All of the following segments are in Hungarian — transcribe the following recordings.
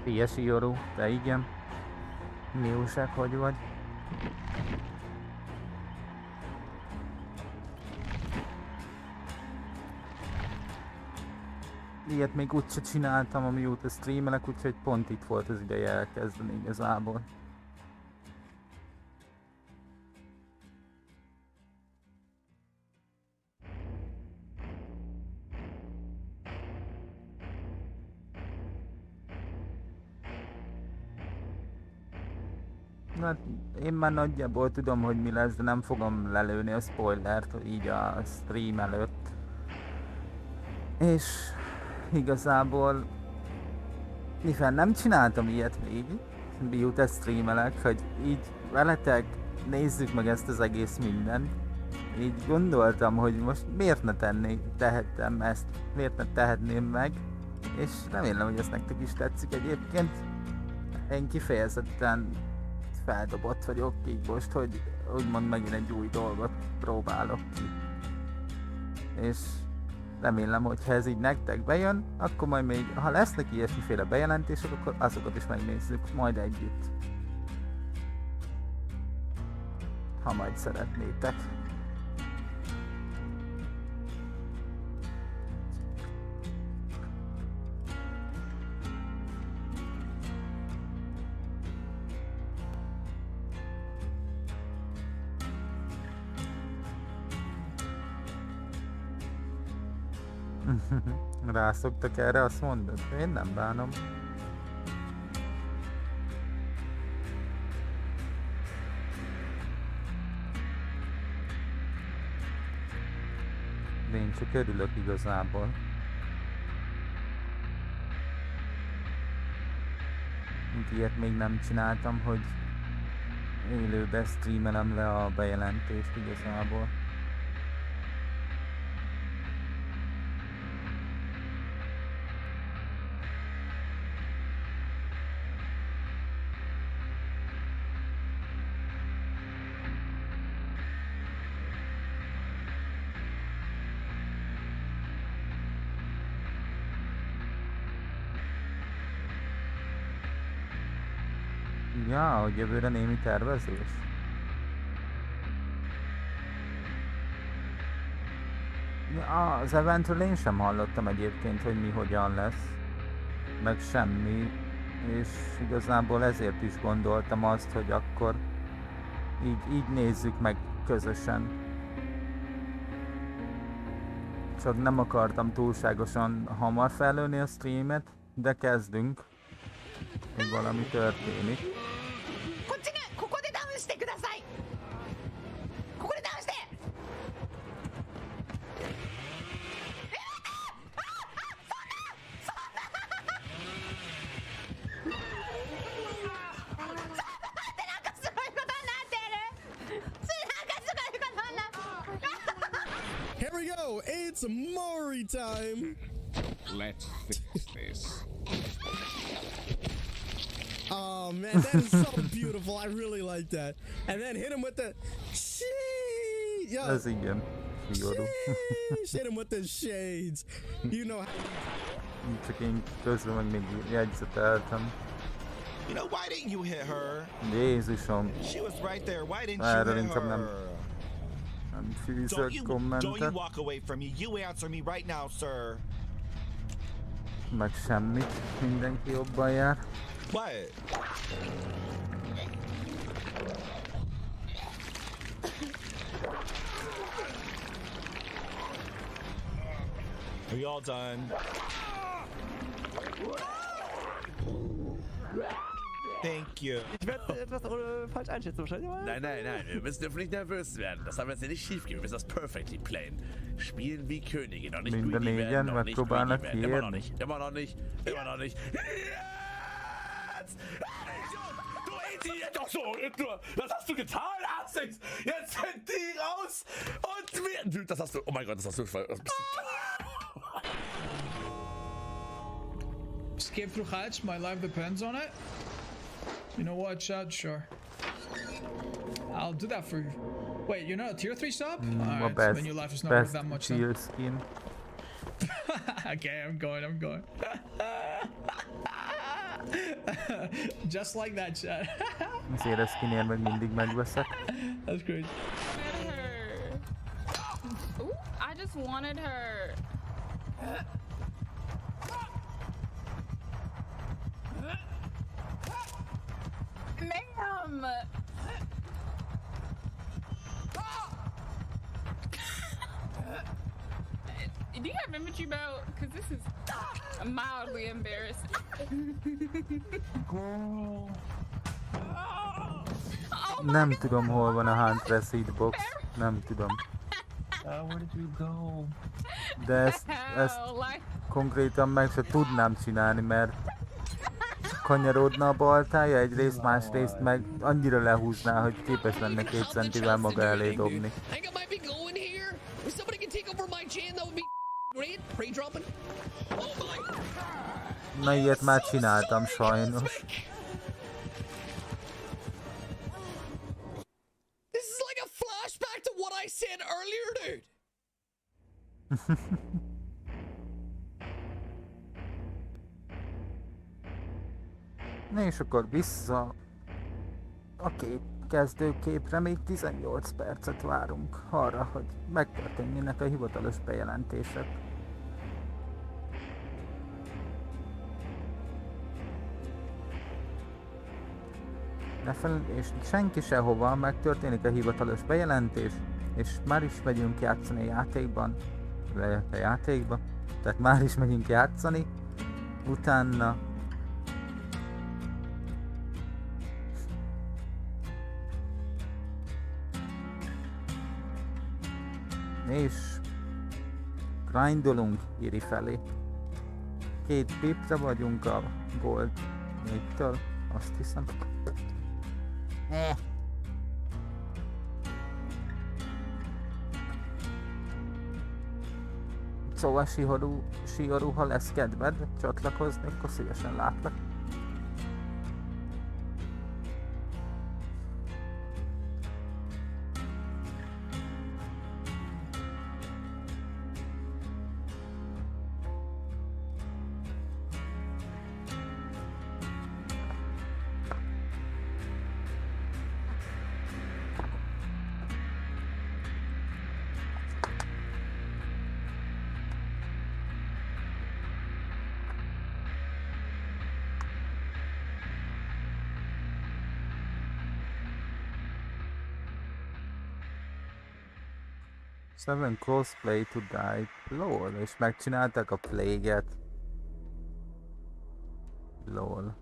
Szia, Siorú, te igen. Mi újság, hogy vagy? Ilyet még úgyse csináltam, amióta streamelek, úgyhogy pont itt volt az ideje elkezdeni igazából. Hát én már nagyjából tudom, hogy mi lesz, de nem fogom lelőni a spoilert így a stream előtt. És igazából mivel nem csináltam ilyet még, miután streamelek, hogy így veletek nézzük meg ezt az egész mindent. Így gondoltam, hogy most miért ne tehettem ezt, miért ne tehetném meg, és remélem, hogy ezt nektek is tetszik egyébként. Én kifejezetten feldobott vagyok így most, hogy úgymond megint egy új dolgot próbálok ki. És remélem, hogy ha ez így nektek bejön, akkor majd még, ha lesznek ilyesmiféle bejelentések, akkor azokat is megnézzük majd együtt. Ha majd szeretnétek. Rászoktak erre, azt mondod? Én nem bánom. De én csak örülök igazából. Ilyet még nem csináltam, hogy élőben streamelem le a bejelentést igazából. Ja, hogy jövőre némi tervezés? Ja, az eventről én sem hallottam egyébként, hogy mi hogyan lesz. Meg semmi. És igazából ezért is gondoltam azt, hogy akkor így nézzük meg közösen. Csak nem akartam túlságosan hamar felölni a streamet, de kezdünk. Hogy valami történik. Here we go! It's Mori time! Let's fix this. Oh man, that is so beautiful. I really like that. And then hit him with the shade. Yo, Ez igen. sheesh. Hit him with the shades. You know how. Csak én közben meg még jegyzeteltem. You know, why didn't you hit her? Jézusom. She was right there. Why didn't Erről you hit inkább her? nem fűzök Don't you kommentet. walk away from me. You answer me right now, sir. Meg semmit. Mindenki jobban jár. What? Are you all done? Thank you. Ich werde etwas falsch einschätzen wahrscheinlich. Nein, wir dürfen nicht nervös werden. Das haben wir jetzt nicht schief gehen. Wir müssen das perfectly playen. Spielen wie Könige, noch nicht Minden greedy négyen werden, noch nicht megpróbálnak greedy werden. Immer noch kiérni. nicht, immer noch nicht, immer noch nicht. Jetzt! Du Idiot! Doch so, was hast du getan, Arzix? Jetzt sind die raus und wir... Du, das hast du... Oh mein Gott, das hast du... Escape through heights, my life depends on it. You know what, Chad? Sure. I'll do that for you. Wait, you're not a tier 3 sub? Alright, so then your life is not worth that much then. Best skin. Okay, I'm going. Just like that, chat. Azért ezt kinél meg mindig megveszek. That's great. Her. Ooh, I just wanted her. Ma'am. Do you have inventory belt? Because this is mildly embarrassing. Girl. Oh Nem tudom, hol van a Hunter Seed Box. Nem tudom. Where did you go? De ezt konkrétan meg se tudnám csinálni, mert kanyarodna a baltája egyrészt, másrészt meg annyira lehúzná, hogy képes lenne 2 centivel maga elé dobni. Na ilyet már csináltam sajnos. This is like a flashback to what I said earlier, dude. Na és akkor vissza a kezdőképre, még 18 percet várunk arra, hogy megtörténjenek a hivatalos bejelentések. És senki sehova, megtörténik a hivatalos bejelentés, és már is megyünk játszani a játékban, tehát már is megyünk játszani, utána és grindolunk Iri felé. 2 pipre vagyunk a Gold 4-től, azt hiszem. Szóval Siorú, ha lesz kedved csatlakozni, akkor szívesen látlak. Seven cosplay to die. Lol, és megcsinálták a Plague-et. Lol.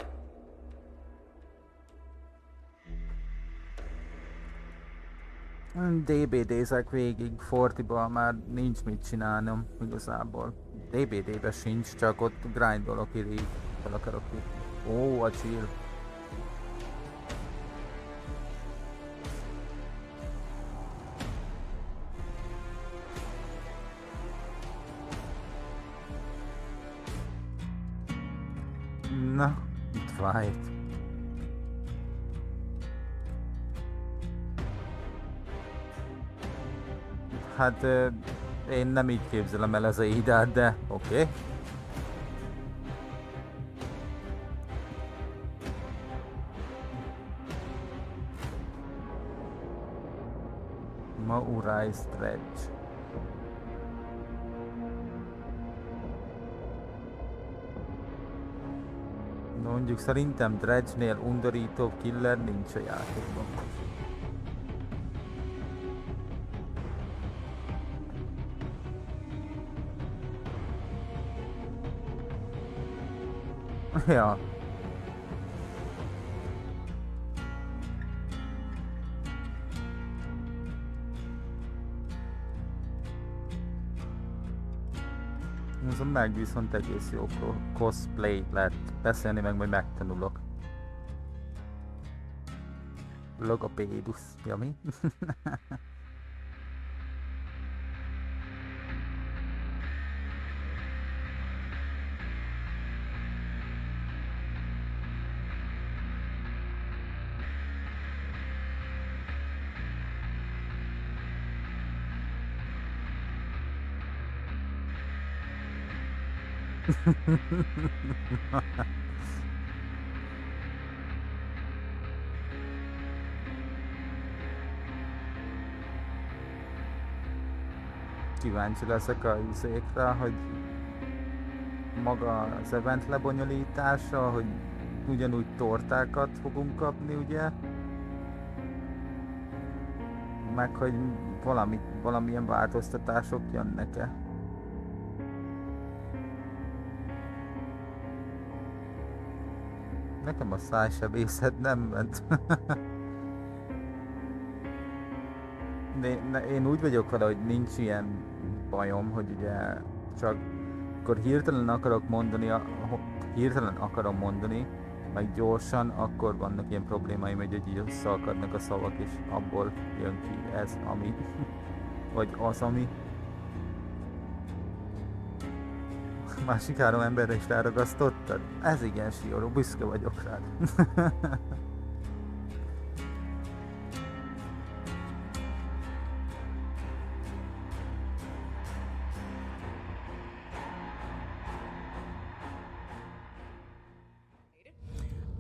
DBD-zek végig, Fortiba már nincs mit csinálnom igazából. DBD-be sincs, csak ott grindolok így, fel akarok így. Ó, a chill. Na, itt vájt. Hát én nem így képzelem el ez a idát, de oké. Okay. Maurai Stretch. Mondjuk szerintem Dredge-nél undorítóbb killer nincs a játékban. Ja. Azon meg viszont egész jó cosplay lehet beszélni, meg majd megtanulok. Logopédus, ja mi? kíváncsi leszek a izékre, hogy maga az event lebonyolítása, hogy ugyanúgy tortákat fogunk kapni, ugye? Meg hogy valamilyen változtatások jönnek-e. Nekem a szájsebészet nem ment. Én úgy vagyok vele, hogy nincs ilyen bajom, hogy ugye csak akkor hirtelen akarom mondani, meg gyorsan, akkor vannak ilyen problémáim, hogy így összeakadnak a szavak, és abból jön ki ez, ami, vagy az, ami. Másik 3 emberre is ráragasztottad? Ez igen siorú, büszke vagyok rád.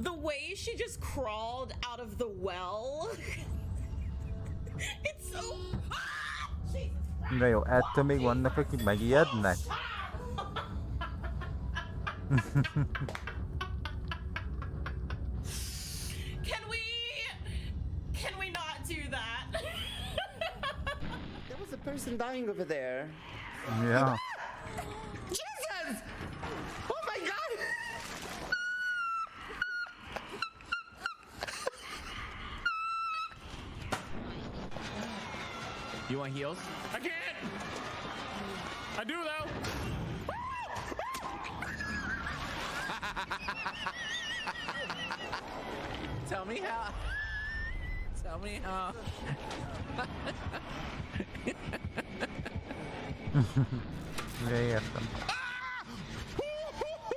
The way she just crawled out of the well. It's so... De jó, ettől még vannak, akik megijednek? Can we not do that? There was a person dying over there. Ja. Jesus! Oh my god! You want heals? I can't! I do though! Tell me how. Tell me how. Ja, értem.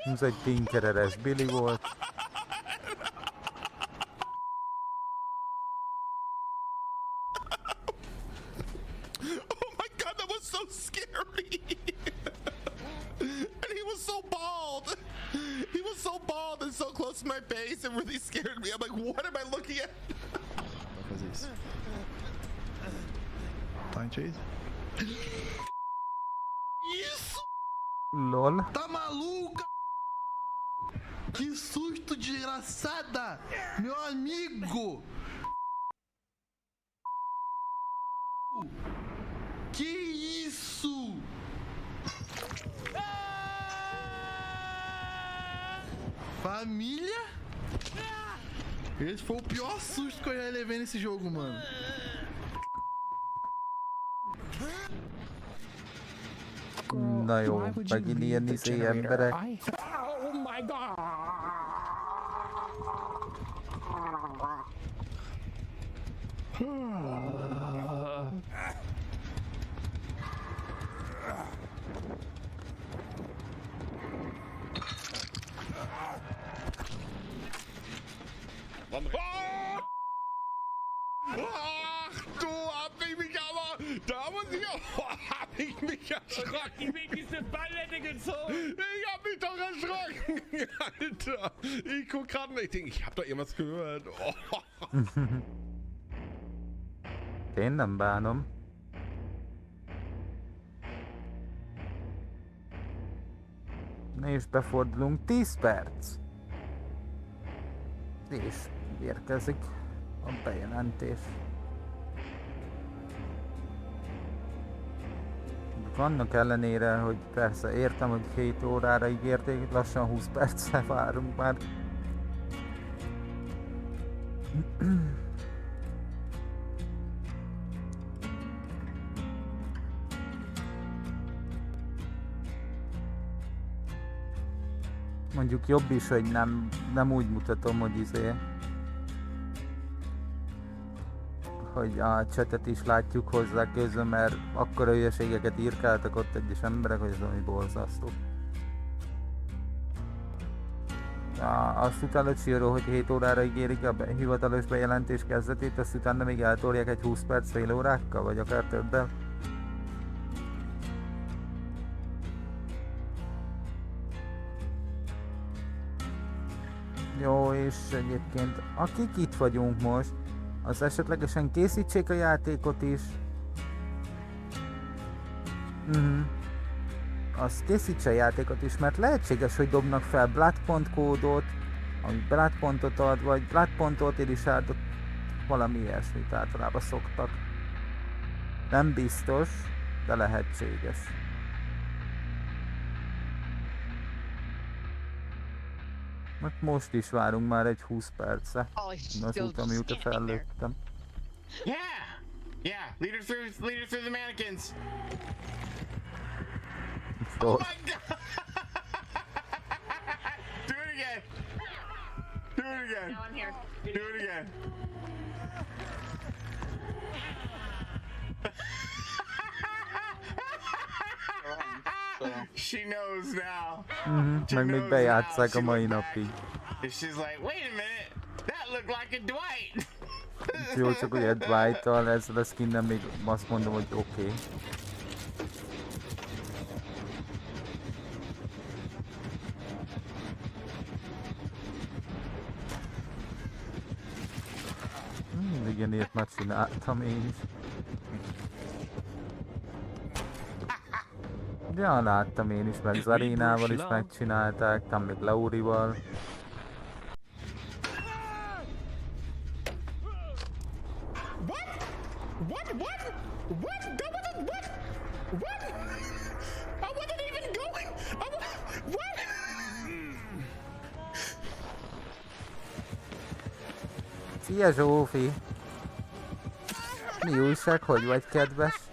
Ez egy tinkereres Billy volt. Oh my god, that was so scary! And he was so bald! He was so bald and so close to my face, it really scared me. I'm like, what am I looking at? What was this? Pine trees? Isso! LOL. Tá maluca? Que susto desgraçada! Meu amigo! Que isso? Família? Esse foi o pior susto que eu já levei nesse jogo, mano. Na jó, megint ilyen izé emberek. Oh my god! Ach, du hab ich mich aber... Da muss ich auch... Hab ich mich erschrocken. Die wichtigste Ballette gezogen. Ich hab mich doch erschrocken. Alter. Ich guck grad nicht. Ich hab doch irgendwas gehört. Oh. Én nem bánom. És befordulunk 10 perc. És érkezik a bejelentés. Annak ellenére, hogy persze értem, hogy 7 órára ígérték, lassan 20 perccel várunk már. Mondjuk jobb is, hogy nem úgy mutatom, hogy hogy a chatet is látjuk hozzá közben, mert akkora hülyeségeket írkáltak ott egyes emberek, hogy ez ami borzasztó. Azt utálod, Siro, hogy 7 órára ígérik a hivatalos bejelentés kezdetét, azt utána még eltolják egy 20 perc fél órákkal, vagy akár többel. Jó, és egyébként akik itt vagyunk most, az esetlegesen készítsék a játékot is. Az készítse játékot is, mert lehetséges, hogy dobnak fel Bloodpont kódot, ami Bloodpontot ad, vagy Bloodpontot ér is áldott, valami ilyesmit általában szoktak. Nem biztos, de lehetséges. Most is várunk már egy 20 perce. Azóta, mióta fellőttem. Yeah! Lead her through the mannequins! Oh my god! Do it again! Do it again! Now I'm here. Do it again! She knows now. Meg még bejátsszák a mai napig. She's like, wait a minute, that looked like a Dwight. Jó, csak ugye Dwight-tal ezzel a skinnel még azt mondom, hogy oké. Igen, ilyet már csináltam én is. Ja, láttam én is, meg Zarinával is megcsinálták, tam még Laurival. Szia Zsófi! Mi újság, hogy vagy kedves?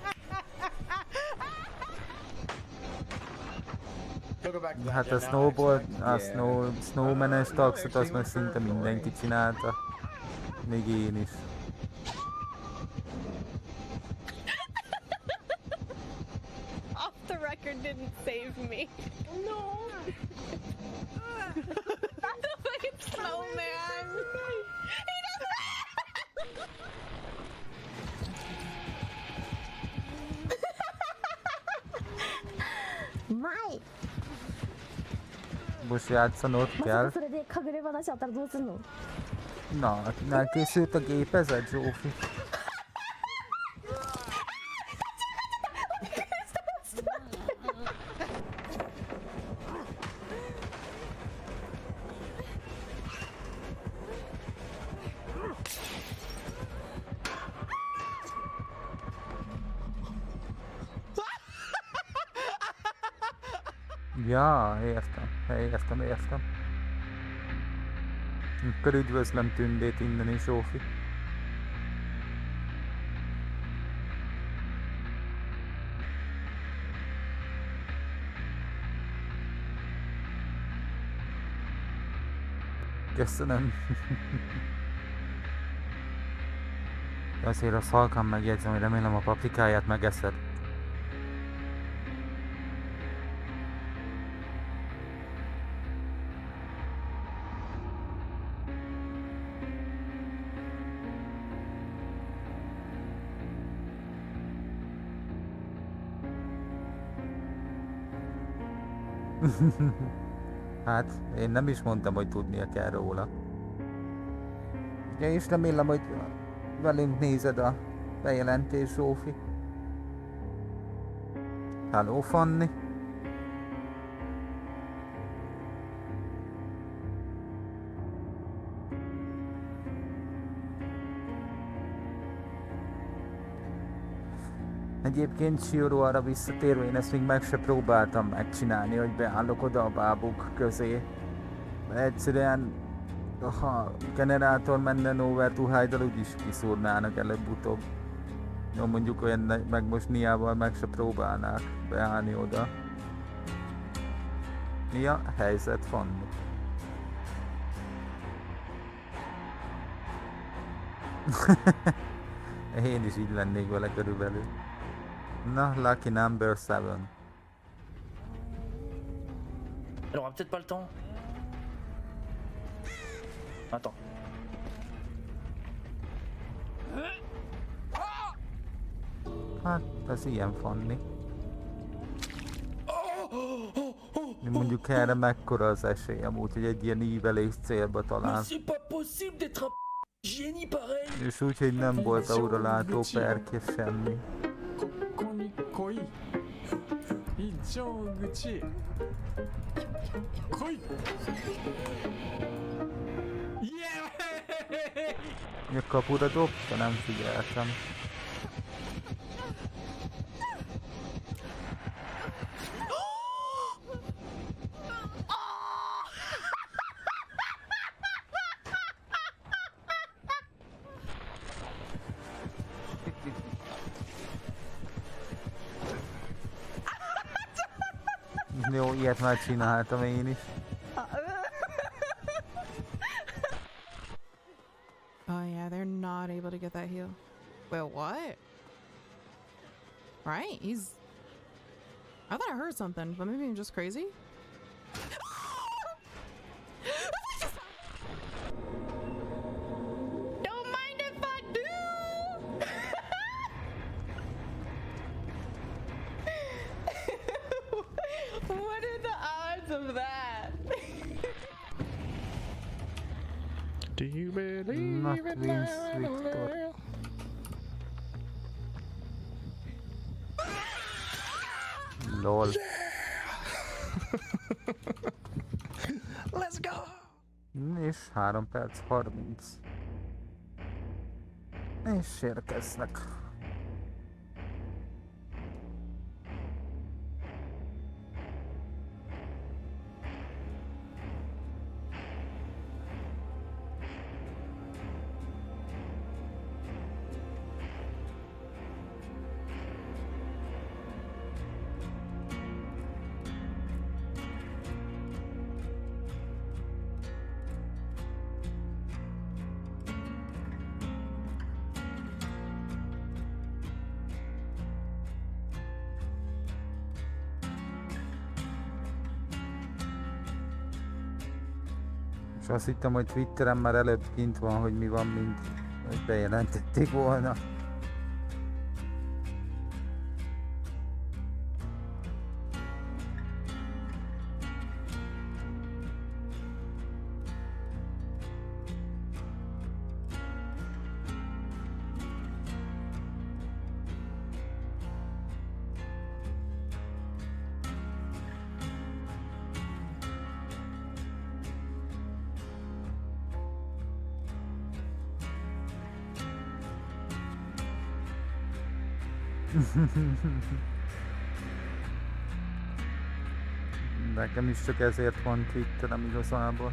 Hát a snowboard, a snowman-es taxot azt meg szinte mindenki csinálta. Még én is. Off the record didn't save me. No. That's a fucking snowman. He doesn't. My. Most játszanod kell. Na, elkészült a gépezet, Zsófi? Ja, értem. Akkor üdvözlöm Tündét innen is, Zsófi. Köszönöm. Azért azt halkan megjegyzem, hogy remélem a paprikáját megeszed. Hát, én nem is mondtam, hogy tudnia kell róla. Ja, és remélem, hogy velünk nézed a bejelentés, Zsófi. Hello, Fanni. Egyébként Shioro arra visszatérve, én ezt még meg se próbáltam megcsinálni, hogy beállok oda a bábuk közé. De egyszerűen, ha generátor menne Nowhere to Hide-dal, úgyis kiszúrnának előbb-utóbb. Jó, mondjuk olyan, meg most Niával meg se próbálnák beállni oda. Mi a helyzet, Fanni? Én is így lennék vele körülbelül. Na, lucky number 7. Elle aura peut-être pas le temps. Attends. Hát, ez ilyen Fanni. Mondjuk erre mekkora az esély amúgy, hogy egy ilyen ívelés célba talál. És úgy, hogy nem volt auralátó perkje semmi. 超口来いイエーイ A kapura dobta, nem figyeltem. Jó, ilyet már csináltam én is. Oh yeah, they're not able to get that heal. Well, what? Right? I thought I heard something, but maybe I'm just crazy? Don't mind if I do. What are the odds of that? Do you believe Not in Vince love? Victor. LOL. Let's go! És 3 perc 30. És érkeznek. És azt hittem, hogy Twitteren már előbb kint van, hogy mi van, mint hogy bejelentették volna. Nekem is csak ezért van Twitterem igazából.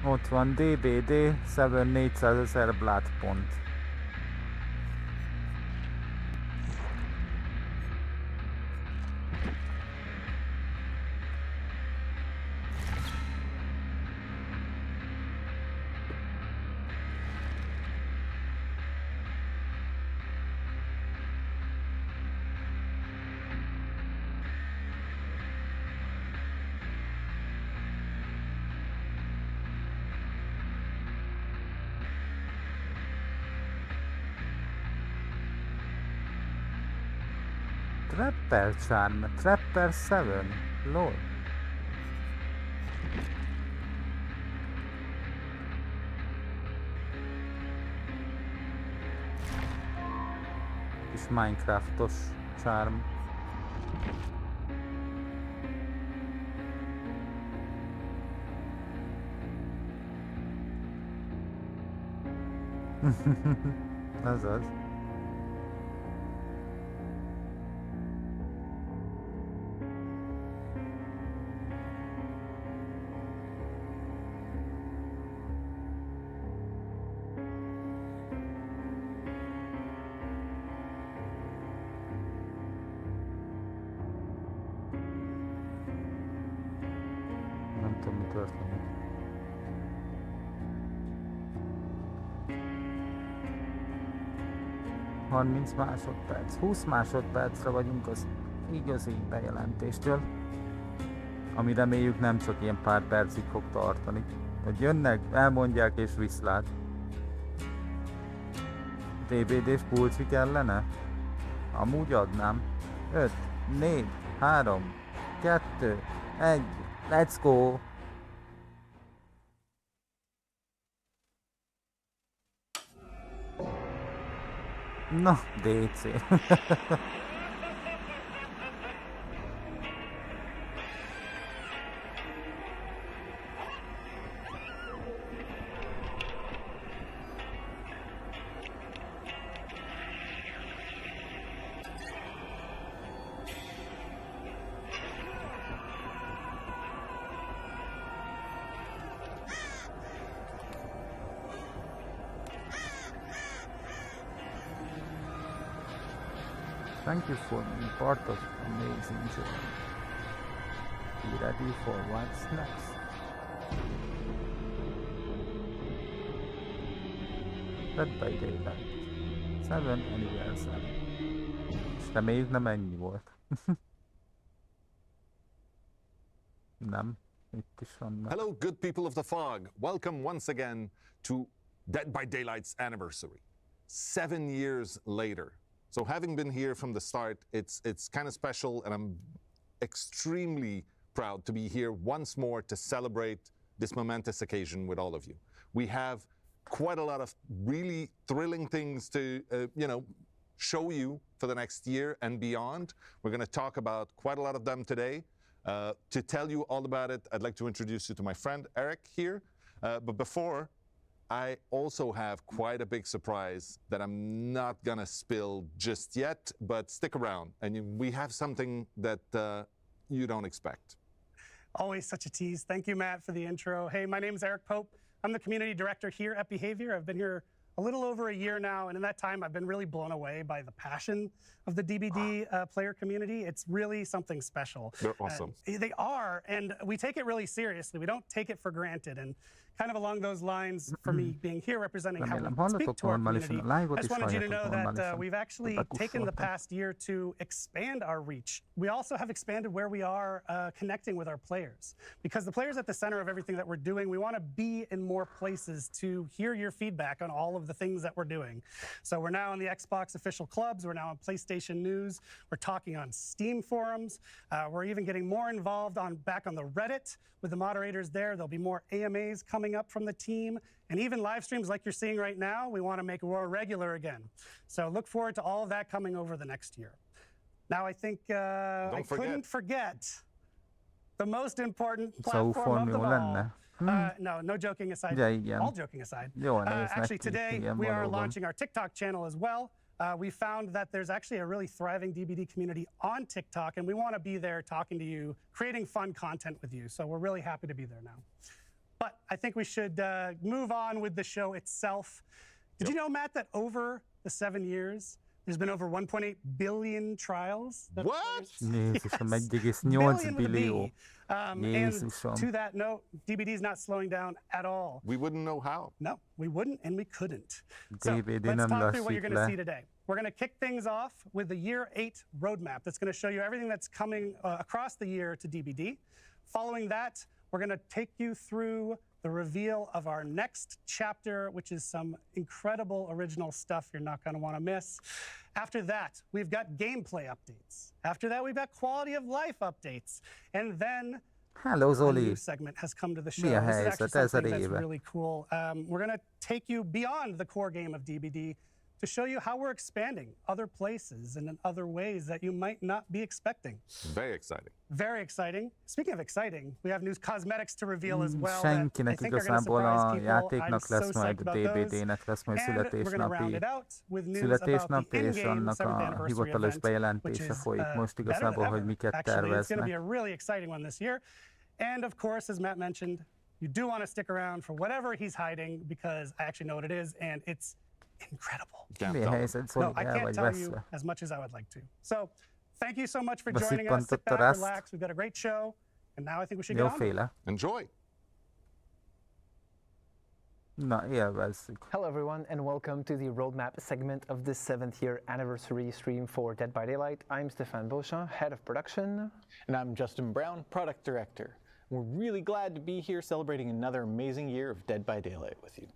Ott van DBD 7400 000 blood pont. Trapper Charm, Trapper 7, lol. Kis Minecraftos charm. Azaz. Nem tudom, mi történik. ...30 másodperc, 20 másodpercre vagyunk az igazi bejelentéstől, ami reméljük nem csak ilyen pár percig fog tartani. Hogy jönnek, elmondják és viszlát. DBD-s pulci kellene? Amúgy adnám. 5, 4, 3, 2, 1, let's go! Na, DC. Thank you for being part of amazing journey. Be ready for what's next. Dead by Daylight 7 Anniversary. És reméljük nem ennyi volt. Nem, itt is vannak. Hello, good people of the fog. Welcome once again to Dead by Daylight's anniversary. 7 years later. So having been here from the start, it's kind of special, and I'm extremely proud to be here once more to celebrate this momentous occasion with all of you. We have quite a lot of really thrilling things to, show you for the next year and beyond. We're going to talk about quite a lot of them today. To tell you all about it, I'd like to introduce you to my friend Eric here. But before, I also have quite a big surprise that I'm not gonna spill just yet, but stick around, and we have something that you don't expect. Always such a tease. Thank you, Matt, for the intro. Hey, my name is Eric Pope. I'm the community director here at Behavior. I've been here a little over a year now, and in that time, I've been really blown away by the passion of the DBD player community. It's really something special. They're awesome. They are, and we take it really seriously. We don't take it for granted, and kind of along those lines, for me being here representing how we speak to our community, I just wanted you to know that we've actually taken the past year to expand our reach. We also have expanded where we are connecting with our players, because the players at the center of everything that we're doing. We want to be in more places to hear your feedback on all of the things that we're doing. So we're now in the Xbox official clubs, we're now on PlayStation News, we're talking on Steam forums, we're even getting more involved back on the Reddit with the moderators there. There'll be more AMAs coming up from the team, and even live streams like you're seeing right now, we want to make more regular again. So look forward to all of that coming over the next year. Now I think I couldn't forget the most important platform of them all. No joking aside. All joking aside. Actually, today we are launching our TikTok channel as well. We found that there's actually a really thriving DBD community on TikTok, and we want to be there talking to you, creating fun content with you. So we're really happy to be there now. But I think we should move on with the show itself. Did you know, Matt, that over the 7 years, there's been over 1.8 billion trials? What? Jézusom, billió. And to that note, DBD is not slowing down at all. We wouldn't know how. No, we wouldn't, and we couldn't. So let's talk through what you're going to see today. We're going to kick things off with the Year 8 roadmap. That's going to show you everything that's coming across the year to DBD. Following that, we're going to take you through the reveal of our next chapter, which is some incredible original stuff you're not going to want to miss. After that, we've got gameplay updates. After that, we've got quality of life updates. And then a new segment has come to the show. This is actually something that's really cool. We're going to take you beyond the core game of DBD to show you how we're expanding other places and in other ways that you might not be expecting. Very exciting. Very exciting. Speaking of exciting, we have new cosmetics to reveal as well. Senkinek igazából a játéknak lesz majd a DBD-nek lesz majd születésnapi, és annak a hivatalos bejelentése folyik most igazából, hogy miket terveznek. It's going to be a really exciting one this year. And of course, as Matt mentioned, you do want to stick around for whatever he's hiding, because I actually know what it is, and it's incredible. No, I can't tell you as much as I would like to. So, thank you so much for joining us. Sit back, relax. We've got a great show, and now I think we should get on. Enjoy. Hello everyone, and welcome to the roadmap segment of the 7th year anniversary stream for Dead by Daylight. I'm Stéphane Beauchamp, head of production. And I'm Justin Brown, product director. We're really glad to be here celebrating another amazing year of Dead by Daylight with you.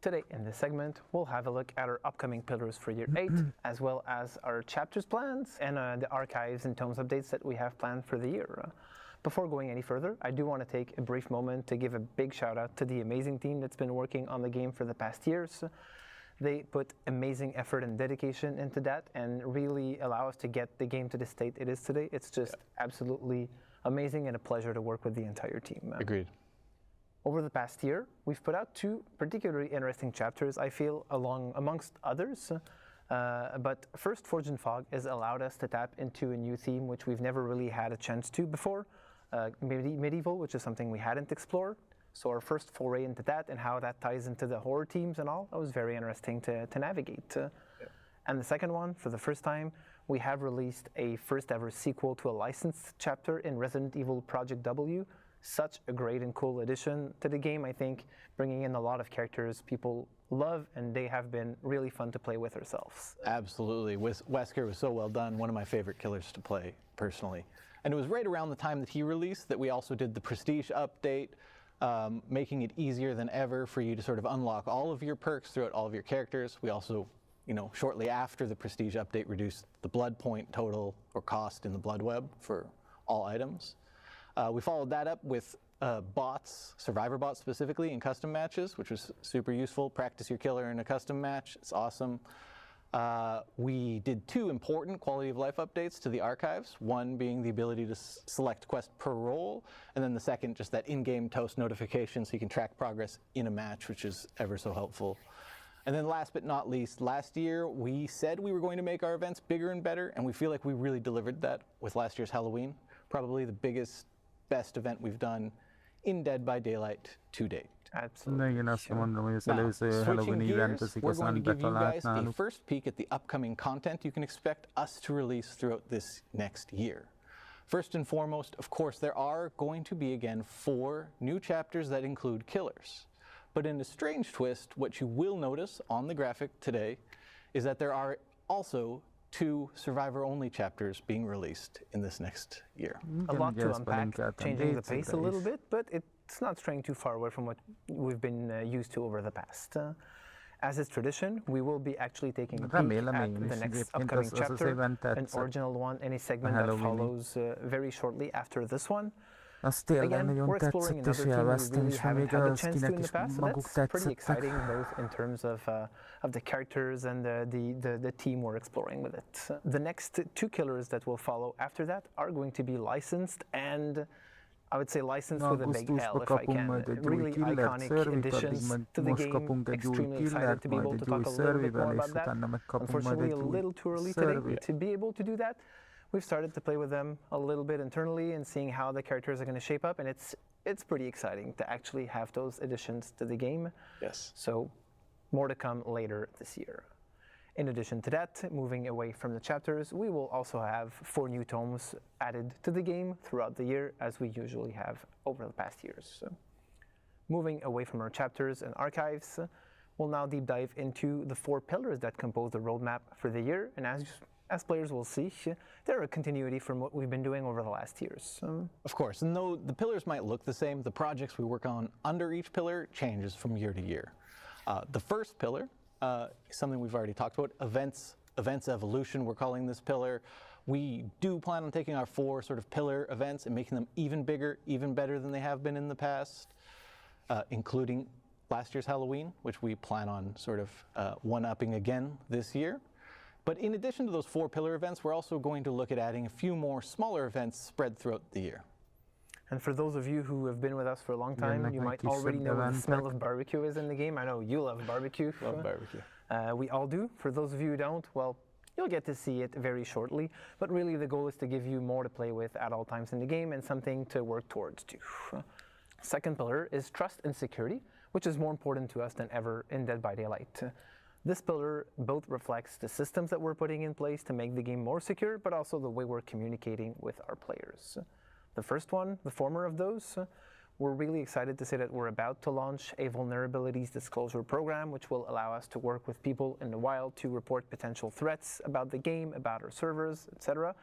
Today in this segment, we'll have a look at our upcoming pillars for Year 8, as well as our chapters plans and the archives and tomes updates that we have planned for the year. Before going any further, I do want to take a brief moment to give a big shout out to the amazing team that's been working on the game for the past years. They put amazing effort and dedication into that and really allow us to get the game to the state it is today. It's just absolutely amazing and a pleasure to work with the entire team. Agreed. Over the past year, we've put out 2 particularly interesting chapters, I feel, amongst others. But first, Forge and Fog has allowed us to tap into a new theme which we've never really had a chance to before, medieval, which is something we hadn't explored. So our first foray into that and how that ties into the horror themes and all, that was very interesting to navigate. And the second one, for the first time, we have released a first ever sequel to a licensed chapter in Resident Evil Project W. Such a great and cool addition to the game, I think, bringing in a lot of characters people love, and they have been really fun to play with ourselves. Absolutely. Wesker was so well done, one of my favorite killers to play, personally. And it was right around the time that he released that we also did the Prestige update, making it easier than ever for you to sort of unlock all of your perks throughout all of your characters. We also, shortly after the Prestige update, reduced the blood point total or cost in the blood web for all items. We followed that up with bots, survivor bots specifically, in custom matches, which was super useful. Practice your killer in a custom match. It's awesome. We did 2 important quality of life updates to the archives, one being the ability to select quest per role, and then the second, just that in-game toast notification so you can track progress in a match, which is ever so helpful. And then last but not least, last year we said we were going to make our events bigger and better, and we feel like we really delivered that with last year's Halloween. Probably the biggest, best event we've done in Dead by Daylight to date. Absolutely. Now, switching gears, we're going to give you guys a first peek at the upcoming content you can expect us to release throughout this next year. First and foremost, of course, there are going to be again 4 new chapters that include killers. But in a strange twist, what you will notice on the graphic today is that there are also 2 survivor-only chapters being released in this next year. A lot to unpack, changing the pace a little bit, but it's not straying too far away from what we've been used to over the past. As is tradition, we will be actually taking a peek at the next upcoming chapter, an original one, and a segment that follows very shortly after this one. Again, we're exploring another theme we really haven't had a chance to in the past, so that's pretty exciting, both in terms of the characters and the team we're exploring with it. The next 2 killers that will follow after that are going to be licensed, and I would say licensed with a big L if I can. Really iconic additions to the game. Extremely excited to be able to talk a little bit more about that. Unfortunately, a little too early today to be able to do that. We've started to play with them a little bit internally and seeing how the characters are going to shape up, and it's pretty exciting to actually have those additions to the game. Yes. So more to come later this year. In addition to that, moving away from the chapters, we will also have 4 new tomes added to the game throughout the year, as we usually have over the past years. So, moving away from our chapters and archives, we'll now deep dive into the 4 pillars that compose the roadmap for the year, and as players will see, they're a continuity from what we've been doing over the last years. Of course, and though the pillars might look the same, the projects we work on under each pillar changes from year to year. The first pillar is something we've already talked about, events evolution, we're calling this pillar. We do plan on taking our 4 sort of pillar events and making them even bigger, even better than they have been in the past, including last year's Halloween, which we plan on sort of one-upping again this year. But in addition to those 4 pillar events, we're also going to look at adding a few more smaller events spread throughout the year. And for those of you who have been with us for a long time, you might already know what the smell of barbecue is in the game. I know you love barbecue. Love barbecue. We all do. For those of you who don't, well, you'll get to see it very shortly. But really the goal is to give you more to play with at all times in the game and something to work towards too. Second pillar is trust and security, which is more important to us than ever in Dead by Daylight. This pillar both reflects the systems that we're putting in place to make the game more secure, but also the way we're communicating with our players. The first one, the former of those, we're really excited to say that we're about to launch a vulnerabilities disclosure program, which will allow us to work with people in the wild to report potential threats about the game, about our servers, etc.,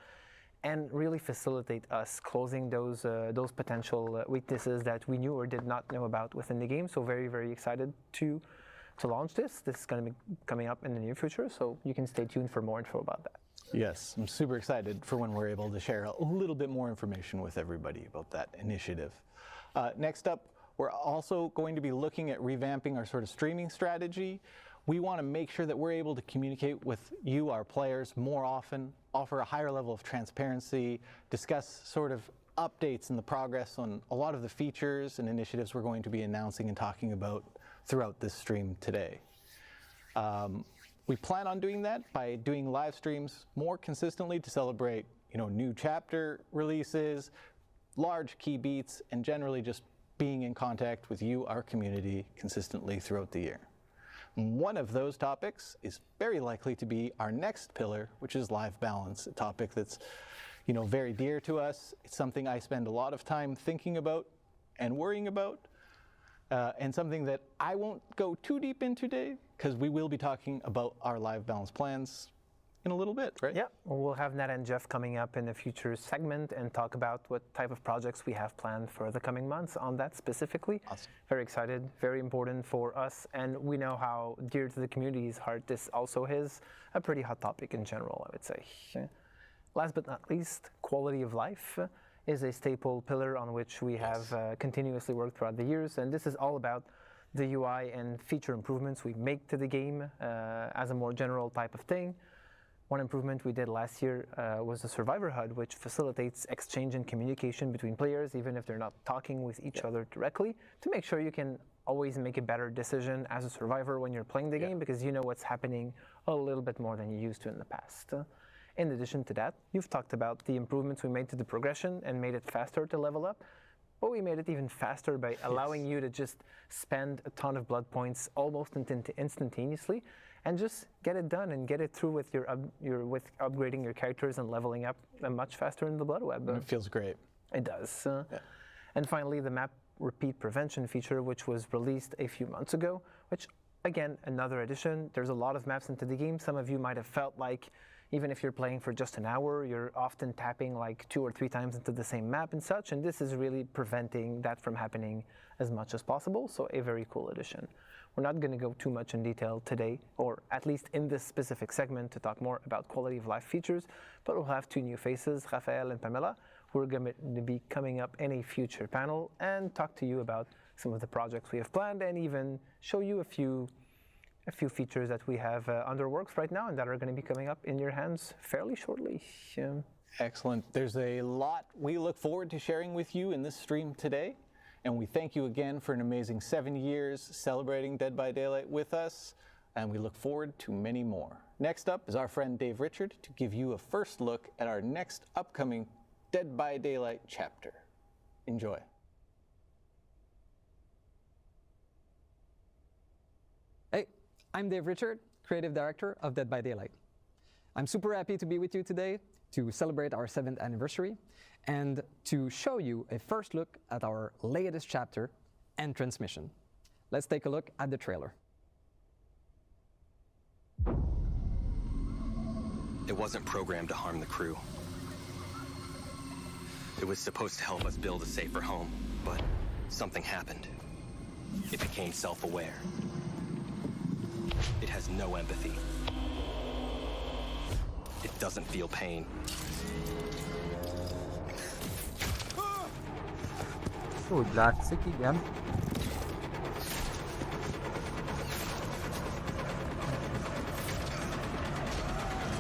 and really facilitate us closing those potential weaknesses that we knew or did not know about within the game. So very, very excited to launch this. This is going to be coming up in the near future, so you can stay tuned for more info about that. Yes, I'm super excited for when we're able to share a little bit more information with everybody about that initiative. Next up, we're also going to be looking at revamping our sort of streaming strategy. We want to make sure that we're able to communicate with you, our players, more often, offer a higher level of transparency, discuss sort of updates and the progress on a lot of the features and initiatives we're going to be announcing and talking about throughout this stream today. We plan on doing that by doing live streams more consistently to celebrate, new chapter releases, large key beats, and generally just being in contact with you, our community, consistently throughout the year. One of those topics is very likely to be our next pillar, which is life balance, a topic that's, very dear to us. It's something I spend a lot of time thinking about and worrying about, and something that I won't go too deep into today, because we will be talking about our life balance plans in a little bit, right? Yeah, we'll have Nat and Jeff coming up in a future segment and talk about what type of projects we have planned for the coming months on that specifically. Awesome. Very excited, very important for us, and we know how dear to the community's heart this also is a pretty hot topic in general, I would say. Last but not least, quality of life is a staple pillar on which we have continuously worked throughout the years, and this is all about the UI and feature improvements we make to the game as a more general type of thing. One improvement we did last year was the Survivor HUD, which facilitates exchange and communication between players, even if they're not talking with each other directly, to make sure you can always make a better decision as a survivor when you're playing the game, because you know what's happening a little bit more than you used to in the past. In addition to that, you've talked about the improvements we made to the progression and made it faster to level up, but we made it even faster by allowing you to just spend a ton of blood points almost instantaneously, and just get it done and get it through with with upgrading your characters and leveling up much faster in the Blood Web. It feels great. It does. And finally, the map repeat prevention feature, which was released a few months ago, which, again, another addition. There's a lot of maps into the game. Some of you might have felt like even if you're playing for just an hour, you're often tapping like 2 or 3 times into the same map and such, and this is really preventing that from happening as much as possible, so a very cool addition. We're not going to go too much in detail today, or at least in this specific segment, to talk more about quality of life features, but we'll have 2 new faces, Raphael and Pamela, who are going to be coming up in a future panel and talk to you about some of the projects we have planned and even show you a few features that we have under works right now and that are going to be coming up in your hands fairly shortly. Excellent. There's a lot we look forward to sharing with you in this stream today. And we thank you again for an amazing 7 years celebrating Dead by Daylight with us, and we look forward to many more. Next up is our friend Dave Richard to give you a first look at our next upcoming Dead by Daylight chapter. Enjoy. Hey, I'm Dave Richard, Creative Director of Dead by Daylight. I'm super happy to be with you today to celebrate our 7th anniversary and to show you a first look at our latest chapter and transmission. Let's take a look at the trailer. It wasn't programmed to harm the crew. It was supposed to help us build a safer home, but something happened. It became self-aware. It has no empathy. It doesn't feel pain. Úgy látszik, igen.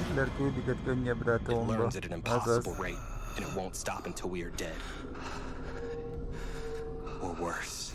Hitler küldik egy könnyebbre a tomba. It learns at an impossible rate, and it won't stop until we are dead. Or worse.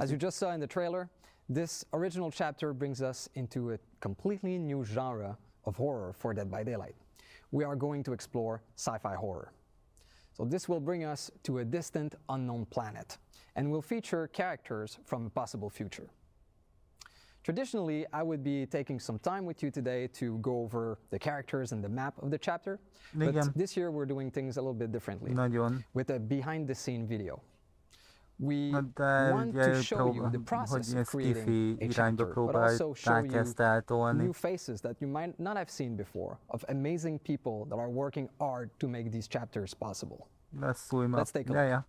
As you just saw in the trailer, this original chapter brings us into a completely new genre of horror for Dead by Daylight. We are going to explore sci-fi horror. So this will bring us to a distant, unknown planet, and will feature characters from a possible future. Traditionally, I would be taking some time with you today to go over the characters and the map of the chapter, but this year we're doing things a little bit differently, with a behind-the-scene video. We want to show you the process of creating a chapter, but also show you new faces that you might not have seen before, of amazing people that are working hard to make these chapters possible. Let's take a look.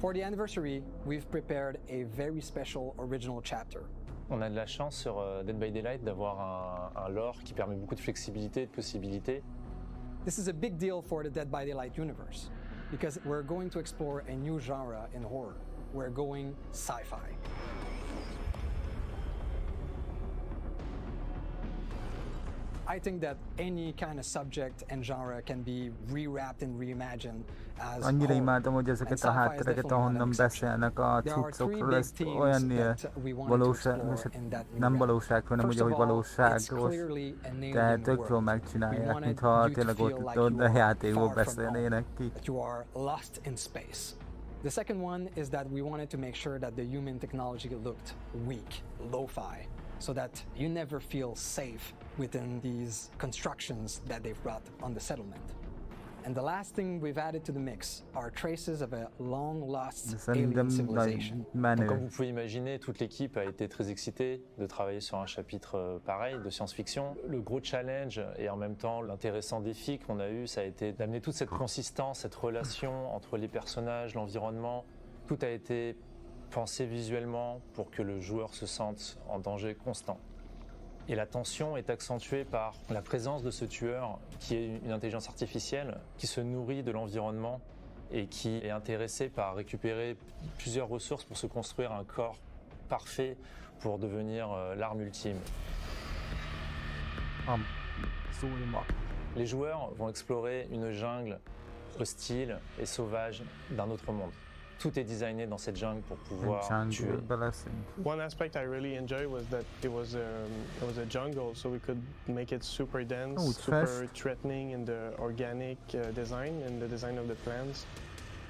For the anniversary, we've prepared a very special original chapter. On a de la chance sur Dead by Daylight d'avoir un lore qui permet beaucoup de flexibilité et de possibilités. This is a big deal for the Dead by Daylight universe, because we're going to explore a new genre in horror. we're going sci-fi. I think that any kind of subject and genre can be rewrapped and reimagined as Annyira imádom, hogy ezeket a háttereket, ahonnan beszélnek a cuccokról, ezt olyan nem valóság, hanem ugye, hogy valóságos, tehát tök jól megcsinálják, mintha tényleg ott a játékból beszélnének ki. The second one is that we wanted to make sure that the human technology looked weak, lo-fi, so that you never feel safe within these constructions that they've brought on the settlement. And the last thing we've added to the mix are traces of a long-lost alien civilization. Donc, comme vous pouvez imaginer, toute l'équipe a été très excitée de travailler sur un chapitre pareil de science-fiction. Le gros challenge et en même temps l'intéressant défi qu'on a eu, ça a été d'amener toute cette consistance, cette relation entre les personnages, l'environnement. Tout a été pensé visuellement pour que le joueur se sente en danger constant. Et la tension est accentuée par la présence de ce tueur qui est une intelligence artificielle qui se nourrit de l'environnement et qui est intéressé par récupérer plusieurs ressources pour se construire un corps parfait pour devenir l'arme ultime. Les joueurs vont explorer une jungle hostile et sauvage d'un autre monde. Tout est designé dans cette jungle pour pouvoir tuer. One aspect I really enjoyed was that it was a jungle, so we could make it super dense, super threatening in the organic design and the design of the plants.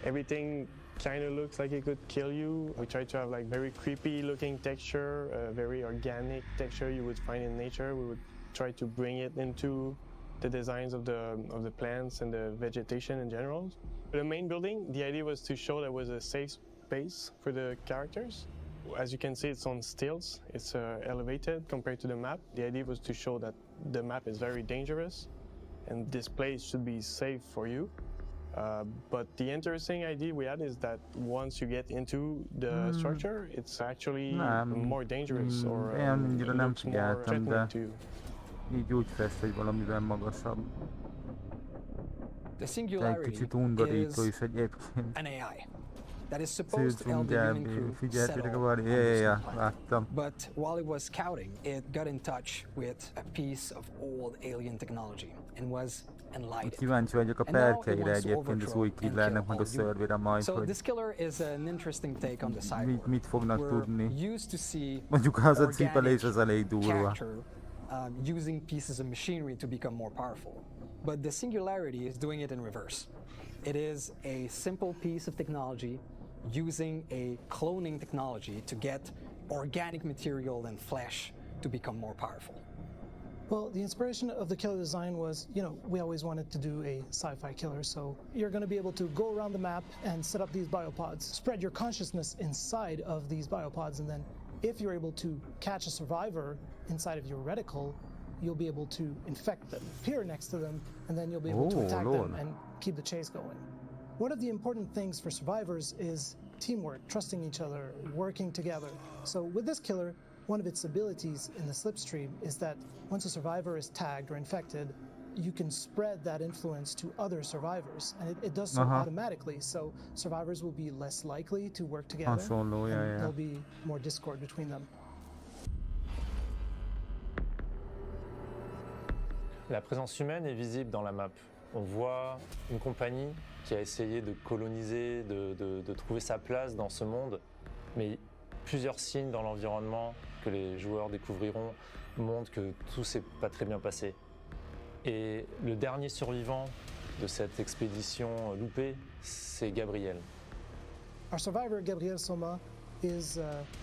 Everything kind of looks like it could kill you. We tried to have like very creepy looking texture, very organic texture you would find in nature. We would try to bring it into the designs of the plants and the vegetation in general. The main building, the idea was to show that was a safe space for the characters. As you can see, it's on stilts. It's elevated compared to the map. The idea was to show that the map is very dangerous and this place should be safe for you. But the interesting idea we had is that once you get into the structure, it's actually more dangerous or looks more threatening to you. Így úgy fest, hogy valamivel magasabb. The singularity is an AI that is supposed to help the human crew settle. But while it was scouting, it got in touch with a piece of old alien technology and was enlightened. Kíváncsi vagyok a perkeire egyébként az új killernek, meg a szörvére majd, So this killer is an interesting take on the cyborg. Mit fognak tudni. We're used to see mondjuk az a cipelés az elég durva. Using pieces of machinery to become more powerful. But the singularity is doing it in reverse. It is a simple piece of technology using a cloning technology to get organic material and flesh to become more powerful. Well, the inspiration of the killer design was, we always wanted to do a sci-fi killer, so you're going to be able to go around the map and set up these biopods, spread your consciousness inside of these biopods, and then if you're able to catch a survivor inside of your reticle, you'll be able to infect them, appear next to them, and then you'll be able to attack them and keep the chase going. One of the important things for survivors is teamwork, trusting each other, working together. So with this killer, one of its abilities in the slipstream is that once a survivor is tagged or infected, you can spread that influence to other survivors, and it does so automatically. So survivors will be less likely to work together, and there'll be more discord between them. La présence humaine est visible dans la map. On voit une compagnie qui a essayé de coloniser, de trouver sa place dans ce monde, mais plusieurs signes dans l'environnement que les joueurs découvriront montrent que tout s'est pas très bien passé. Et le dernier survivant de cette expédition loupée, c'est Gabriel. Our survivor, Gabriel Soma, is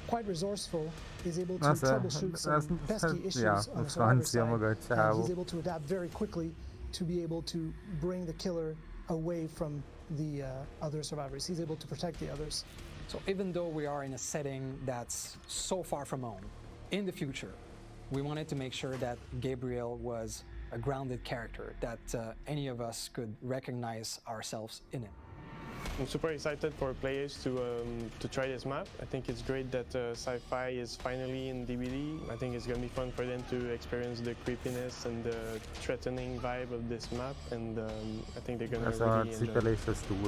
quite resourceful. He's able to troubleshoot some pesky issues on the survivor side, and he's able to adapt very quickly to be able to bring the killer away from the other survivors. He's able to protect the others. So even though we are in a setting that's so far from home, in the future, we wanted to make sure that Gabriel was a grounded character, that any of us could recognize ourselves in him. I'm super excited for players to try this map. I think it's great that sci-fi is finally in DVD. I think it's going to be fun for them to experience the creepiness and the threatening vibe of this map, and I think they're going to really enjoy it.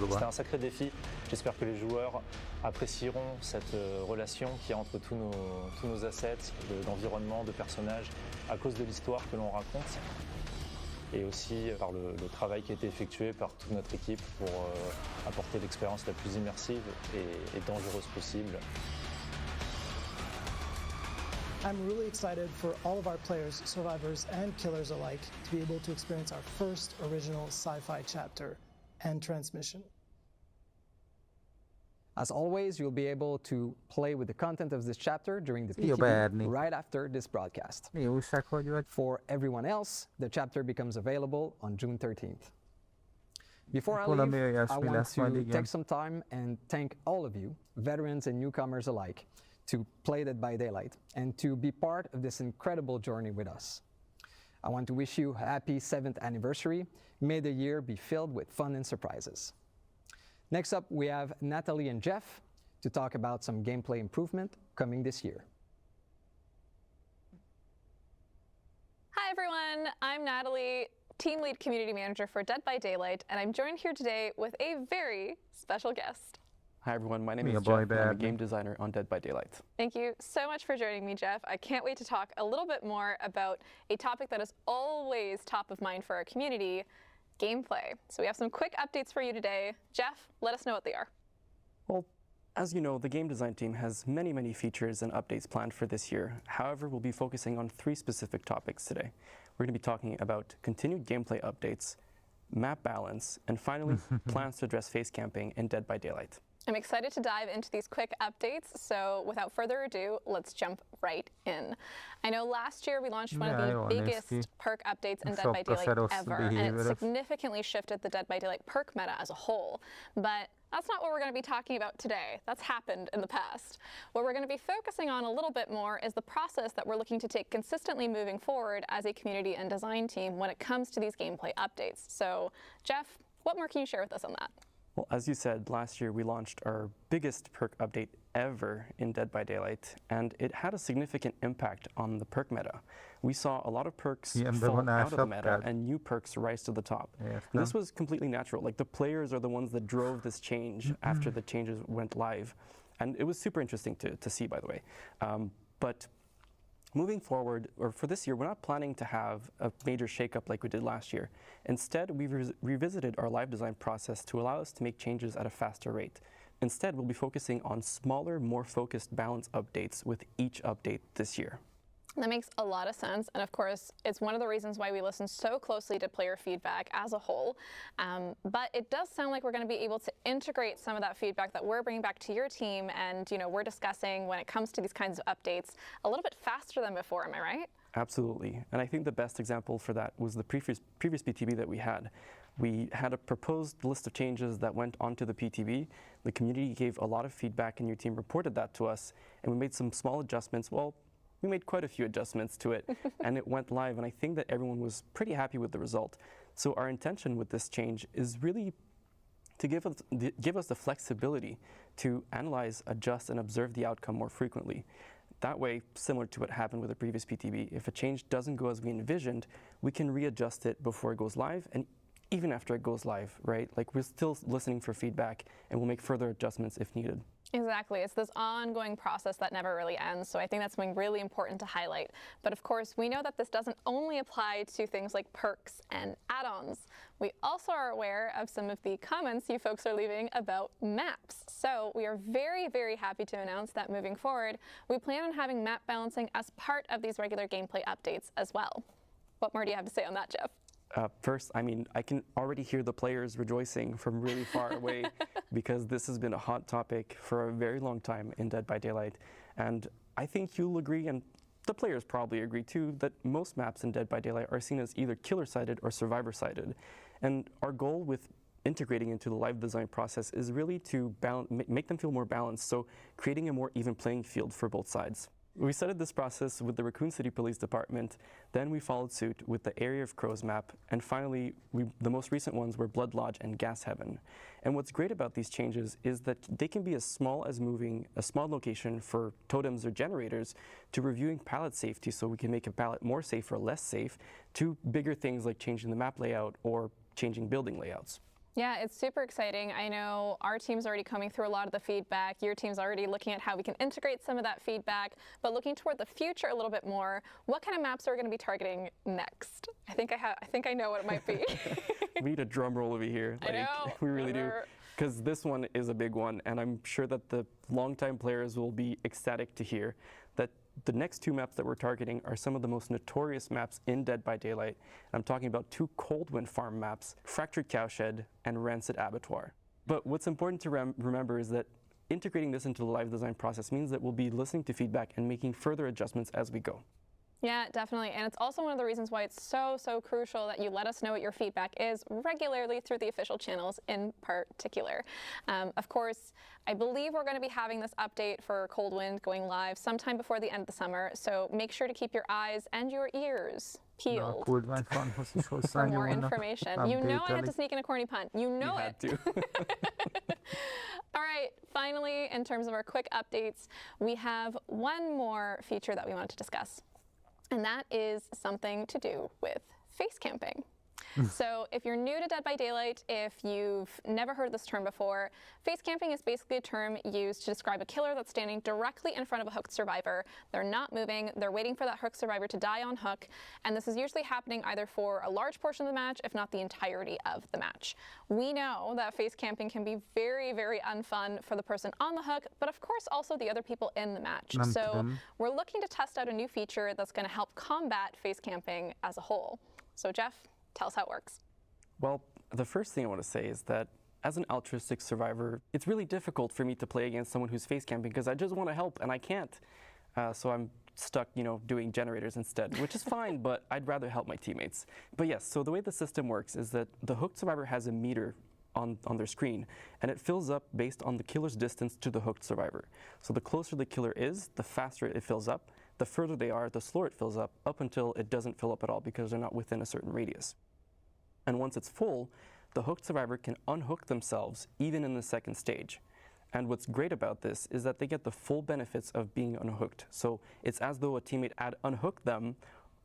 C'était un sacré défi. J'espère que les joueurs apprécieront cette relation qu'il y a entre tous nos assets, d'environnement, de personnages, à cause de l'histoire que l'on raconte. Et aussi par le travail qui a été effectué par toute notre équipe pour apporter l'expérience la plus immersive et dangereuse possible. I'm really excited for all of our players, survivors, and killers alike to be able to experience our first original sci-fi chapter and transmission. As always, you'll be able to play with the content of this chapter during the PTB right after this broadcast. For everyone else, the chapter becomes available on June 13th. Before I leave, I want to take some time and thank all of you, veterans and newcomers alike, to play Dead by Daylight and to be part of this incredible journey with us. I want to wish you a happy 7th anniversary. May the year be filled with fun and surprises. Next up, we have Natalie and Jeff to talk about some gameplay improvement coming this year. Hi everyone, I'm Natalie, Team Lead Community Manager for Dead by Daylight, and I'm joined here today with a very special guest. Hi everyone, my name is Jeff, and I'm a game designer on Dead by Daylight. Thank you so much for joining me, Jeff. I can't wait to talk a little bit more about a topic that is always top of mind for our community, gameplay. So we have some quick updates for you today. Jeff, let us know what they are. Well, as you know, the game design team has many features and updates planned for this year. However, we'll be focusing on 3 specific topics today. We're going to be talking about continued gameplay updates, map balance, and finally, plans to address face camping in Dead by Daylight. I'm excited to dive into these quick updates, so without further ado, let's jump right in. I know last year we launched one of the biggest perk updates in Dead by Daylight ever, and it significantly shifted the Dead by Daylight perk meta as a whole. But that's not what we're going to be talking about today. That's happened in the past. What we're going to be focusing on a little bit more is the process that we're looking to take consistently moving forward as a community and design team when it comes to these gameplay updates. So, Jeff, what more can you share with us on that? Well, as you said, last year we launched our biggest perk update ever in Dead by Daylight, and it had a significant impact on the perk meta. We saw a lot of perks fall out of the meta and new perks rise to the top. And this was completely natural. Like, the players are the ones that drove this change after the changes went live. And it was super interesting to see, by the way. But moving forward, or for this year, we're not planning to have a major shakeup like we did last year. Instead, we've revisited our live design process to allow us to make changes at a faster rate. Instead, we'll be focusing on smaller, more focused balance updates with each update this year. That makes a lot of sense, and of course, it's one of the reasons why we listen so closely to player feedback as a whole. But it does sound like we're going to be able to integrate some of that feedback that we're bringing back to your team, and we're discussing when it comes to these kinds of updates a little bit faster than before. Am I right? Absolutely, and I think the best example for that was the previous PTB that we had. We had a proposed list of changes that went onto the PTB. The community gave a lot of feedback, and your team reported that to us, and we made some small adjustments. Well, we made quite a few adjustments to it, and it went live, and I think that everyone was pretty happy with the result. So our intention with this change is really to give us the flexibility to analyze, adjust, and observe the outcome more frequently. That way, similar to what happened with the previous PTB, if a change doesn't go as we envisioned, we can readjust it before it goes live, and even after it goes live, right? Like, we're still listening for feedback, and we'll make further adjustments if needed. Exactly. It's this ongoing process that never really ends, so I think that's something really important to highlight. But of course, we know that this doesn't only apply to things like perks and add-ons. We also are aware of some of the comments you folks are leaving about maps. So we are very happy to announce that moving forward, we plan on having map balancing as part of these regular gameplay updates as well. What more do you have to say on that, Jeff? First, I mean, I can already hear the players rejoicing from really far away because this has been a hot topic for a very long time in Dead by Daylight. And I think you'll agree, and the players probably agree too, that most maps in Dead by Daylight are seen as either killer-sided or survivor-sided. And our goal with integrating into the live design process is really to make them feel more balanced, so creating a more even playing field for both sides. We started this process with the Raccoon City Police Department, then we followed suit with the Area of Crows map, and finally, the most recent ones were Blood Lodge and Gas Heaven. And what's great about these changes is that they can be as small as moving a small location for totems or generators to reviewing pallet safety so we can make a pallet more safe or less safe, to bigger things like changing the map layout or changing building layouts. Yeah, it's super exciting. I know our team's already coming through a lot of the feedback. Your team's already looking at how we can integrate some of that feedback. But looking toward the future a little bit more, what kind of maps are we going to be targeting next? I think I know what it might be. We need a drum roll over here. I know. We really do. Because this one is a big one, and I'm sure that the longtime players will be ecstatic to hear that the next two maps that we're targeting are some of the most notorious maps in Dead by Daylight. I'm talking about two Coldwind Farm maps, Fractured Cowshed and Rancid Abattoir. But what's important to remember is that integrating this into the live design process means that we'll be listening to feedback and making further adjustments as we go. Yeah, definitely. And it's also one of the reasons why it's so crucial that you let us know what your feedback is regularly through the official channels in particular. Of course, I believe we're going to be having this update for Coldwind going live sometime before the end of the summer, so make sure to keep your eyes and your ears peeled for more information. You know I had to sneak in a corny pun. You know it. You had to. All right, finally, in terms of our quick updates, we have one more feature that we wanted to discuss. And that is something to do with face camping. So if you're new to Dead by Daylight, if you've never heard this term before, face camping is basically a term used to describe a killer that's standing directly in front of a hooked survivor. They're not moving, they're waiting for that hooked survivor to die on hook, and this is usually happening either for a large portion of the match, if not the entirety of the match. We know that face camping can be very unfun for the person on the hook, but of course also the other people in the match. So we're looking to test out a new feature that's going to help combat face camping as a whole. So Jeff, tell us how it works. Well, the first thing I want to say is that as an altruistic survivor, it's really difficult for me to play against someone who's face camping because I just want to help and I can't. So I'm stuck, doing generators instead, which is fine, but I'd rather help my teammates. But yes, so the way the system works is that the hooked survivor has a meter on their screen, and it fills up based on the killer's distance to the hooked survivor. So the closer the killer is, the faster it fills up. The further they are, the slower it fills up until it doesn't fill up at all because they're not within a certain radius. And once it's full, the hooked survivor can unhook themselves even in the second stage. And what's great about this is that they get the full benefits of being unhooked. So it's as though a teammate had unhooked them,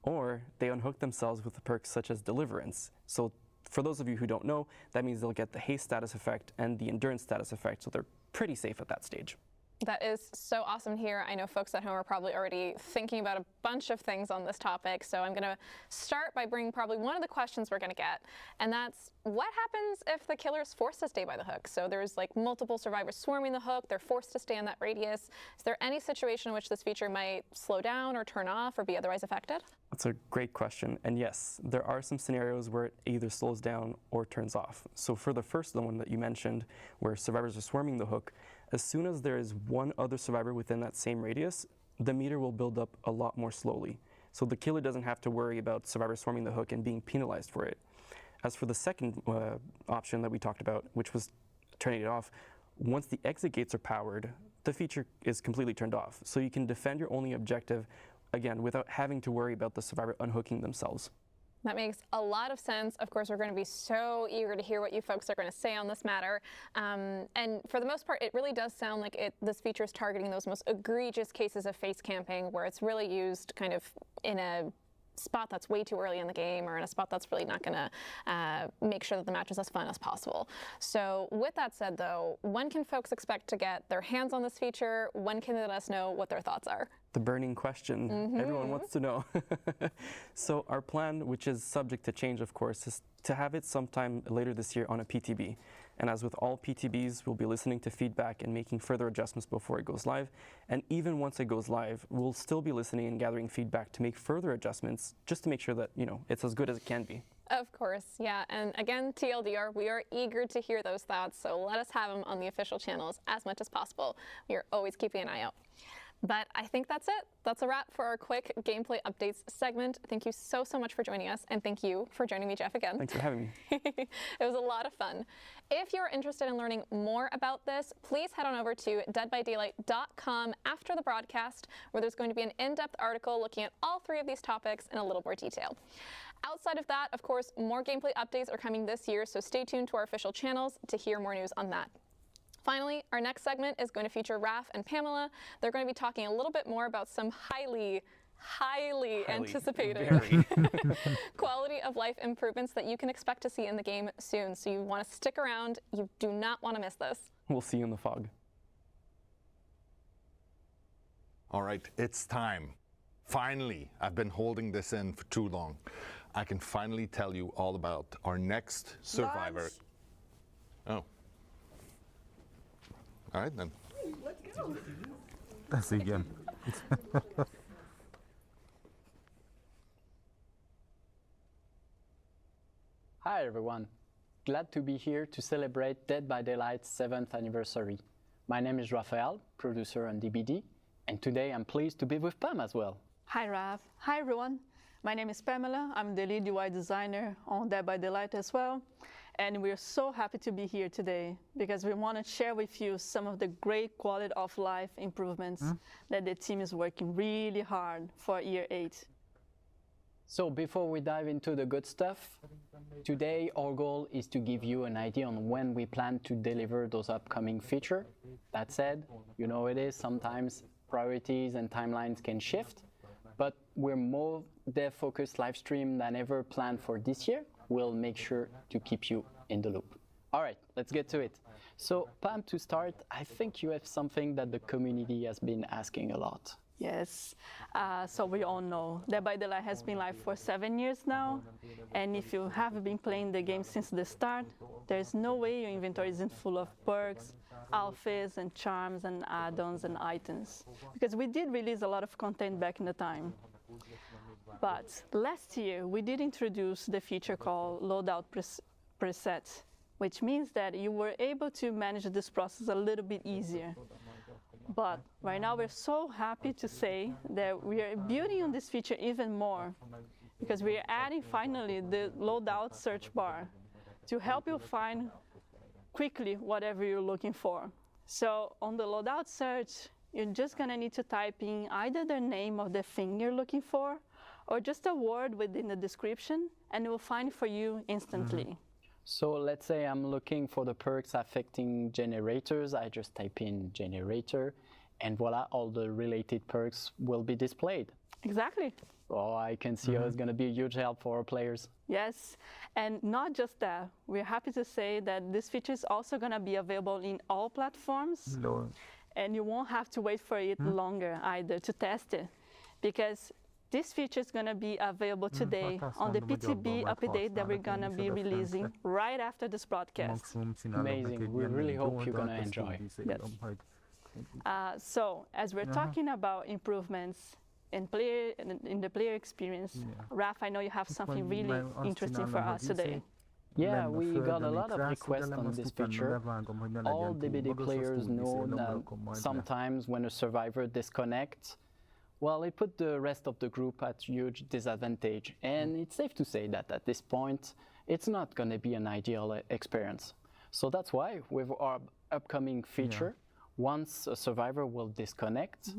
or they unhook themselves with the perks such as Deliverance. So for those of you who don't know, that means they'll get the haste status effect and the endurance status effect, so they're pretty safe at that stage. That is so awesome to hear. I know folks at home are probably already thinking about a bunch of things on this topic, so I'm going to start by bringing probably one of the questions we're going to get, and that's what happens if the killer is forced to stay by the hook? So there's like multiple survivors swarming the hook, they're forced to stay in that radius. Is there any situation in which this feature might slow down or turn off or be otherwise affected? That's a great question, and yes, there are some scenarios where it either slows down or turns off. So for the first one that you mentioned, where survivors are swarming the hook, as soon as there is one other survivor within that same radius, the meter will build up a lot more slowly. So the killer doesn't have to worry about survivors swarming the hook and being penalized for it. As for the second option that we talked about, which was turning it off, once the exit gates are powered, the feature is completely turned off. So you can defend your only objective, again, without having to worry about the survivor unhooking themselves. That makes a lot of sense. Of course, we're going to be so eager to hear what you folks are going to say on this matter. And for the most part, it really does sound like this feature is targeting those most egregious cases of face camping, where it's really used kind of in a spot that's way too early in the game, or in a spot that's really not going to make sure that the match is as fun as possible. So with that said, though, when can folks expect to get their hands on this feature? When can they let us know what their thoughts are? The burning question. Everyone wants to know. So our plan, which is subject to change, of course, is to have it sometime later this year on a PTB. And as with all PTBs, we'll be listening to feedback and making further adjustments before it goes live. And even once it goes live, we'll still be listening and gathering feedback to make further adjustments, just to make sure that, it's as good as it can be. Of course, yeah. And again, TLDR, we are eager to hear those thoughts, so let us have them on the official channels as much as possible. We are always keeping an eye out. But I think that's it. That's a wrap for our quick gameplay updates segment. Thank you so much for joining us, and thank you for joining me, Jeff, again. Thanks for having me. It was a lot of fun. If you're interested in learning more about this, please head on over to deadbydaylight.com after the broadcast, where there's going to be an in-depth article looking at all three of these topics in a little more detail. Outside of that, of course, more gameplay updates are coming this year, so stay tuned to our official channels to hear more news on that. Finally, our next segment is going to feature Raph and Pamela. They're going to be talking a little bit more about some highly anticipated quality of life improvements that you can expect to see in the game soon. So you want to stick around. You do not want to miss this. We'll see you in the fog. All right, it's time. Finally, I've been holding this in for too long. I can finally tell you all about our next survivor. Oh. All right, then. Let's go. That's again. Hi, everyone. Glad to be here to celebrate Dead by Daylight's 7th anniversary. My name is Raphael, producer on DBD, and today I'm pleased to be with Pam as well. Hi, Raph. Hi, everyone. My name is Pamela. I'm the lead UI designer on Dead by Daylight as well. And we're so happy to be here today because we want to share with you some of the great quality of life improvements that the team is working really hard for year 8. So before we dive into the good stuff, today our goal is to give you an idea on when we plan to deliver those upcoming features. That said, you know it is, sometimes priorities and timelines can shift, but we're more dev-focused live stream than ever planned for this year. We'll make sure to keep you in the loop. All right, let's get to it. So Pam, to start, I think you have something that the community has been asking a lot. Yes, so we all know Dead by Daylight has been live for 7 years now, and if you have been playing the game since the start, there's no way your inventory isn't full of perks, outfits, and charms, and add-ons and items, because we did release a lot of content back in the time. But last year, we did introduce the feature called Loadout Preset, which means that you were able to manage this process a little bit easier. But right now, we're so happy to say that we are building on this feature even more, because we are adding finally the Loadout search bar to help you find quickly whatever you're looking for. So on the Loadout search, you're just going to need to type in either the name of the thing you're looking for, or just a word within the description, and it will find for you instantly. So let's say I'm looking for the perks affecting generators. I just type in generator, and voila, all the related perks will be displayed. Exactly. Oh, I can see how it's going to be a huge help for our players. Yes, and not just that. We're happy to say that this feature is also going to be available in all platforms. Lord. And you won't have to wait for it longer either to test it, because this feature is going to be available today on the PTB update that we're going to be releasing right after this broadcast. Amazing. We really hope you're going to enjoy. Yes. So, as we're talking about improvements in the player experience, Raph, I know you have something really interesting for us today. Yeah, we got a lot of requests on this feature. All DBD players know that sometimes when a survivor disconnects, well, it put the rest of the group at huge disadvantage. And it's safe to say that at this point, it's not going to be an ideal experience. So that's why with our upcoming feature, once a survivor will disconnect,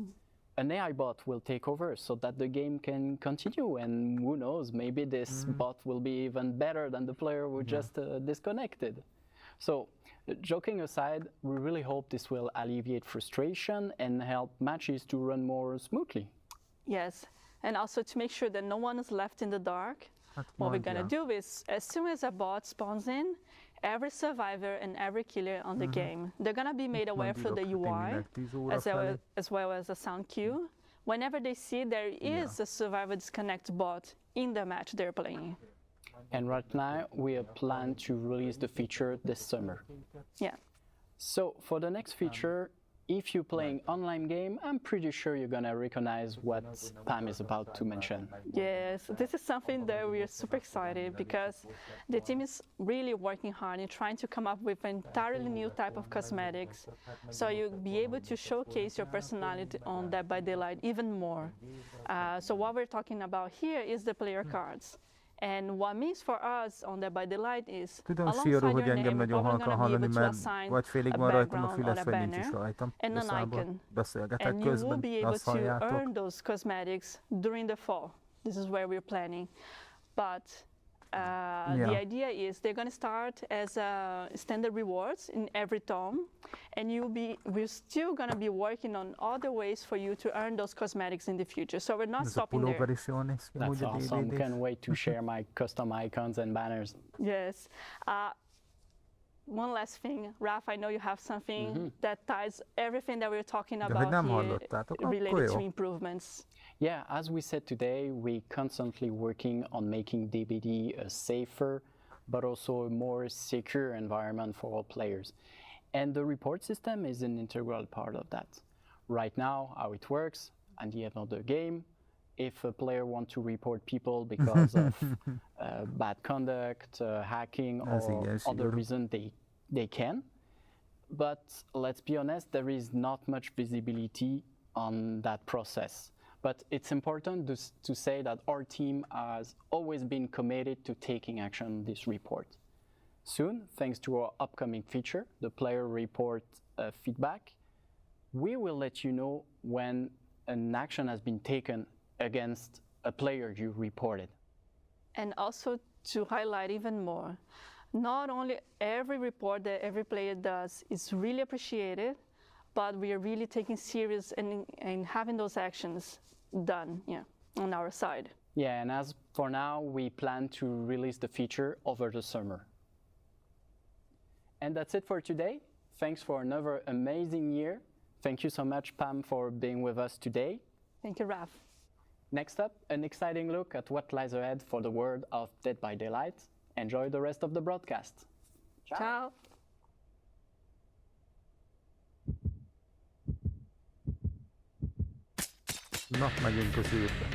an AI bot will take over so that the game can continue. And who knows, maybe this bot will be even better than the player who just disconnected. So joking aside, we really hope this will alleviate frustration and help matches to run more smoothly. Yes, and also to make sure that no one is left in the dark, what we're going to do is, as soon as a bot spawns in, every survivor and every killer on the game, they're going to be made aware through the UI, as well as a sound cue, whenever they see there is a survivor disconnect bot in the match they're playing. And right now, we plan to release the feature this summer. Yeah. So for the next feature, if you're playing online game, I'm pretty sure you're gonna recognize what Pam is about to mention. Yes, this is something that we are super excited because the team is really working hard in trying to come up with an entirely new type of cosmetics, so you'll be able to showcase your personality on Dead by Daylight even more. So what we're talking about here is the player cards. And what means for us on Dead by Daylight is alongside your name, we're probably going to be able to assign a background or a banner and an icon. And you will be able to earn those cosmetics during the fall. This is where we're planning. But the idea is they're going to start as standard rewards in every tome, and we're still going to be working on other ways for you to earn those cosmetics in the future. So we're not stopping there. That's awesome. Can't wait to share my custom icons and banners. Yes. One last thing, Raph, I know you have something that ties everything that we're talking about here related to improvements. Yeah, as we said today, we're constantly working on making DBD a safer, but also a more secure environment for all players. And the report system is an integral part of that. Right now, how it works, at the end of the game, if a player wants to report people because of bad conduct, hacking, or other reason, they can. But let's be honest, there is not much visibility on that process. But it's important to say that our team has always been committed to taking action on this report. Soon, thanks to our upcoming feature, the player report feedback, we will let you know when an action has been taken against a player you reported. And also to highlight even more, not only every report that every player does is really appreciated, but we are really taking serious and having those actions done on our side. Yeah, and as for now, we plan to release the feature over the summer. And that's it for today. Thanks for another amazing year. Thank you so much, Pam, for being with us today. Thank you, Raph. Next up, an exciting look at what lies ahead for the world of Dead by Daylight. Enjoy the rest of the broadcast. Ciao. Ciao. Na, megyünk az űrbe.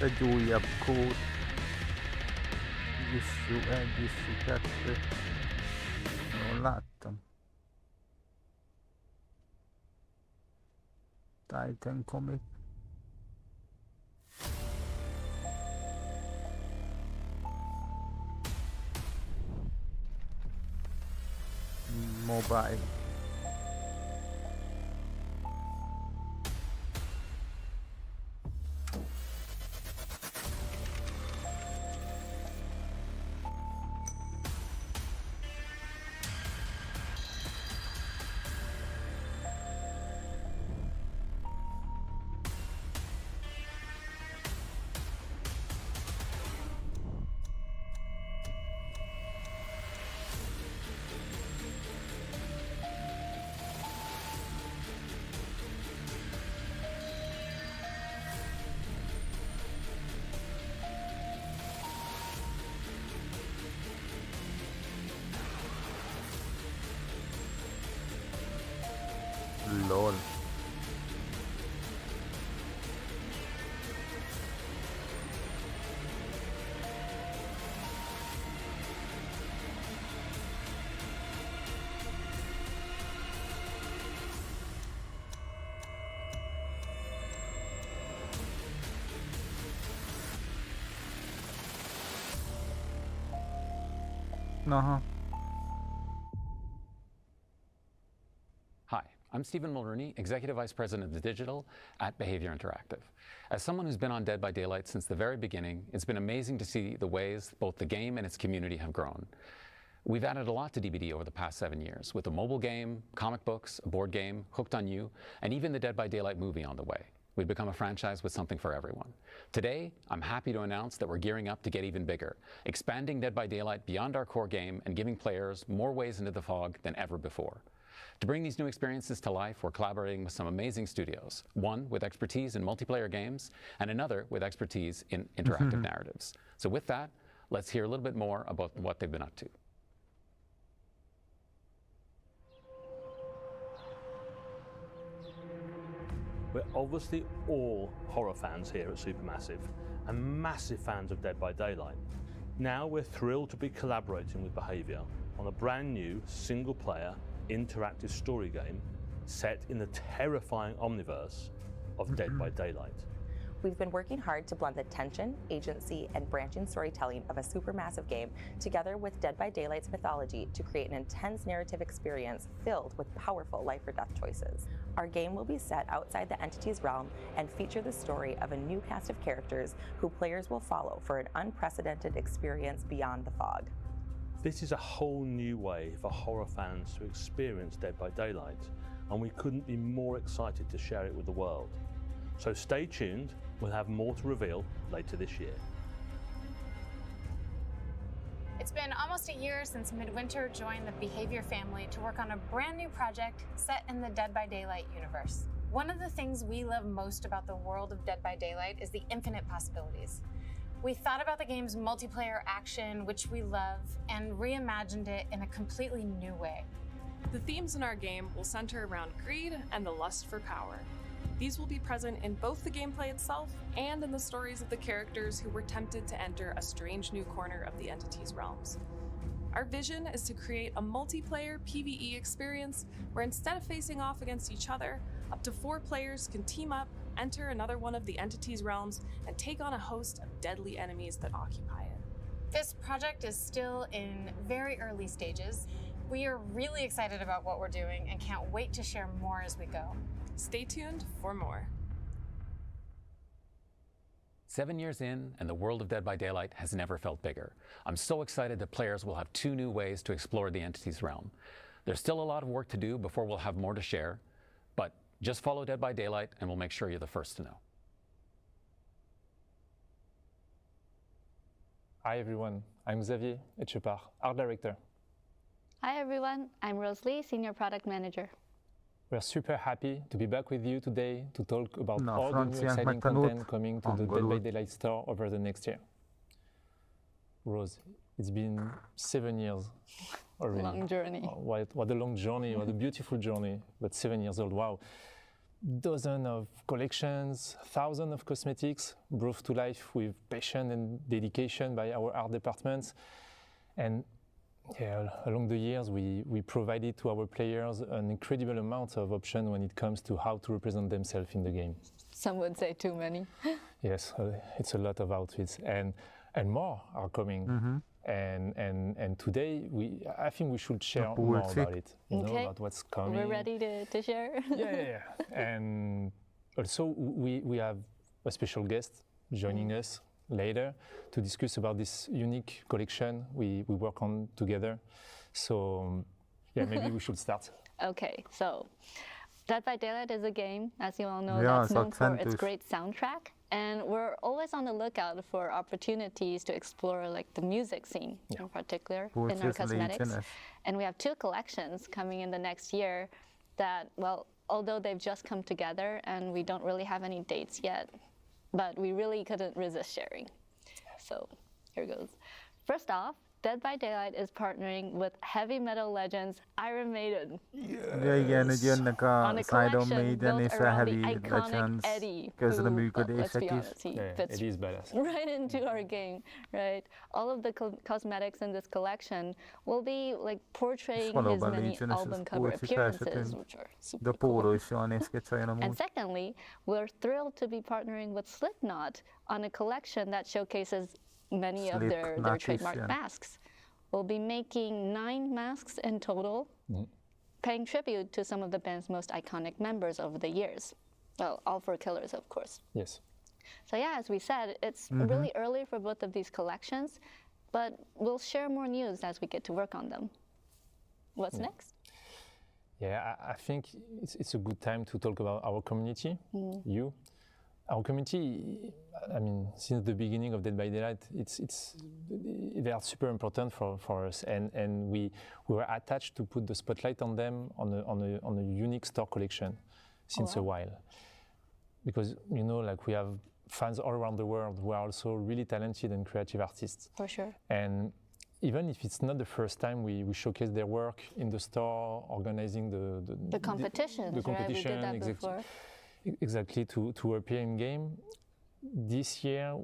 Egy újabb kód. Issue 1, issue 2. Jól láttam. Titan Comic. Mobile. LOL. Hi, I'm Stephen Mulrooney, Executive Vice President of Digital at Behavior Interactive. As someone who's been on Dead by Daylight since the very beginning, it's been amazing to see the ways both the game and its community have grown. We've added a lot to DBD over the past 7 years, with a mobile game, comic books, a board game, Hooked on You, and even the Dead by Daylight movie on the way. We've become a franchise with something for everyone. Today, I'm happy to announce that we're gearing up to get even bigger, expanding Dead by Daylight beyond our core game and giving players more ways into the fog than ever before. To bring these new experiences to life, we're collaborating with some amazing studios, one with expertise in multiplayer games and another with expertise in interactive narratives. So with that, let's hear a little bit more about what they've been up to. We're obviously all horror fans here at Supermassive and massive fans of Dead by Daylight. Now we're thrilled to be collaborating with Behaviour on a brand new single-player interactive story game set in the terrifying omniverse of Dead by Daylight. We've been working hard to blend the tension, agency, and branching storytelling of a supermassive game together with Dead by Daylight's mythology to create an intense narrative experience filled with powerful life or death choices. Our game will be set outside the entity's realm and feature the story of a new cast of characters who players will follow for an unprecedented experience beyond the fog. This is a whole new way for horror fans to experience Dead by Daylight, and we couldn't be more excited to share it with the world. So stay tuned, we'll have more to reveal later this year. It's been almost a year since Midwinter joined the Behaviour family to work on a brand new project set in the Dead by Daylight universe. One of the things we love most about the world of Dead by Daylight is the infinite possibilities. We thought about the game's multiplayer action, which we love, and reimagined it in a completely new way. The themes in our game will center around greed and the lust for power. These will be present in both the gameplay itself and in the stories of the characters who were tempted to enter a strange new corner of the entity's realms. Our vision is to create a multiplayer PvE experience where instead of facing off against each other, up to 4 players can team up, enter another one of the entity's realms, and take on a host of deadly enemies that occupy it. This project is still in very early stages. We are really excited about what we're doing and can't wait to share more as we go. Stay tuned for more. 7 years in, and the world of Dead by Daylight has never felt bigger. I'm so excited that players will have 2 new ways to explore the entity's realm. There's still a lot of work to do before we'll have more to share, but just follow Dead by Daylight and we'll make sure you're the first to know. Hi everyone, I'm Xavier Etchepart, Art Director. Hi everyone, I'm Rose Lee, Senior Product Manager. We're super happy to be back with you today to talk about all the new exciting content coming to the Dead by Daylight store over the next year. Rose, it's been 7 years already. Long journey. Oh, what a long journey, what a beautiful journey, but 7 years old, wow. Dozens of collections, thousands of cosmetics brought to life with passion and dedication by our art departments. And yeah, along the years, we provided to our players an incredible amount of options when it comes to how to represent themselves in the game. Some would say too many. Yes, it's a lot of outfits, and more are coming. And today, I think we should share more about it, about what's coming. We're ready to share. Yeah. And also, we have a special guest joining us later to discuss about this unique collection we work on together. So, yeah, maybe we should start. Okay, so Dead by Daylight is a game, as you all know, that's known for its great soundtrack. And we're always on the lookout for opportunities to explore like the music scene in particular in our cosmetics. And we have 2 collections coming in the next year that, well, although they've just come together and we don't really have any dates yet, but we really couldn't resist sharing. So here goes. First off, Dead by Daylight is partnering with heavy metal legends Iron Maiden. Igen, hogy jönnek a Iron Maiden és a Heavy Legends közreműködések is. Eddie is badass. Right into our game, right? All of the cosmetics in this collection will be like portraying his many album cover appearances, which are super cool. And secondly, we're thrilled to be partnering with Slipknot on a collection that showcases many of their trademark masks. We'll be making 9 masks in total, paying tribute to some of the band's most iconic members over the years. Well, all 4 killers, of course. Yes. So yeah, as we said, it's really early for both of these collections. but we'll share more news as we get to work on them. What's next? Yeah, I think it's a good time to talk about our community, Our community, I mean, since the beginning of Dead by Daylight, they are super important for us, and we were attached to put the spotlight on them on a unique store collection since a while, because like we have fans all around the world who are also really talented and creative artists. For sure. And even if it's not the first time we showcase their work in the store, organizing the competitions, right? We did that before. Exactly, to appear in game. This year,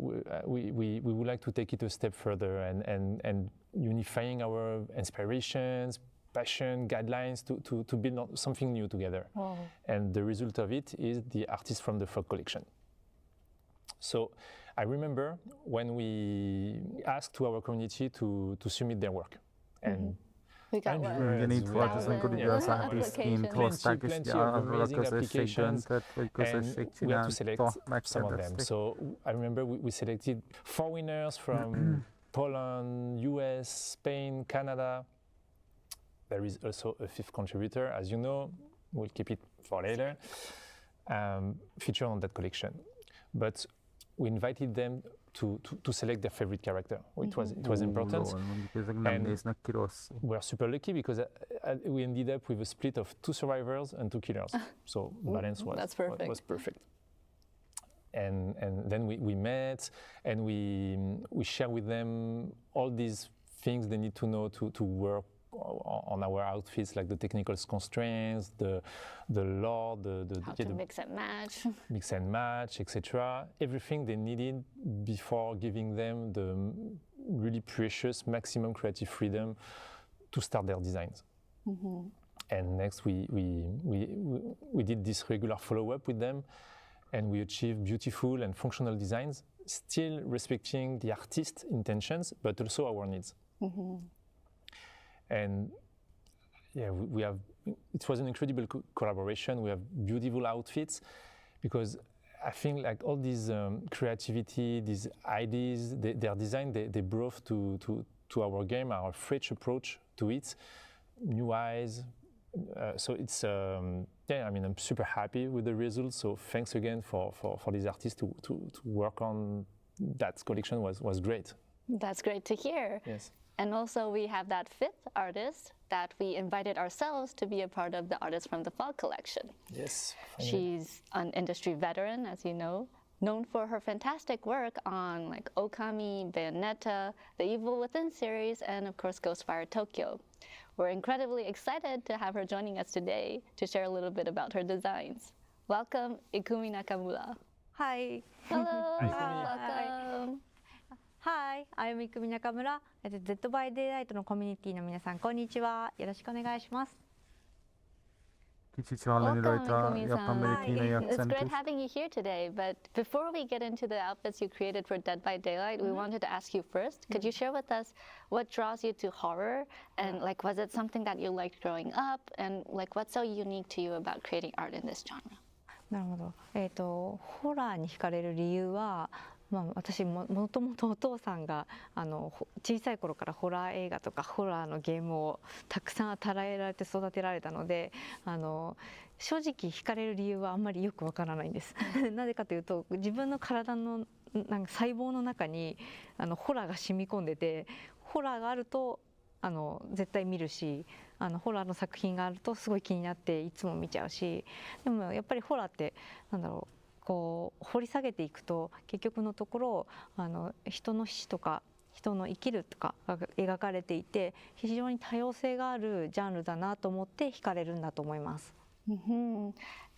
we would like to take it a step further and unifying our inspirations, passion, guidelines to build something new together. Wow. And the result of it is the artists from the Fog collection. So I remember when we asked to our community to submit their work. And we got az artistként hozták, és arról a közösségben, hogy közösség csinálta, megszervezték. So I remember we selected 4 winners from Poland, US, Spain, Canada. There is also a 5th contributor, as you know, we'll keep it for later, featured on that collection. But we invited them to select their favorite character. It was important. And we are super lucky because we ended up with a split of 2 survivors and 2 killers. So balance was perfect. And then we met and we share with them all these things they need to know to work on our outfits, like the technical constraints, the lore, how to mix and match, etc. Everything they needed before giving them the really precious maximum creative freedom to start their designs. And next, we did this regular follow-up with them, and we achieved beautiful and functional designs, still respecting the artist's intentions, but also our needs. And yeah, it was an incredible collaboration. We have beautiful outfits because I think like all these creativity, these ideas, their design, they brought to our game, our fresh approach to it, new eyes. So it's, I mean, I'm super happy with the results. So thanks again for these artists to work on that collection was great. That's great to hear. Yes. And also we have that 5th artist that we invited ourselves to be a part of the Artists from the Fog collection. Yes. She's an industry veteran, as you know, known for her fantastic work on like Okami, Bayonetta, the Evil Within series, and of course Ghostfire Tokyo. We're incredibly excited to have her joining us today to share a little bit about her designs. Welcome, Ikumi Nakamura. Hi. Hello. Welcome. Hi, I'm Ikumi Nakamura. Dead by Daylight のコミュニティの皆さん、こんにちは。よろしくお願いします。Welcome, Ikumi-san. It's great having you here today, but before we get into the outfits you created for Dead by Daylight, we wanted to ask you first, could you share with us what draws you to horror? And like, was it something that you liked growing up? And like, what's so unique to you about creating art in this genre? なるほど。ホラーに惹かれる理由は、私もともとお父さんが小さい頃からホラー映画とかホラーのゲームをたくさん与えられて育てられたので正直惹かれる理由はあんまりよくわからないんです。なぜかというと自分の体のなんか細胞の中にホラーが染み込んでてホラーがあると絶対見るしホラーの作品があるとすごい気になっていつも見ちゃうしでもやっぱりホラーってなんだろうこう掘り下げていくと結局のところ人の死とか人の生きるとかが描かれていて非常に多様性があるジャンルだなと思って惹かれるんだと思います。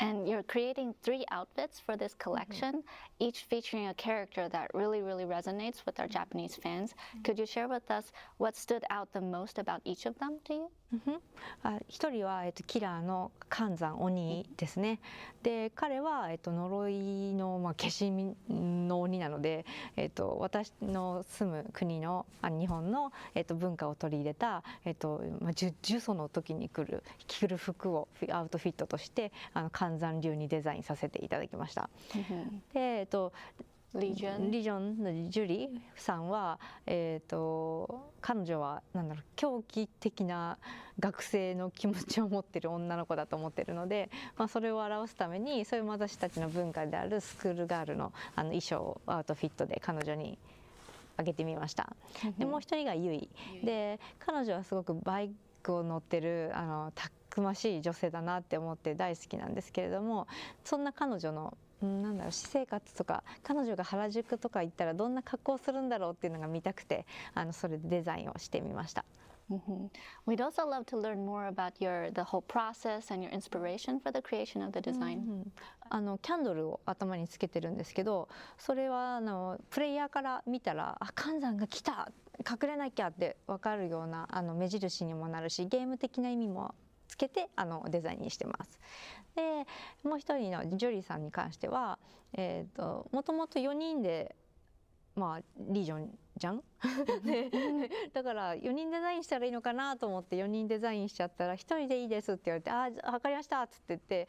And you're creating 3 outfits for this collection, each featuring a character that really, really resonates with our Japanese fans. Could you share with us what stood out the most about each of them to you? 一人はキラーの寒山鬼ですね。で彼は呪いの消しの鬼なので、私の住む国の日本の文化を取り入れた呪詛の時に着る服をアウトフィットとして寒山流にデザインさせていただきました。でリジョンのジュリさんは、彼女は狂気的な学生の気持ちを持っている女の子だと思っているので、それを表すためにそういう私たちの文化であるスクールガールの衣装をアウトフィットで彼女にあげてみました。でもう一人がユイで、彼女はすごくバイクを乗ってるたくましい女性だなって思って大好きなんですけれども、そんな彼女の私生活とか彼女が原宿とか行ったらどんな格好をするんだろうっていうのが見たくてそれでデザインをしてみました。We'd also love to learn more about the whole process and your inspiration for the creation of the design. キャンドルを頭につけてるんですけど、それはプレイヤーから見たら寒山が来た隠れなきゃって分かるような目印にもなるし、ゲーム的な意味もつけてデザインにしてます。でもう一人のジョリーさんに関しては、もともと4人でリージョンじゃんだから4人デザインしたらいいのかなと思って4人デザインしちゃったら1人でいいですって言われて、分かりましたっつって言って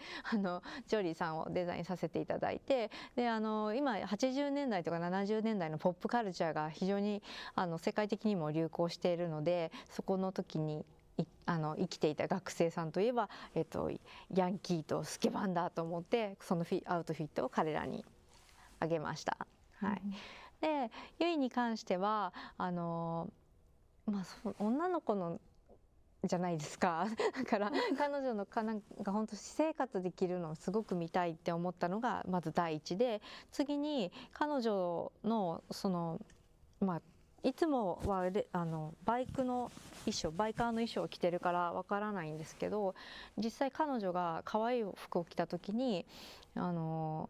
ジョリーさんをデザインさせていただいて、で今80年代とか70年代のポップカルチャーが非常に世界的にも流行しているので、そこの時に生きていた学生さんといえば、ヤンキーとスケバンだと思ってそのアウトフィットを彼らにあげました。はい、でユイに関しては女の子のじゃないですかだから彼女のが本当私生活できるのをすごく見たいって思ったのがまず第一で、次に彼女のいつもはバイカーの衣装を着てるからわからないんですけど、実際彼女が可愛い服を着た時にど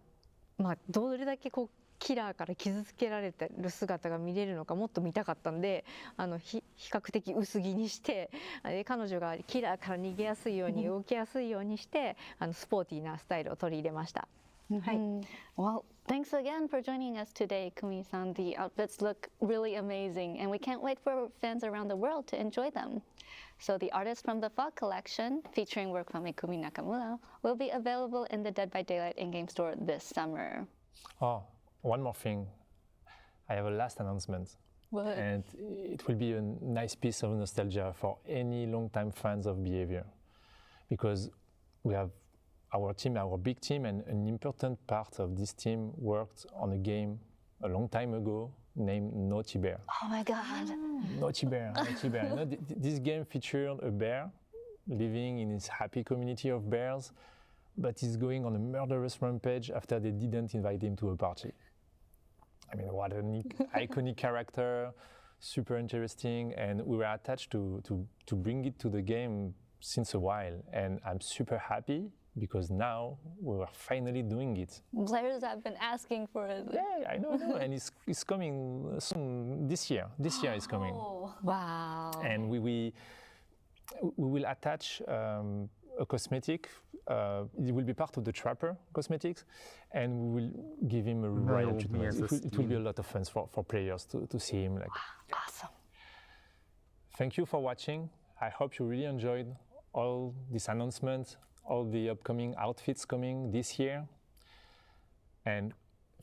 れだけキラーから傷つけられてる姿が見れるのかもっと見たかったんで、比較的薄着にして彼女がキラーから逃げやすいように動きやすいようにしてスポーティーなスタイルを取り入れました。Well, thanks again for joining us today, Kumi-san. The outfits look really amazing, and we can't wait for fans around the world to enjoy them. So the Artist from the Fog collection, featuring work from Ikumi Nakamura, will be available in the Dead by Daylight in-game store this summer. Oh, one more thing. I have a last announcement. What? And it will be a nice piece of nostalgia for any long-time fans of Behavior. Because we have our team, our big team, and an important part of this team worked on a game a long time ago named Naughty Bear. Oh my God. Naughty Bear, Naughty Bear. You know, this game featured a bear living in his happy community of bears, but he's going on a murderous rampage after they didn't invite him to a party. I mean, what an iconic character, super interesting, and we were attached to bring it to the game since a while, and I'm super happy because now we are finally doing it. Players have been asking for it. Yeah, I know, and it's coming soon. This year is coming. Oh, wow! And we will attach a cosmetic. It will be part of the Trapper cosmetics, and we will give him a royal treatment. It will be a lot of fun for players to see him. Awesome! Thank you for watching. I hope you really enjoyed all these announcements, all the upcoming outfits coming this year. And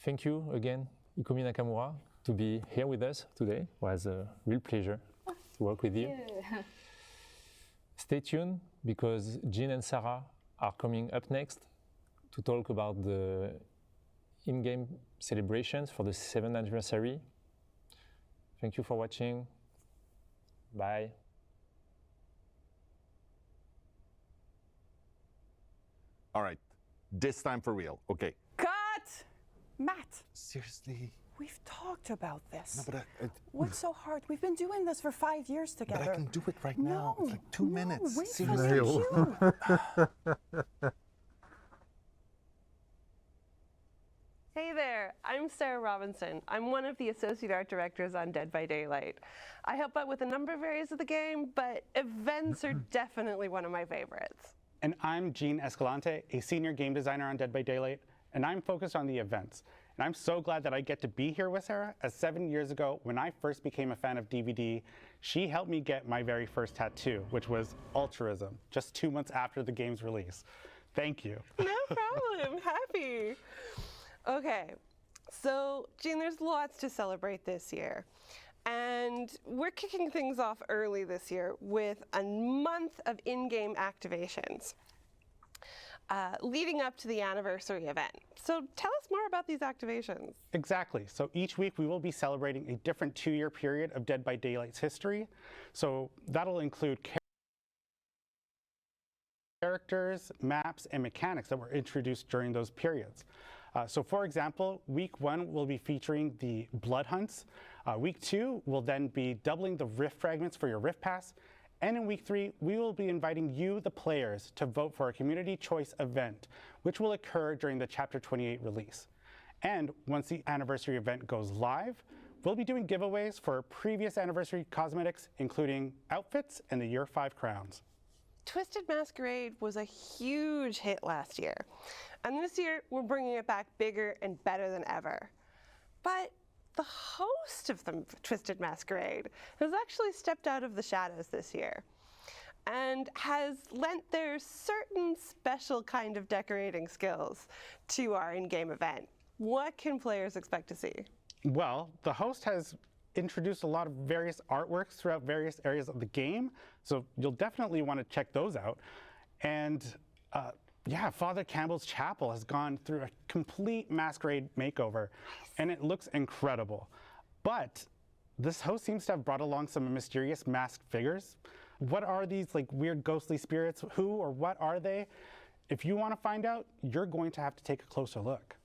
thank you again, Ikumi Nakamura, to be here with us today. It was a real pleasure to work with you. Stay tuned because Jean and Sarah are coming up next to talk about the in-game celebrations for the 7th anniversary. Thank you for watching. Bye. All right, this time for real, okay. Cut! Matt. Seriously? We've talked about this. No, but what's so hard? We've been doing this for 5 years together. But I can do it right now. It's like 2 minutes. Wait Seriously. for Hey there, I'm Sarah Robinson. I'm one of the Associate Art Directors on Dead by Daylight. I help out with a number of areas of the game, but events are definitely one of my favorites. And I'm Gene Escalante, a senior game designer on Dead by Daylight, and I'm focused on the events. And I'm so glad that I get to be here with Sarah, as 7 years ago, when I first became a fan of DVD, she helped me get my very first tattoo, which was altruism, just 2 months after the game's release. Thank you. No problem, happy. Okay, So, Jean, there's lots to celebrate this year. And we're kicking things off early this year with a month of in-game activations leading up to the anniversary event. So tell us more about these activations. Exactly. So each week we will be celebrating a different 2-year period of Dead by Daylight's history. So that'll include characters, maps, and mechanics that were introduced during those periods. So for example, week 1 will be featuring the Blood Hunts. Week 2 will then be doubling the Rift fragments for your Rift Pass. And in week 3, we will be inviting you, the players, to vote for a community choice event, which will occur during the Chapter 28 release. And once the anniversary event goes live, we'll be doing giveaways for previous anniversary cosmetics, including outfits and the Year 5 crowns. Twisted Masquerade was a huge hit last year. And this year, we're bringing it back bigger and better than ever. But the host of the Twisted Masquerade has actually stepped out of the shadows this year and has lent their certain special kind of decorating skills to our in-game event. What can players expect to see? Well, the host has introduced a lot of various artworks throughout various areas of the game, so you'll definitely want to check those out. And yeah, Father Campbell's Chapel has gone through a complete masquerade makeover, and it looks incredible. But this host seems to have brought along some mysterious masked figures. What are these like weird ghostly spirits? Who or what are they? If you want to find out, you're going to have to take a closer look.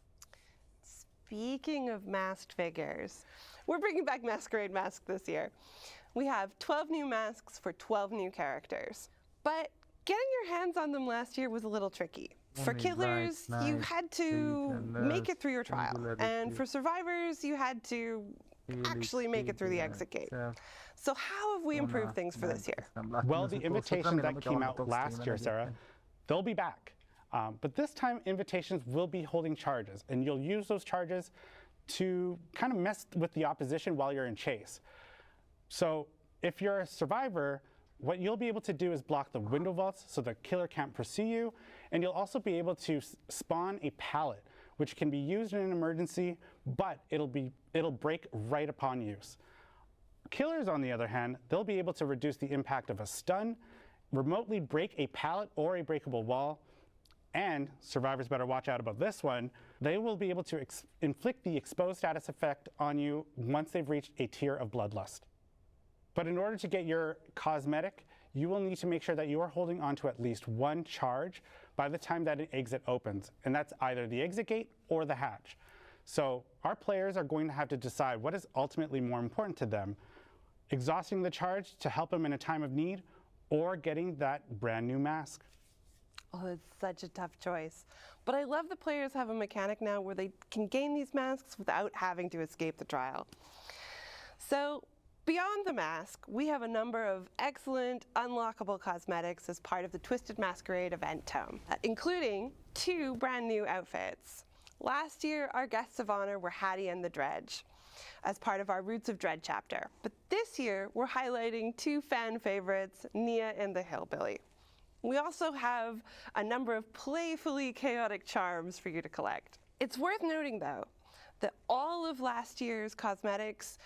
Speaking of masked figures, we're bringing back Masquerade Mask this year. We have 12 new masks for 12 new characters. But getting your hands on them last year was a little tricky. For killers, you had to make it through your trial. And for survivors, you had to actually make it through the exit gate. So how have we improved things for this year? Well, the invitations that came out last year, Sarah, they'll be back. But this time, invitations will be holding charges, and you'll use those charges to kind of mess with the opposition while you're in chase. So if you're a survivor, what you'll be able to do is block the window vaults so the killer can't pursue you, and you'll also be able to spawn a pallet, which can be used in an emergency, but it'll break right upon use. Killers, on the other hand, they'll be able to reduce the impact of a stun, remotely break a pallet or a breakable wall, and survivors better watch out about this one, they will be able to inflict the exposed status effect on you once they've reached a tier of bloodlust. But in order to get your cosmetic, you will need to make sure that you are holding on to at least one charge by the time that an exit opens, and that's either the exit gate or the hatch. So our players are going to have to decide what is ultimately more important to them, exhausting the charge to help them in a time of need, or getting that brand new mask. Oh, it's such a tough choice. But I love the players have a mechanic now where they can gain these masks without having to escape the trial. So beyond the mask, we have a number of excellent unlockable cosmetics as part of the Twisted Masquerade event tome, including 2 brand new outfits. Last year, our guests of honor were Hattie and the Dredge as part of our Roots of Dread chapter. But this year, we're highlighting 2 fan favorites, Nia and the Hillbilly. We also have a number of playfully chaotic charms for you to collect. It's worth noting, though, that all of last year's cosmetics,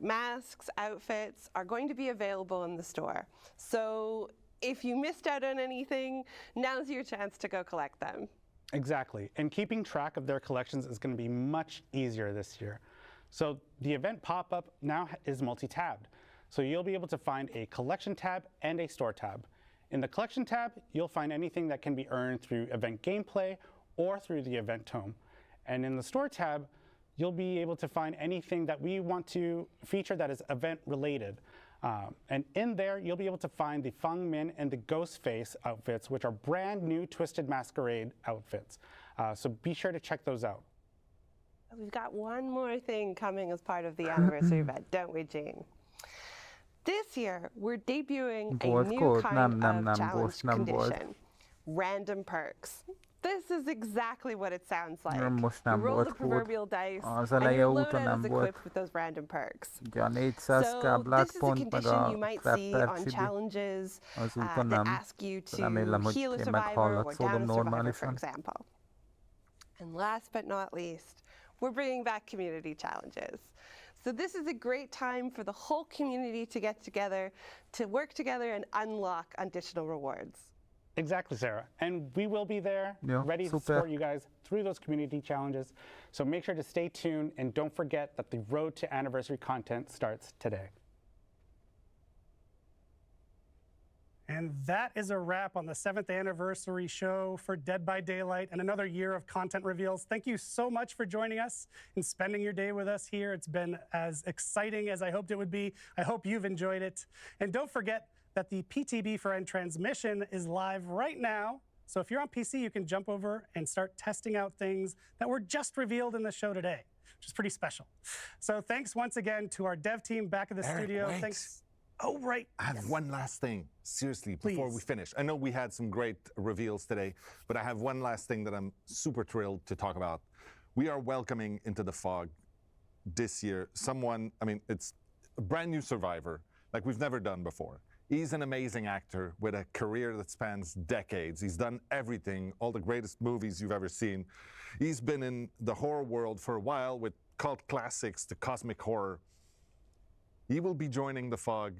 masks, outfits are going to be available in the store. So if you missed out on anything, now's your chance to go collect them. Exactly, and keeping track of their collections is going to be much easier this year. So the event pop-up now is multi-tabbed. So you'll be able to find a collection tab and a store tab. In the collection tab, you'll find anything that can be earned through event gameplay or through the event tome. And in the store tab, you'll be able to find anything that we want to feature that is event related. And in there, you'll be able to find the Feng Min and the Ghostface outfits, which are brand new Twisted Masquerade outfits. So be sure to check those out. We've got one more thing coming as part of the anniversary event, don't we, Jean? This year, we're debuting a new kind of challenge condition, random perks. This is exactly what it sounds like. You roll the proverbial dice, and your loadout is equipped with those random perks. So this is a condition you might see on challenges that ask you to heal a survivor or down a survivor, for example. And last but not least, we're bringing back community challenges. So this is a great time for the whole community to get together, to work together and unlock additional rewards. Exactly, Sarah. And we will be there, ready to support you guys through those community challenges. So make sure to stay tuned and don't forget that the road to anniversary content starts today. And that is a wrap on the 7th anniversary show for Dead by Daylight and another year of content reveals. Thank you so much for joining us and spending your day with us here. It's been as exciting as I hoped it would be. I hope you've enjoyed it. And don't forget that the PTB for End transmission is live right now. So if you're on PC, you can jump over and start testing out things that were just revealed in the show today, which is pretty special. So thanks once again to our dev team back at the studio. Wait. Thanks. Oh, right. I have one last thing, seriously, before we finish. I know we had some great reveals today, but I have one last thing that I'm super thrilled to talk about. We are welcoming into the Fog this year someone, I mean, it's a brand new survivor, like we've never done before. He's an amazing actor with a career that spans decades. He's done everything, all the greatest movies you've ever seen. He's been in the horror world for a while with cult classics to cosmic horror. He will be joining the Fog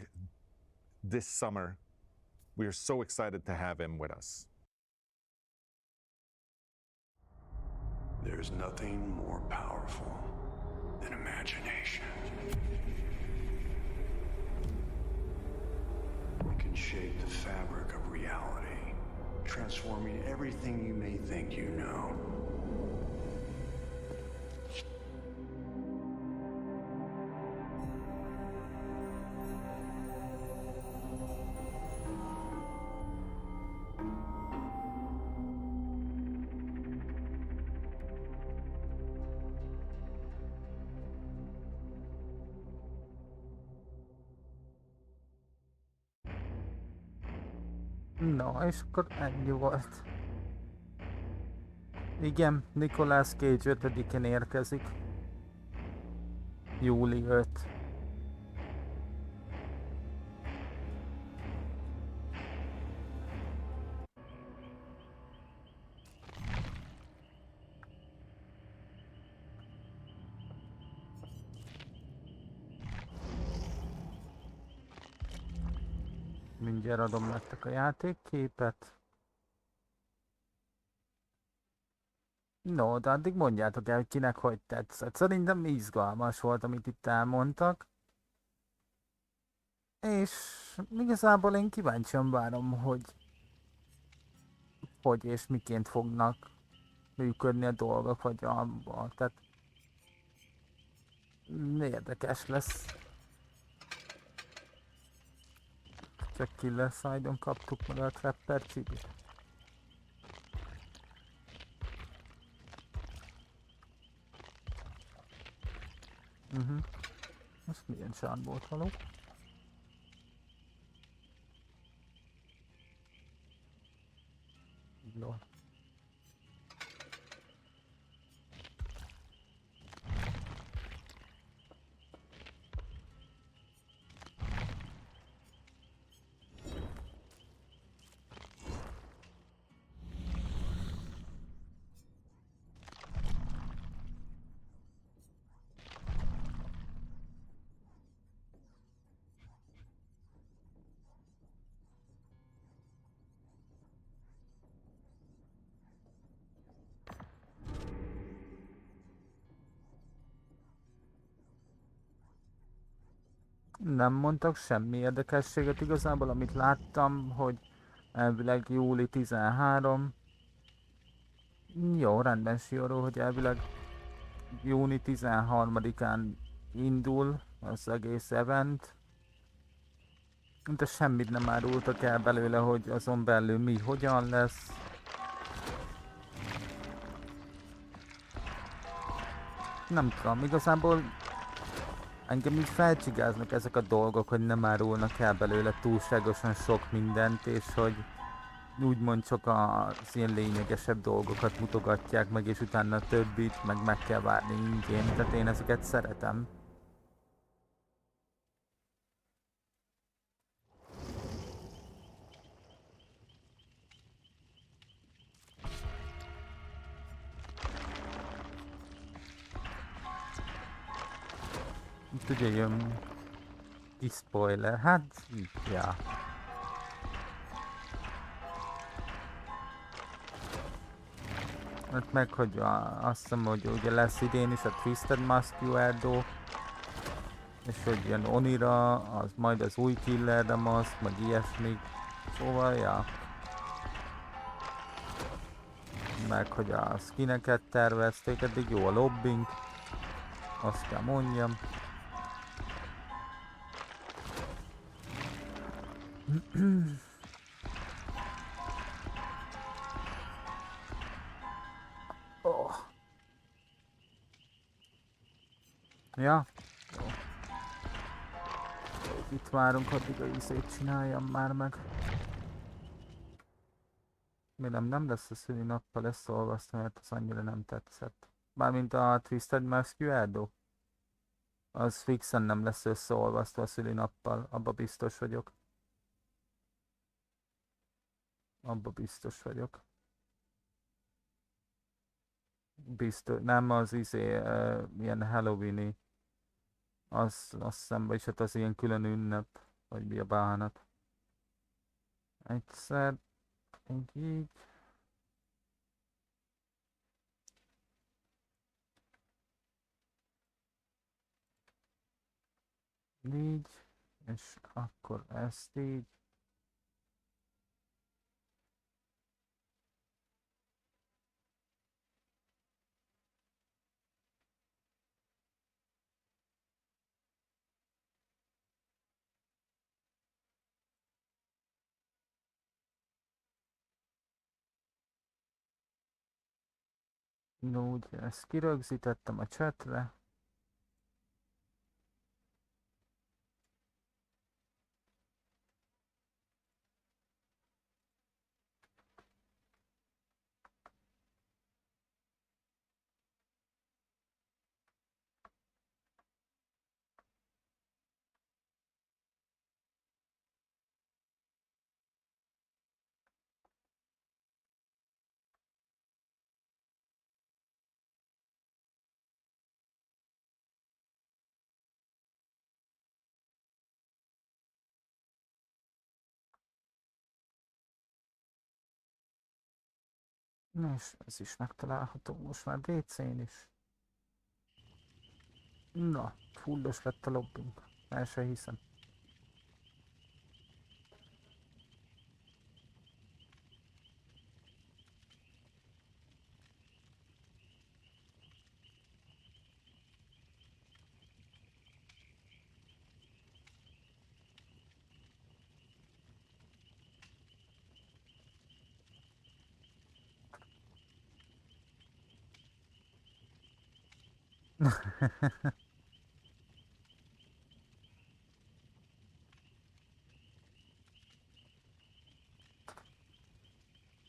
this summer. We are so excited to have him with us. There's nothing more powerful than imagination. It can shape the fabric of reality, transforming everything you may think you know. Na, és akkor ennyi volt. Igen, Nicolas Cage 5-én érkezik. Júli 5. Mindjárt adom nektek a játékképet. No, de addig mondjátok el, hogy kinek hogy tetszett. Szerintem izgalmas volt, amit itt elmondtak. És igazából én kíváncsian várom, hogy és miként fognak működni a dolgok, vagy abban. Tehát érdekes lesz. Csak Killer Side-on kaptuk meg a Trapper csibit. Ez milyen sán volt való? Jó. Nem mondtak semmi érdekességet igazából, amit láttam, hogy elvileg júli 13. Jó, rendben Sioró, hogy elvileg júni 13-án indul az egész event. De semmit nem árultak el belőle, hogy azon belül mi, hogyan lesz. Nem tudom, igazából engem így felcsigáznak ezek a dolgok, hogy nem árulnak el belőle túlságosan sok mindent, és hogy úgymond csak az ilyen lényegesebb dolgokat mutogatják meg, és utána a többit meg kell várni ingyen. Tehát én ezeket szeretem. most ugye jön kis spoiler, hát ja. Hát meg, hogy azt hiszem, hogy ugye lesz idén is a Twisted Musculardo, és hogy jön Onira, az majd az új Killer Damask, meg ilyesmi. Szóval, ja. Meg, hogy a skineket tervezték, eddig jó a lobbing, azt kell mondjam. Oh. Ja. Jó. Itt várunk, addig a ízét csináljam már meg. Nem lesz a szülinappal összeolvasztva, mert az annyira nem tetszett. Mármint a Twisted Musculardo. Az fixen nem lesz összeolvasztva a szülinappal, abba biztos vagyok. Abba biztos vagyok. Biztos, nem az ilyen Halloween-i. Azt hiszem, vagyis hát az ilyen külön ünnep, vagy mi a bánat. Egyszer, így. Így, és akkor ezt így. No, ugye ezt kirögzítettem a chatre. Na és ez is megtalálható most már DC-n is. Na, fullos lett a lobbing. El se hiszem.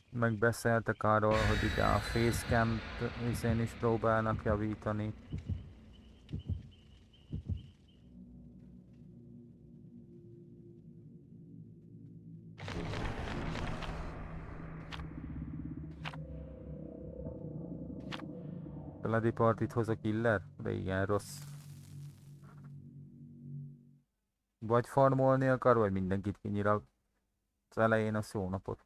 Megbeszéltek arról, hogy ide a facecam izén is próbálnak javítani. Bloody Party-t hoz a killer? De igen, rossz. Vagy farmolni akar, vagy mindenkit kinyirag. Az elején az jó napot.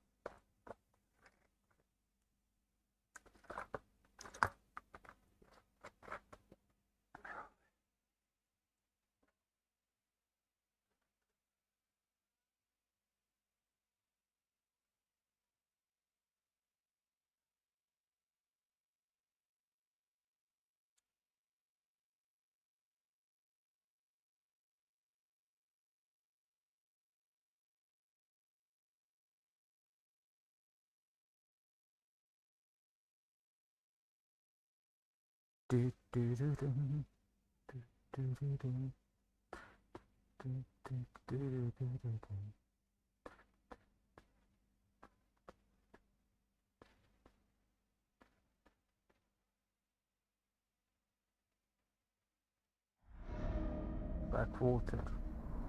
Backwater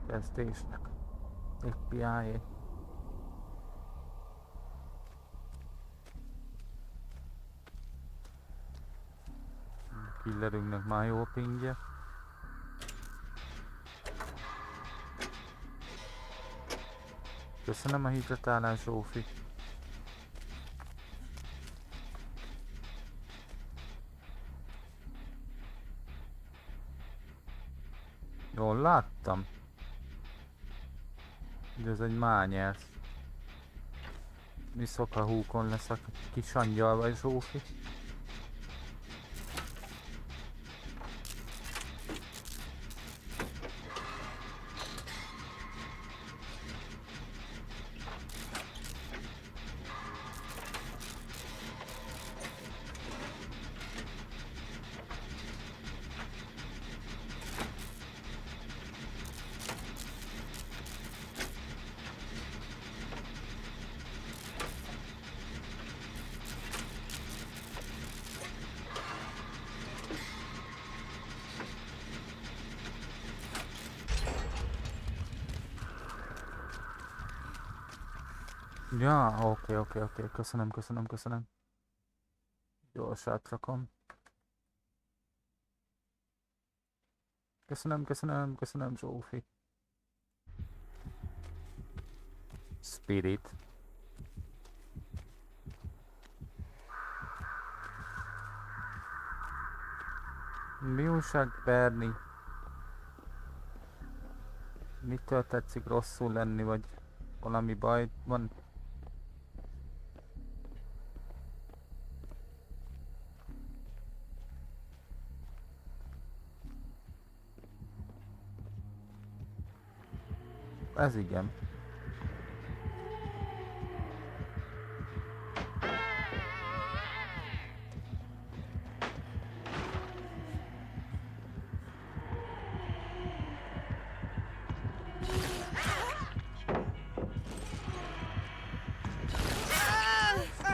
kezdésnek. API-é. Killerünknek már jó pingje. Köszönöm a hidratálás, Zsófi. Jól láttam? De ez egy mányersz. Viszok a húkon lesz a kis angyal vagy, Zsófi. Ja, oké. Köszönöm. Gyors átrakom. Köszönöm, Zsófi. Spirit. Mi újság, Berni? Mitől tetszik rosszul lenni, vagy valami baj van? Ez igen.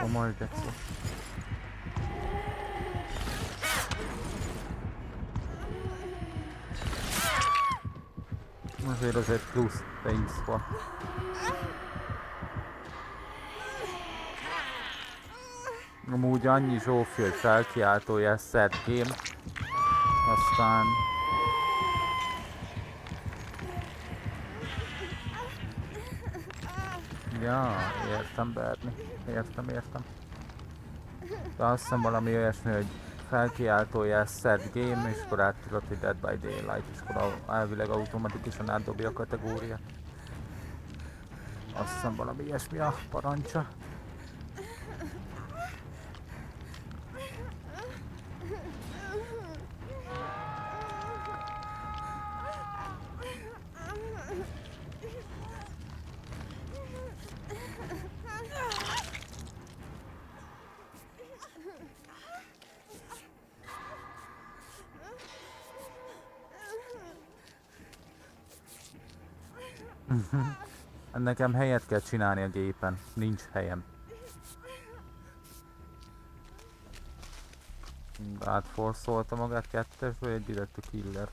Komoly geci. Azért plusz pénz van. Amúgy annyi Zsófi, hogy felkiáltója set game. Aztán... Ja, értem, Berni. Értem. De azt hiszem valami olyasmi, hogy felkiáltója set game, és akkor átírod, hogy Dead by Daylight, és akkor elvileg automatikusan átdobja a kategóriát. Azt hiszem valami ilyesmi a parancsa. Nekem helyet kell csinálni a gépen, nincs helyem. Átforszolta magát kettesbe, egy direct a killer.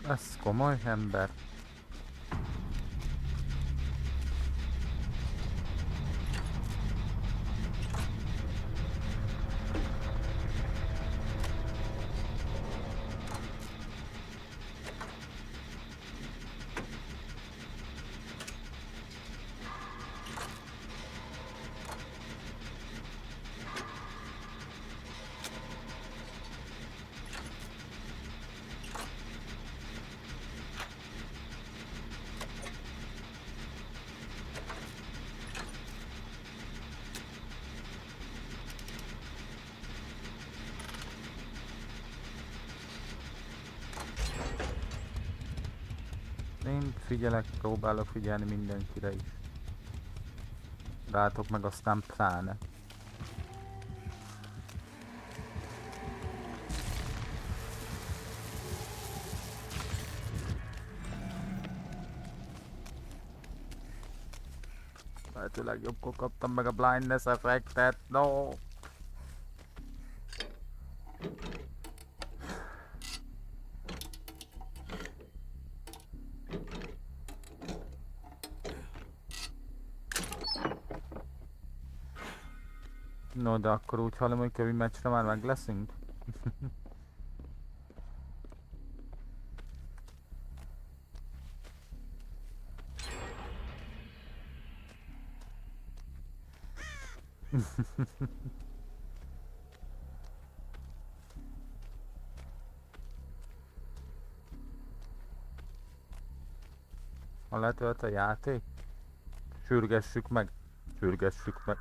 Ez komoly ember. Én figyelek, próbálok figyelni mindenkire is. Rátok meg aztán pláne. Lehetőleg jobbkor kaptam meg a blindness effektet, no! No, de akkor úgy hallom, hogy kövi meccsre már meg leszünk. Ha letölt a játék? Sürgessük meg. Sürgessük meg.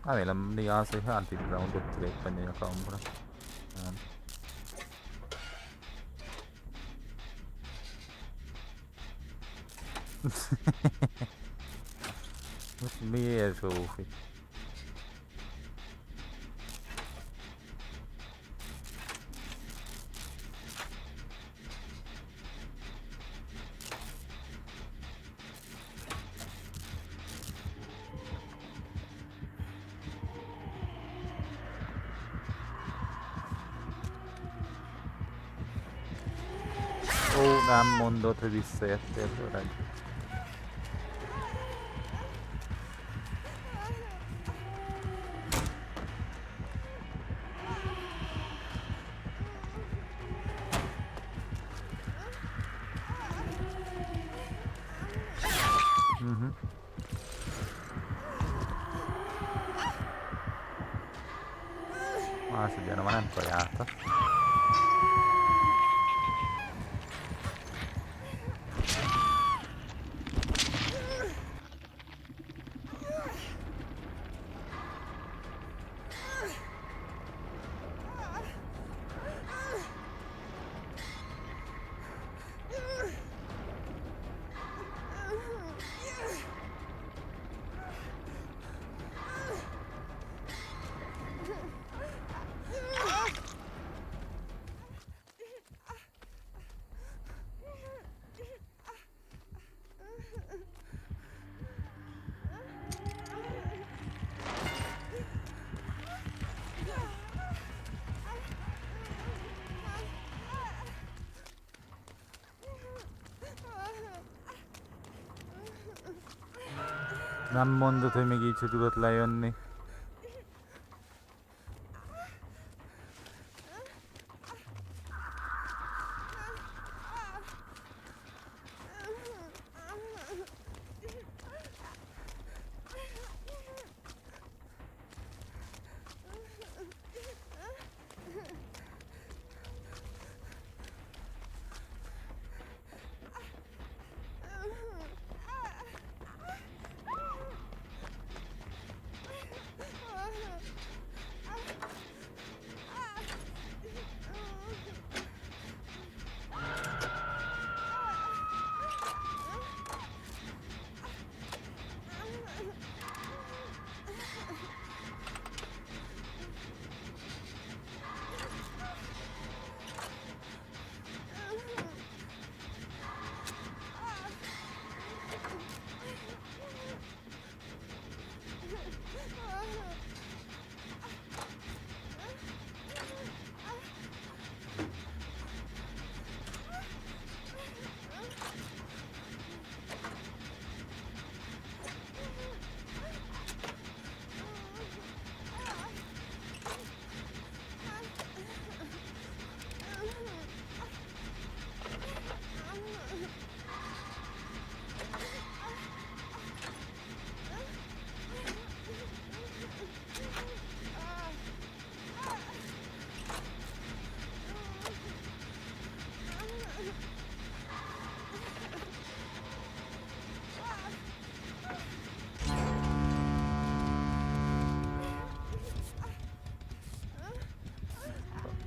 Remélem néha az, hogy Hunted Groundot lépni a kamunkra. Nem. Most miért Zsófi? Ó, nem mondod, hogy visszajöttél, öreg. Másodjára már nem kajálta. Nem mondod, hogy még így se tudott lejönni.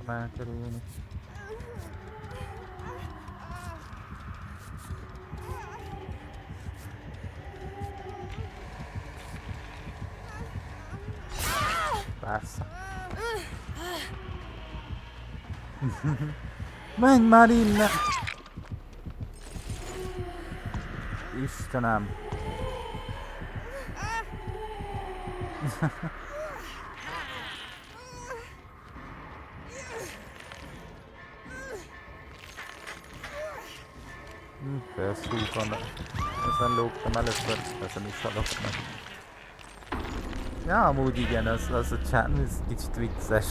Felkerülni. Persze. Menj már innen! Istenem! Felsúkon. Ezen lógtam először, ezen is halok meg. Ja, amúgy igen, az a csán, ez kicsit vicces.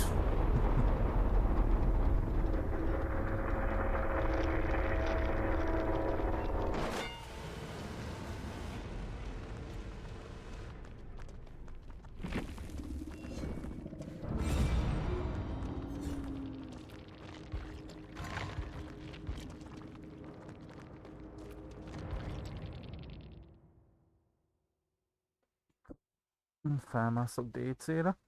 Felmászok DC-re.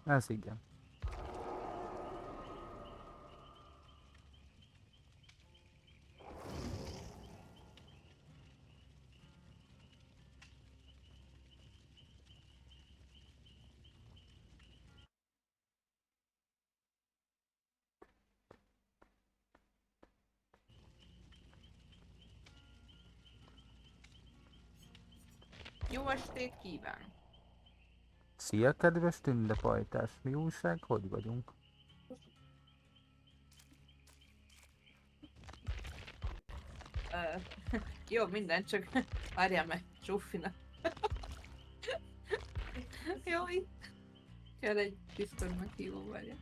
Ez igen. Jó estét kívánok! Szia, kedves tündepajtás! Mi újság? Hogy vagyunk? Jó, minden, csak várjál meg, Zsófina. Jó, itt kell egy Discord meghívó, várjál.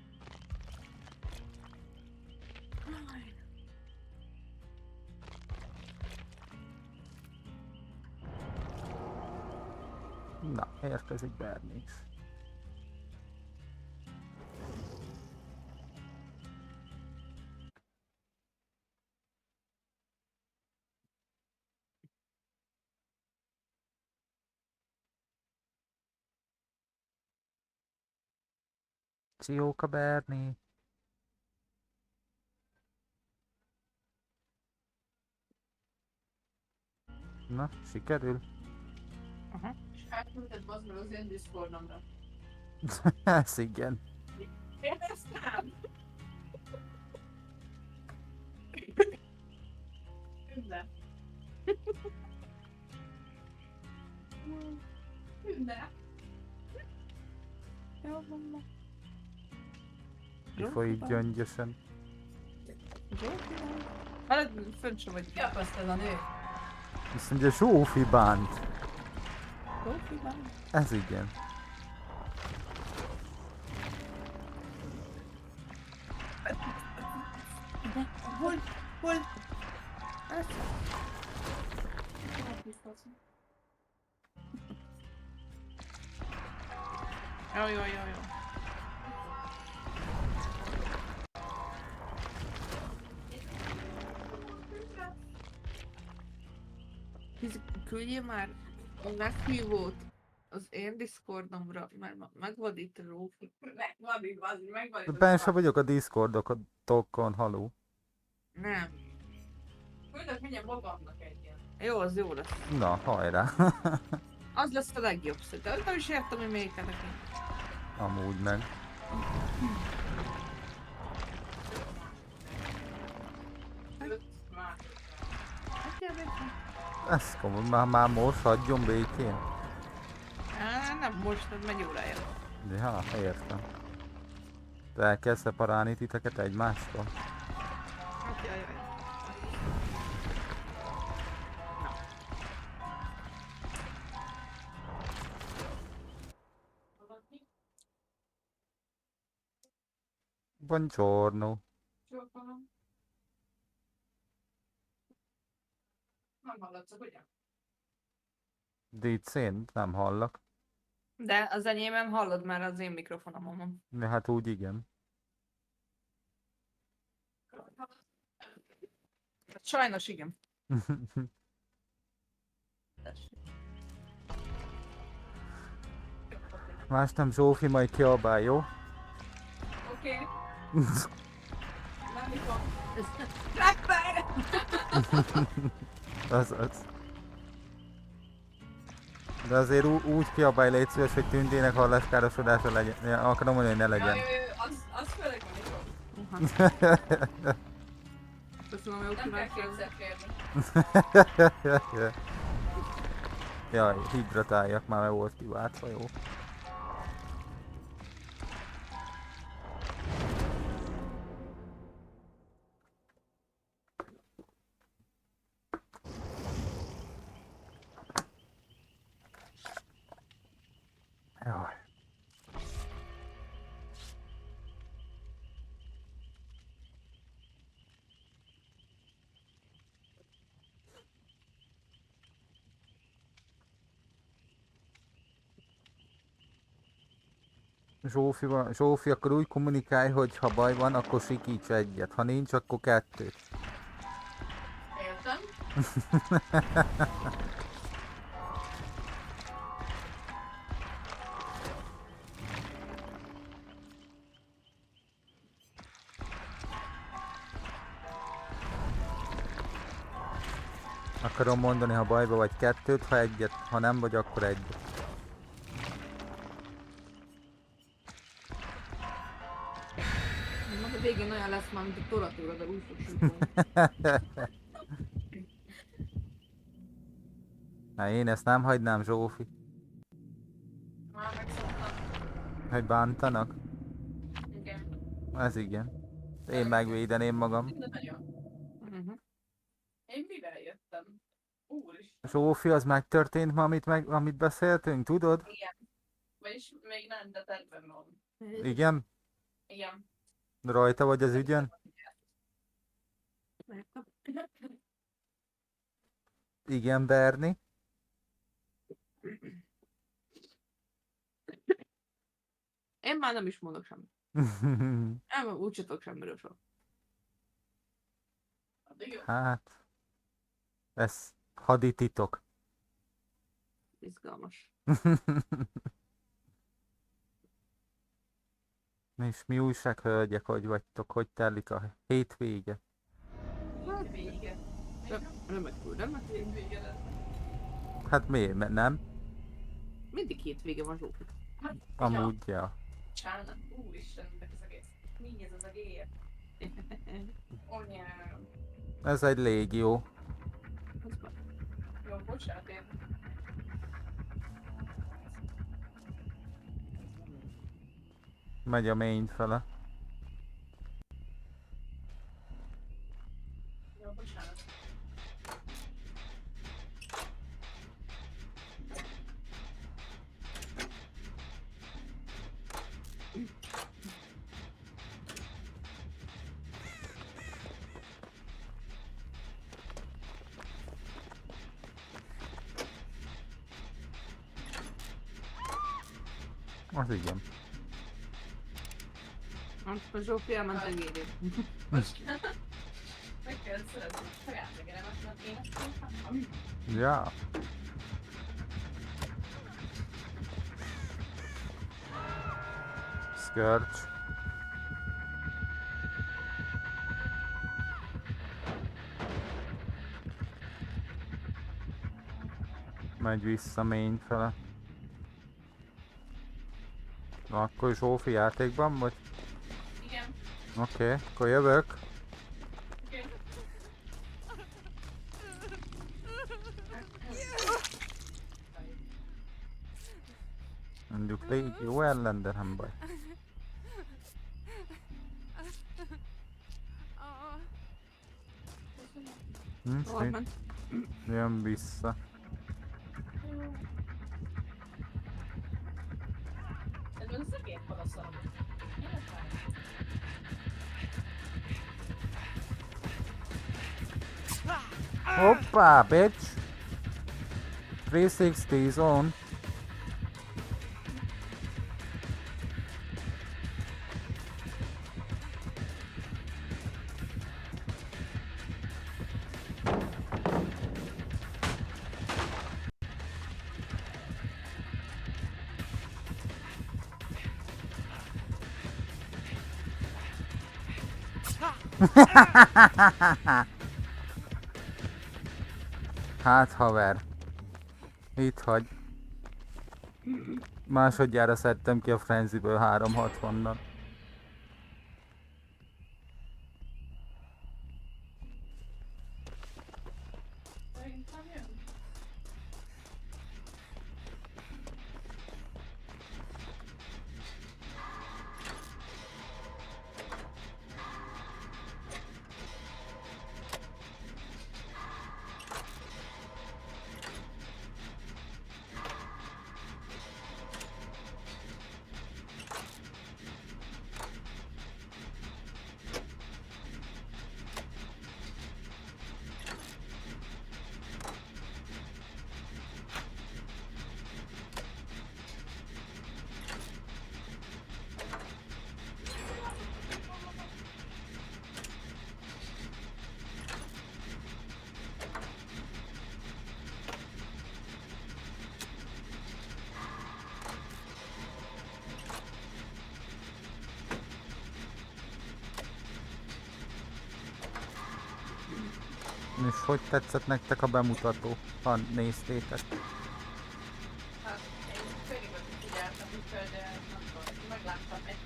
Na, érkezik Berni is. Szióka Berni! Na, sikerül? Aha. És átküldted bazd meg az én Discordomra. Ez igen. Éreztem? Hünde. Hünde. Jó, van. Mi folyik gyöngyösen? Hát, fönt sem vagy. Ki akarsz ez a nő? Azt mondja, Zsófi bánt. Zsófi bánt? Ez igen. Hol? Hol? Ez? Jó. Küldjél már a meghívót az én Discordomra, mert megvadít a Rófi. Megvadít. Ben sem vagyok a Discordokon, haló. Nem. Küldök mindjárt magamnak egy ilyen. Jó, az jó lesz. Na, hajrá. Az lesz a legjobb szerintem. Nem is értem, hogy melyiket neki. Amúgy meg. Ez komoly, már most hagyjon békén. Nem most, ez megy órája. Ja, értem. De el kell szeparálni titeket egymástól. Hát jaj. Buongiorno. Nem hallatszok, ugye? DC-n nem hallak. De az enyémben hallod már az én mikrofonomon. De hát úgy igen. Sajnos igen. Más nem, Zsófi, majd kiabál, jó? Oké. Nem is van. Rapper! Az. De azért úgy kiabálj, légy szíves, hogy Tündének halláskárosodása legyen. Ja, akarom mondani, hogy ne legyen. Az főleg van jó. Köszönöm, hogy nem kell kétszer kérni. Jaj, hidratáljak már, mert volt kiváltva, jó. Jaj. Zsófi, akkor úgy kommunikálj, hogy ha baj van, akkor sikíts egyet, ha nincs, akkor kettőt. Értem. Akarom mondani, ha bajba vagy kettőt, ha egyet, ha nem vagy, akkor egyet. A végén olyan lesz már, mint a toratúra, de úgy fog Na, én ezt nem hagynám, Zsófi. már megszoktam. Hogy bántanak? Igen. Ez igen. Én megvédeném magam. De nagyon. Én mivel jöttem? Úristen. Zsófi, az megtörtént ma, amit beszéltünk, tudod? Igen. Vagyis még nem, de tervben van. Igen? Igen. Rajta vagy az ügyen? Igen, Berni? Én már nem is mondok semmit. Úgy sem tudok semmiről soha. Hát... Ez hadititok. Izgalmas. És mi újság, hölgyek, hogy vagytok? Hogy telik a hétvége? Hát vége. Remekül hétvége lesz. Hát miért? Mert nem? Mindig hétvége van, Zsófi. Hát, amúgy, ja. Csánat, úristen, ez az egész. Mi ez az egész? Anyám. Ez egy légió. Jó, bocsánat, én. Megy a main fele. Jó, bocsánat. Az igen. A Zsófi elment engedélyt. Most meg kell szeretni saját legeremet, mert én ezt nem. Ja. Scourge. Megy vissza main fele. Akkor Zsófi játékban vagy? Igen. Oké, akkor jövök. Okay. Mondjuk légió ellen, de nem baj. Mit? Jön vissza. Ez az egész paraszalom. Hoppá, bitch! 360 is on. Hát haver. Itt hagy. Másodjára szedtem ki a Frenzy-ből 360-nal. És hogy tetszett nektek a bemutató, ha néztétek? Hát, én félig figyeltem, úgyhogy megláttam egy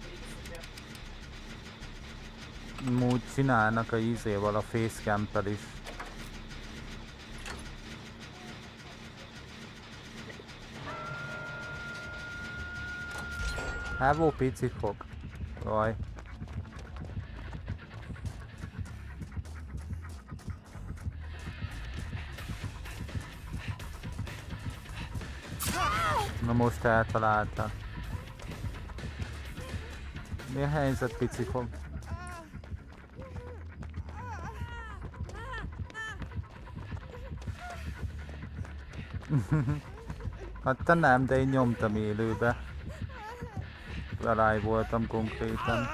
Úgy csinálnak a izéval, a facecam-pel is. Hello, pici fog. Jaj. Na most eltalálta. Mi a helyzet, pici fog? Hát te nem, de én nyomtam élőbe. Live voltam konkrétan.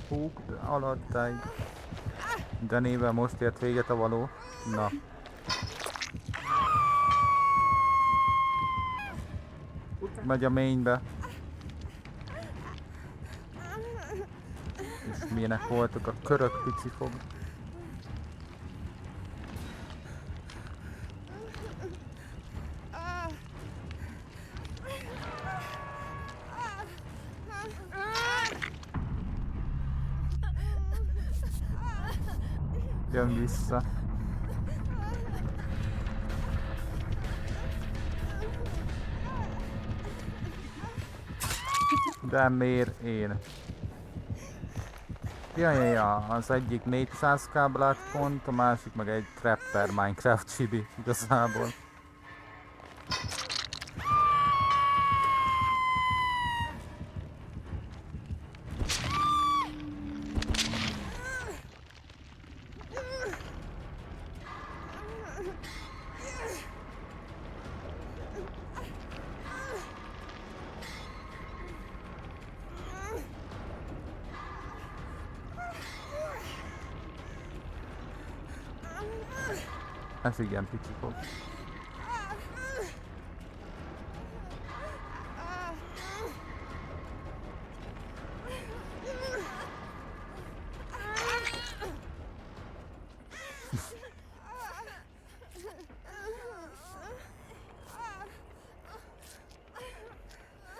Hú, alattáig. Zenével most ért véget a való. Na. Megy a mainbe. És milyenek voltak a körök, pici fog. Jön vissza. De miért én? Ja, az egyik 400k black pont, a másik meg egy Trapper Minecraft chibi igazából. Ez igen pici fog.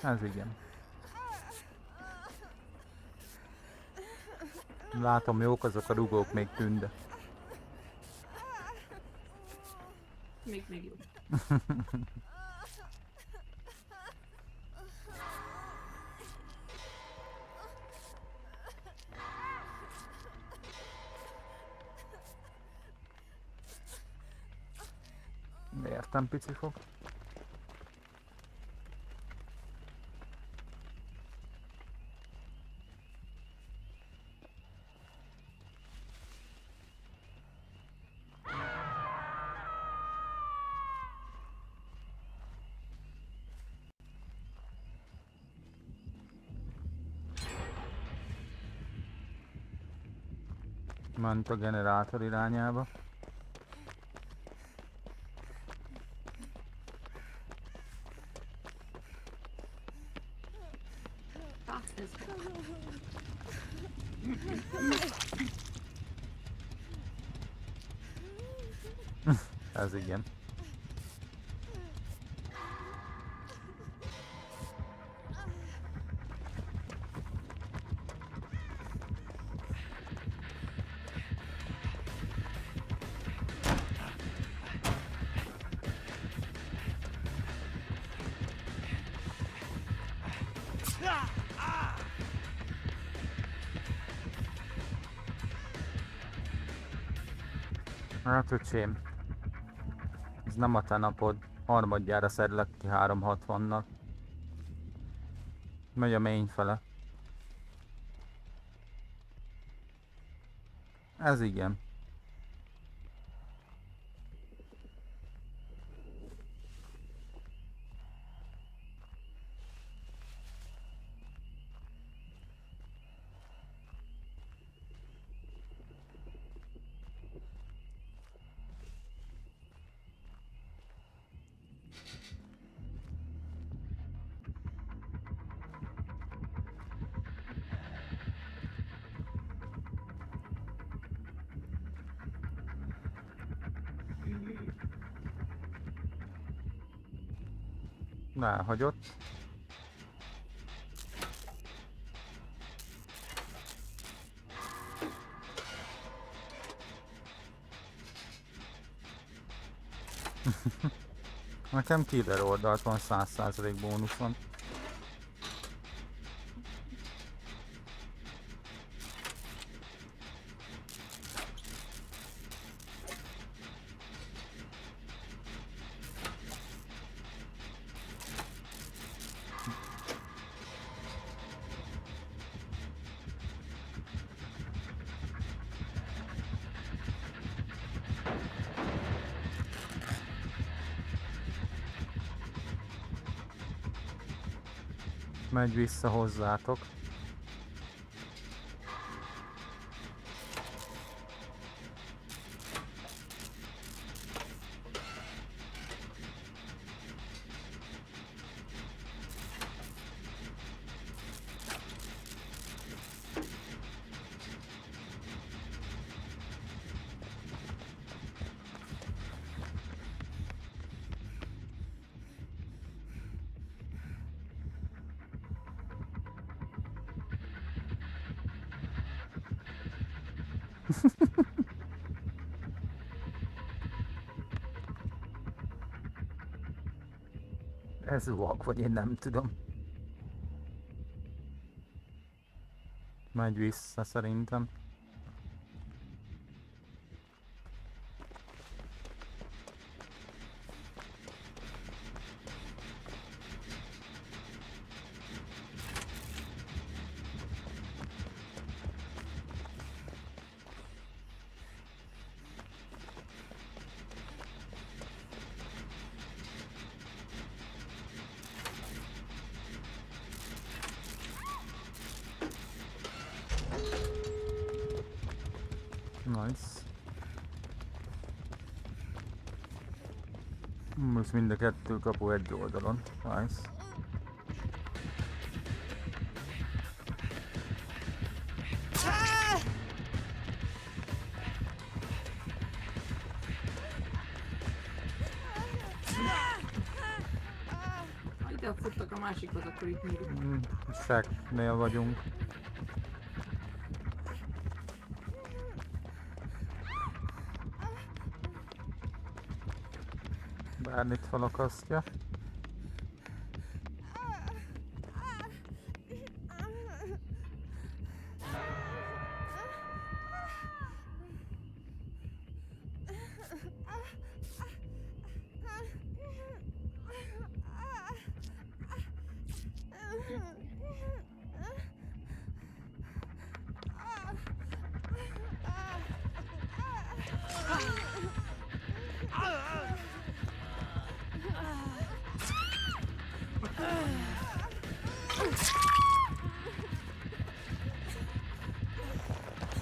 Ez igen. Látom, jók azok a rugók még tűnde. Még jó. Értem, pici fog. Ment a generátor irányába. Ez igen. Hát öcsém, ez nem a te napod, harmadjára szedlek ki 360-nal. Megy a main fele. Ez igen. Elhagyott. Nekem killer oldalt van 100% bónuszon. Megy vissza hozzátok. Ez vak, vagy én nem tudom. Megy vissza szerintem. Nice. Most mind a kettő kapu egy oldalon. Nice. Ha ide futtak a másikhoz, akkor itt még. Seknél vagyunk. Bármit felakasztja.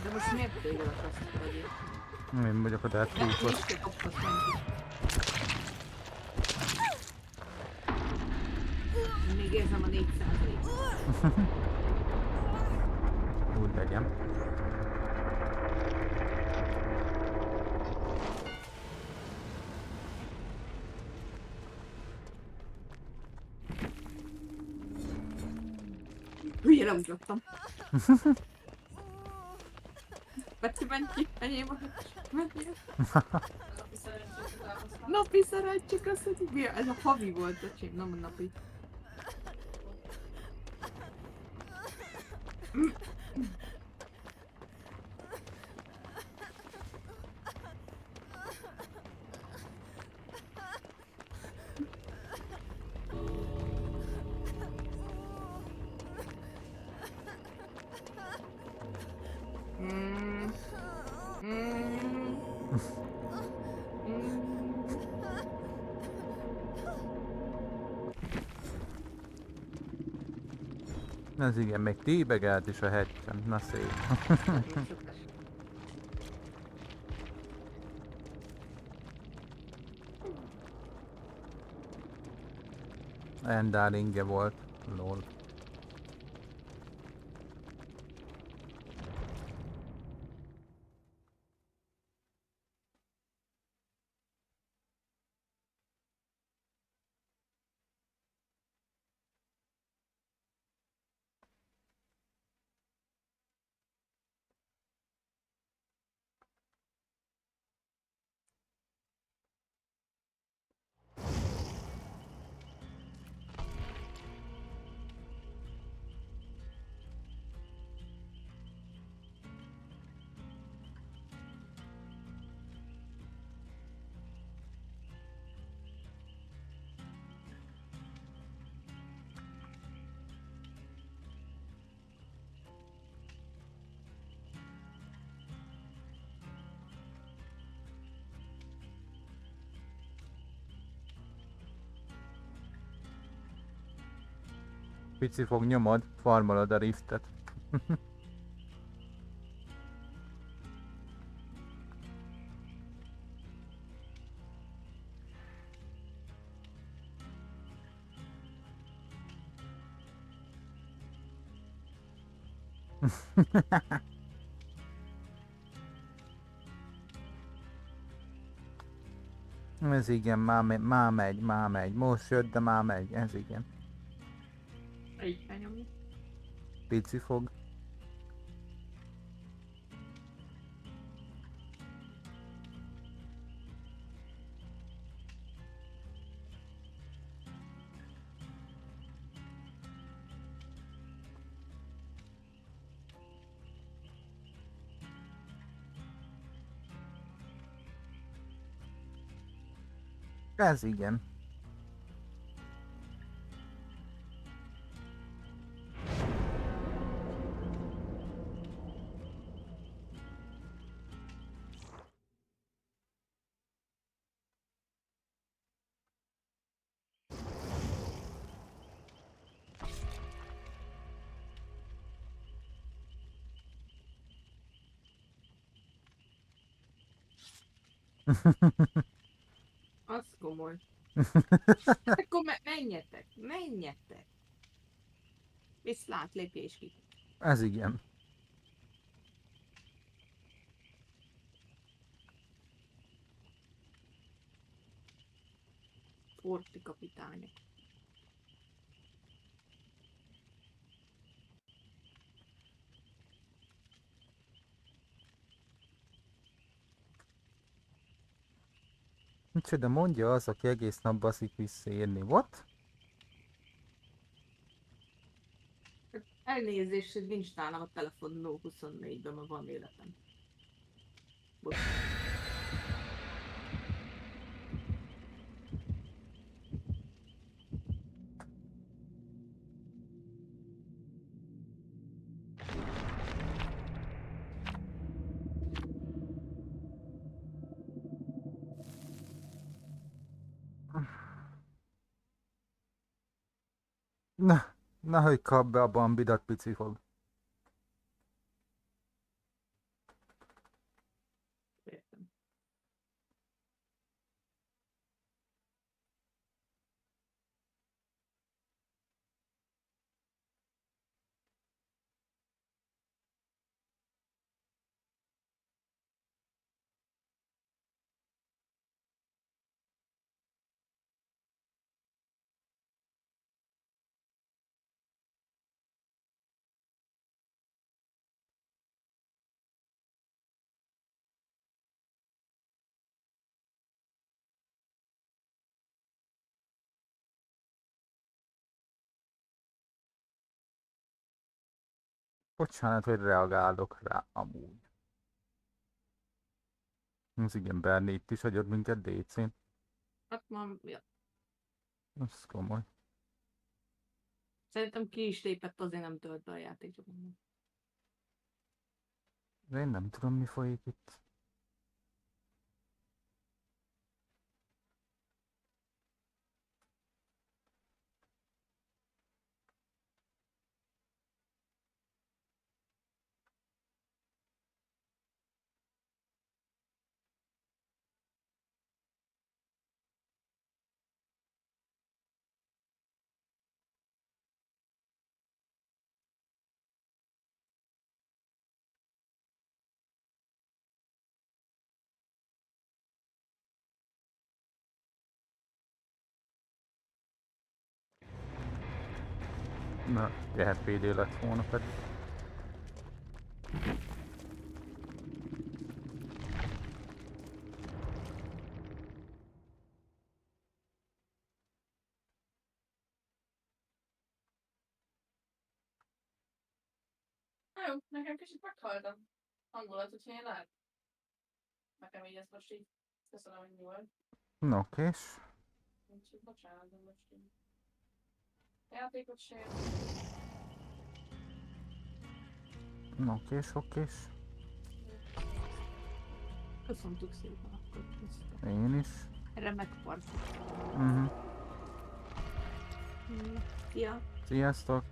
De most miért téged akasztod egyébként? Én vagyok a Deathloop-os. Még érzem a 4%-ot. Úgy legyen. Hülyére ugrottam. Beci, menj ki, enyém a menjél. Napi szerencsé, köszönjük. Ez a havi volt, öcsém, nem a napi. Ez igen, még tíbegelt is a hegyen. Na szép. Endár inge volt. Lol. Pici fog nyomod, farmolod a riftet. Ez igen, már megy. Most jött, de már megy, ez igen. Így kell nyomni. Pici fog. Ez igen. Az komoly. Akkor menjetek. Viszlát, lépés ki. Ez igen. Forti kapitányok. Micsoda mondja az, aki egész nap baszik visszaírni. What? Elnézést, hogy nincs nálam a telefon 0-24-ben, mert van életem. Bocsánat. Na, hogy kap be a bambidat, pici fog. Bocsánat, hogy reagálok rá amúgy. Az igen, Berni, itt is hagyod minket DC-n. Hát ma, ja. Ez komoly. Szerintem ki is lépett, azért nem tölt be a játékot. Én nem tudom, mi folyik itt. Na, lehet PD lett volna pedig. Na jó, nekem kicsit meghaltam. Hangulat, úgyhogy én lehet. Nekem így ezt most így köszönöm, hogy mi volt. No, kés. Úgyhogy bocsánat, de most így. Játékot sér. No, kés. Köszöntük szépen akkor ezt. Én is. Remek farszat. Szia. Sziasztok.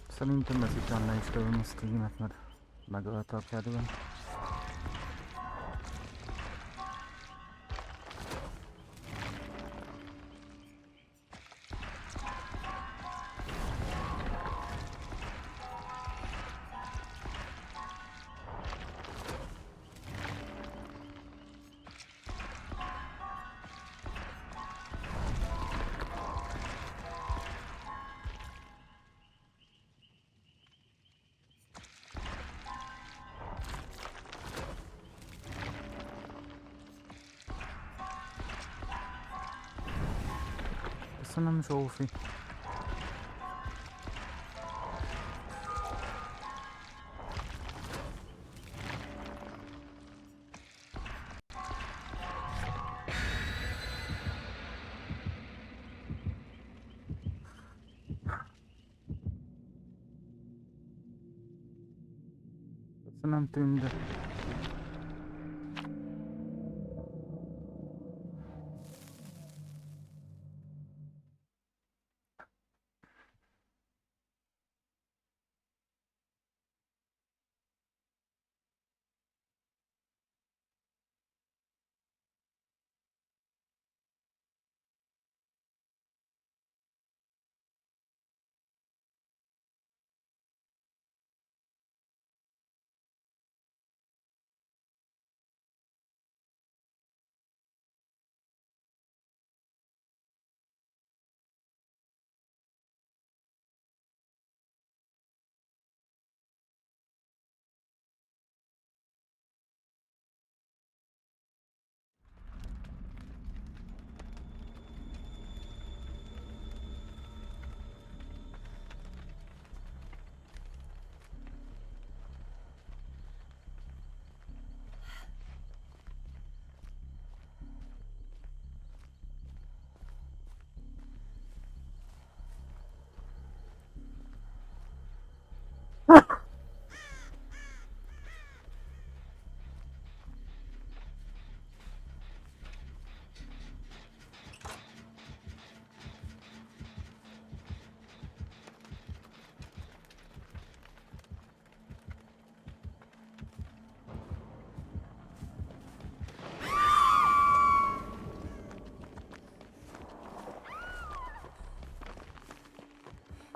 Szerintem ez után le is lövöm a streamet, mert megölte a kedvem. Köszönöm, Zsófi. Köszönöm, Tünde.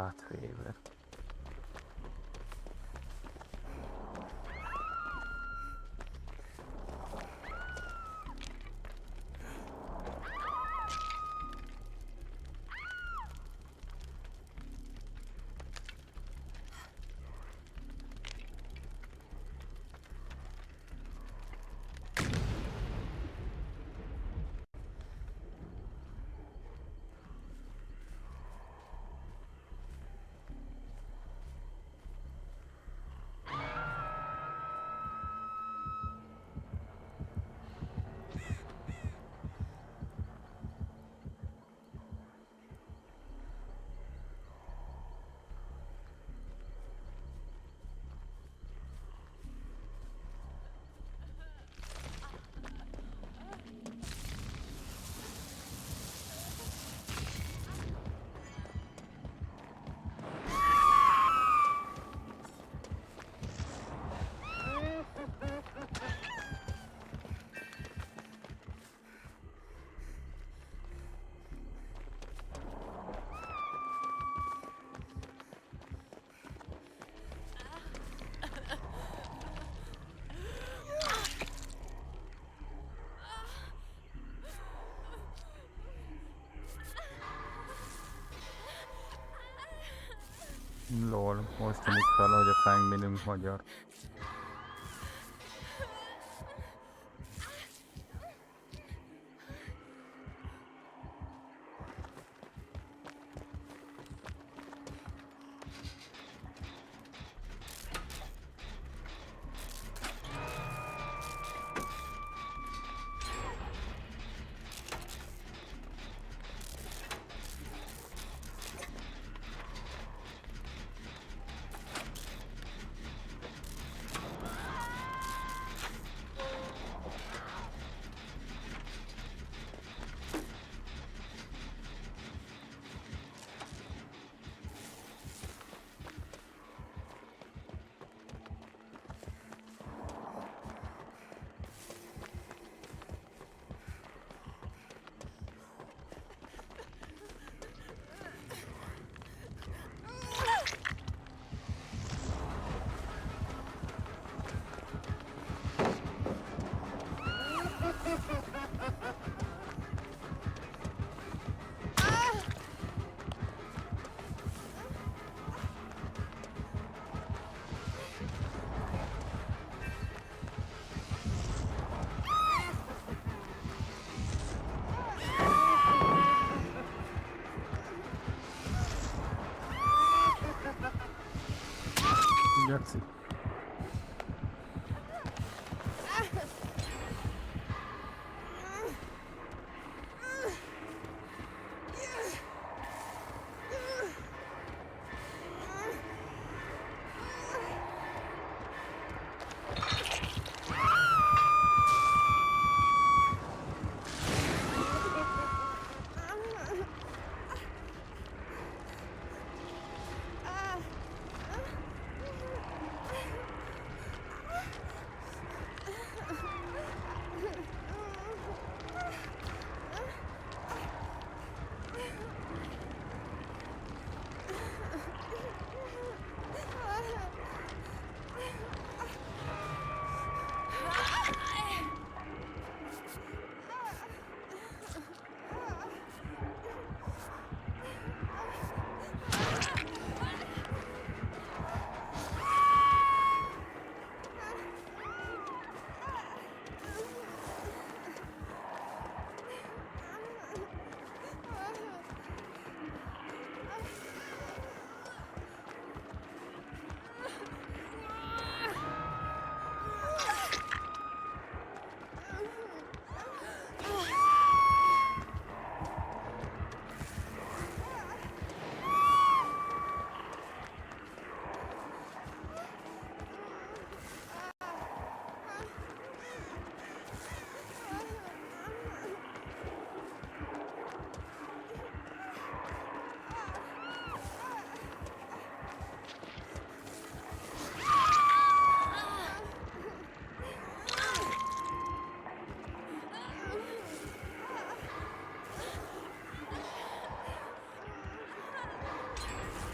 Darth Vader. Lol, most tűnik fel, hogy a fengményünk magyar.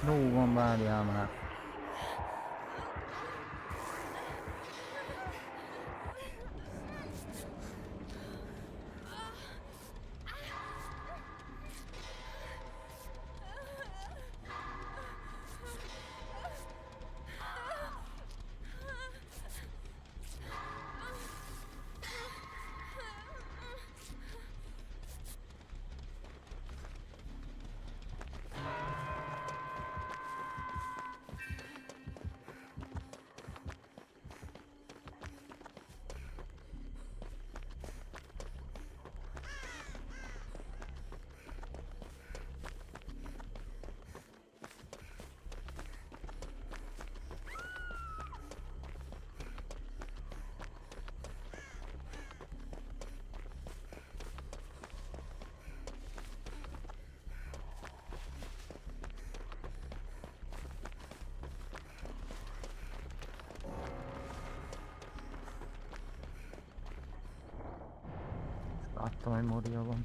Jó van, várjál már. Láttam, hogy Moria van.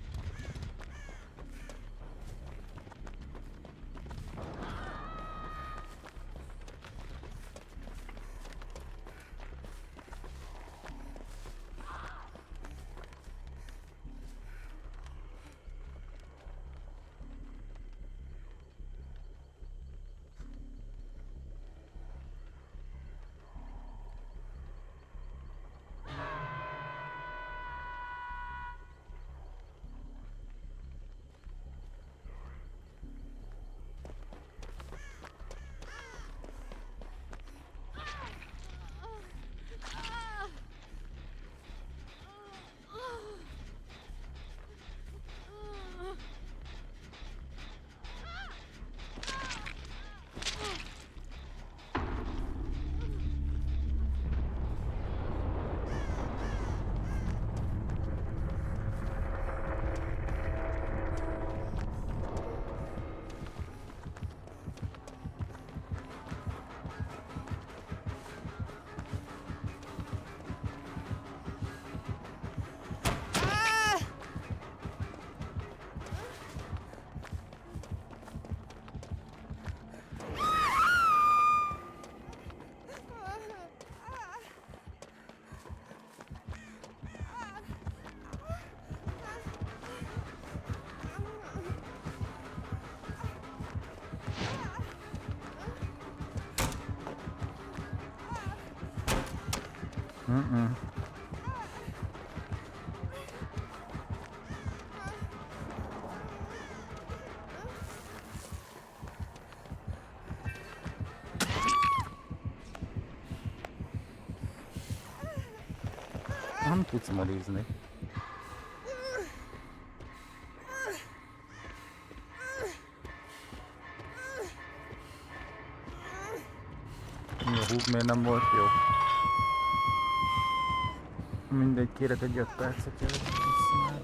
Nem tudsz morizni. A húg miért nem volt jó? Mindegy, kérek egy 5 percet jövök vissza már.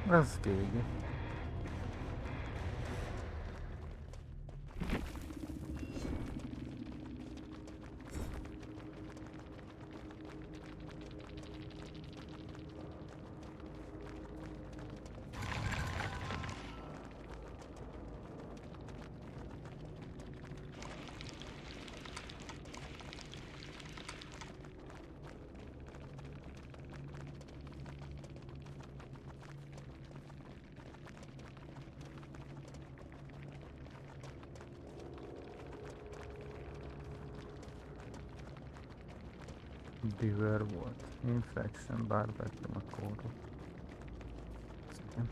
Az régi. Diver volt. Infection, bár vettem a kódot. Igen.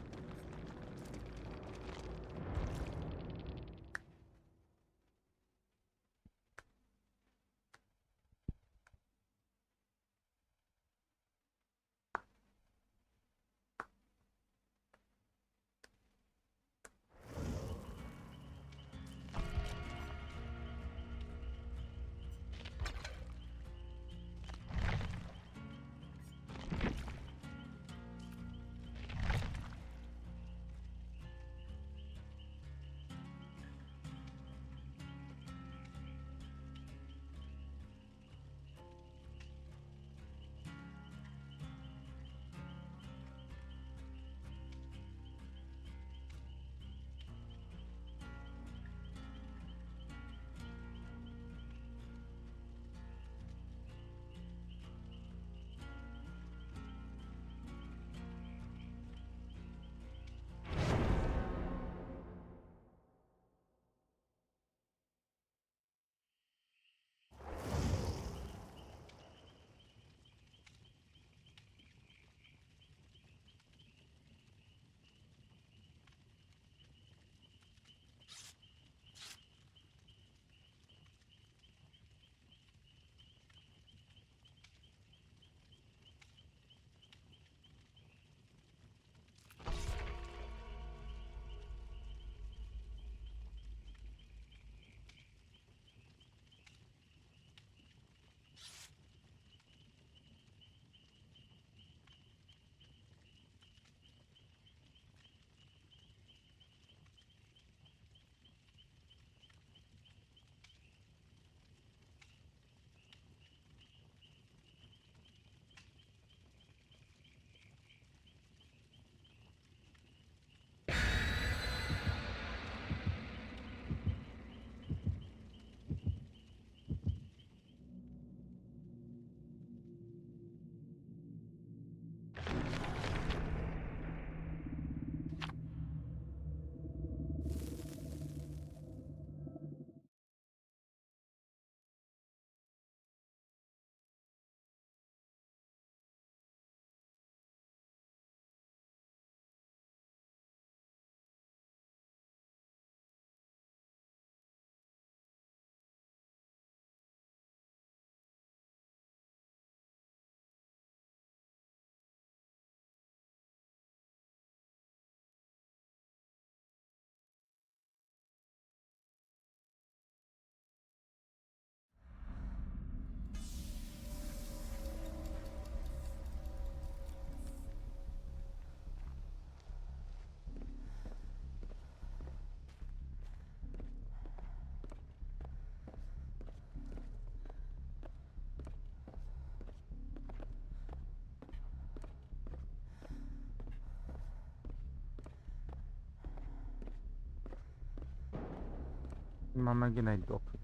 Ma megint egy doki.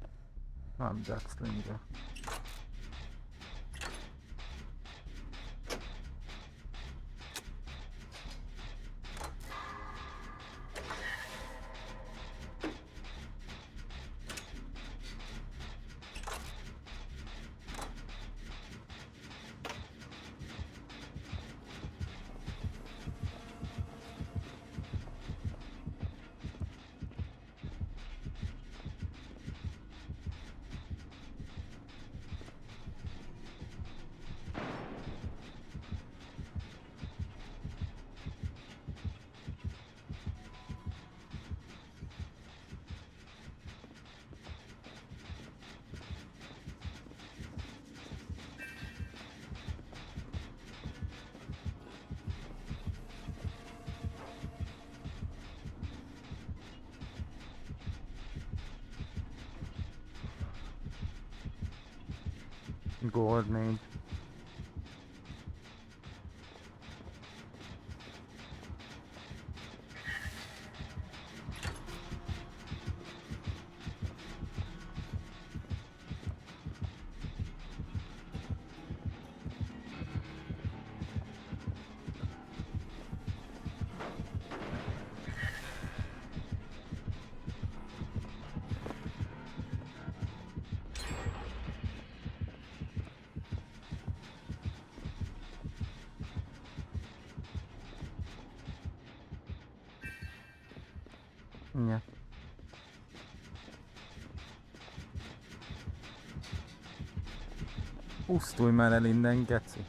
Nem, Jackslinger. Gold name. Ja. Pusztulj már el innen, geci.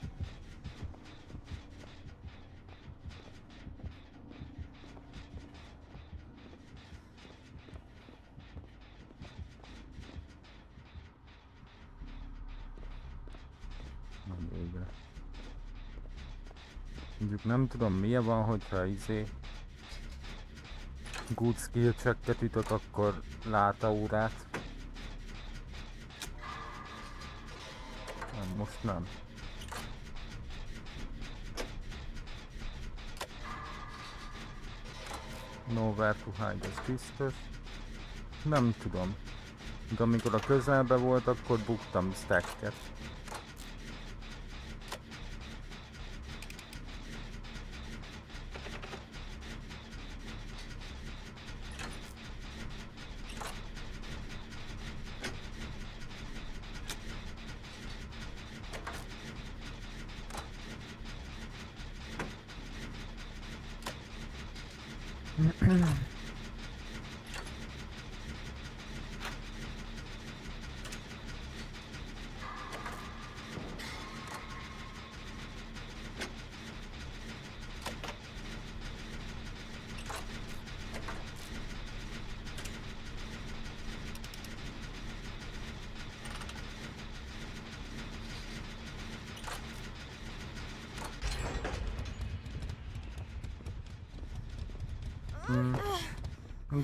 Na végre. Mondjuk nem tudom milyen van, hogyha good skill checket ütök, akkor lát aurát. Nem, most nem. Nowhere to hide, ez biztos. Nem tudom. De amikor a közelbe volt, akkor buktam stacket.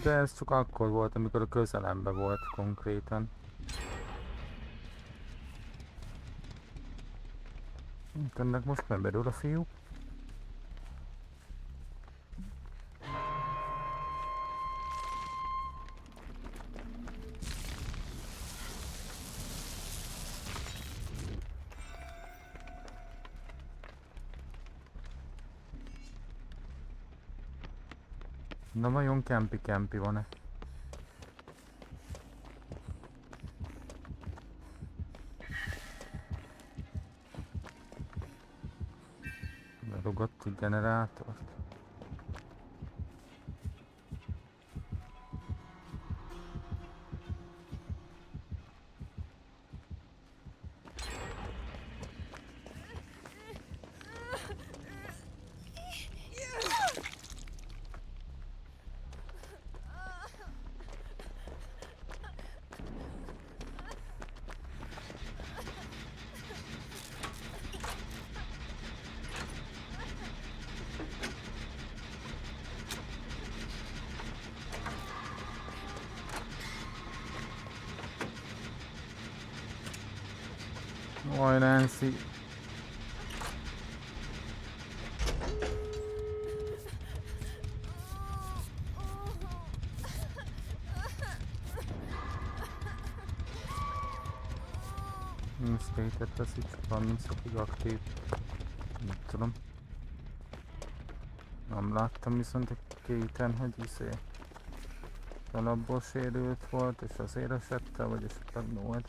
De ez csak akkor volt, amikor a közelembe volt konkrétan. Ennek most nem belül a fiú. Na vajon campi van-e? Berugott a generátort. Oj, Nancy. State-et teszi, csak 30-okig aktív. Nem tudom. Nem láttam viszont egy kéten, hogy alapból sérült volt, és azért esette, vagy esetleg Noed.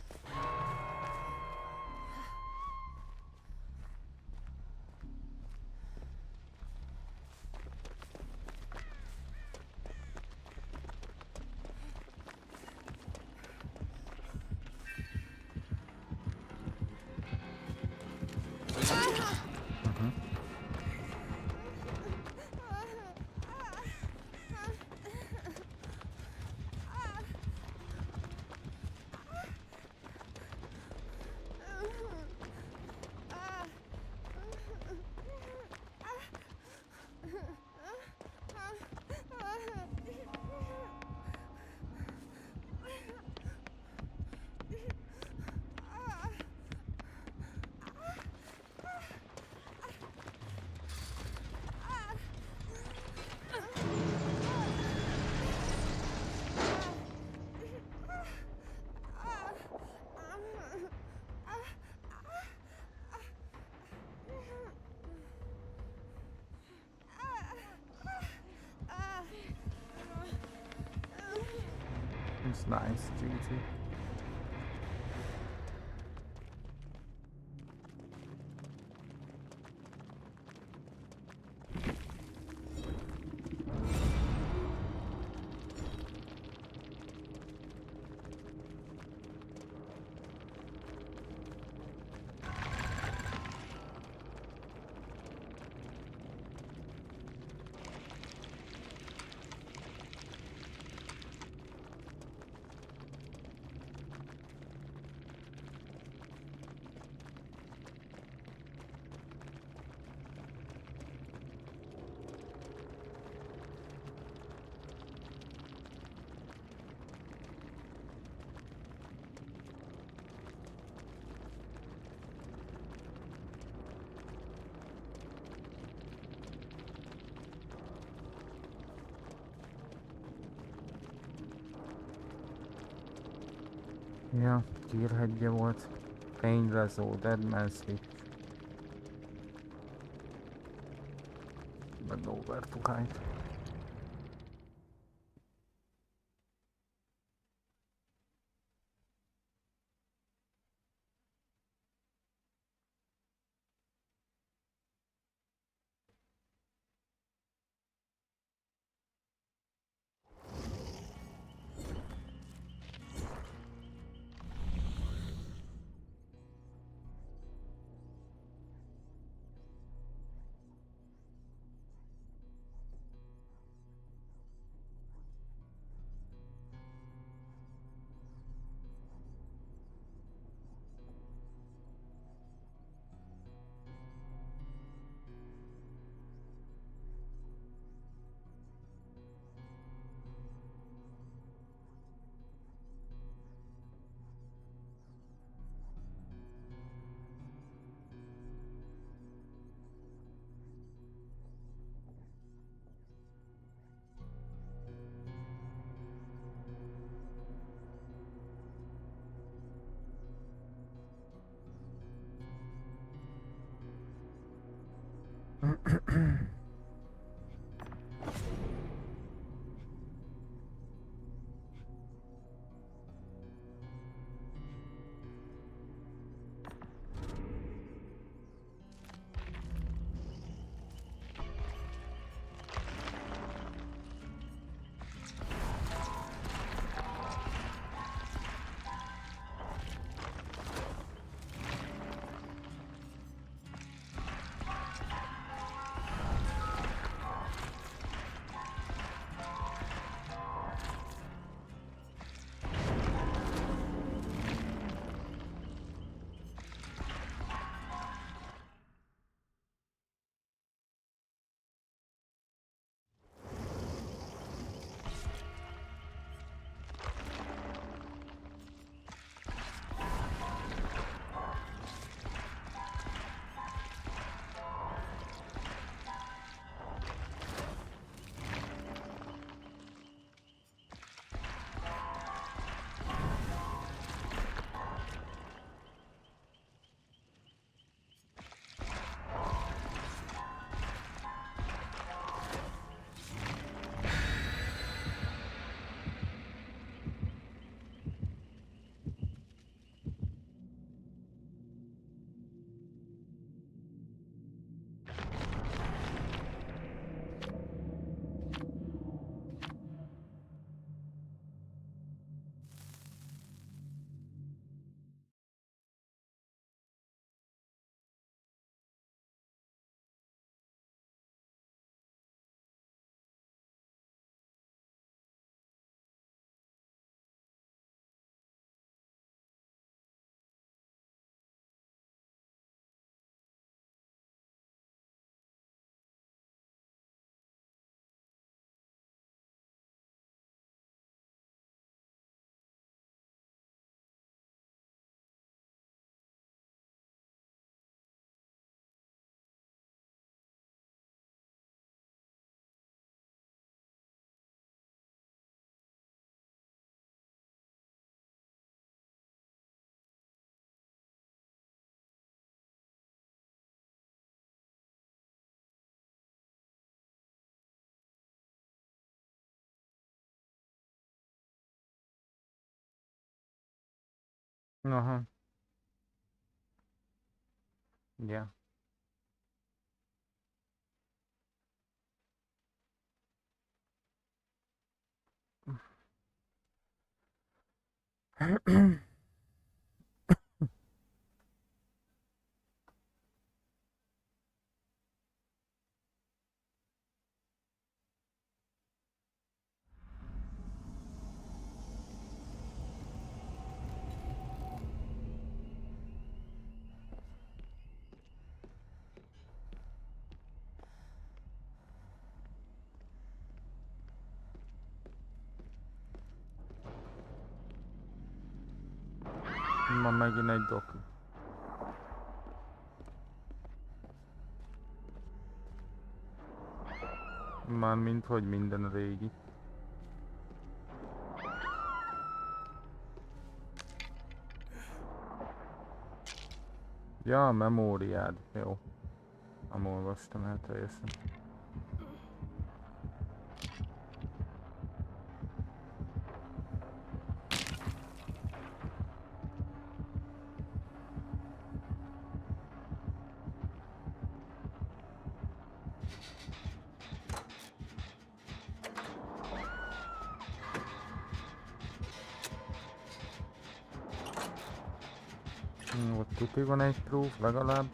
It's nice, GG. Ja, Kírhegye volt. Fényrezó, Deadman Switch. Meg Over to Hide. Aha. Yeah. Ma megint egy doki. Mármint, hogy minden régi. Ja, a memóriád. Jó. Nem olvastam el teljesen. Ott tuti van egy proof legalább.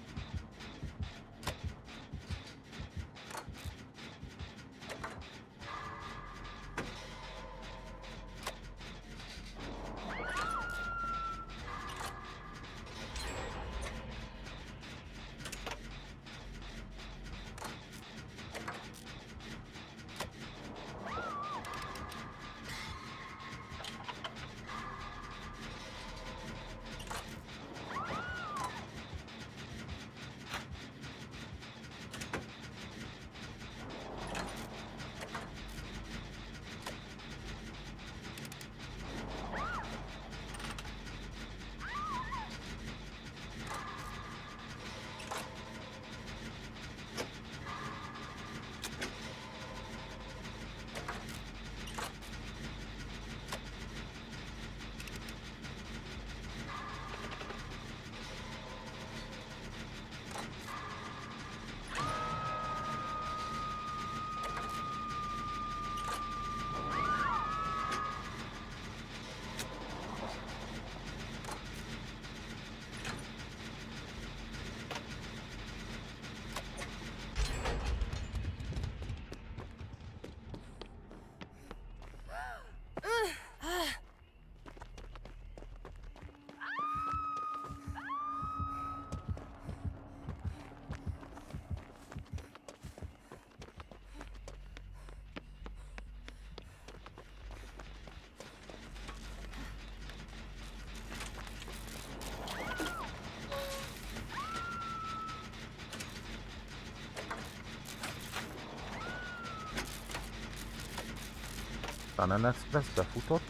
Aztán Express befutott.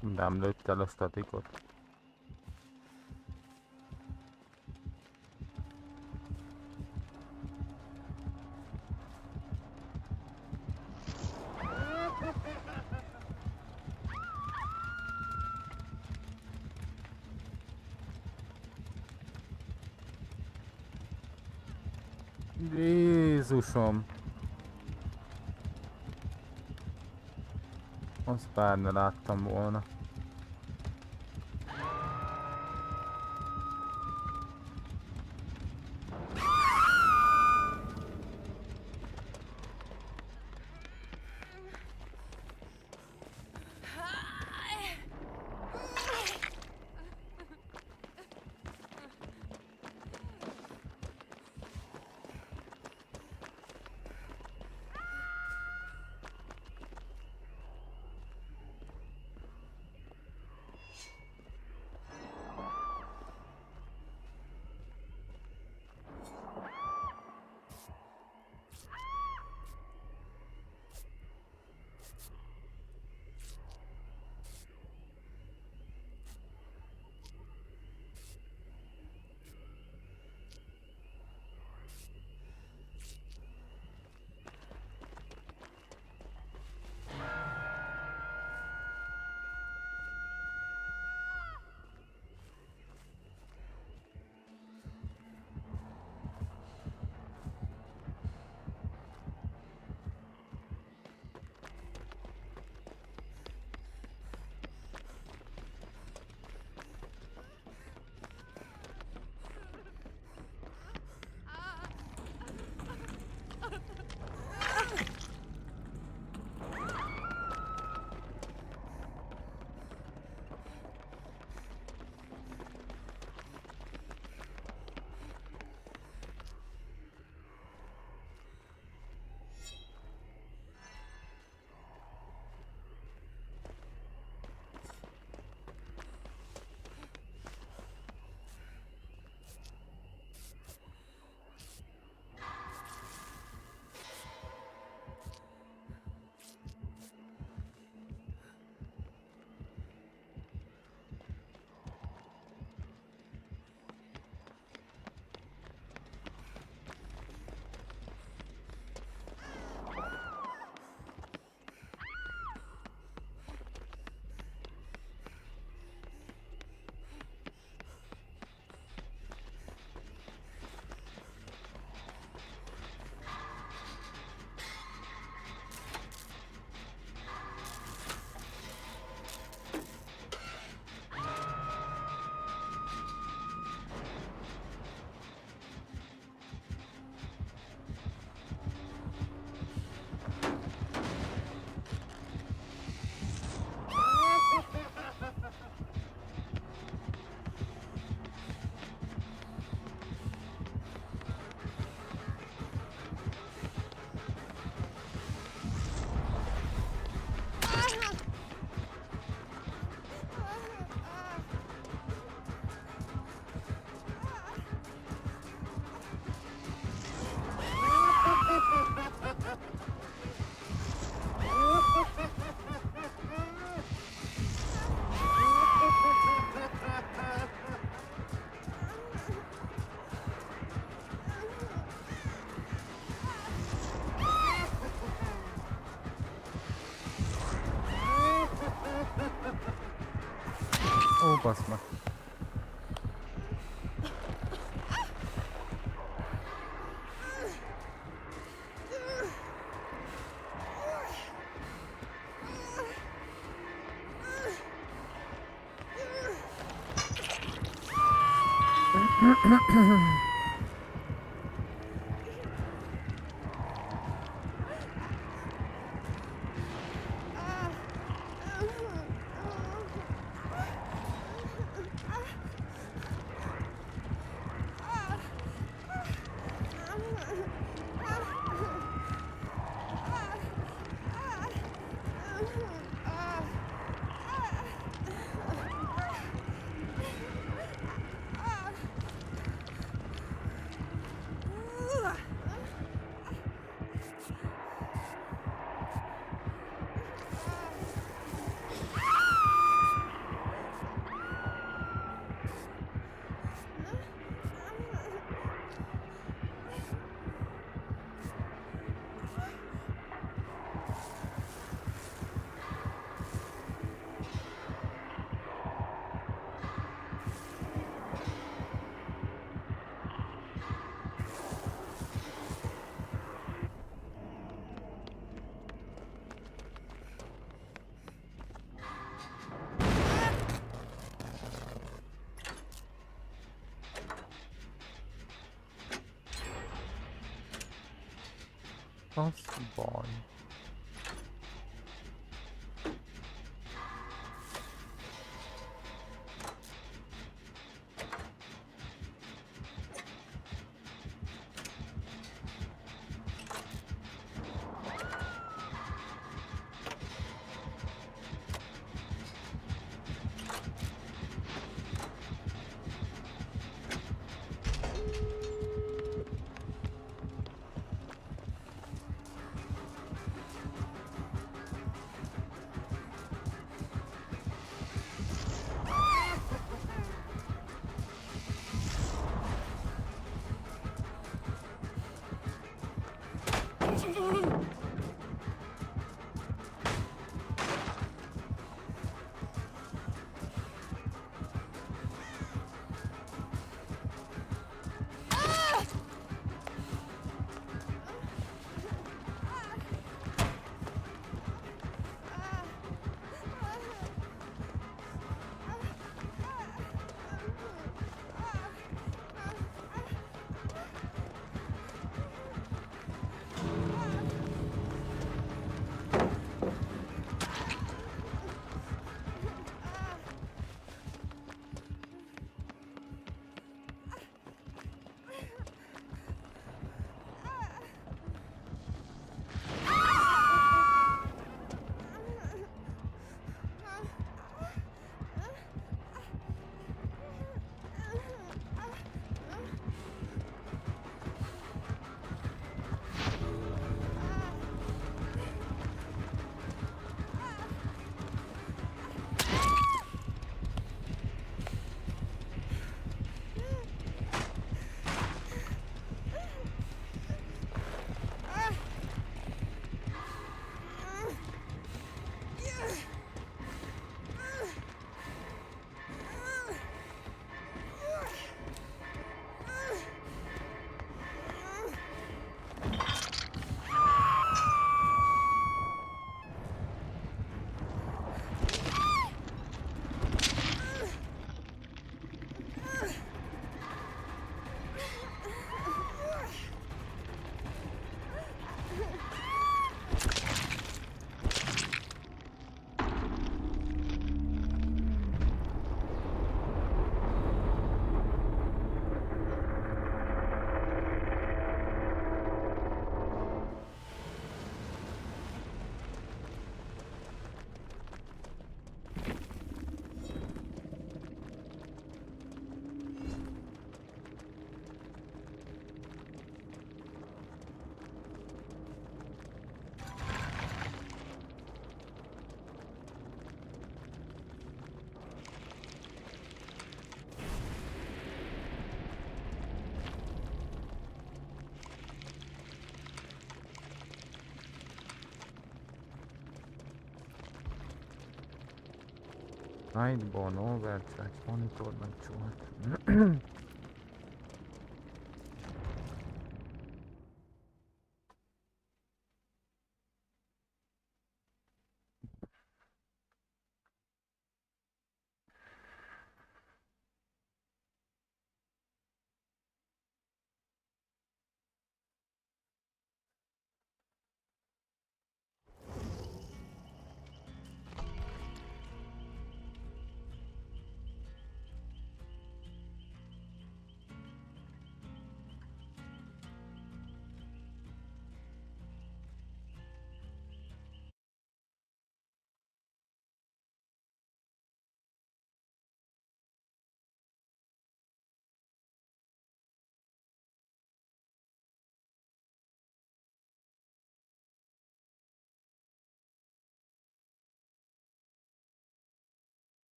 Nem lőtt el a statikot. Jézusom! Azt bár ne láttam volna. Ó, basz meg. Aztán. Sightborn, overcharge, monitor megcsúlt.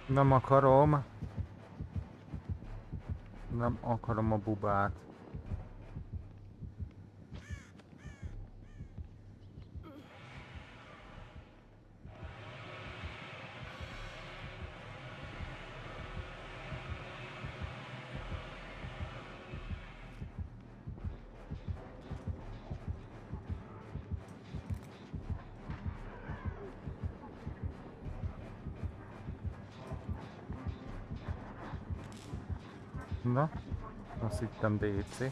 Nem akarom. Nem akarom a bubát. Na, azt hittem DC.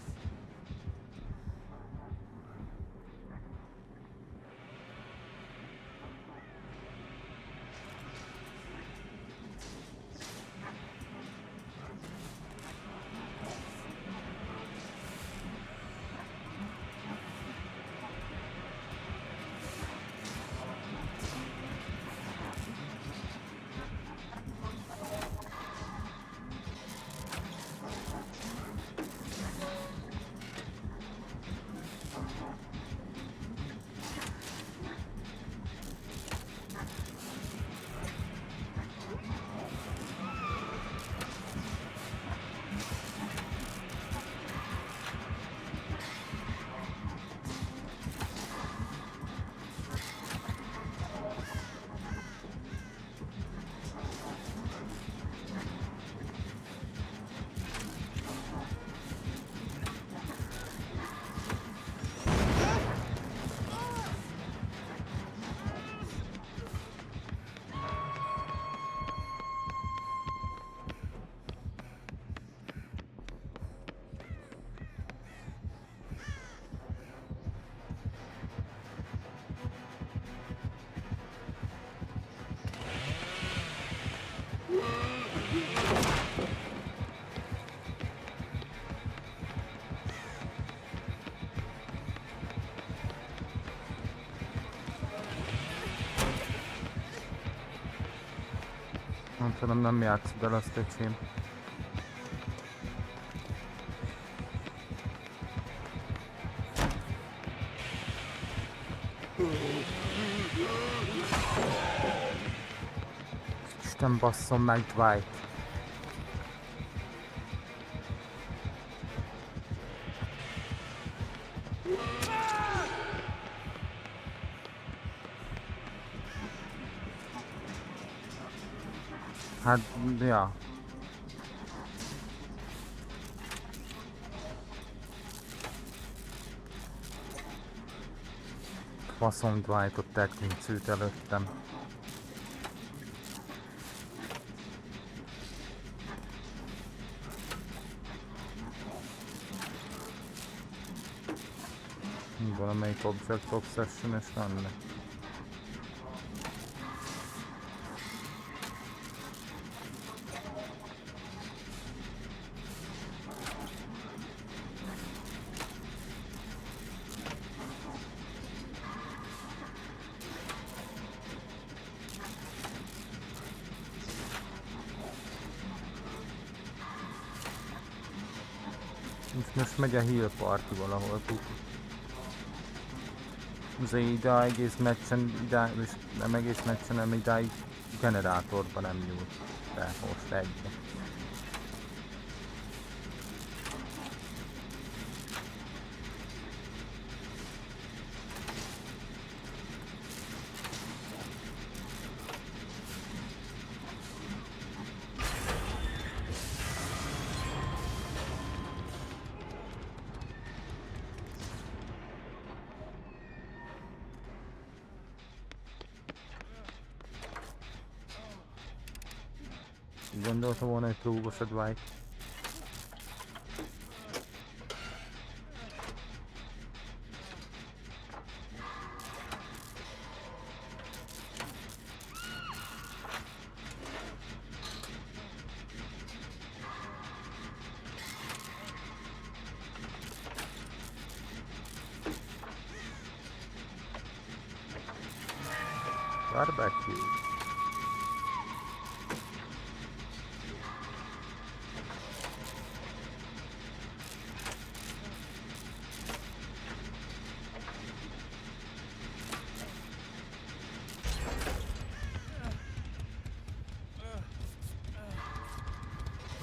Nem tudom, nem játszod el azt, öcsém. Isten basszom meg Dwight. Hát, ja. Faszom Dwightot teknincült előttem. Valamelyik Object Obsession-es lenne. Most megy a heal party valahol, tuti. Azért ide egész meccsen, nem egész meccsen, hanem idáig generátorban nem nyúlt. De most egyre. Gondoltam volna, hogy próbos a Dwight. Barbecue.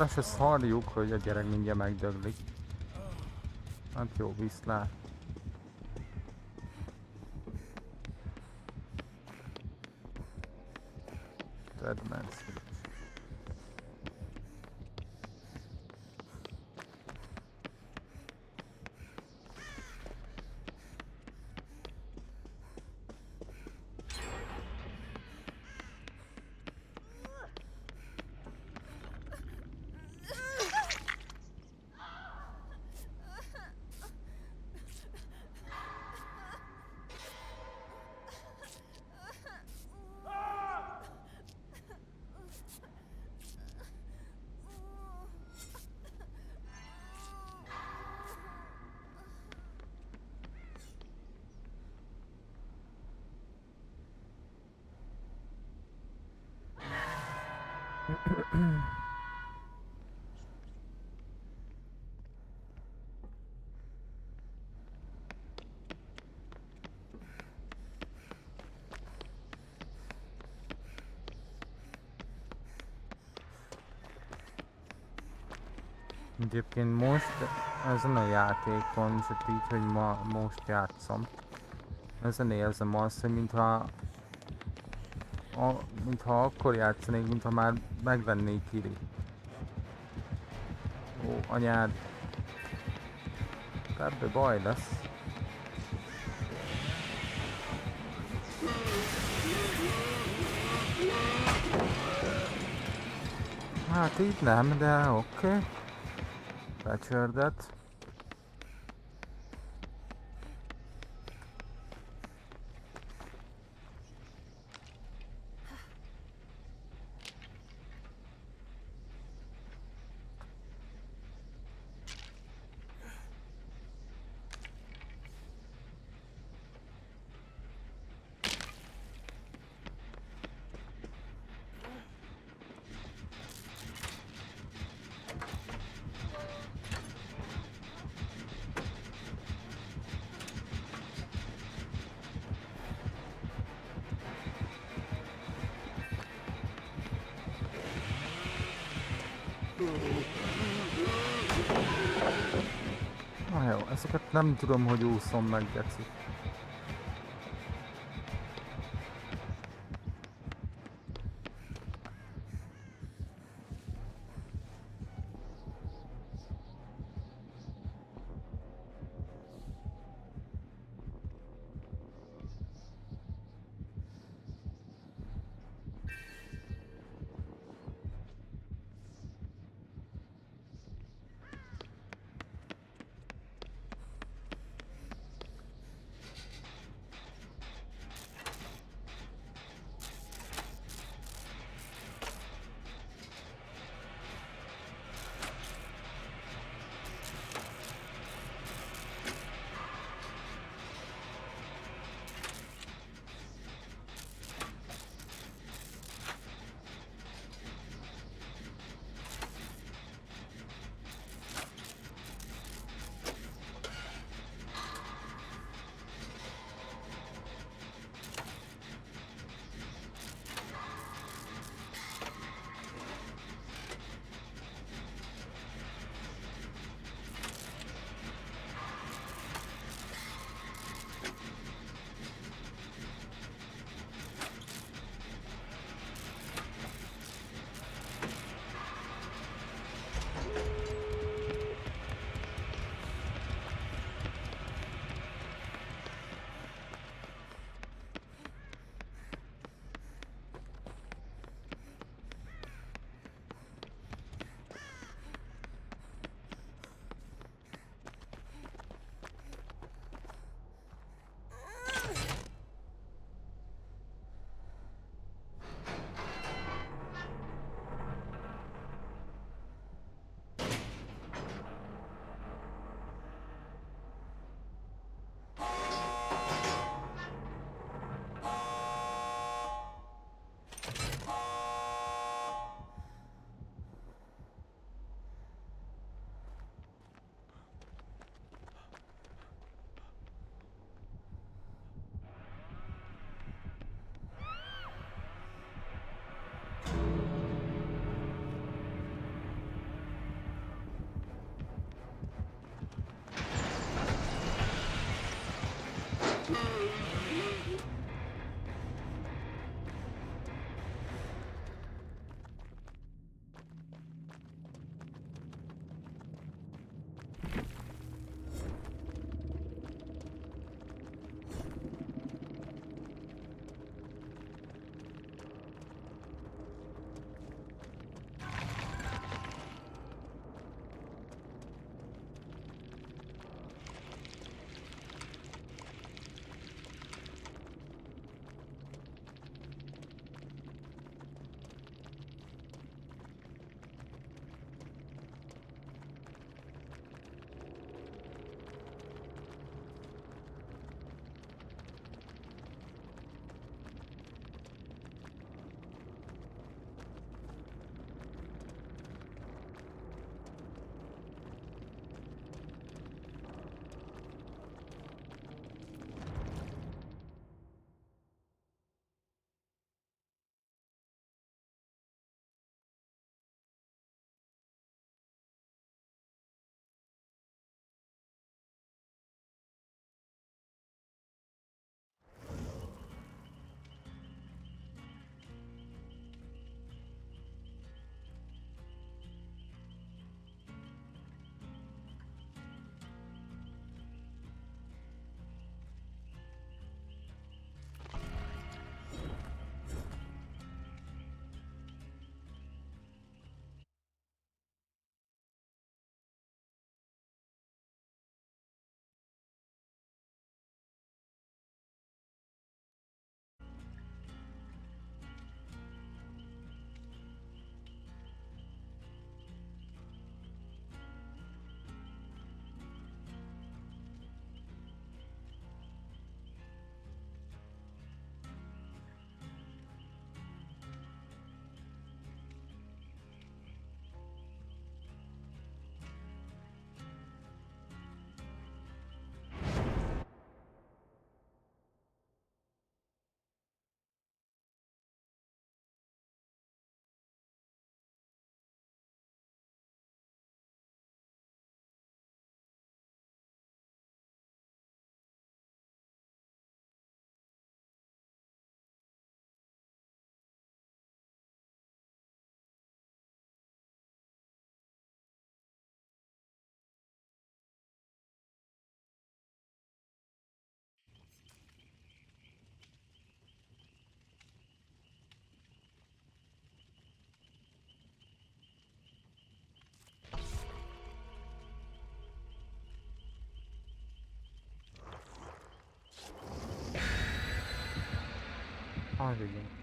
És ezt halljuk, hogy a gyerek mindjárt megdöglik. Hát jó, viszlát. Deadman Switch. Egyébként most ezen a játékon, csak így, hogy most játszom, ezen érzem azt, hogy mintha akkor játszanék, mintha már megvennék Kiri. Ó, anyád. Ebbe baj lesz. Hát így nem, de oké. Becsördet. Ezeket nem tudom, hogy úszom meg, geci. Az igen.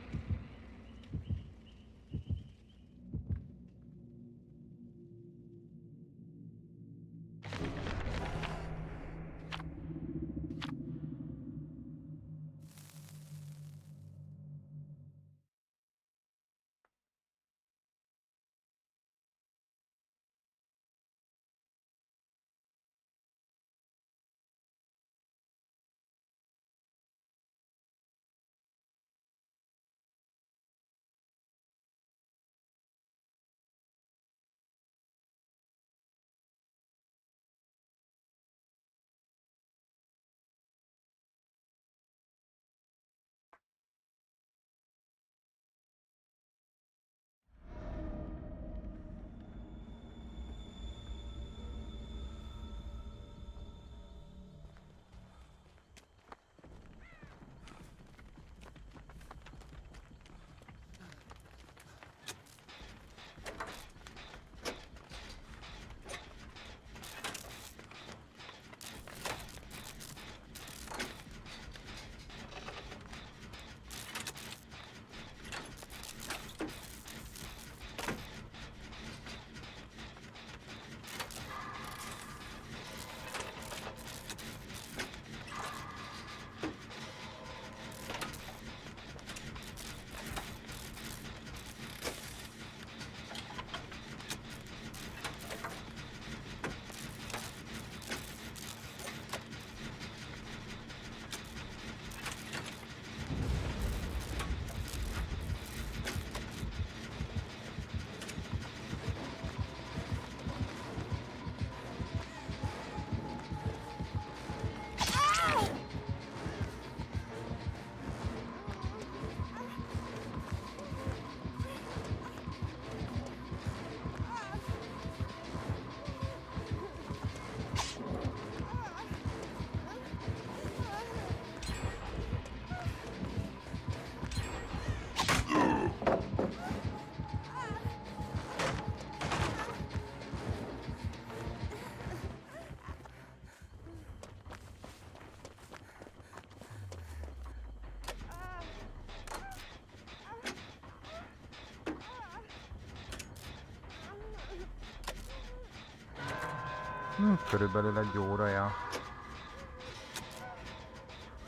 Körülbelül egy óraja.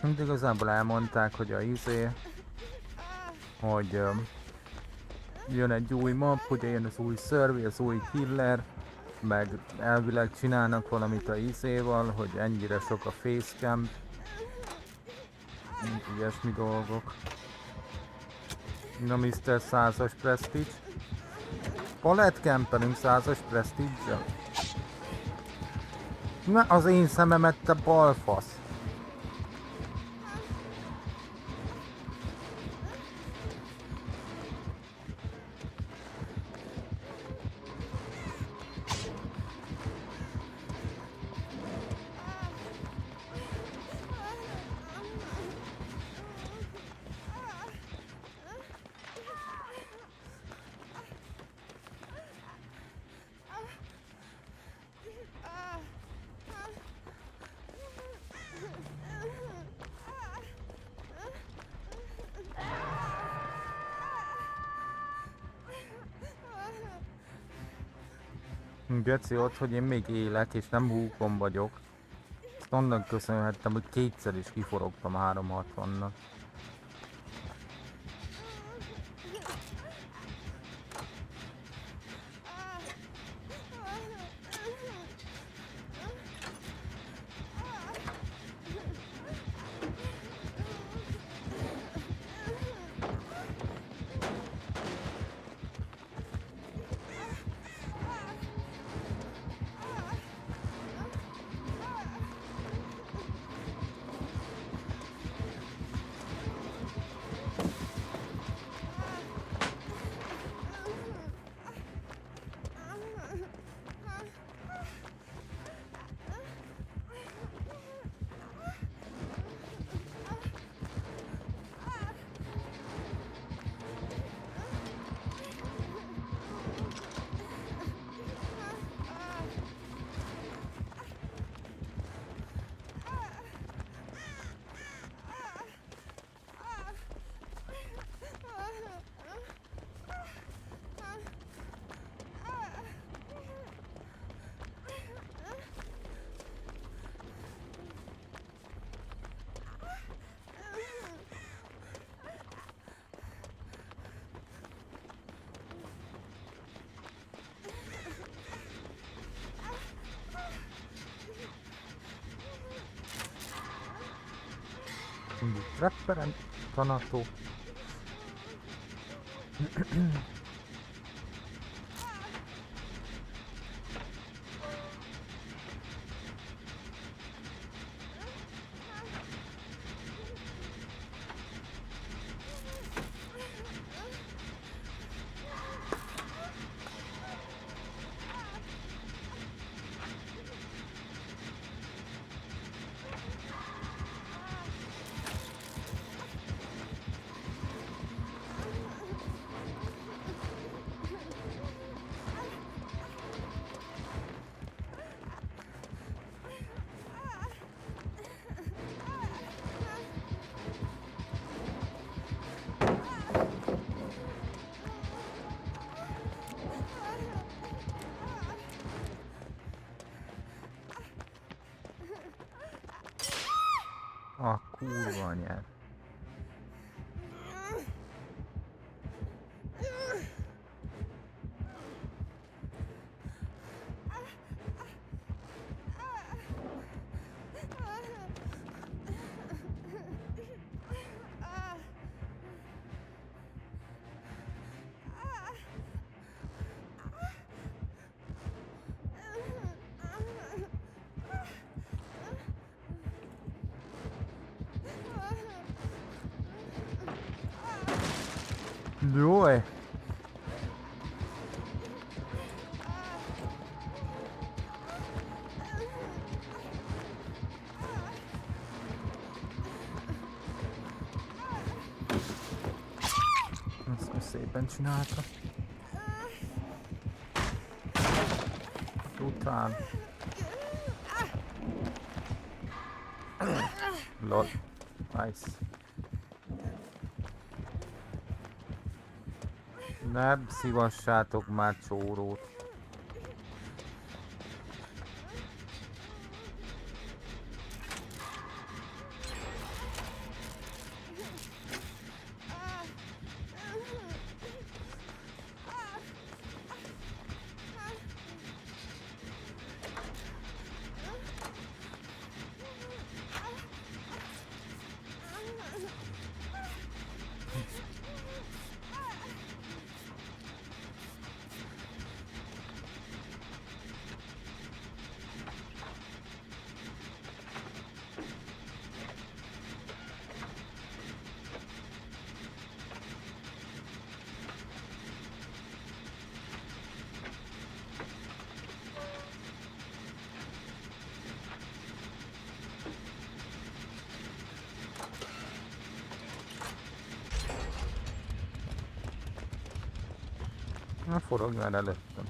De igazából elmondták, hogy hogy jön egy új map, ugye jön az új survey, az új killer, meg elvileg csinálnak valamit a izéval, hogy ennyire sok a facecam. Ilyesmi dolgok. Na Mr. 100-as Prestige. Palett campelünk 100-as Prestige-jel. Na, az én szememet, te balfasz! Geci ott, hogy én még élek és nem húkon vagyok. Ezt onnan köszönhettem, hogy kétszer is kiforogtam 360-nak. Quindi trapper tanato. A kurva anyád. Jó. Ezt szépen csinálta. Brutál. Lol. Nice. Ne szívassátok már csórót. Na forog már előttem.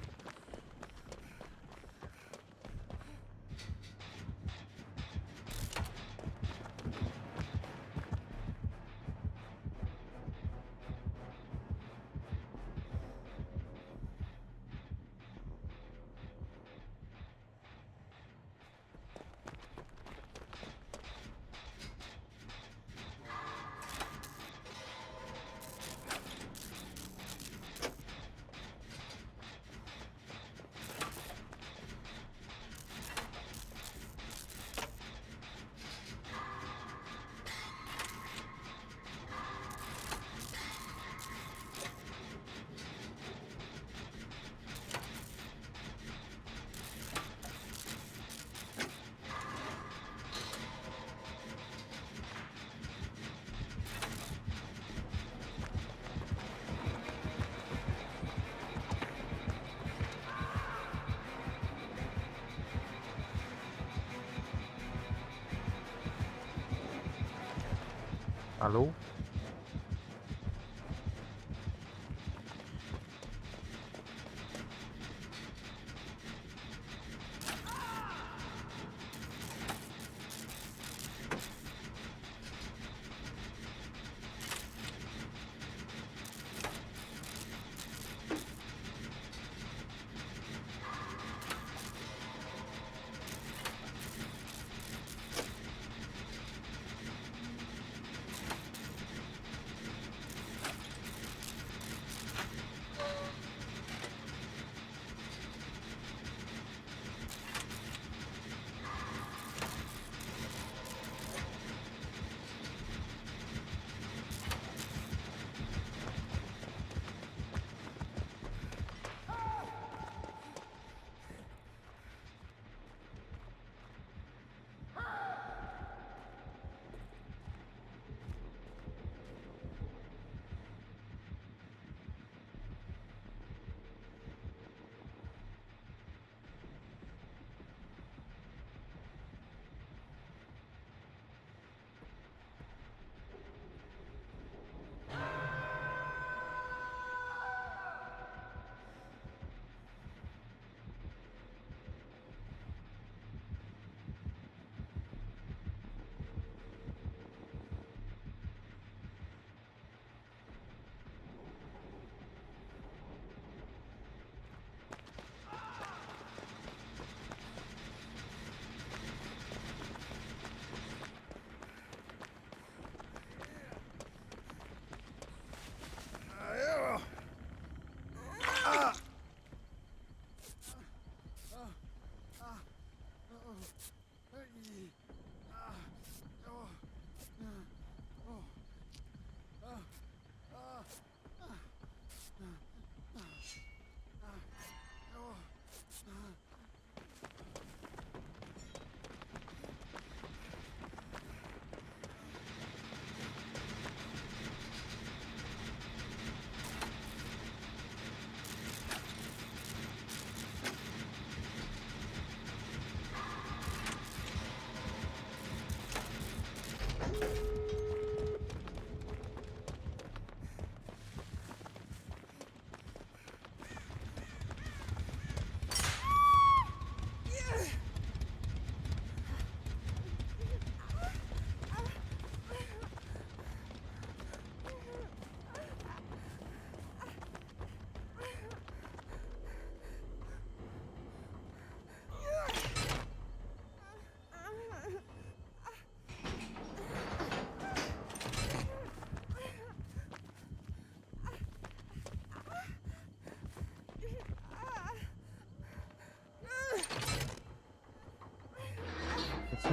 Hallo?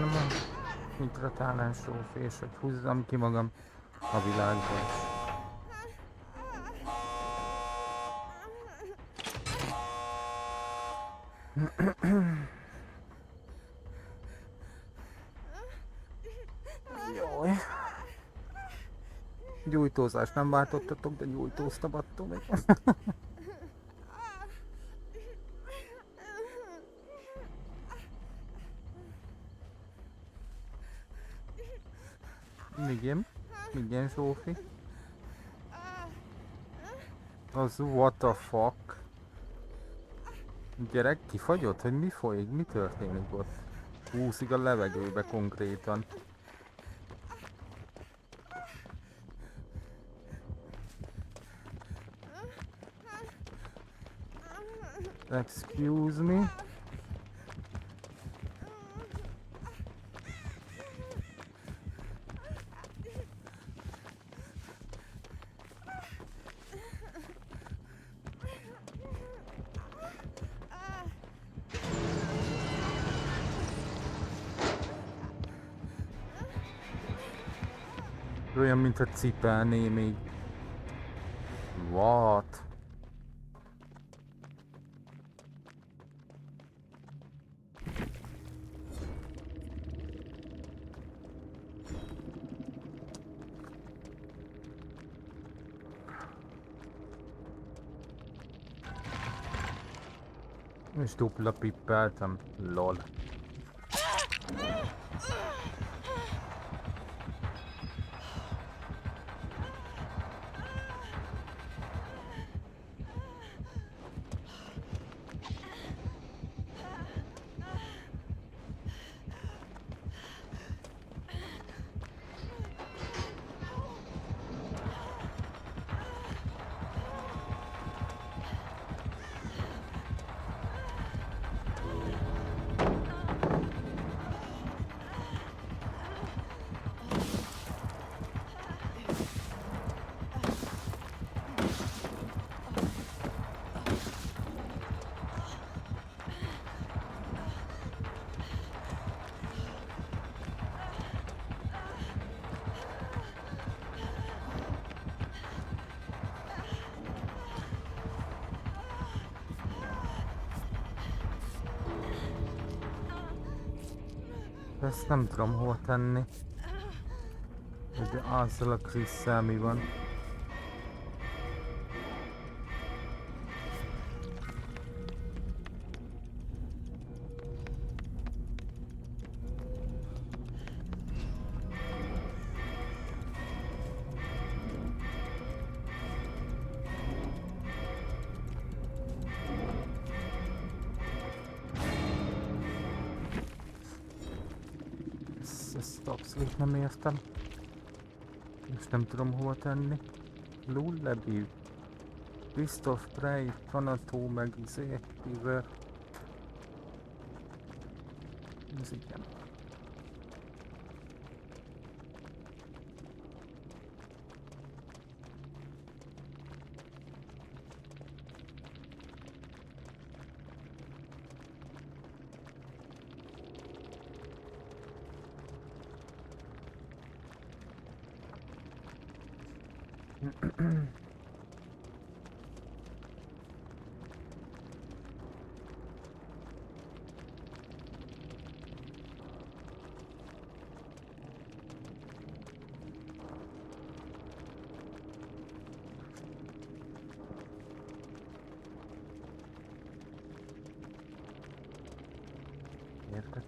köszönöm a hidratálás Zsófi, és hogy húzzam ki magam a világba is. Jaj. Gyújtózást nem váltottatok, de gyújtóztam attól még. Igen, Zsófi. Az what the fuck? Gyerek, kifagyott, hogy mi folyik, mi történik ott? Úszik a levegőbe konkrétan. Excuse me? Olyan, mint a cipelné még. What? És dupla pippeltem. Lol. Ezt nem tudom hova tenni. De azzal a Chris-szel mi van? Ezt abszolút nem értem. És nem tudom hova tenni. Lullaby. Beast of Prey, Thanato, meg River. Ez igen. Érdekes.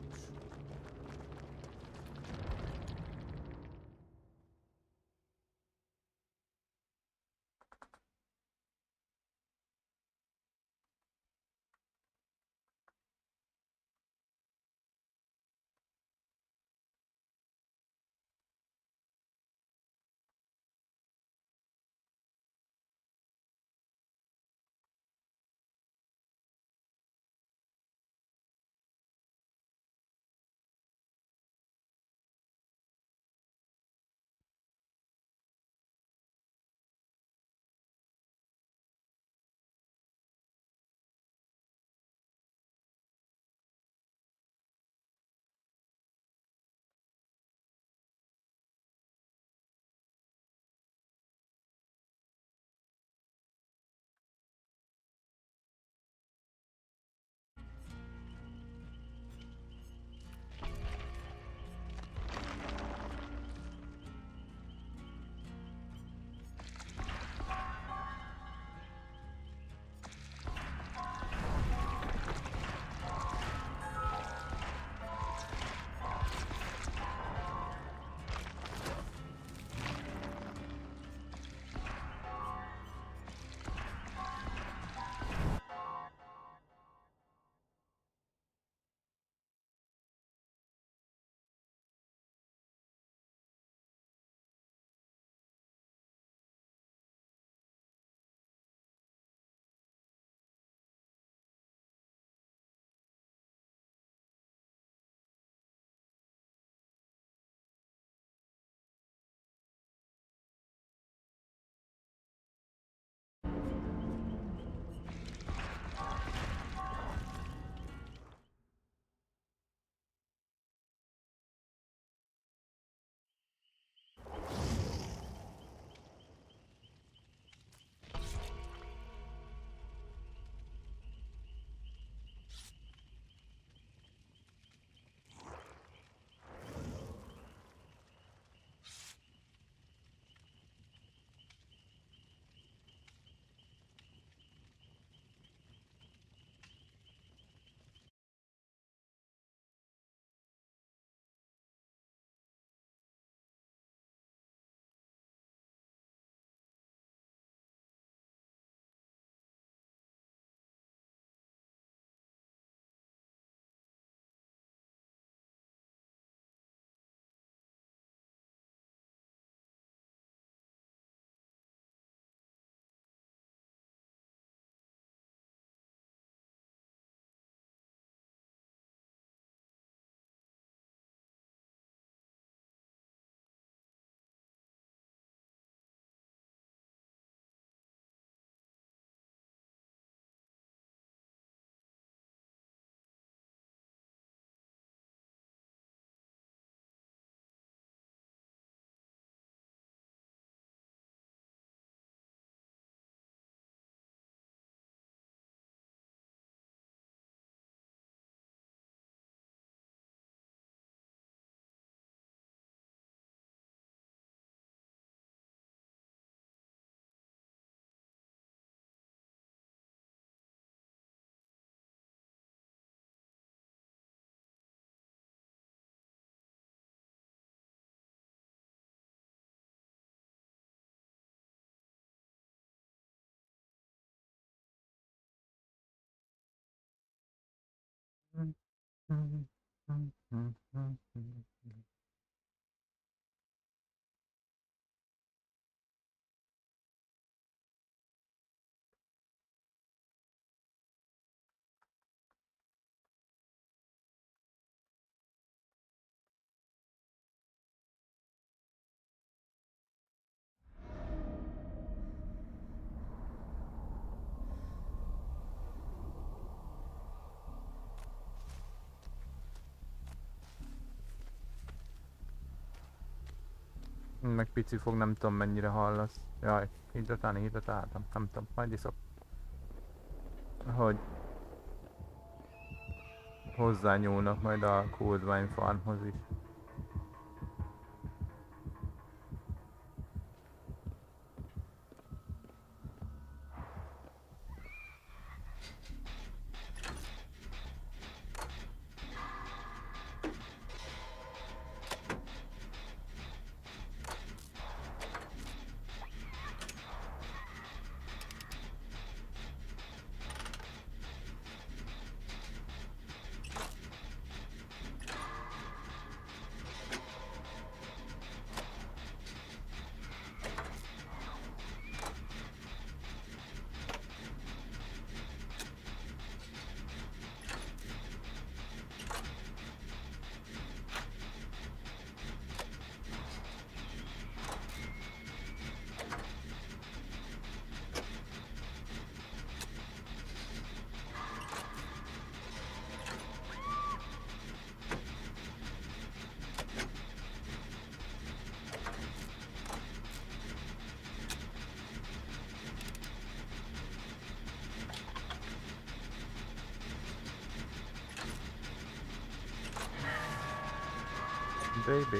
Meg pici fog, nem tudom mennyire hallasz. Jaj, hidratáltam, nem tudom, majd iszok. Hogy hozzányúlnak majd a Cold Wine Farmhoz is. Baby.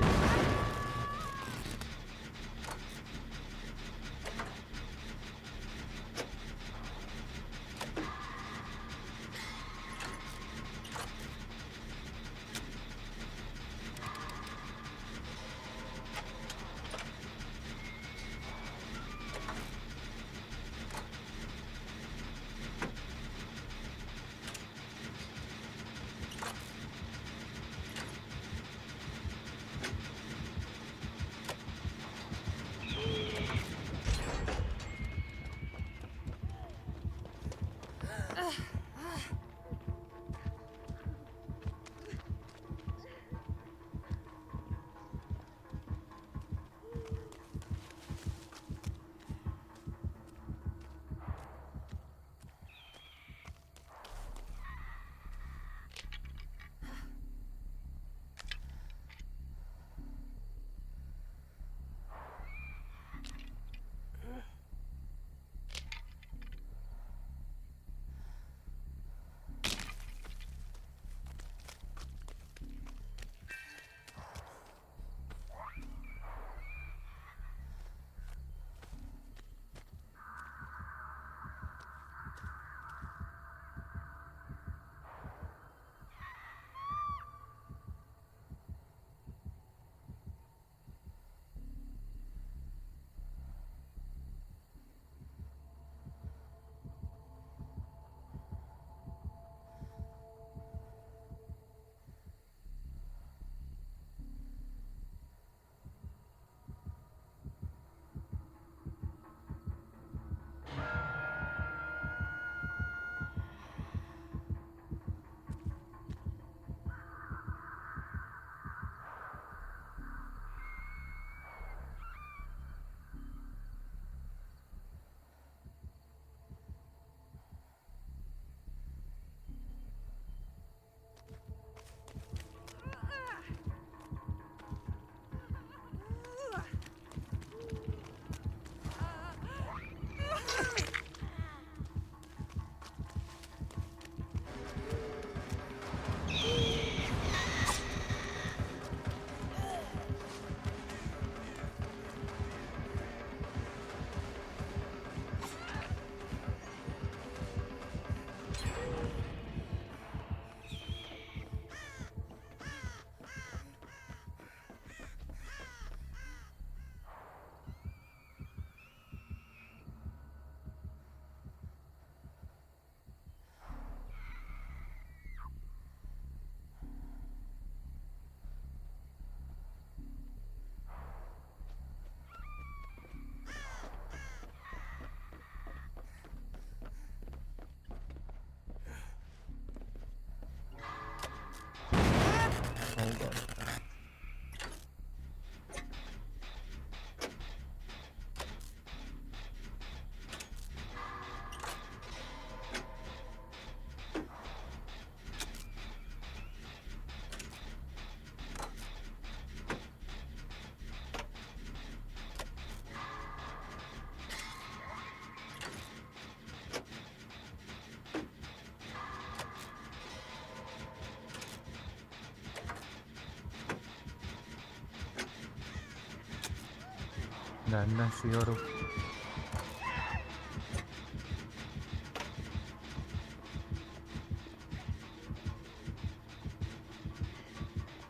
Rendben, Siorú.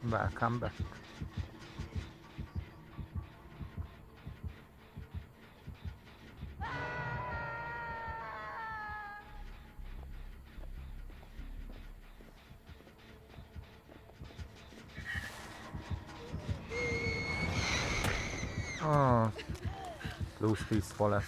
Welcome back. Oh, plusz 10 fa lesz.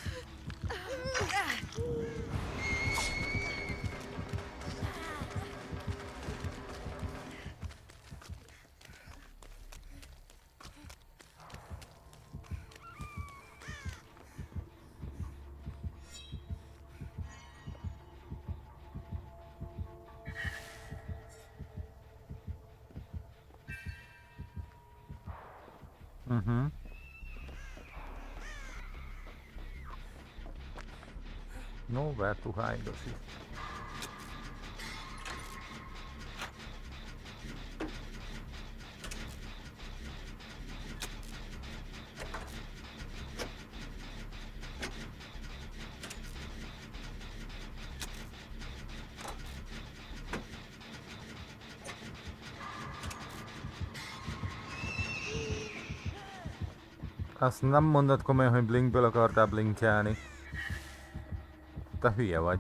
Nowhere to hide us. Azt nem mondod komolyan, hogy blinkből akartál blinkelni. Te hülye vagy.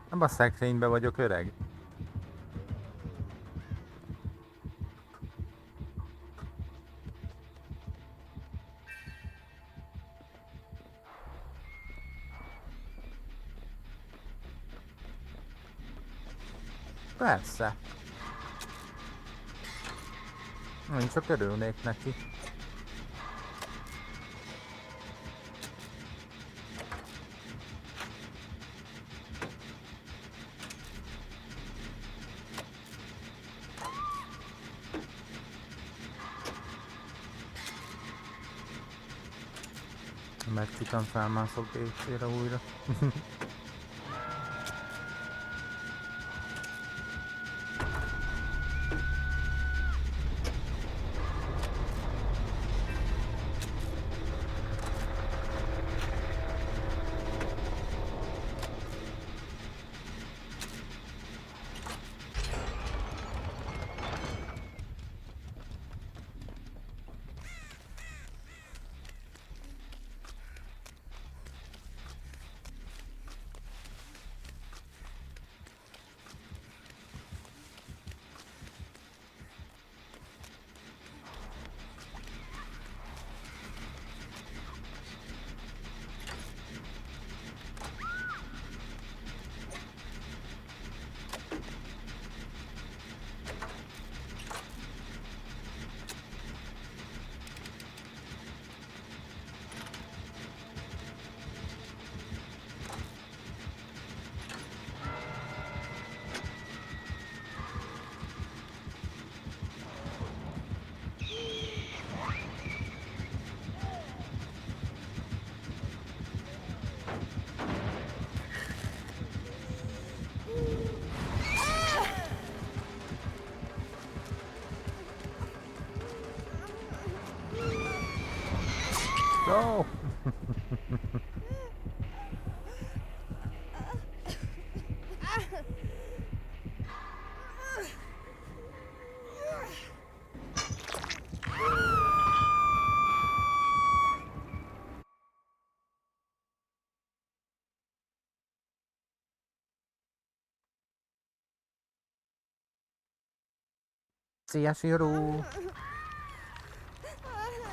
Nem a szekrénybe vagyok, öreg. Persze. Én csak örülnék neki. Megcsikan felmászok DC-re újra. Go! Szia, Sirú!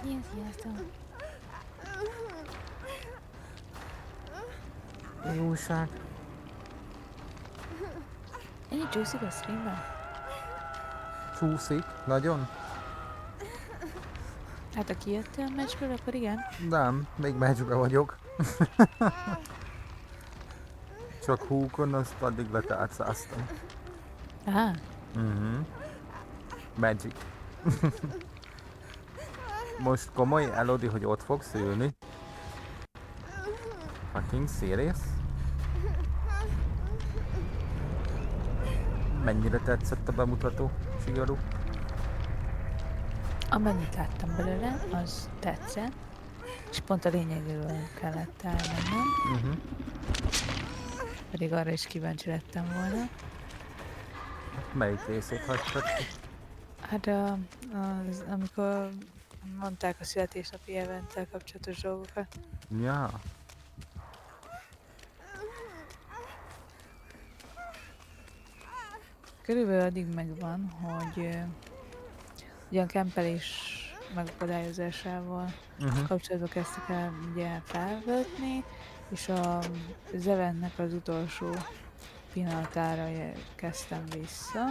Sziasztok! Mi újság? Ennyi csúszik a streamben? Csúszik? Nagyon? Hát ha kijöttél a meccsből, akkor igen. Nem, még meccsbe vagyok. Csak húkon, azt addig letárcáztam. Aha. Magic. Most komoly, Elodie, hogy ott fogsz ülni? Fucking serious? Mennyire tetszett a bemutató? szigorú. Amennyit láttam belőle, az tetszett, és pont a lényegről kellett elmennem. Pedig arra is kíváncsi lettem volna. Melyik részét hagytad ki? Hát amikor mondták a születésnapi eventtel kapcsolatos dolgokat. Ja. Körülbelül addig megvan, hogy ugye a kempelés megakadályozásával kapcsolatban kezdtek el ugye felvetni, és az eventnek az utolsó pillanatára kezdtem vissza.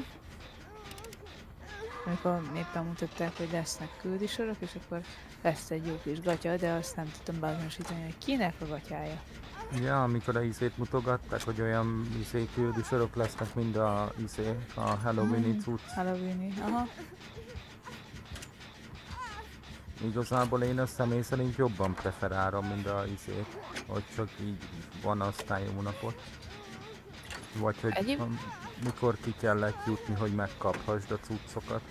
Amikor éppen mutatták, hogy lesznek küldisorok, és akkor lesz egy jó kis gatya, de azt nem tudtam beazonosítani, hogy kinek a gatyája. Ja, amikor a izét mutogatták, hogy olyan küldisorok lesznek, mind a Halloween-i cucc. Halloween-i, aha. Igazából én a személy szerint jobban preferálom, mint a hogy csak így van aztán jó napot. Vagy hogy mikor ki kellett jutni, hogy megkaphasd a cuccokat.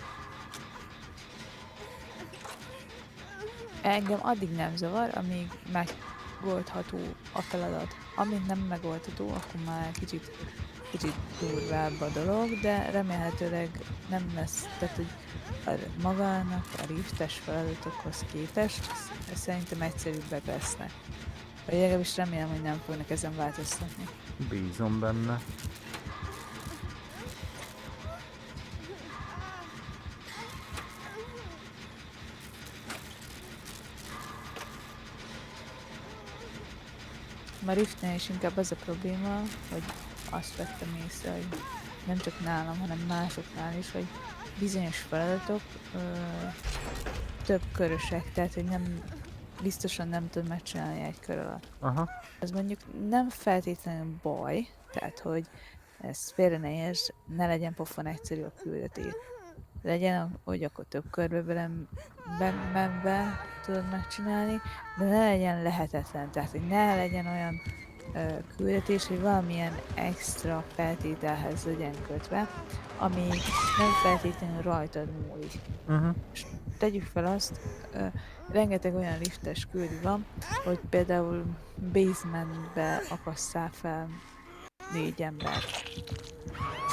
Engem addig nem zavar, amíg megoldható a feladat. Amint nem megoldható, akkor már kicsit durvább a dolog, de remélhetőleg nem lesz, tehát hogy magának a liftes feladatokhoz képest szerintem egyszerűbbek lesznek. Vagy legalábbis remélem, hogy nem fognak ezen változtatni. Bízom benne. A Riftnél is inkább az a probléma, hogy azt vettem észre, hogy nem csak nálam, hanem másoknál is, hogy bizonyos feladatok több körösek, tehát hogy biztosan nem tud megcsinálni egy kör alatt. Aha. Ez mondjuk nem feltétlenül baj, tehát hogy ez félre ne értsd, ne legyen pofon egyszerű a küldetés. Legyen, hogy akkor több körbe be tudod megcsinálni, de ne legyen lehetetlen, tehát hogy ne legyen olyan küldetés, hogy valamilyen extra feltételhez legyen kötve, ami nem feltétlenül rajtad múlik. És tegyük fel azt, rengeteg olyan liftes küldi van, hogy például basementbe akasszál fel 4 embert.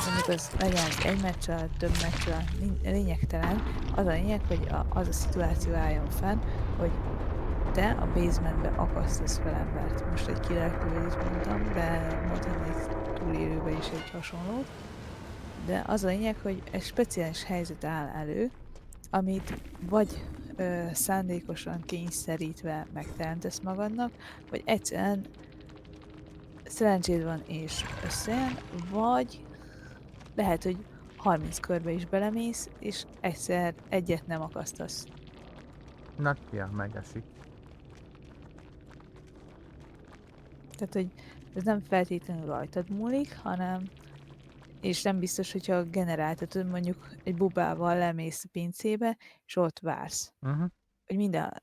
Mondjuk az legyen az egy meccs alatt, több meccs alatt, lényegtelen. Az a lényeg, hogy az a szituáció álljon fenn, hogy te a basementbe akasztasz fel embert. Most egy killer küldést mondtam, de mondhatnék túlélőben is egy hasonlót. De az a lényeg, hogy egy speciális helyzet áll elő, amit vagy szándékosan kényszerítve megteremtesz magadnak, vagy egyszerűen szerencséd van és összejön, vagy lehet, hogy 30 körbe is belemész, és egyszer egyet nem akasztasz. Na, ja, megesik. Tehát, hogy ez nem feltétlenül rajtad múlik, hanem és nem biztos, hogyha generáltatod, mondjuk egy bubával lemész a pincébe, és ott vársz. Hogy minden...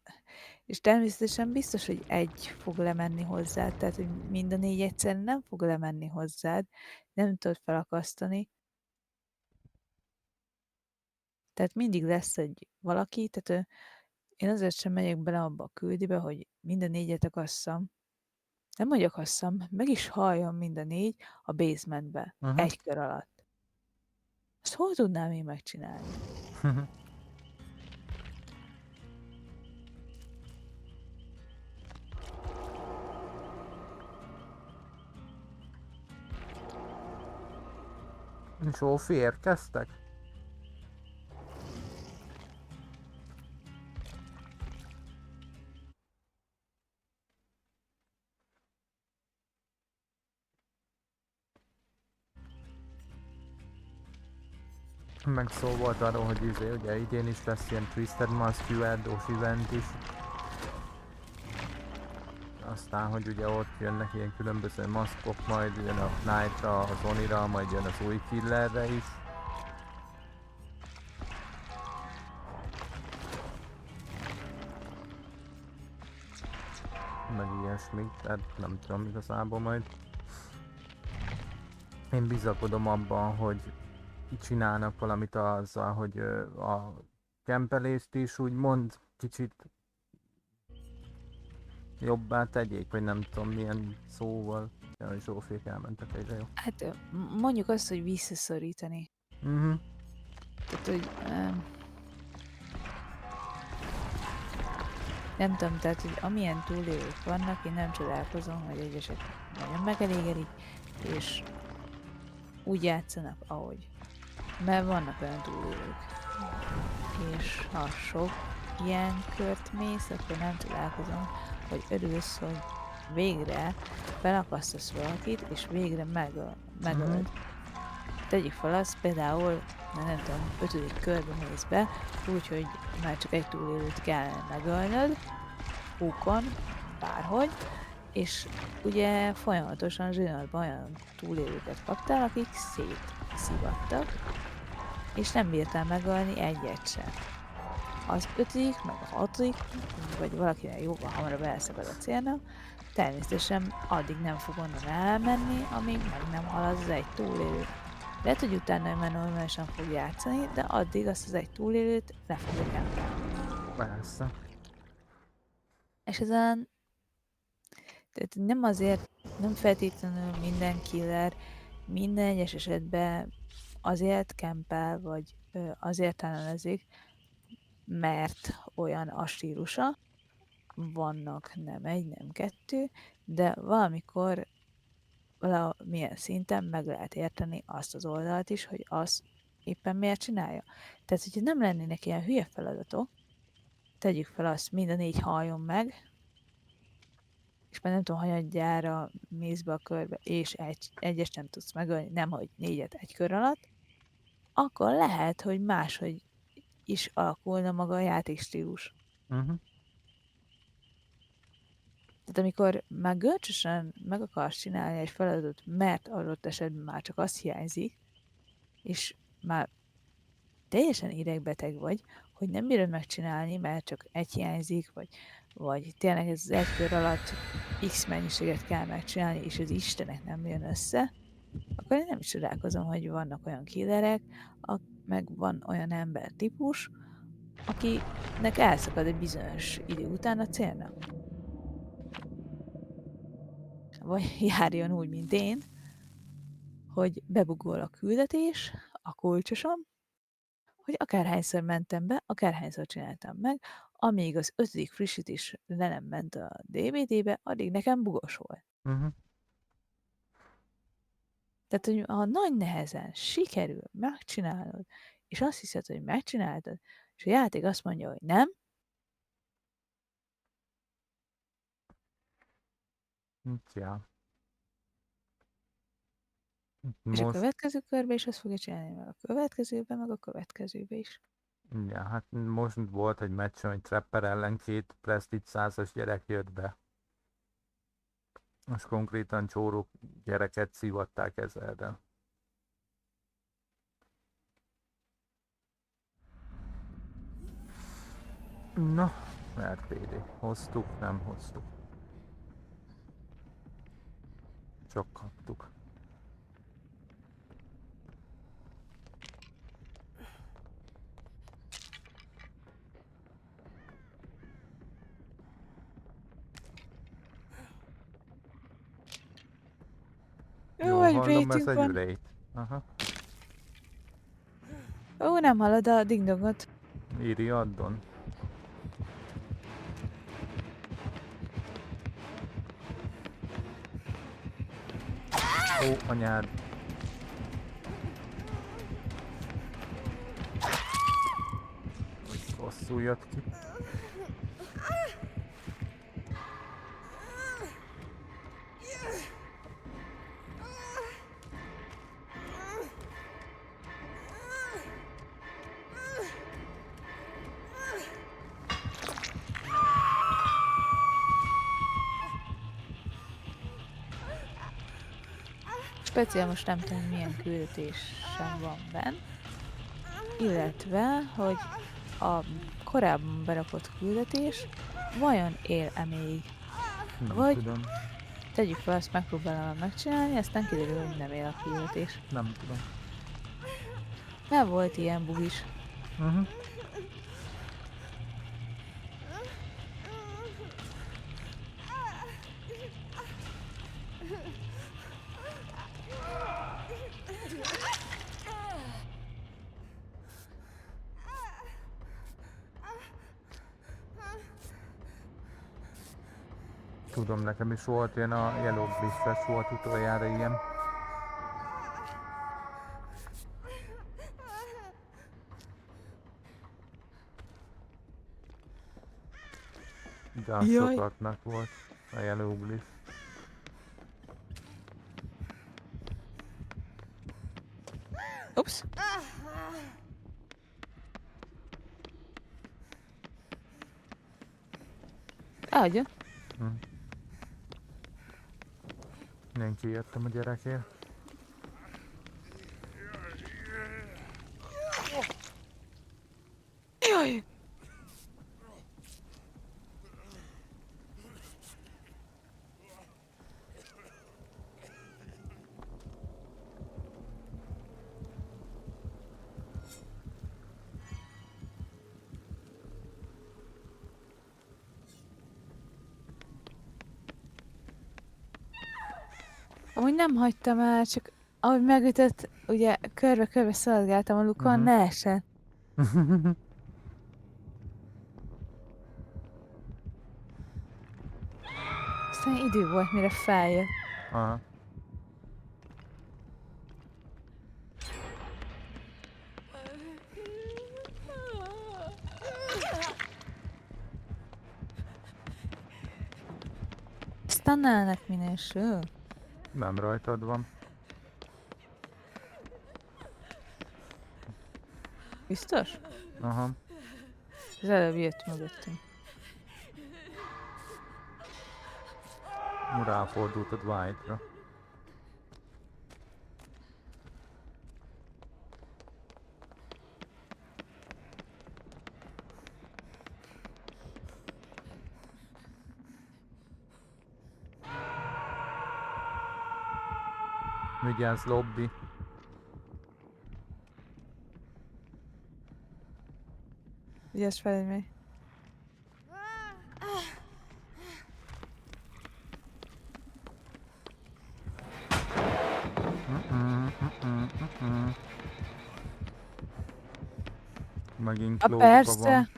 És természetesen biztos, hogy egy fog lemenni hozzád, tehát hogy mind a 4 egyszer nem fog lemenni hozzád, nem tudod felakasztani. Tehát mindig lesz egy valaki, tehát én azért sem megyek bele abba a küldibe, hogy mind a 4-et akasszam. Nem, hogy akasszam, meg is halljon mind a 4 a basementbe, egy kör alatt. Ezt hol tudnám én megcsinálni? Zsófi, érkeztek? Meg szó volt arról, hogy ugye idén is lesz ilyen Twisted Mask QR-dós event is. Aztán, hogy ugye ott jönnek ilyen különböző maszkok, majd jön a Knight-ra, az Oni-ra, majd jön az új Killerre is. Meg ilyesmi, tehát nem tudom igazából majd. Én bizakodom abban, hogy csinálnak valamit azzal, hogy a kempelést is úgymond kicsit jobbá tegyék, vagy nem tudom milyen szóval. Jaj, Zsófék elmentek egyre, jó. Hát mondjuk azt, hogy visszaszorítani. Tehát, hogy nem tudom, tehát, hogy amilyen túlélők vannak, én nem csodálkozom, hogy egyesek nagyon megelégelik, és úgy játszanak, ahogy. Mert vannak olyan túlélők. És ha sok ilyen kört mész, akkor nem csodálkozom, hogy örülsz, hogy végre felakasztasz valakit, és végre megöled. Tegyük fel azt, például, nem tudom, 5. körbe mész be, úgyhogy már csak egy túlélőt kellene megölnöd, húkon, bárhogy, és ugye folyamatosan zsinórban olyan túlélőket kaptál, akik szétszivattak, és nem bírtál megölni egyet sem. Az 5., meg a 6., vagy valakinek jóval hamarabb elszakad a célnak, természetesen addig nem fog onnan elmenni, amíg meg nem hal az egy túlélő. Lehet, hogy utána már normálisan fog játszani, de addig azt az egy túlélőt le fogja kempelni. Persze. És ezen tehát nem azért, nem feltétlenül minden killer minden egyes esetben azért kempel, vagy azért találkozik, mert olyan a stílusa, vannak nem egy, nem 2, de valamikor valamilyen szinten meg lehet érteni azt az oldalt is, hogy azt éppen miért csinálja. Tehát, hogyha nem lennének ilyen hülye feladatok, tegyük fel azt, mind a 4 halljon meg, és már nem tudom, hanyadjára mész be a körbe, és egyes nem tudsz megölni, nem, hogy 4-et egy kör alatt, akkor lehet, hogy máshogy is alakulna maga a játékstílus. Tehát amikor már görcsösen meg akarsz csinálni egy feladatot, mert adott esetben már csak az hiányzik, és már teljesen idegbeteg vagy, hogy nem bírod megcsinálni, mert csak egy hiányzik, vagy tényleg ez az egy kör alatt X mennyiséget kell megcsinálni, és az Istenek nem jön össze, akkor én nem is csodálkozom, hogy vannak olyan killerek, meg van olyan ember típus, akinek elszakad egy bizonyos idő után a célnak. Vagy járjon úgy, mint én, hogy bebugol a küldetés, a kulcsosom, hogy akárhányszor mentem be, akárhányszor csináltam meg, amíg az 5. frissítés le nem ment a DVD-be, addig nekem bugos volt. Tehát, hogy ha nagy nehezen sikerül megcsinálnod, és azt hiszed, hogy megcsináltad, és a játék azt mondja, hogy nem, Ja. és a következő körbe is azt fogja csinálni, meg a következőbe, meg a következőbe is. Ja, hát most volt egy meccsen, hogy Trapper ellen 2 Prestige 100-as gyerek jött be. Most konkrétan csóró gyereket szívatták ezerrel. Na, RPD. Hoztuk, nem hoztuk. Csak kaptuk. Jó, egy rating van. Aha. Ó, nem hallod a dingdongot. Írja addon. Ó, anyád. Rosszul jött ki. Speciál most nem tudom milyen küldetésem van benn, illetve, hogy a korábban berakott küldetés vajon él-e még? Vagy tudom. tegyük fel, azt megpróbálom megcsinálni, aztán kiderül, hogy nem él a küldetés. Nem tudom. Nem volt ilyen bugis. Tudom, nekem is volt ilyen, a Yellow Bliss-es volt utoljára ilyen. De az sokaknak volt a Yellow Bliss. Ups! Adja. Én kijöttem a gyerekért. Jaj! Amúgy nem hagytam el, csak ahogy megütött, ugye körbe-körbe szaladgáltam a lukon, ne essen. Aztán idő volt, mire feljött. Aha. Stannelnek minősül. Nem rajtad van. Biztos? Aha. Az előbb jött mögöttünk. Ráfordultad White-ra. Vigyázz, lobby. Vigyázz fel, mi? Megint lógva persze. Van.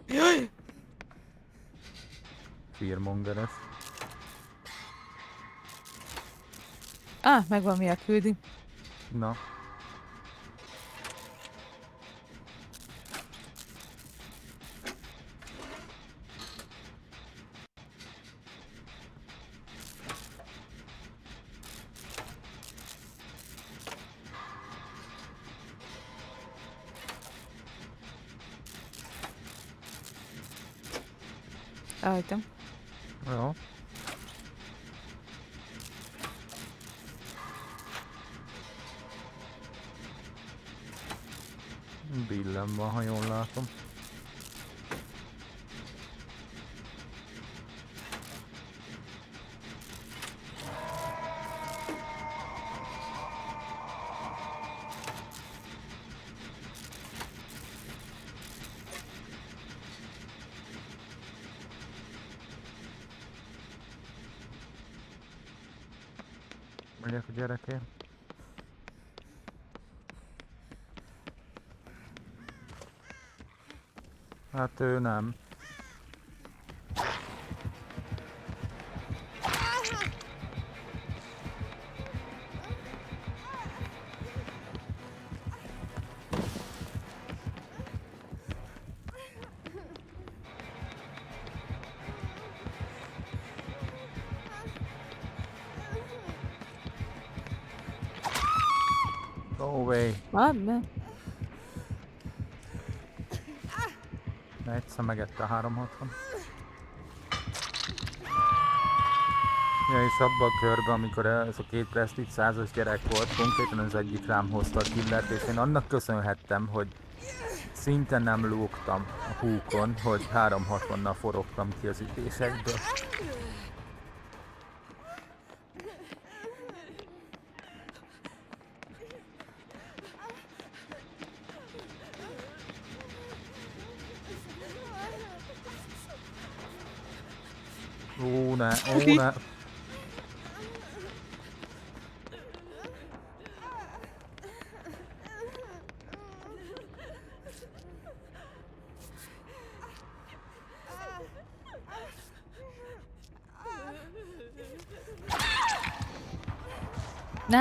Jaj! Fearmongeres. Megvan mi a küldi. Na. Elhagytam. Jó. Billen van, ha jól látom. Megyek a gyerekért. Hát ő nem. Go away. Van. Egyszer megette a 360. Ja, és abban a körben, amikor ez a két Prestige 100-as gyerek volt, konkrétan az egyik rám hozta a killert, és én annak köszönhettem, hogy szinte nem lógtam a húkon, hogy 360-nal forogtam ki az ütésekből. ne, ó ne.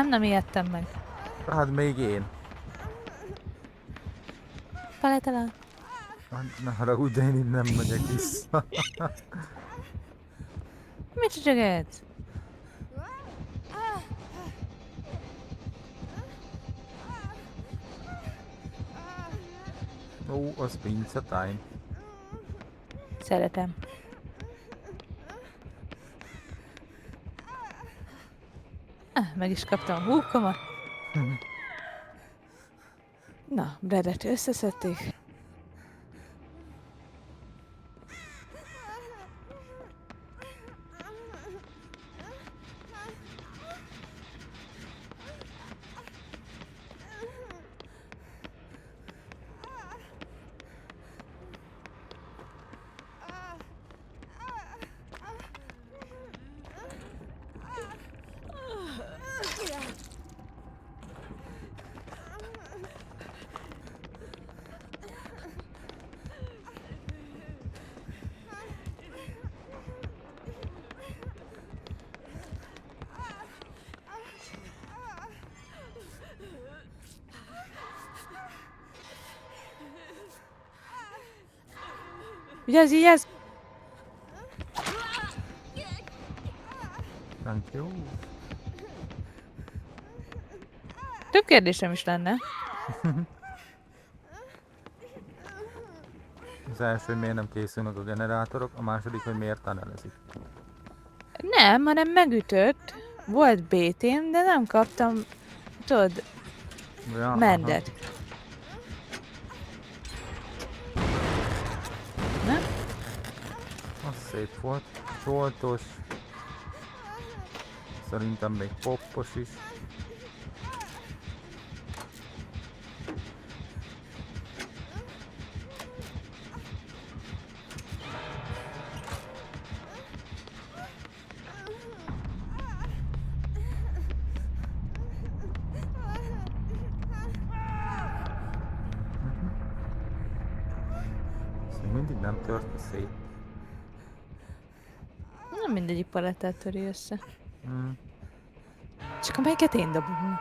Nem ijedtem meg. Hát még én. Paletala. Ne haragudj, én így nem megyek vissza. Mit csücsögetsz? Ó, az pince time. Szeretem. Meg is kaptam a húkomat. Na, Bredet összeszedték. Vigyázz, vigyázz! Thank you. Több kérdésem is lenne. Az első, hogy miért nem készülnek a generátorok, a második, hogy miért tanelezik. Nem, hanem megütött. Volt BT-m, de nem kaptam, tudod, Ja, mendet. Nem? Az szép volt. Csoltos. Szerintem még poppos is. Mindig nem törte szét. Nem mindegyik palettát töri össze. Csak amelyiket én dobom.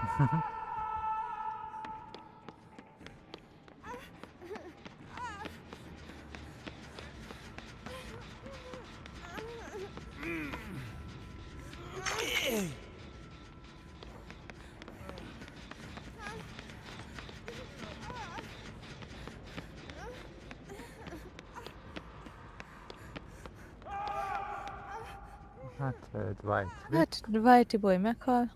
Hát, Dwight. Hát, Dwighty boy meghal.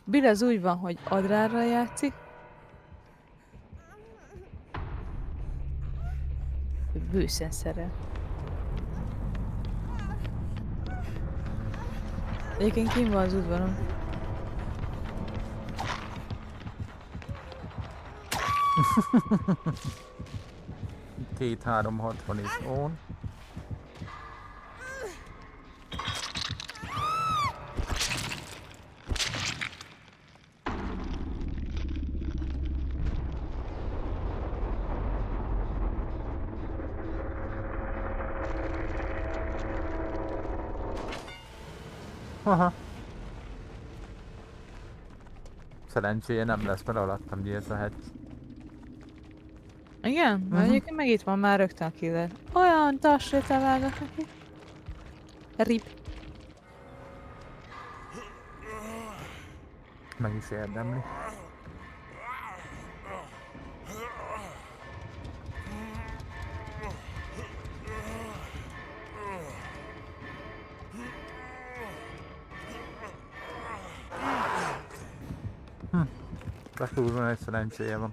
Bill az úgy van, hogy Adrárral játszik. Bőszen szerel. Egyébként kim van az udvaron. Két 360 is on. Aha. Szerencséje nem lesz, mert alattam nyílt a hegy. Igen? Mert egyébként meg itt van már rögtön a killer. Olyan tassét elvágok neki. Rip. Meg is érdemli. Betúlva egy szerencséje van.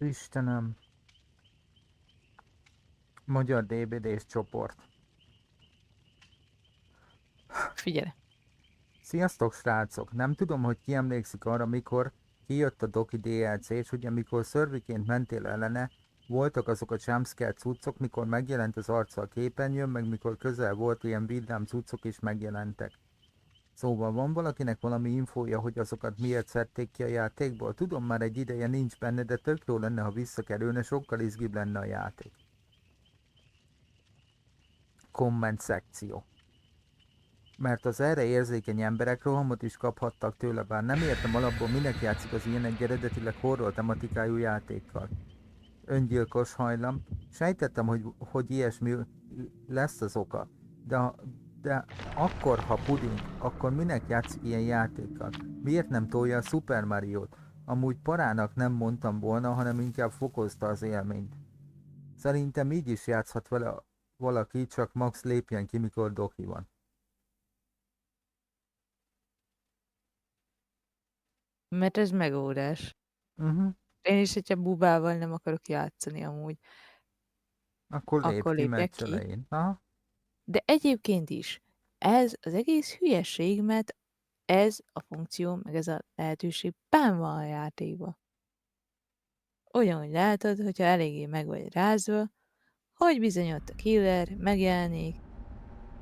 Istenem. Magyar DVD-s csoport. Figyelj. Sziasztok, srácok! Nem tudom, hogy ki emlékszik arra, mikor kijött a Doki DLC, és ugye mikor szörviként mentél ellene, voltak azok a jumpscare cuccok, mikor megjelent az arca a képernyőn, meg mikor közel volt, ilyen villám cuccok is megjelentek. Szóval van valakinek valami infója, hogy azokat miért szedték ki a játékból? Tudom, már egy ideje nincs benne, de tök jó lenne, ha visszakerülne, sokkal izgibb lenne a játék. Komment szekció. Mert az erre érzékeny emberek rohamot is kaphattak tőle, bár nem értem alapból, minek játszik az ilyen egy eredetileg horror tematikájú játékkal. Öngyilkos hajlam. Sejtettem, hogy ilyesmi lesz az oka. De akkor, ha puding, akkor minek játszik ilyen játékkal? Miért nem tolja a Super Mario-t? Amúgy parának nem mondtam volna, hanem inkább fokozta az élményt. Szerintem így is játszhat vele valaki, csak max lépjen ki, mikor Doki van. Mert ez megoldás. Én is, hogyha bubával nem akarok játszani amúgy. Akkor lép ki meccs elején. Aha. De egyébként is, ez az egész hülyeség, mert ez a funkció, meg ez a lehetőség benn van a játékban. Ugyanúgy látod, hogyha eléggé meg vagy rázva, hogy bizony ott a killer megjelenik,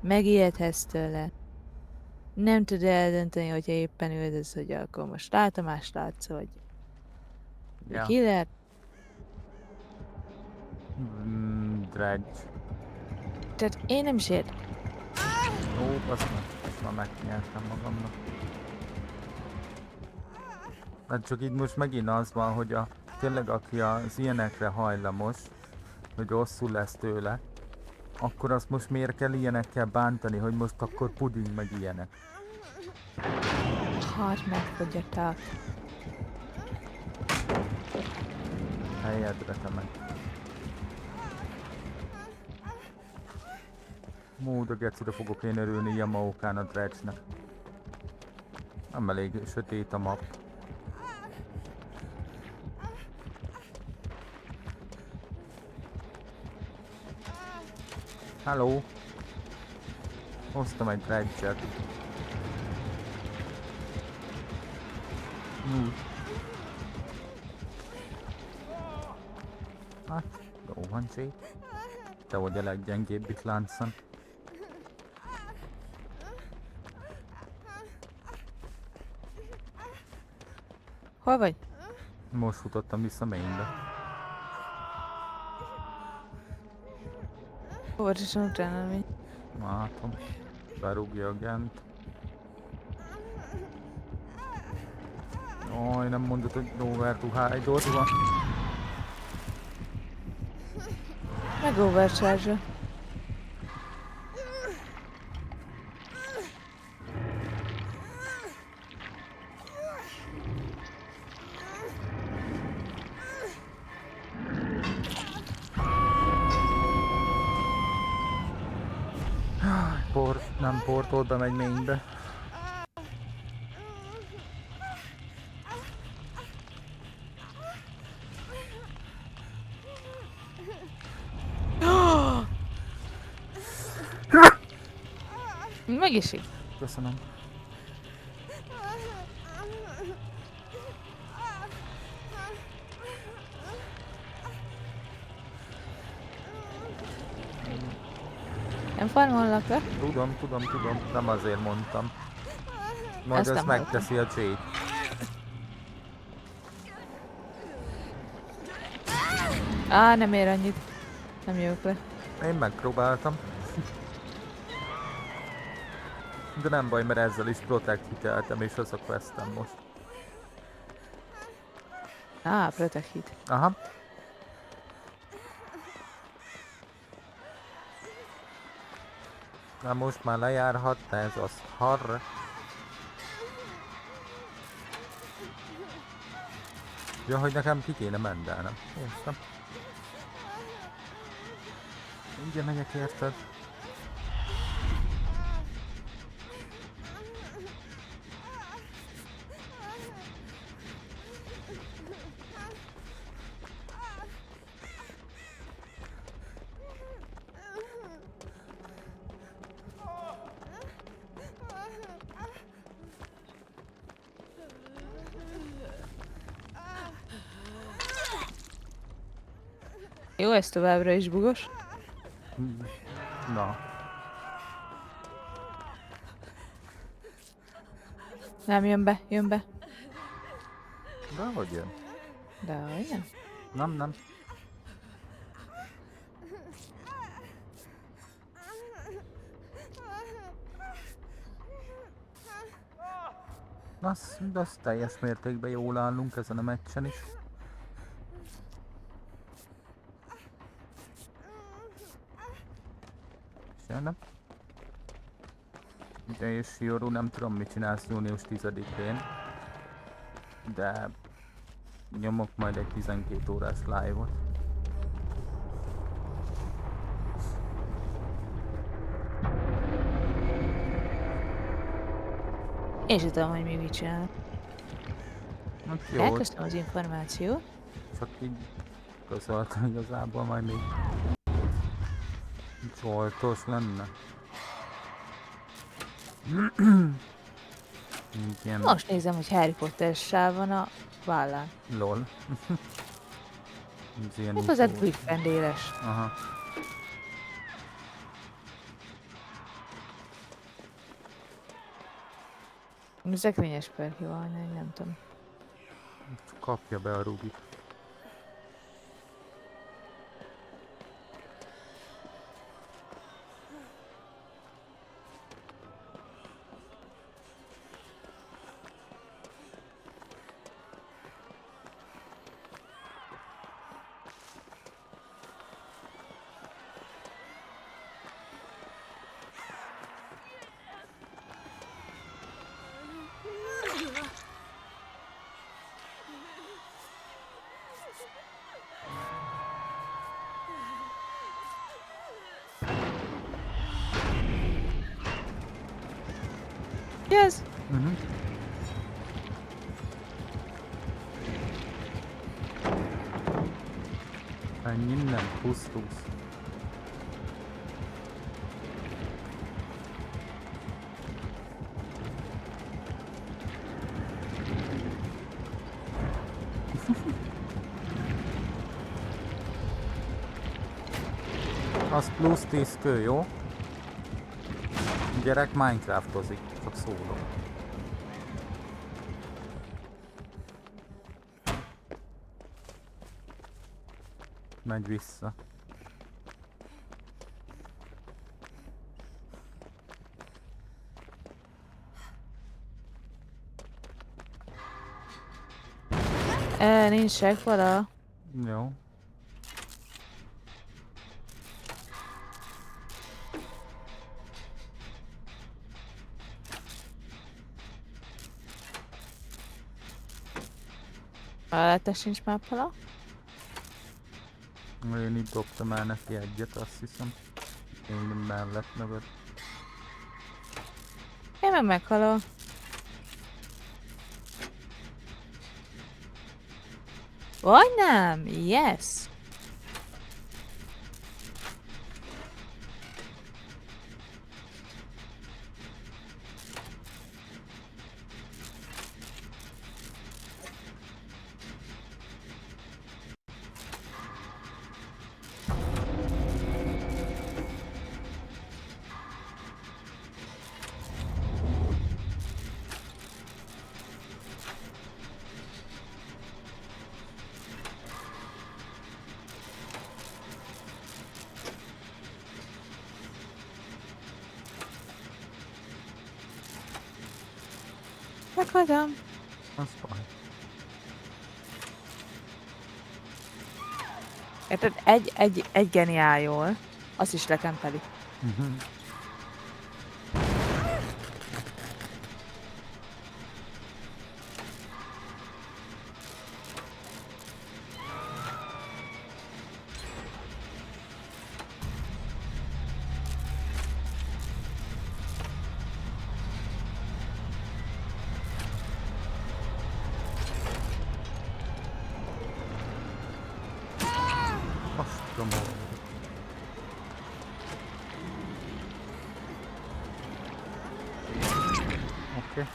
megijedhetsz tőle, nem tud eldönteni, hogyha éppen üldöz, hogy akkor most látomást látsz, vagy a killer. Dredge. Tehát én nem is értem. Ó, azt már megnyertem magamnak. Hát csak így most megint az van, hogy tényleg aki az ilyenekre hajlamos, hogy rosszul lesz tőle, akkor azt most miért kell ilyenekkel bántani, hogy most akkor puding meg ilyenek. Hát megfogyatták. Helyedre te meg. Mód a gecire fogok én örülni Yamaokán a Dredge-nek. Nem elég sötét a map. Hello! Hoztam egy Dredge-et. Hát, jó van, Jay. Te vagy a leggyengébb itt láncon. Hol vagy? Most futottam vissza mainbe. Óvatosan utána mi? Látom. Berúgja a gent. Oj, nem mondod, hogy over to hide, ott van. Meg overcharge-ra. Nem portol, bemegy mainbe. Meg is így. Köszönöm. Nem farmollak le? Tudom, nem azért mondtam. Majd ezt megteszi a Jade. Nem ér annyit. Nem jövök le. Én megpróbáltam. De nem baj, mert ezzel is protect hiteltem, és az a questem most. Protect hit. Aha. Na most már lejárhatna ez az harr. Ja, hogy nekem ki kéne mendelnem. Értem. Ugye megyek, érted? Jó, ez továbbra is bugos. Na. Nem, jön be, jön be. De hogy jön? De hogy nem? Nem. Az teljes mértékben jól állunk ezen a meccsen is. Nem. És Joru, nem tudom, mit csinálsz június 10-én, de nyomok majd egy 12 órás live-ot. Én sem tudom, hogy mi mit csinál. Elköszönöm az információt. Csak így közöltem igazából, majd még csoltos lenne. Most nézem, hogy Harry Potter sáv van a vállán. Lol. Az egy Gryffindéres. Aha. Zekrényes perki van, nem tudom. Kapja be a rugit. Yes. Menj innen, pusztulsz. Az plusz 10 kő, jó? Gyerek Minecraftozik, csak szólom. Megy vissza. Nincs seggvala. Jó. Mellette sincs máppala. Én itt dobtam el neki egyet, azt hiszem. Én mellett mögött. Én meg meghalok. Vagy nem? Yes! Meghaltam. Az baj. Érted? Egy geniál jól. Azt is lekempeli. Oké.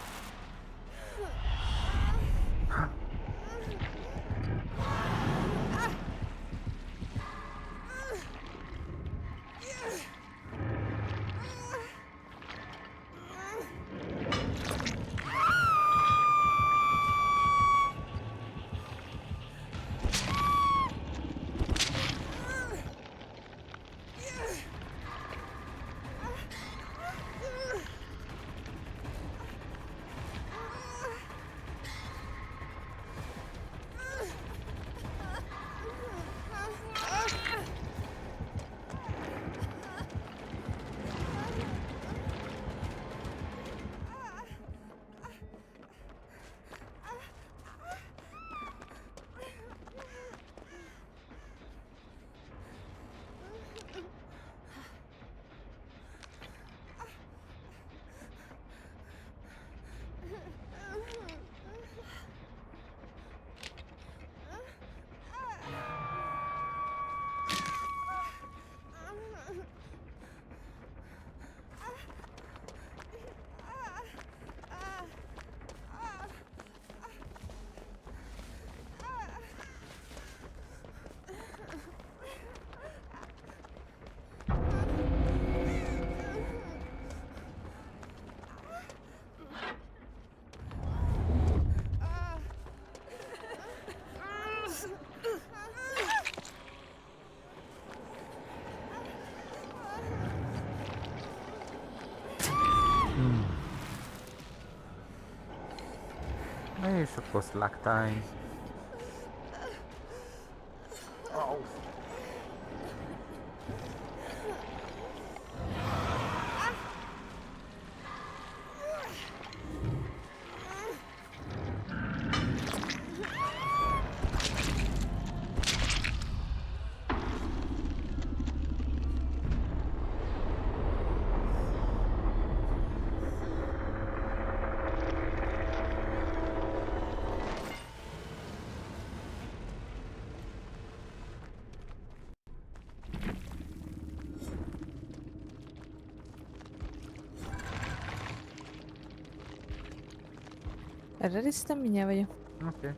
és akkor slack time. Oh. Erre résztem mindjárt vagyok. Oké.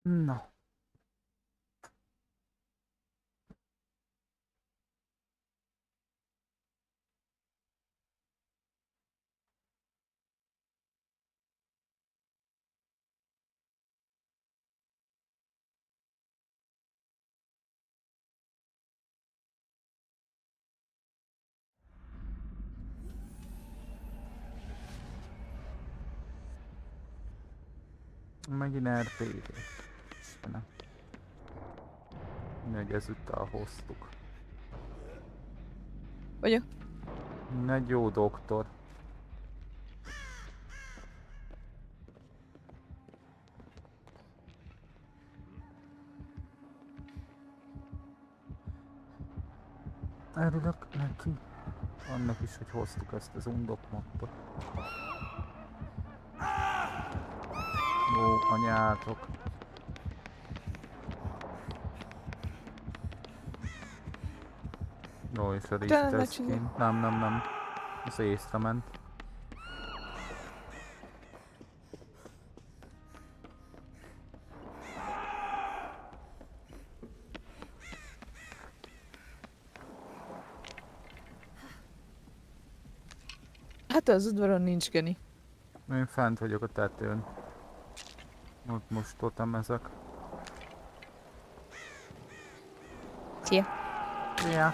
Na. Megint RPG. Istenem. Még ezúttal hoztuk. Vagyok. Egy jó doktor. Örülök neki. Annak is, hogy hoztuk ezt az undokmottot. Ó, anyátok. Jó, és a Richter skin. Nem. Ez észre ment. Hát az udvaron nincs geni. Én fent vagyok a tetőn. Ott most totemezek. Szia! Szia!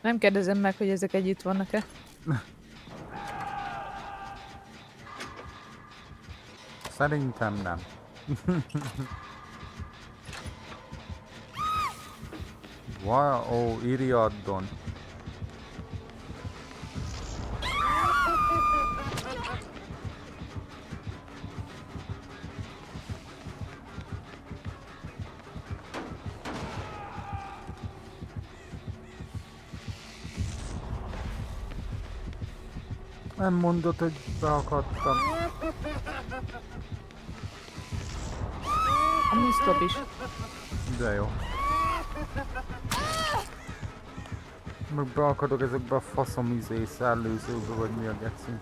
Nem kérdezem meg, hogy ezek együtt vannak-e. Szerintem nem. Wow, Iriaddon. Nem mondod, hogy beakadtam. A műszlop is. De jó. Meg beakadok ezekbe a faszom szellőzőkbe, vagy mi a geci.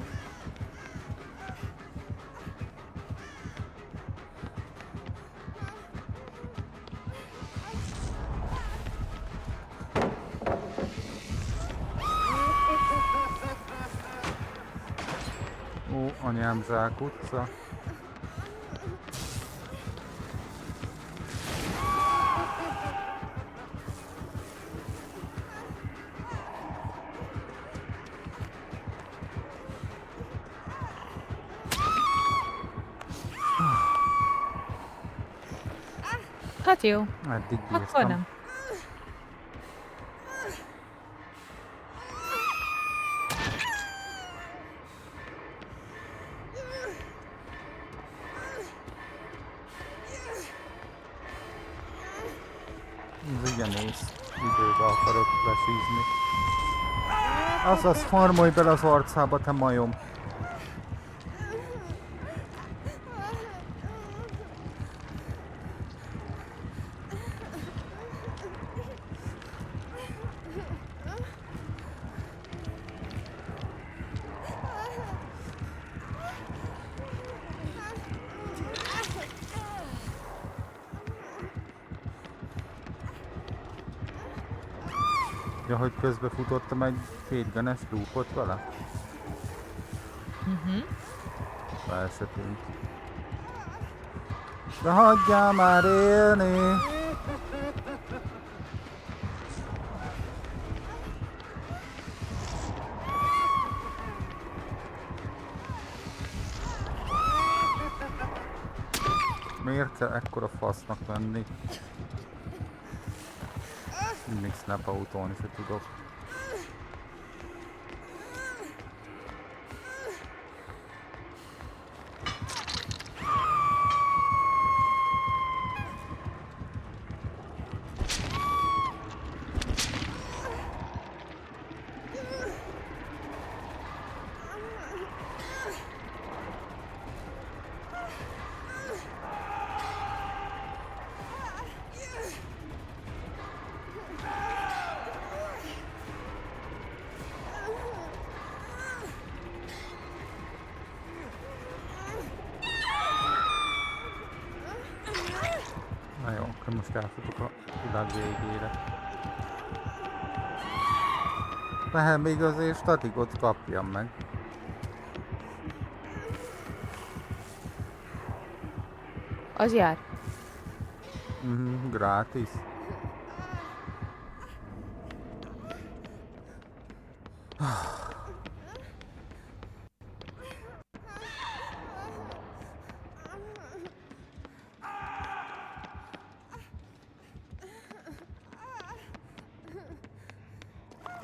Ó, anyám zsákutca. Hát jó. Eddig Akkor bíztam. nem. Ez ugyanész. Időbe akarok lesízni. Azaz, farmolj bele az arcába, te majom. Ja, hogy közbe futottam egy fétgenes lúpot vele? Persze tűnt. De hagyjál már élni! Miért kell ekkora fasznak lenni? Még snap autón se tudok. most elfutok a világ végére. Lehet még azért statigot kapjam meg. Az jár. Gratis.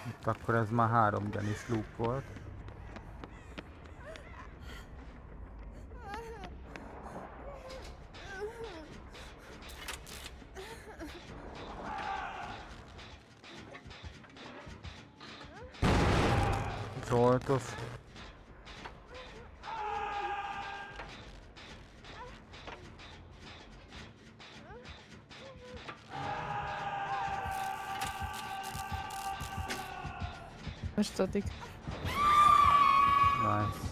Itt akkor ez már 3 genis loop volt. Zsoltos. Most tudik. Nice.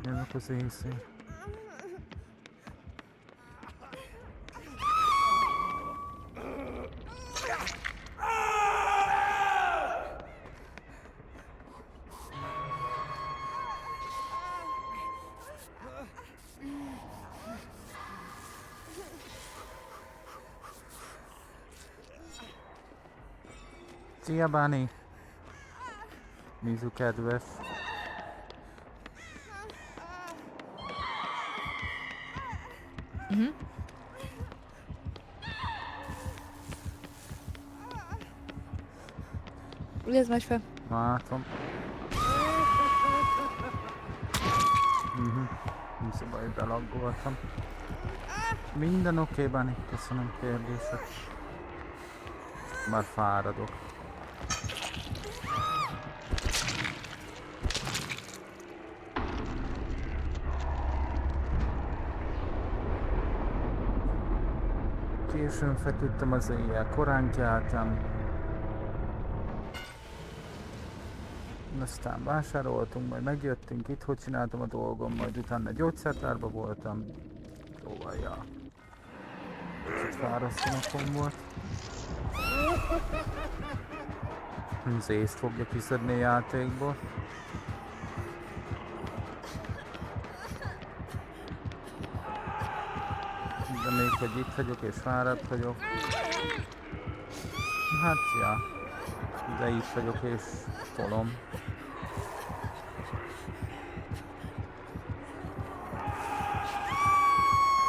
Jövök az észre. Szia, Báni! Mizu kedves! Nézd majd fel! Látom. Nem szabad, hogy belaggoltam. Minden oké, Báni, köszönöm kérdések. Már fáradok. Későn feküdtem az éjjel, korán keltem. Aztán vásároltunk, majd megjöttünk, itt hogy csináltam a dolgom, majd utána gyógyszertárba voltam. Szóval, ja. Kicsit fárasztó napom volt. Az észt fogja kiszedni a játékból. De még hogy itt vagyok és fáradt vagyok. Hát ja. De itt vagyok és tolom.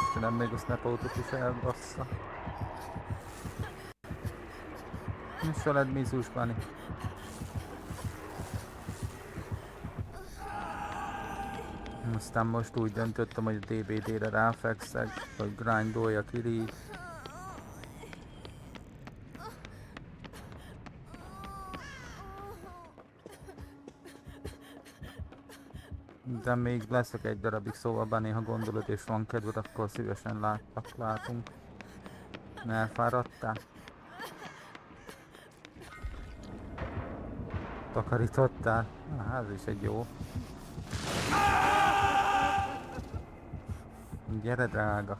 Istenem, még a snap-autot is elbassza. És veled Mizus, Báni. Aztán most úgy döntöttem, hogy a DBD-re ráfekszek, hogy grindoljak irig. De még leszek egy darabig, szóval Báni, ha gondolod és van kedved, akkor szívesen látunk. Elfáradtál? Takarítottál? Ez is egy jó. Gyere, drága.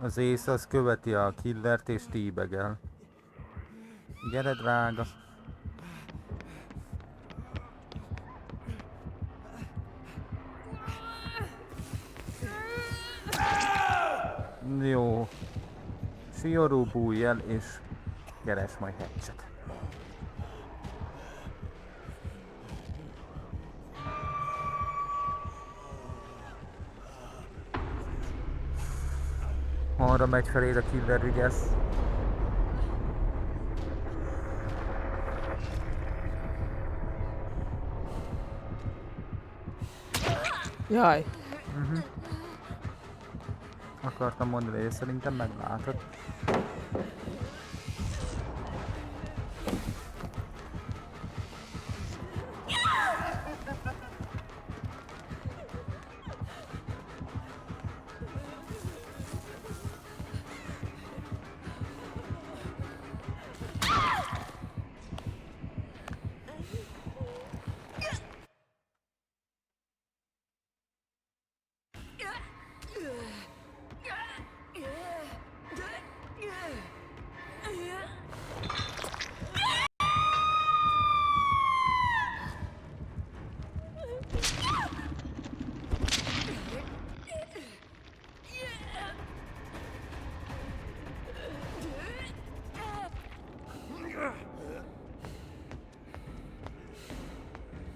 Az ész az követi a killert és tíbegel. Gyere, drága. Jó. Siorú, bújj el és keres majd headshot. Arra megy felé a killer, vigyázz! Jaj! Akartam mondani, hogy szerintem meglátod.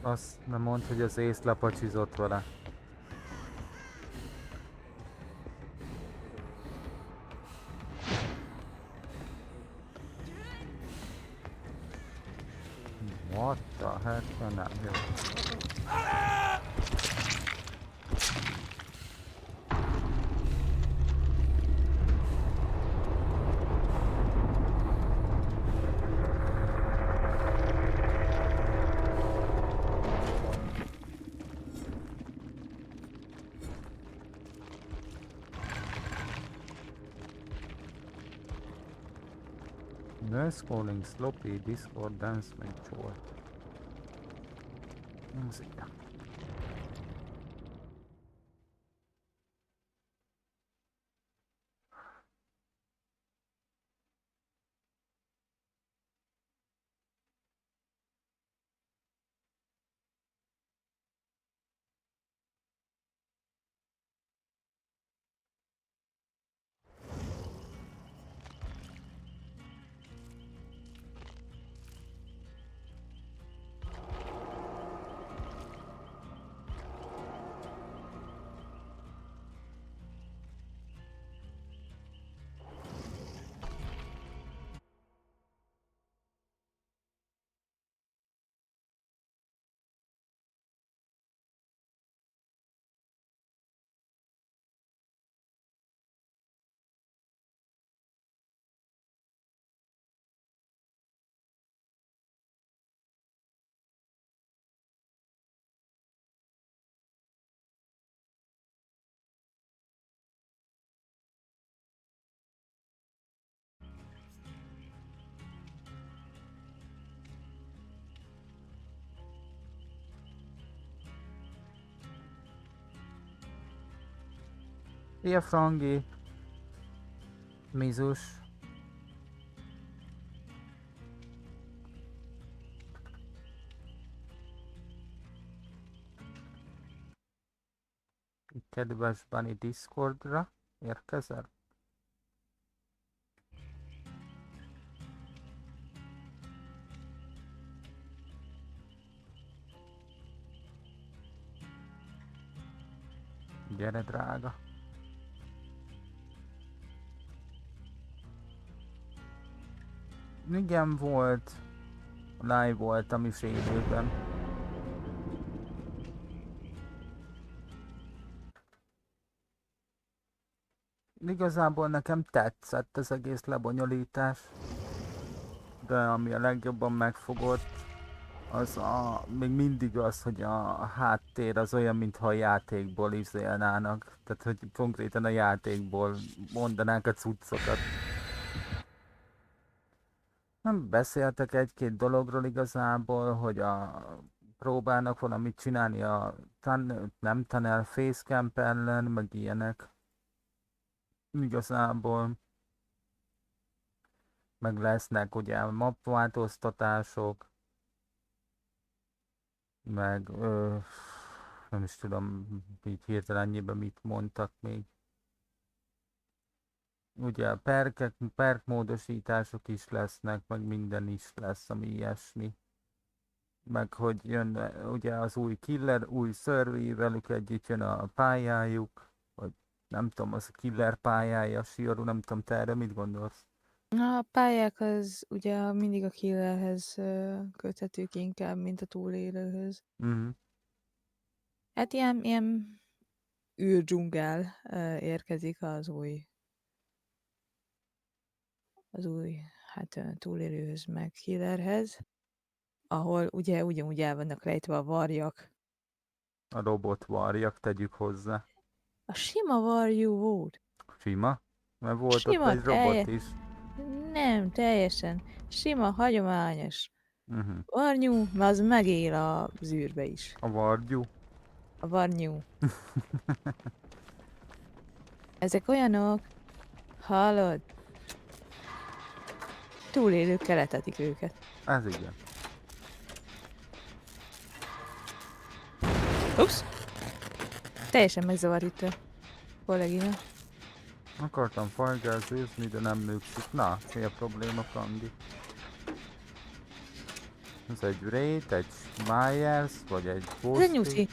Azt nem mondd, hogy az ész lepacsizott vele. What the heck? Nem jó. Nurse calling sloppy Discord dance mature. Música. Szia Frangi! Mizus! Kedves Bunny Discordra érkezel? Gyere drága! Igen, volt. Live voltam is élőben. Igazából nekem tetszett az egész lebonyolítás. De ami a legjobban megfogott, az még mindig az, hogy a háttér az olyan, mintha a játékból izélnának. Tehát, hogy konkrétan a játékból mondanák a cuccokat. Nem beszéltek egy-két dologról igazából, hogy próbálnak valamit csinálni a nem tunnel facecamp ellen, meg ilyenek. Igazából. Meg lesznek ugye map változtatások. Meg nem is tudom így hirtelen ennyiben mit mondtak még. Ugye perk módosítások is lesznek, meg minden is lesz, ami ilyesmi. Meg hogy jön ugye az új killer, új survey, velük együtt jön a pályájuk, vagy nem tudom, az a killer pályája, Sioru, nem tudom, te erre mit gondolsz? A pályák az ugye mindig a killerhez köthetők inkább, mint a túlélőhöz. Hát ilyen űrdzsungel érkezik az új hát túlélőhöz meg killerhez, ahol ugye ugyanúgy el vannak rejtve a varjak. A robot varjak, tegyük hozzá. A sima varjú volt. Sima? Mert volt ott egy robot is. Nem, teljesen. Sima, hagyományos. Varnyú, az megél az űrbe is. A vargyú? A varnyú. Ezek olyanok, hallod? Túlélőkkel etetik őket. Ez igen. Ups! Teljesen megzavar itt a kollégina. Akartam fajgázőzni, de nem működik. Na, mi a probléma, Frangi? Ez egy Wraith, egy Myers, vagy egy Ez egy nyuszi.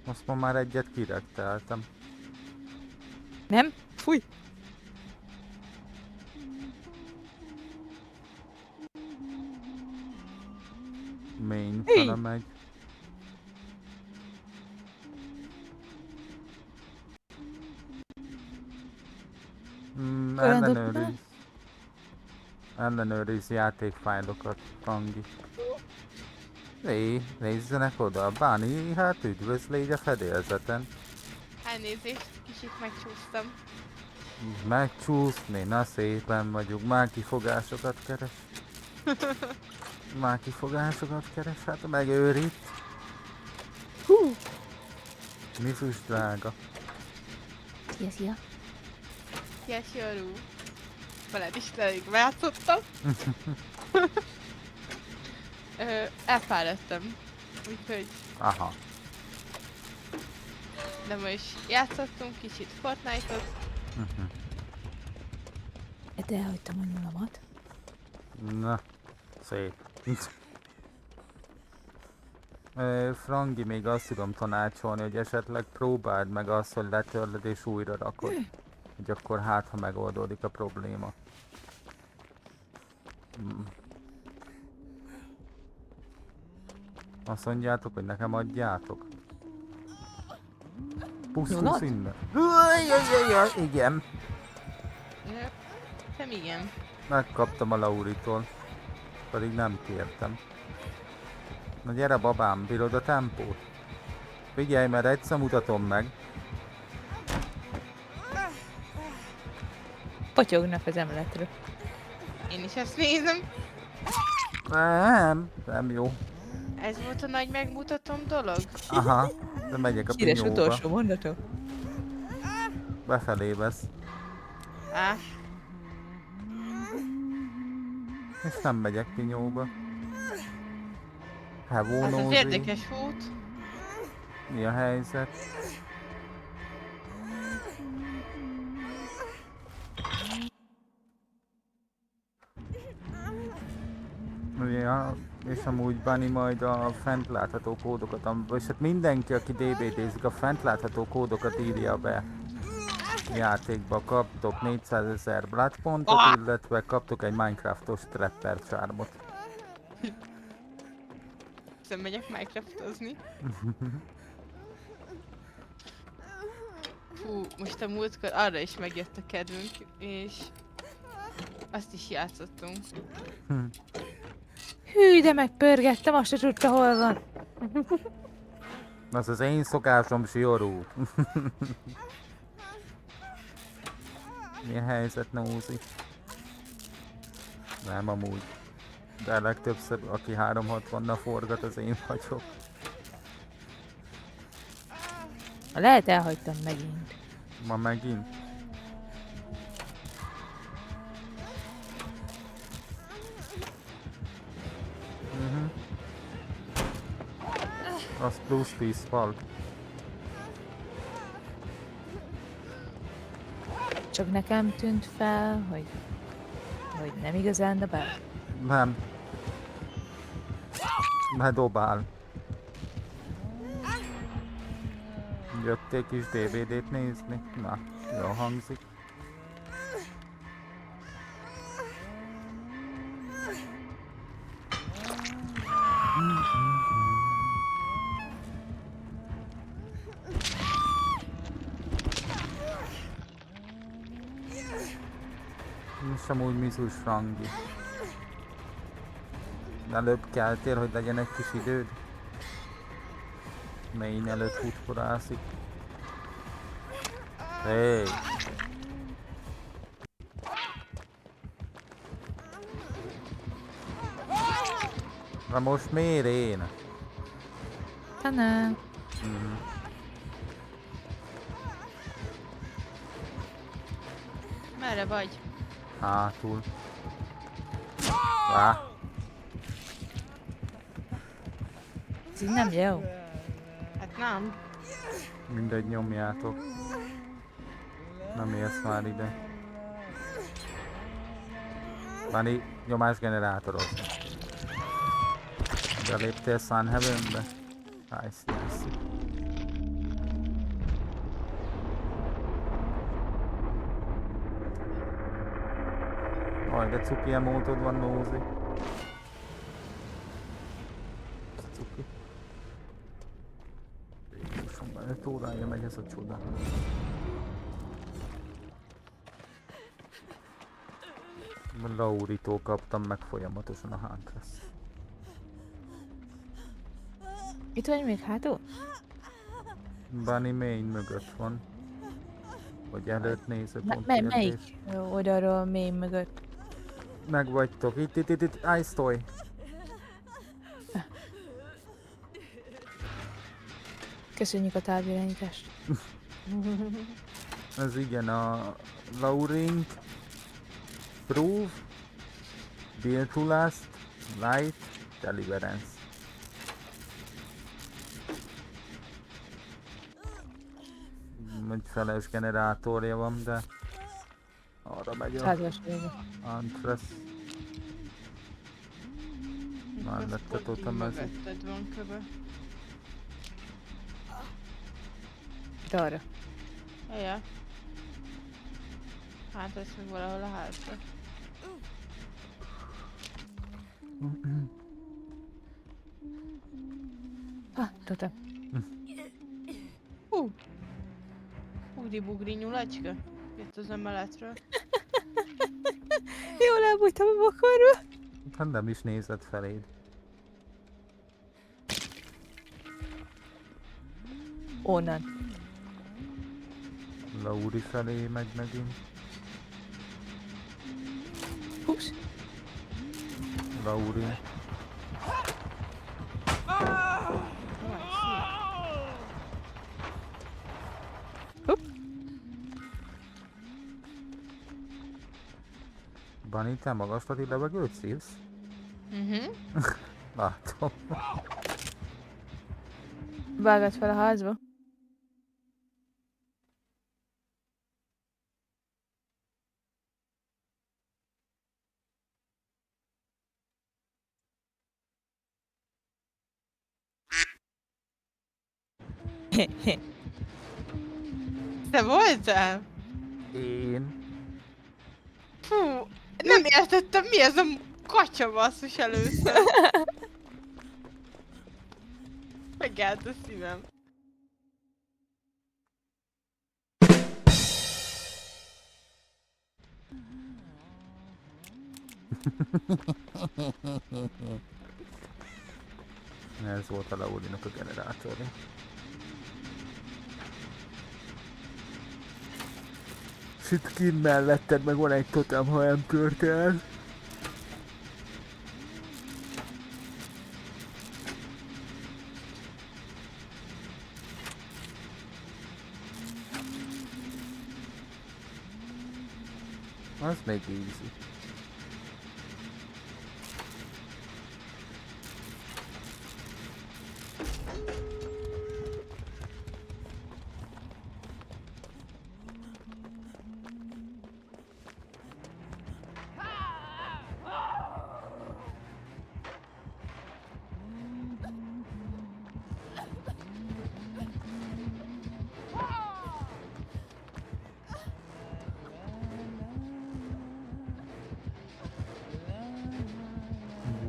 Most ma már egyet kirekteltem. Nem? Fúj! Main fele megy. Ellenőriz játékfájlokat, Tangi. Nézzenek oda, Báni, hát üdvözl így a fedélzeten. Elnézést, kicsit megcsúsztam. Megcsúszni, na szépen vagyunk, már kifogásokat keres. Hát megőrít. Hú! Mizus drága. Szia. Szia, Siorú. Veled is elég játszottam. Elfáradtam. Úgyhogy... Aha. De ma is játszottunk kicsit Fortnite-ot. De elhagytam a nyulamat. Na, szép. Frangi, még azt tudom tanácsolni, hogy esetleg próbáld meg azt, hogy letörled és újra rakod. Hogy akkor hát, ha megoldódik a probléma. Azt mondjátok, hogy nekem adjátok? Pusztusz innen. Igen. Nem igen. Megkaptam a Lauritól. Pedig nem kértem. Na gyere babám, bírod a tempót? Figyelj, mert egyszer mutatom meg. Potyognak az emletről. Én is ezt nézem. Nem jó. Ez volt a nagy megmutatom dolog? Aha, de megyek a Híres pinyóba. utolsó mondatok. Befelé vesz. És nem megyek pinyóba. Ez az érdekes út. Mi a helyzet? Ja, és amúgy Bunny majd a fent látható kódokat, és hát mindenki, aki DBD-zik, a fent látható kódokat írja be játékba. Kaptok 400 000 bloodpontot, illetve kaptok egy Minecraftos trapper charmot. Hiszen megyek Minecraftozni. Fú, most a múltkor arra is megjött a kedvünk, és azt is játszottunk. Hű, de megpörgettem, azt se tudta, hol van. Az az én szokásom, Siorú. Mi a helyzet, Nózi? Nem amúgy. De legtöbbször, aki 360-nal forgat, az én vagyok. Lehet elhagytam megint. Ma megint? Az plusz 10 fal. Csak nekem tűnt fel, hogy nem igazán dobál? Nem. Mert dobál. Jöttél kis DVD-t nézni? Na, jól hangzik. És amúgy Mizus Frangi. Előbb keltél, hogy legyen egy kis időd? Main előtt futforászik. Hey! Na most miért én? Nem. Merre vagy? Hátul. Rá. Ez így nem jó. Hát nem. Mindegy, nyomjátok. Nem érsz már ide. Bani, nyomásgenerátoros. Beléptél Sun Heavenbe? Nice. Aj, de cuki emótod van, Nózi. Cuki. Jézusom, 5 órája megy ez a csoda. Lauritól kaptam meg folyamatosan a Huntress. Itt vagy még hátul? Bunny main mögött van. Vagy előtt néző pont kérdés. Melyik oldalról main mögött? Meg vagytok. Itt. Ice Toy. Köszönjük a távirányítást. Ez igen a Lauring, Prove, Build to Last, Light, Deliverance. Egy feles generátorja van, de arra megy a Huntress. Mellette totem ez. Mögötted van köbö. Itt arra. Ja. Hát ez meg valahol a házba. Totem. Ugri-bugri nyulacska. Jött az emeletről. Jól elbújtam a bokorba. Hát nem is nézett feléd. Onnan. Lauri felé megy megint. Húsz. Lauri. Bunny, te magaslati levegőt szívsz? Látom. Vágod fel a házba. Te voltál? Én? Fú, nem értettem, mi ez a kacsa basszus először. Megállt a szívem. Ez volt a Laurinak a generátorja. És itt kint melletted meg van egy totem, ha nem tört el. Az még easy.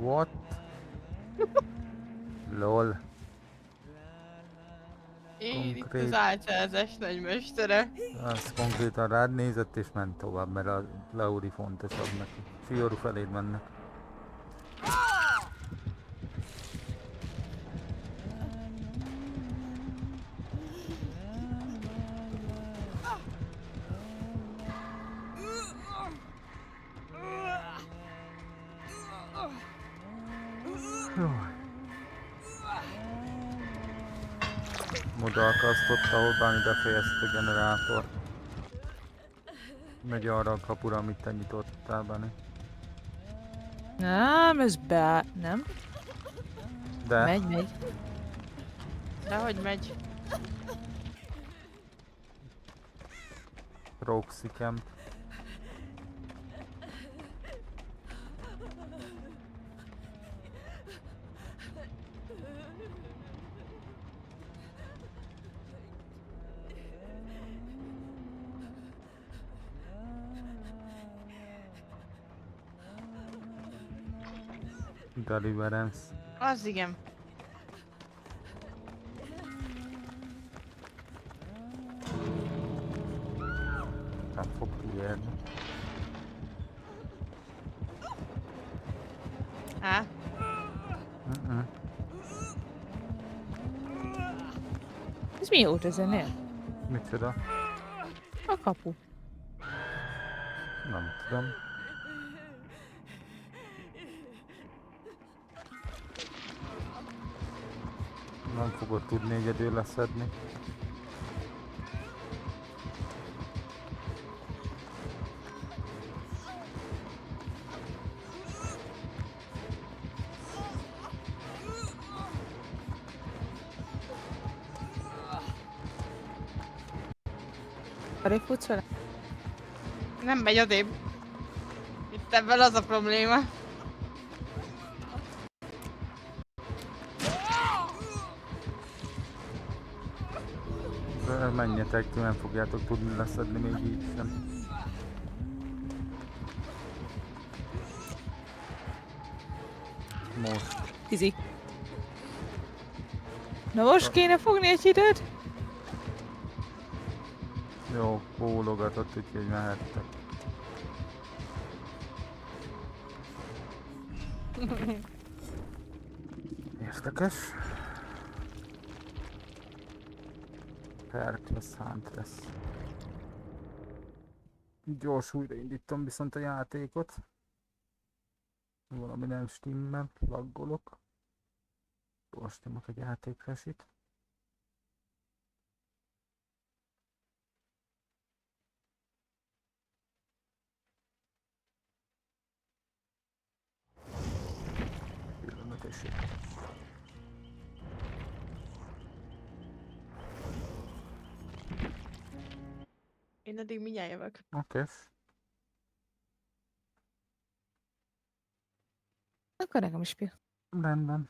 What? Lol. Én itt az álcázás nagymestere. Az konkrétan rád nézett és ment tovább, mert a Lauri fontosabb neki. Fioru feléd mennek. Oda akasztott, ahol Bunny befejezte a generátor. Megy arra a kapura, amit te nyitottál, Bunny. Nem, ez be... nem? De? Megy. Dehogy megy. Roxy Camp. Deliverance. Az igen. Nem fog kiérni. Há? Ez mi volt ezenél? Micsoda? A kapu. Nem tudom. Nem fogod tudni egyedül leszedni. Arra futsz vele? Nem megy odébb. Itt ebből az a probléma. Menjetek ki, nem fogjátok tudni leszedni még így sem. Most. Fizik. Na most kéne fogni egy időt? Jó, bólogatott, úgyhogy mehettek. Érdekes. Perkles Huntress. Gyors újraindítom viszont a játékot. Valami nem stimmel, laggolok. Gyors nyomok egy játékresit. Én addig mindjárt jövök. Oké. Akkor nekem is pia. Rendben.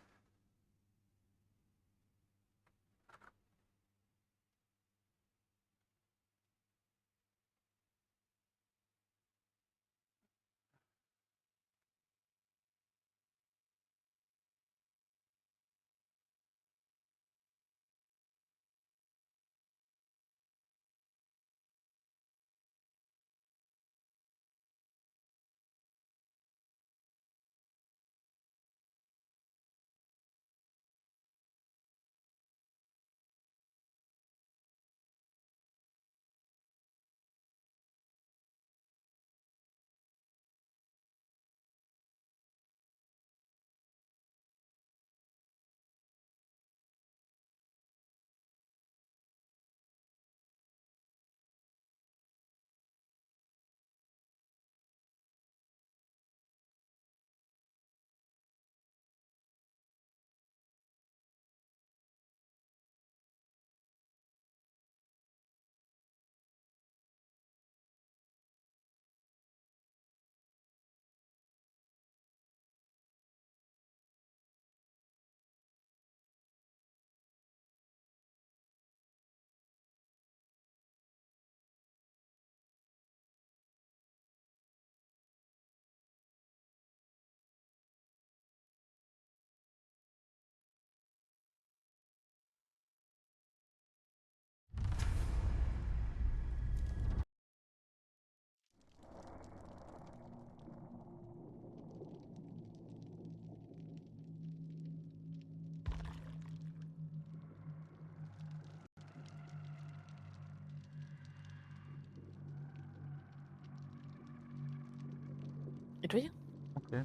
Itt vagyok? Oké.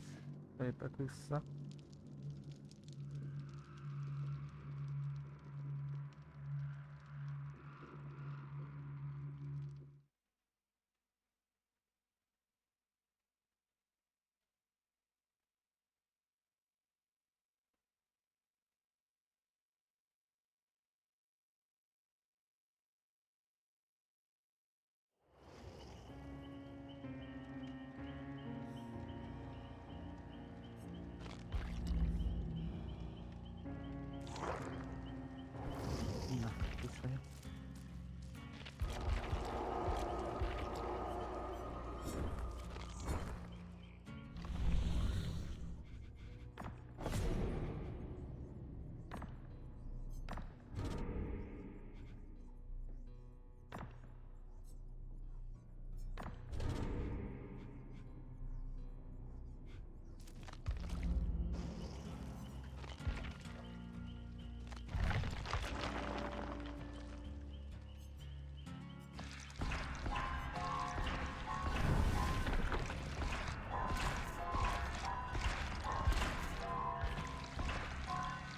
Lépek vissza.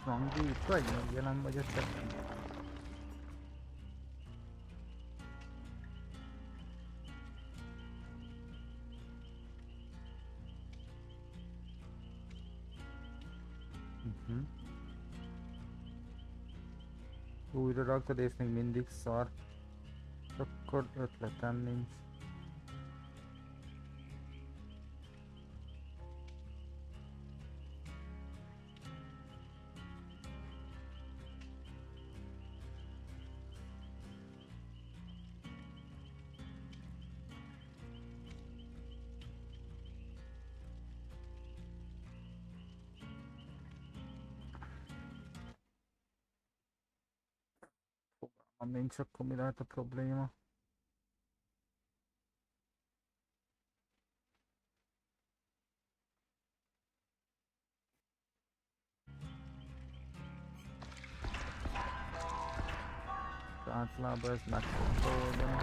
van gép, vagy még jelen vagy a chatben? Újra raktad és még mindig szar. Akkor ötletem nincs. Ha nincs, akkor mi lehet a probléma? Általában ez meg fog oldani.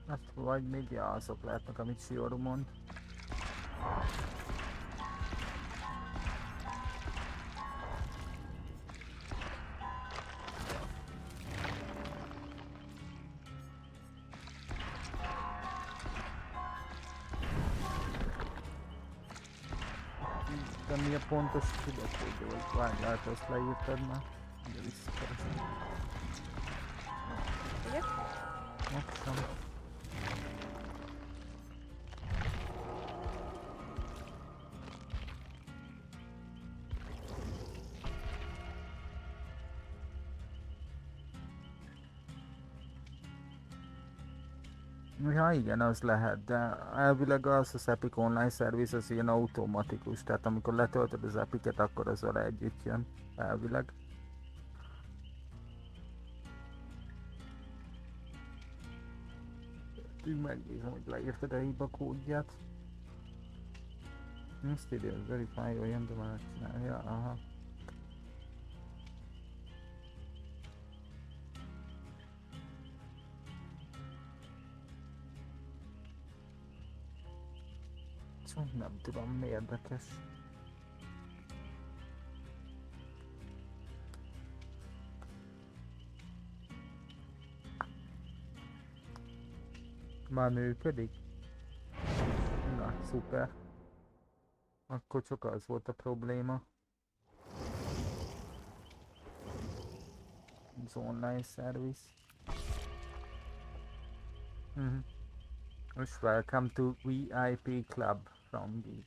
Hát vagy még azok lehetnek, amit Sioru mond. De mi a pontos tudatódja, vagy várj, lehet azt leírtad már? De visszakeresem. Ugye? Most sem. Ja igen, az lehet, de elvileg az Epic Online Service az ilyen automatikus, tehát amikor letöltöd az Epicet, akkor az vele együtt jön, elvileg. Megnézem, hogy leírtad a hiba kódját. Mysterious Verify olyan, de már csinálja, aha. Nem tudom, mi érdekes. Már működik? Na, szuper. Akkor csak az volt a probléma. Az online service. Most welcome to VIP Club from G.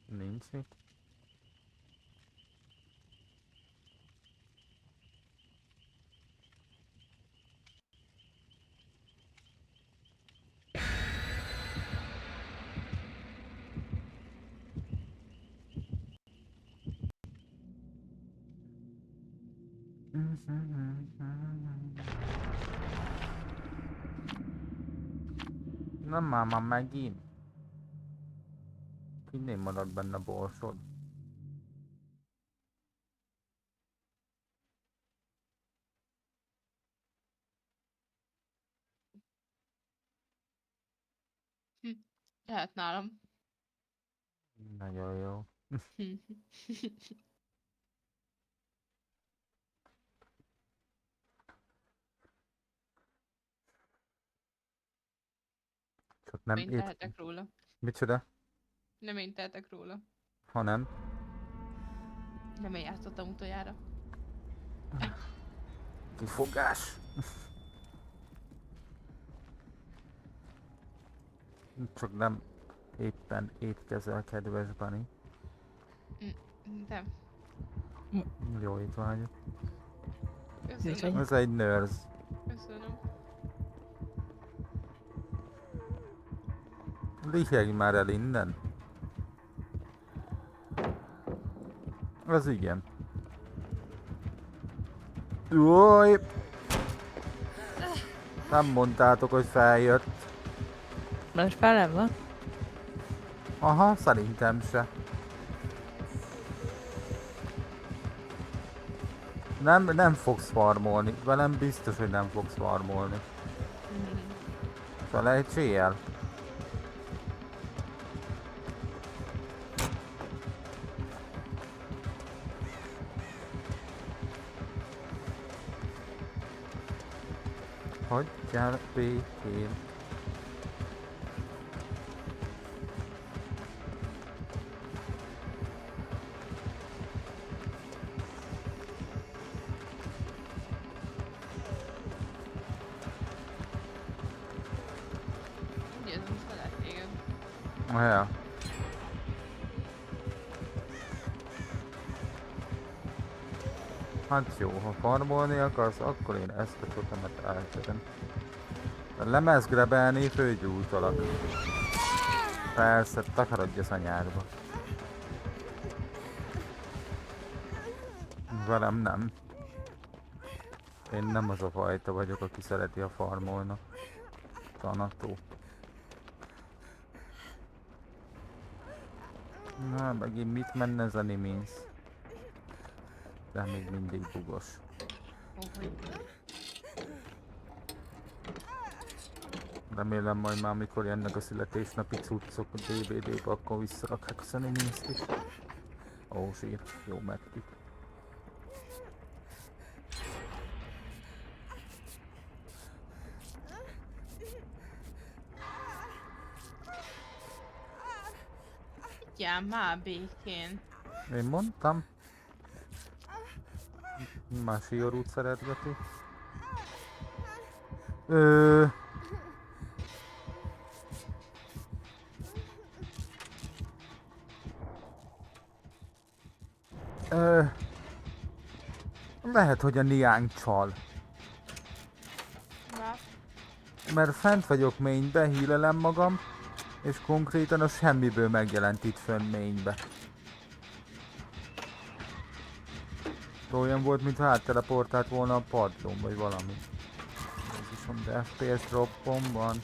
Nincs mit. Nem már megint. Innen marad benne borsod. Lehet nálam. Nagyon jó. Csak nem én tehetek róla. Micsoda? Nem én tehetek róla. Ha nem? Nem én játszottam utoljára. Kifogás. Csak nem éppen étkezel, kedves Bunny. Nem. Jó étvágyat. Köszönöm. Ez egy nurse. Köszönöm. Lihegj már el innen. Az igen. Jaj! Nem mondtátok, hogy feljött. Most fel nem van? Aha, szerintem se. Nem fogsz farmolni. Velem biztos, hogy nem fogsz farmolni. Felejtsél el. Hagyjál békén. Ja. Hát jó, ha farmolni akarsz, akkor én ezt a totemet elteszem. A lemezgrebelni főgyújtalak. Persze, takarodj az anyádba. Velem nem. Én nem az a fajta vagyok, aki szereti a farmolnak. Tanató. Na, megint mit menne ez a niminsz? De még mindig bugos. Remélem majd már mikor jönnek a születésnapi cuccok a DVD-be, akkor visszarakják a niminzt is. Ó, sír. Jó, megtük. Hagyjál már békén. Én mondtam. Már siorút szeretgeti. Lehet, hogy a Niánk csal. Mert fent vagyok mainbe, hílelem magam, és konkrétan a semmiből megjelent itt fönn mainbe. Olyan volt, mintha átteleportált volna a padlón, vagy valami. Jézusom, de FPS droppom van.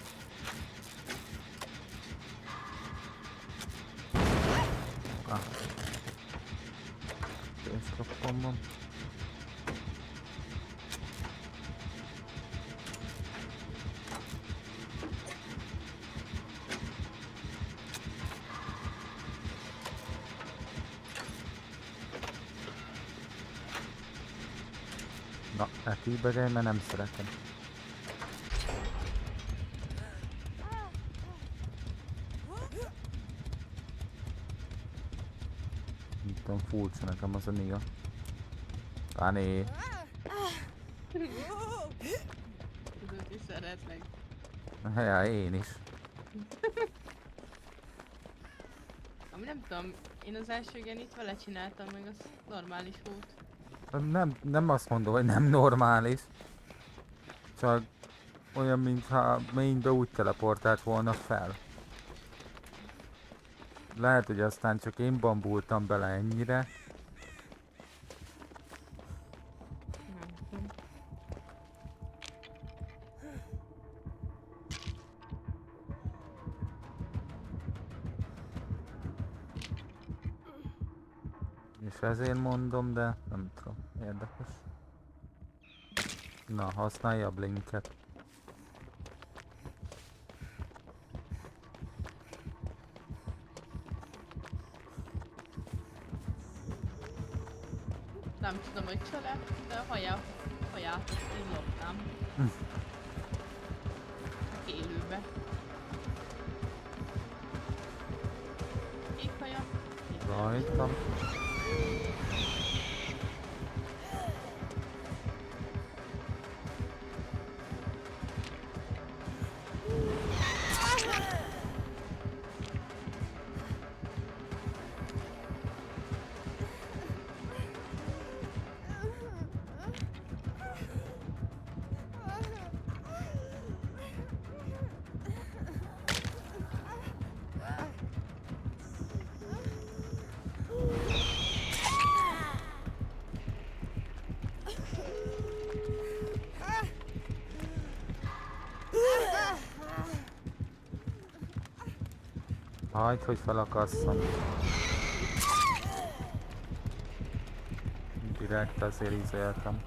FPS droppom van. Na, elkívbegelj, mert nem szeretem. Nem tudom, furcsa nekem az a Nia. Tané. Tudod, hogy szeretlek. Ja, én is. Ami nem tudom, én az első genit vele csináltam, meg az normális volt. Nem azt mondom, hogy nem normális. Csak olyan, mintha mainbe úgy teleportált volna fel. Lehet, hogy aztán csak én bambultam bele ennyire. És ezért mondom, de nem tudom, érdekes. Na, használja a blinket. Nem tudom, hogy csele, de a haját azt én loptam. Élőbe. Kék haja. Rajtam. Hagyd, hogy felakasszam. Direkt azért izéltem.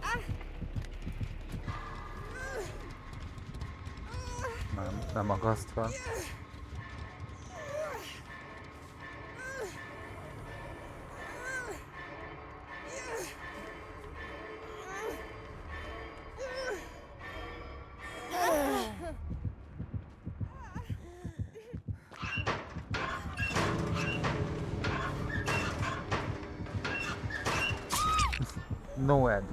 Nem akaszt fel. Noed.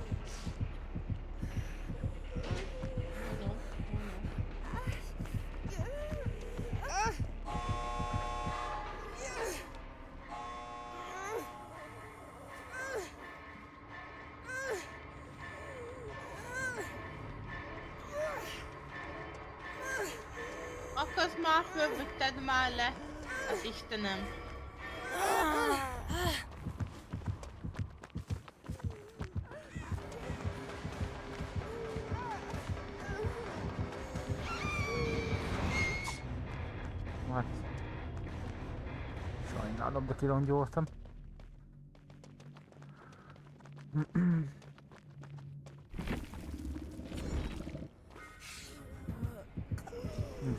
Akasd már föl, vagy tedd már le! Az Istenem! Hát... Sajnálom, de kirongyoltam.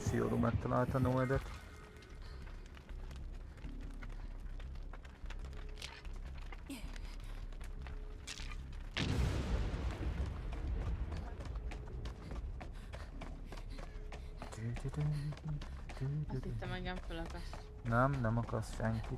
Siorú megtalálta Noedet. Azt hittem, engem fölakaszt. Nem akarsz senki.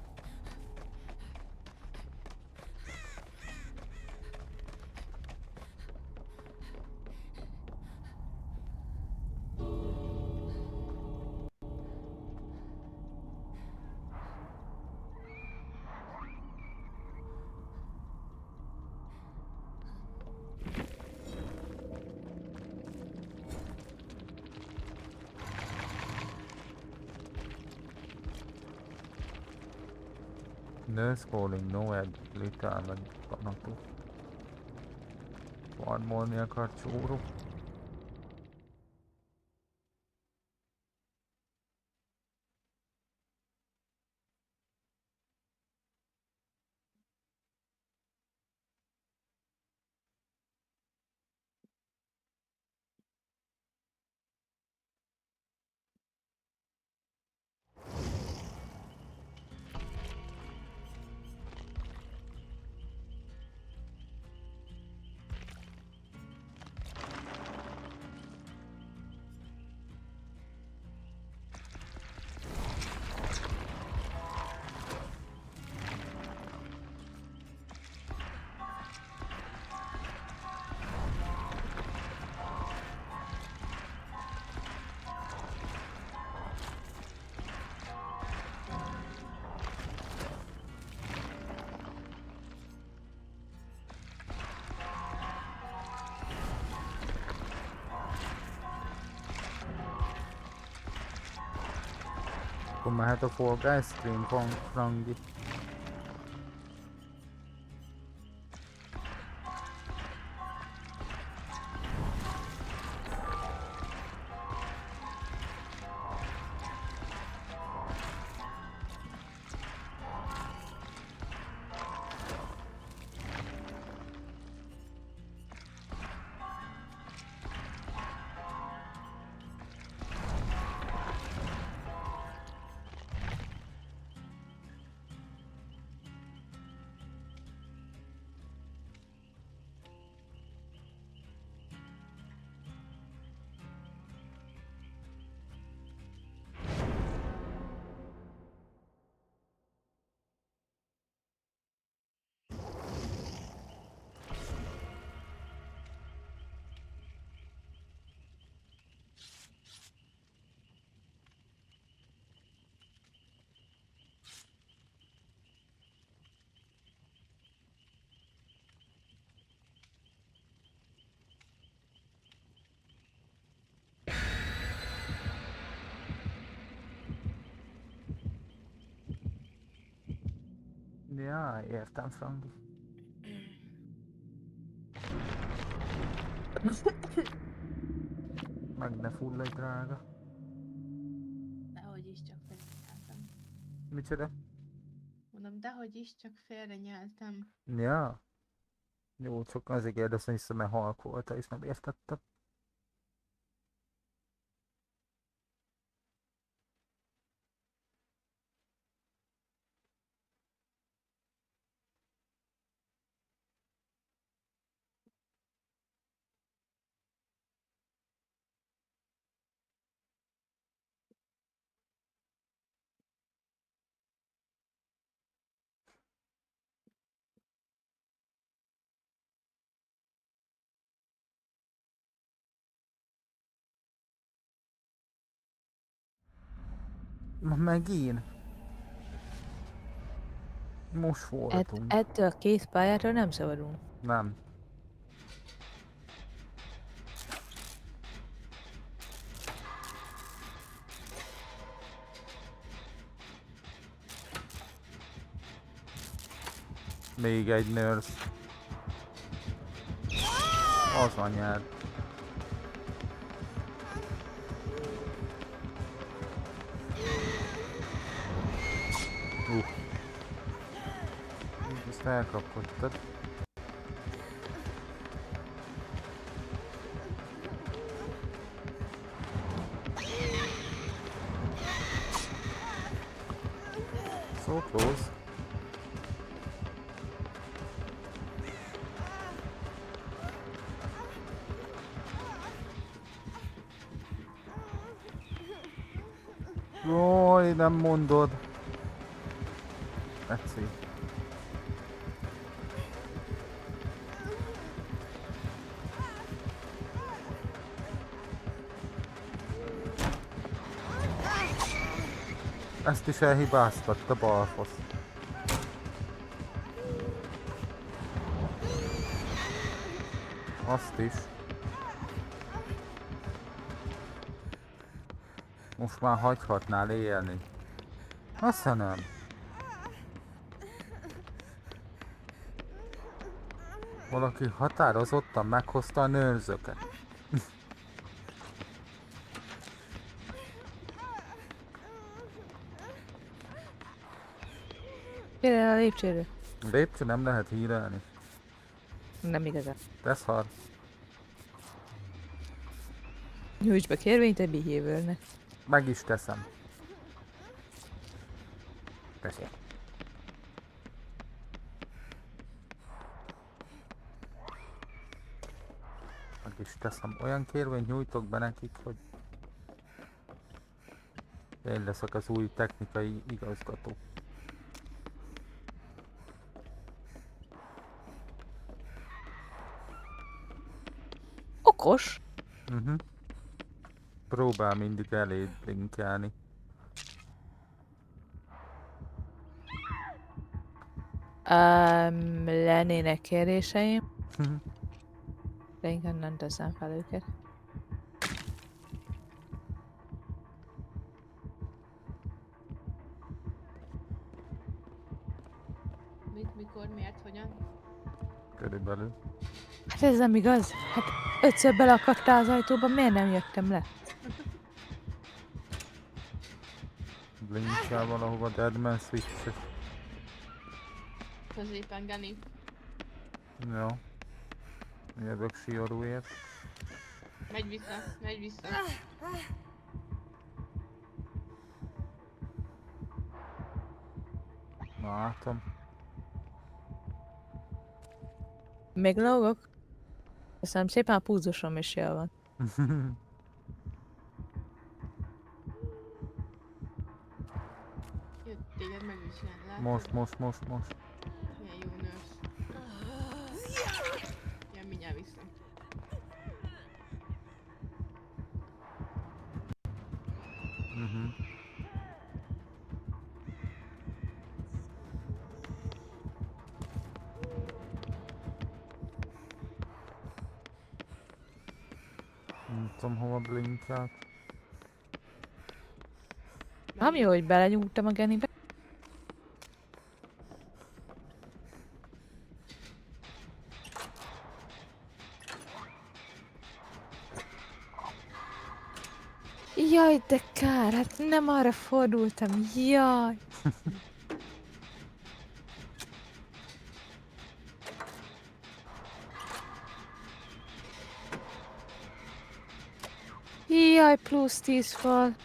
Nurse calling, Noed, Lita, meg Kanatu. Farmolni akar csóró. Akkor mehet a Fall Guys stream, Frangi. Ja, értem, Frangi. Meg ne fulladj, drága. Dehogy is, csak felültem. Micsoda? Mondom, dehogy is, csak félre nyeltem. Ja. Jó, csak azért kérdeztem vissza, mert halk volt, és nem értettem. Megint. Most voltunk. Ettől a két pályára nem szabadunk. Nem. Még egy nurse. Az anyád. Ezt elkapkodtad. So close. Jaj, nem mondod. Eci. Ezt is elhibáztatta balfasz. Azt is. Most már hagyhatnál élni. Köszönöm. Valaki határozottan meghozta a nőrzöket. Gyere el a lépcsőre. Lépcső nem lehet hírelni. Nem igazán. Tesz szar. Nyújts be kérvényt egy behaviornek. Meg is teszem. Köszönöm. Meg is teszem. Olyan kérvényt nyújtok be nekik, hogy én leszek az új technikai igazgató. Okos. Próbál mindig eléd linkelni. Lennének kéréseim. De inkább nem teszem fel őket. Mit, mikor, miért, hogyan? Körülbelül. Hát ez nem igaz. Hát 5-ször beleakadtál az ajtóba, miért nem jöttem le? Blinkel valahova Deadman switches. Középen, Gani. Jó. Jövök Siorúért. Megy vissza, megy vissza. Látom. Még lógok. Köszönöm szépen, a púzusom is jól van. Jött téged meg is csinálni, látod? Most. Milyen jó nősz. Ilyen mindjárt vissza. Nem tudom hova blinkelt. Nem jó, hogy belenyúltam a genibe. Jaj, de kár, hát nem arra fordultam, jaj. Jaj, plusz 10 fal.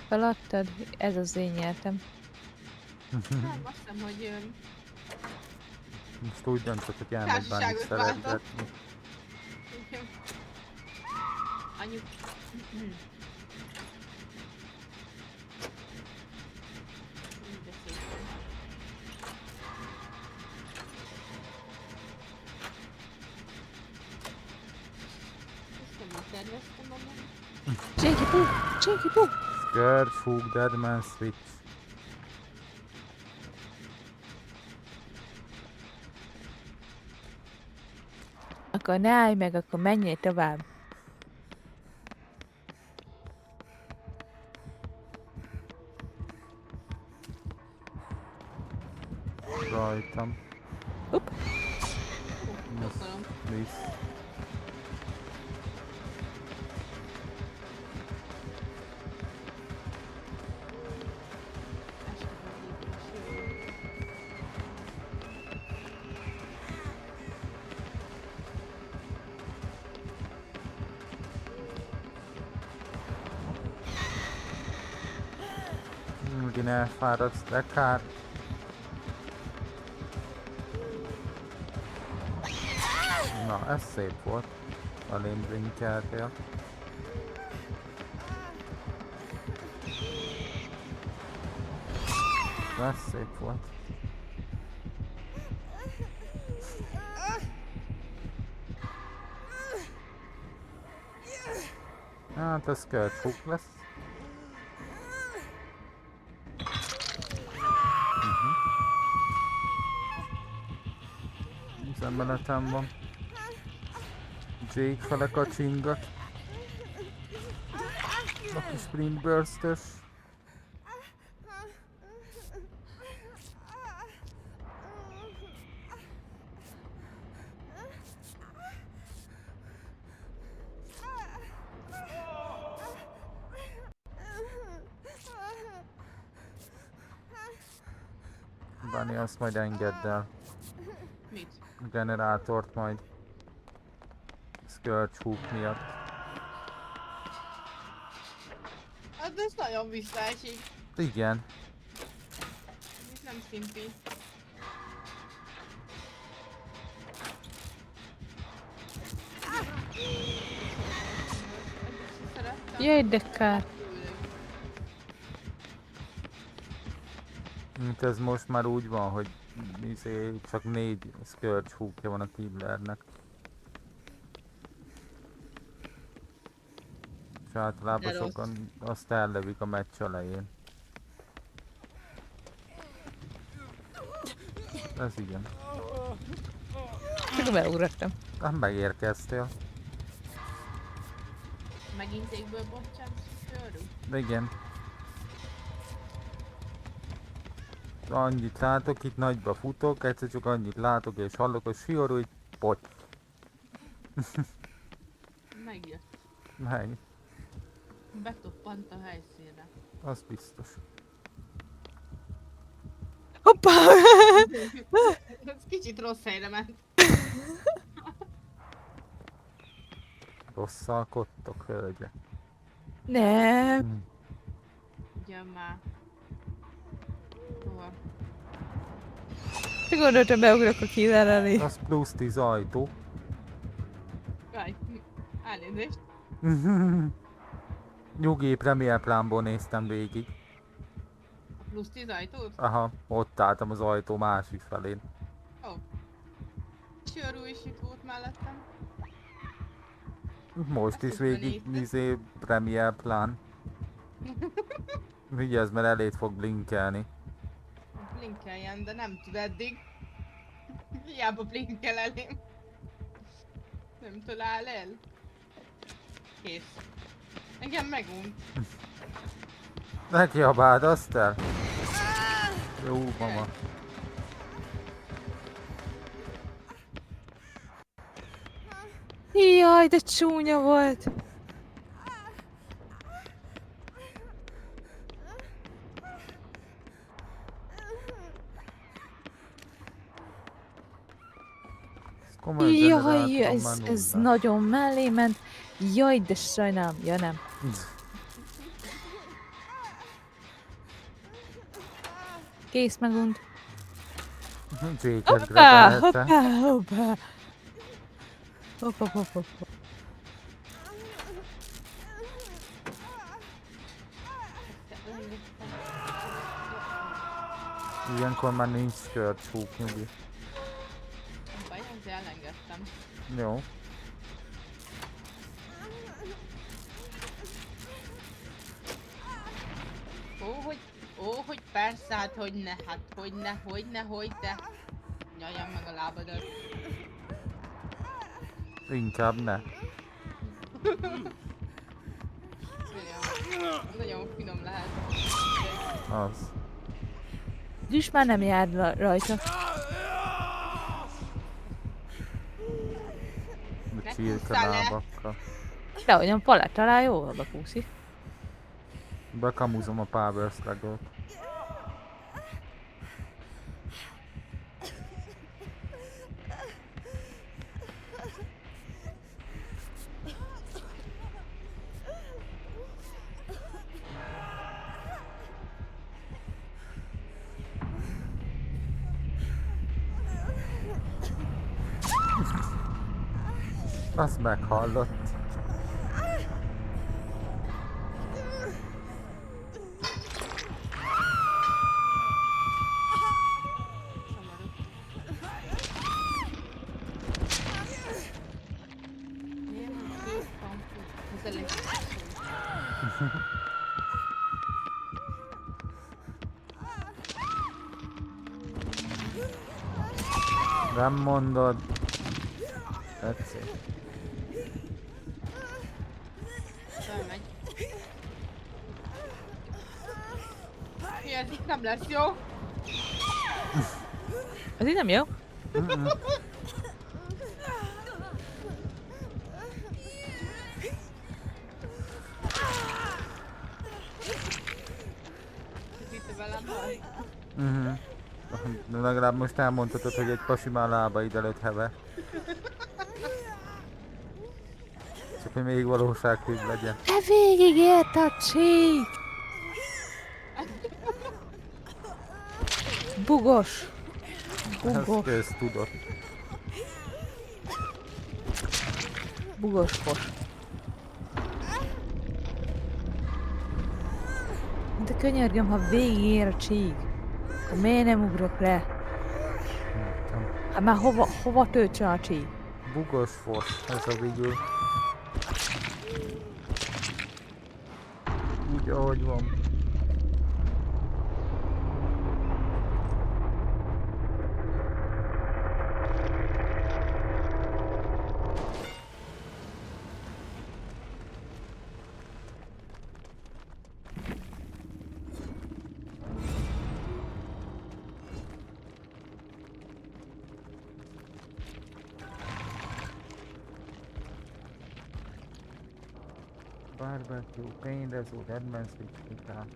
Feladtad? Ez az én nyertem. Nem, azt hiszem, hogy Most úgy döntött, hogy elmegy bármit szeretgetni. Anyu... Jakey Poo! Jakey Poo! Scared, Fook, Deadman, Switch. Akkor ne állj meg, akkor menjél tovább. Rajtam. Hopp. Visz. Megint elfáradsz, de kár. Na, ez szép volt. Além blinkeltél. Ez szép volt. Hát ez Scared Fook lesz. Szembenetem van. Jake fele kacsingat. A kis Sprint Burst-ös. Bunny, azt majd engedd el. Mit? A generátort majd. Scourge Hook miatt. Hát ez nagyon visszaesik. Igen. Ez nem szimpi. Jaj, de kár. Mint ez most már úgy van, hogy csak 4 Scourge Hookja van a killernek. És általában sokan azt ellövik a meccs elején. Ez igen. Csak beugrottam. Hát megérkeztél. Megint égből bocsánat, körül? Igen. Annyit látok, itt nagyba futok, egyszer csak annyit látok és hallok, hogy siorul, hogy poty. Megjött. Meg. Betoppant a helyszínre. Az biztos. Hoppá! Ez kicsit rossz helyre ment. Rosszalkodtok, hölgyek. Nem. Ugyan már. Hova? Te gondoltam, beugrok a killer elé. Az plusz 10 ajtó. Jaj, elnézést. Nyugi, Premier Plánból néztem végig. Plusz 10 ajtót? Aha, ott álltam az ajtó másik felén. Ó. Sörú is itt volt mellettem. Most is végig Premier Plán. Vigyázz, mert eléd fog blinkelni. Blinkeljen, de nem tud eddig. Hiába blinkel elém. Nem talál el. Kész. Engem megunt. Ne kiabáld, azt el! Jó, mama. Jaj, de csúnya volt! Jaj, ez nagyon mellé ment. Jaj, de sajnálom. Ja, nem. Kész, megunt. Hoppá, hoppá, hoppá. Hoppá, hoppá, hoppá. Ilyenkor már nincs kört csúknyugi. Baj, azért elengedtem. Jó. Hogy persze, hát hogyne, hogy de. Nyajjam meg a lábadat. Inkább ne. Nagyon finom lehet. Az. Düs már nem jár rajta. A csirke lábakkal. De olyan paletta alá jól bepúszik. Bekamuzom a power slagot. Azt meghallott. Nem mondod. Tetszik. Ez itt nem lesz jó. Ez így nem jó? De legalább most elmondhatod, hogy egy pasi már lábaid előtt heve. Csak hogy még valósághűbb legyen. De végigért a csík! Bugos! Ezt köztudott. Bugos fos. De könyörgöm, ha végigér a csík, akkor miért nem ugrok le? Hát már hova töltse a csík? Bugos fos, ez a végül. Úgy ahogy van. Barbecue, pain result, advanced switch.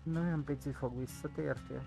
Nagyon pici fog, visszatértél?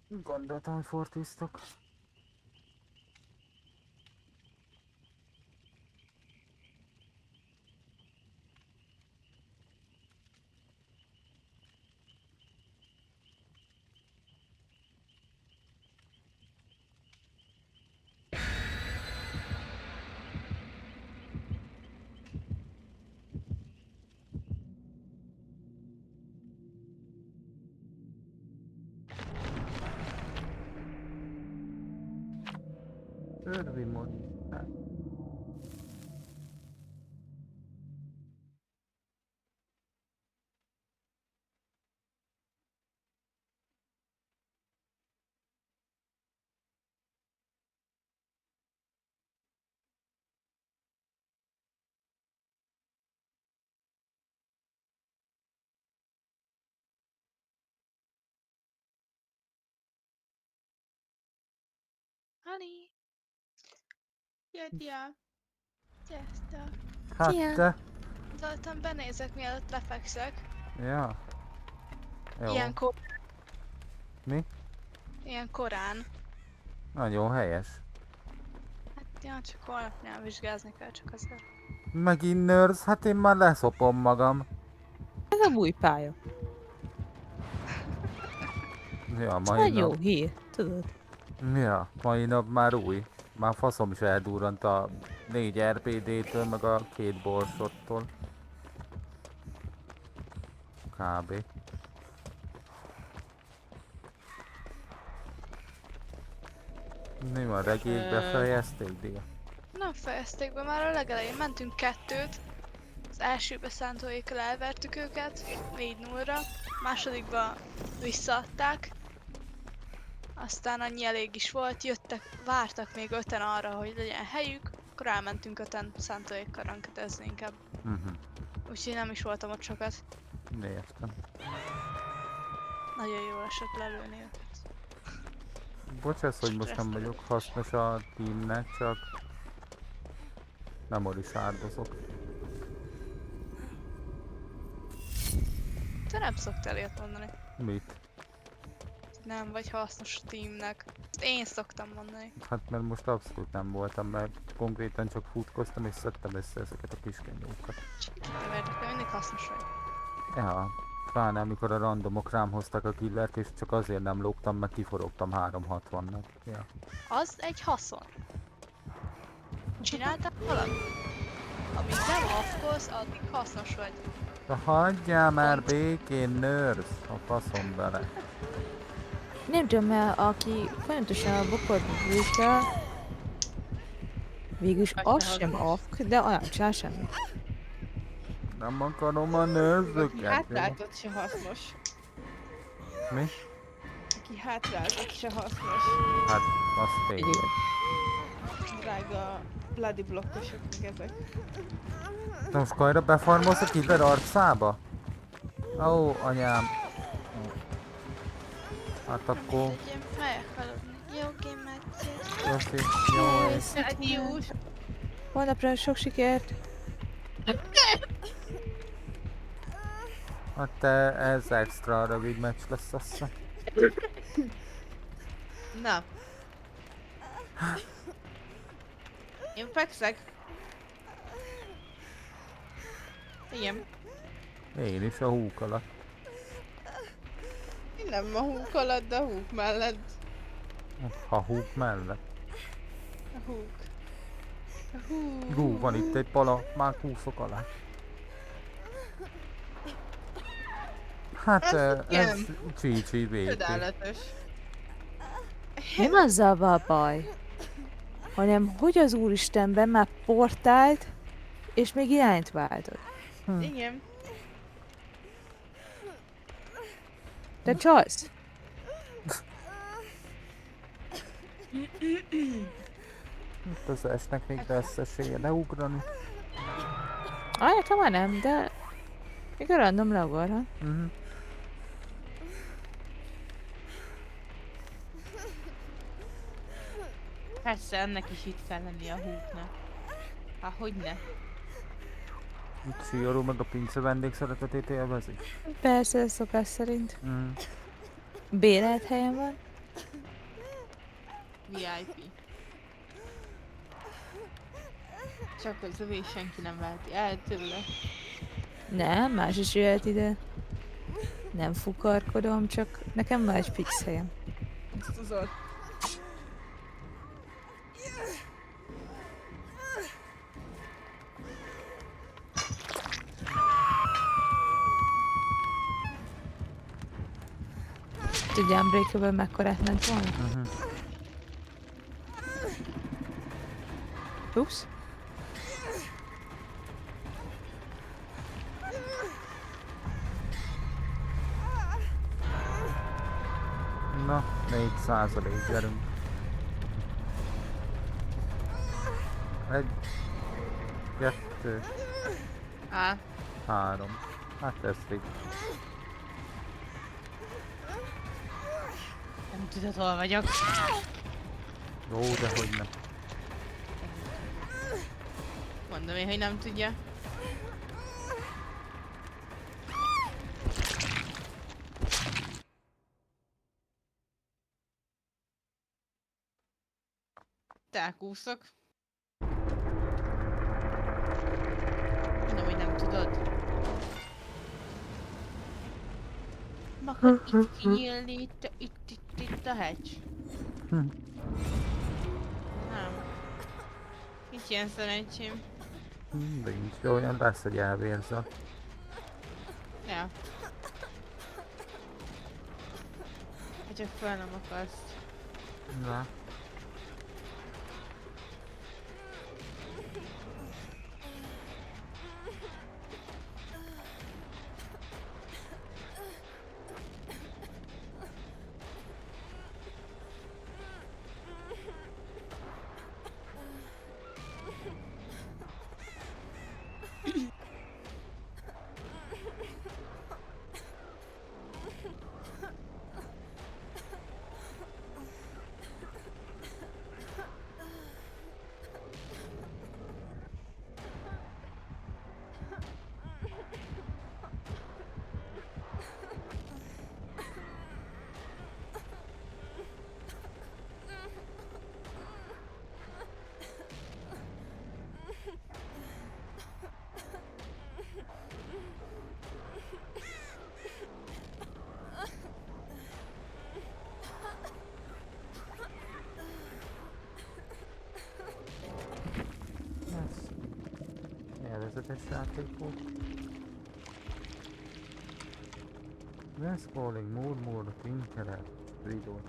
Gondoltam, hogy fortíztok. Örvimon. Honey! Jöjjél! Sziasztok! Hát te... Gondoltam, benézek, mielőtt lefekszek. Ja. Jó. Ilyenkor. Mi? Ilyen korán. Nagyon helyes. Hát ja, csak holnap nyelv vizsgázni kell, csak azért. Megint nörsz, hát én már leszopom magam. Ez a új pálya. Ja, Ez mai nagy jó nap... hír, tudod? Ja, mai nap már új. Már faszom is eldurrant a 4 RPD-től, meg a 2 borsottól. Kb. Mi van, regék befejezték, Dia? Nem fejezték be, már a legelején mentünk 2-t. Az elsőbe szántóékkal elvertük őket 4-0-ra. Másodikba visszaadták. Aztán annyi elég is volt, vártak még 5-en arra, hogy legyen helyük. Akkor elmentünk 5-en szántóékkal rankedezni inkább. Úgyhogy nem is voltam ott sokat. Értem. Nagyon jól esett lelőni őket. Bocsász, hogy most nem vagyok hasznos a teamnek, csak nem is áldozok. Te nem szoktál ilyet mondani. Mit? Nem vagy hasznos a teamnek. Ezt én szoktam mondani. Hát mert most abszolút nem voltam, mert konkrétan csak futkoztam és szedtem össze ezeket a kiskenyókat. Nem érdekel, mindig hasznos vagy. Ja, pláne amikor a randomok rám hoztak a killert, és csak azért nem lógtam, mert kiforogtam 360-nak. Ja. Az egy haszon. Csináltál valamit? Amíg nem afkolsz, addig hasznos vagy. De hagyjál már békén, nörsz, a faszom bele. Nem tudom, mert aki folyamatosan a bokorba bújtja, végülis az sem afk, de olyan csinál semmit. Nem akarom a nőrzőket. Hátráltott se hasznos. Mi? Aki hátráltott se hasznos. Hát, azt tényleg. Drága bloody blokkosok meg ezek. Na most kajra befarmolsz a killer arcába? Ó, anyám. Hát akkor... Én megyek aludni. Jó gémet, Köszi. Jó. Adiós. Holnapra sok sikert! Hát te, ez extra rövid meccs lesz, azt hiszem. Na. Én fekszek. Igen. Én is a húk alatt. Én nem a húk alatt, de a húk mellett. A húk mellett. A húk. A húk. Hú, van itt egy pala, már kúszok alá. Hát ez csícsi végig. Csodálatos. Nem azzal van baj, hanem hogy az úristenben már portált, és még irányt váltott. Igen. Te csalsz? Itt az esnek még lesz esélye leugrani. Nekem már nem, de Mikor random leugorhat. Persze, ennek is itt kell lenni a húknak. Há, hogyne? Itt Szigorú meg a pince vendégszeretetét élvezi? Persze, szokás szerint. Bérelt helyen van? VIP. Csak az övé senki nem veheti el tőle. Nem, más is jöhet ide. Nem fukarkodom, csak nekem van egy fix helyem. Ezt tudod. Tudja, Unbreakable mekkorát ment volna? Ups. Na, 4% gyerünk. 1, 2, 3. Hát ez így. Nem tudod, hol vagyok. Jó, de hogy nem. Mondom én, hogy nem tudja. Elkúszok. Mondom, hogy nem tudod. Akar itt kinyílni, itt a hegy. Nem. Nincs ilyen szerencsém. De nincs, de olyan lesz, hogy elvérzel. Ja. Hát csak fel nem akarsz. Na. Élvezetes játék volt. Let's calling more internet videót.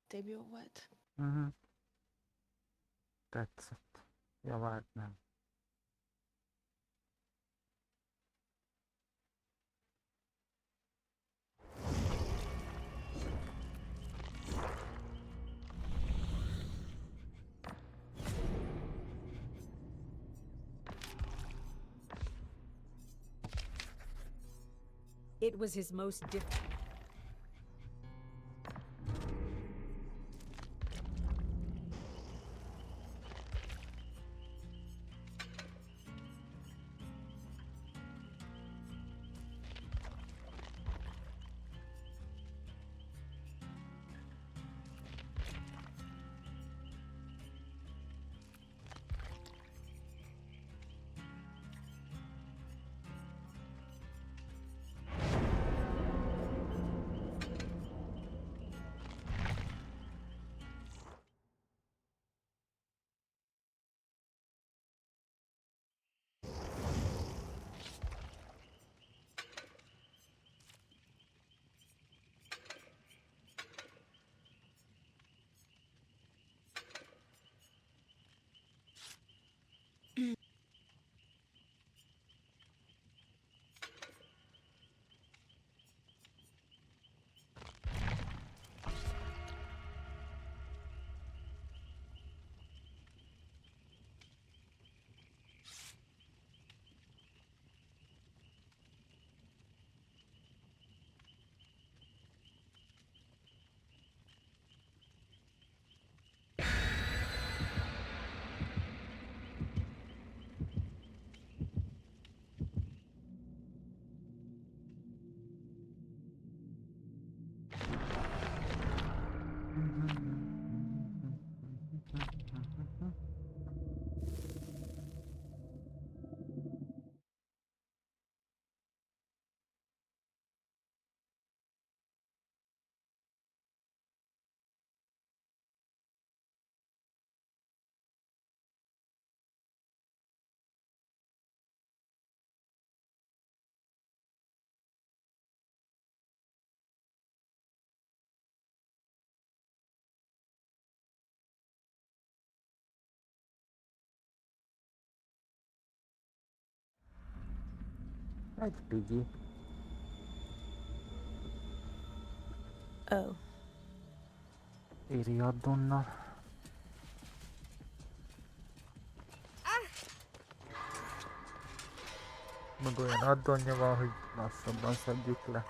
Tényleg jó volt. Tetszett. Javát nem. It was his most difficult. Egy pigi. Oh. Éri addonnal. Meg olyan addonja van, hogy lassabban szedjük le.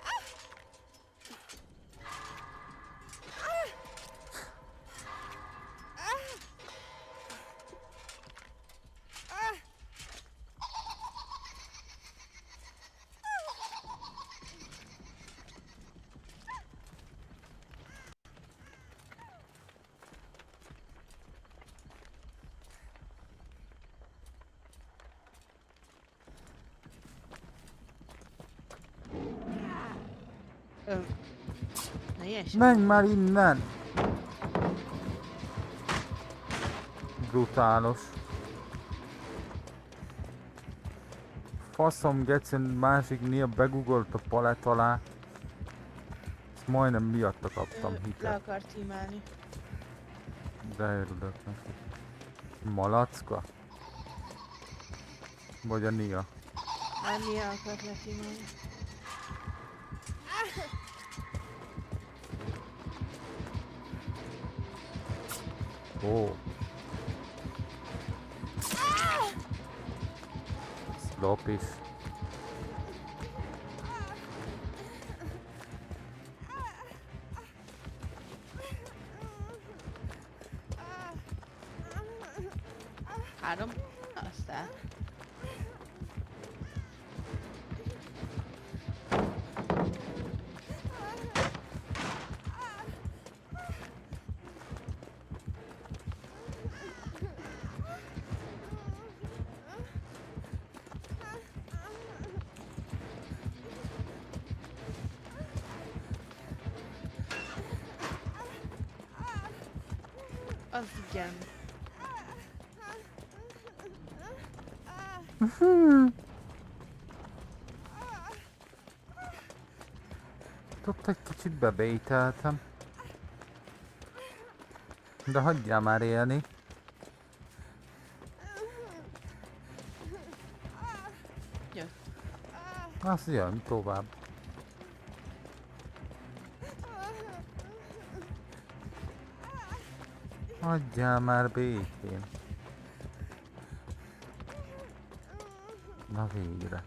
Menj már innen! Brutálos. Faszom gecen másik néha begugolt a palett alá. Ezt majdnem miatta kaptam Le hitet. akart imálni. De örülök neki. Malacka? Vagy a Nia? Annyira akart lekimálni. Ó. Slop is. Három. Aztán. Az igen. Ott egy kicsit bebételtem. De hagyjál már élni. Jött. Az jön tovább. Hagyjál már békén. Na végre.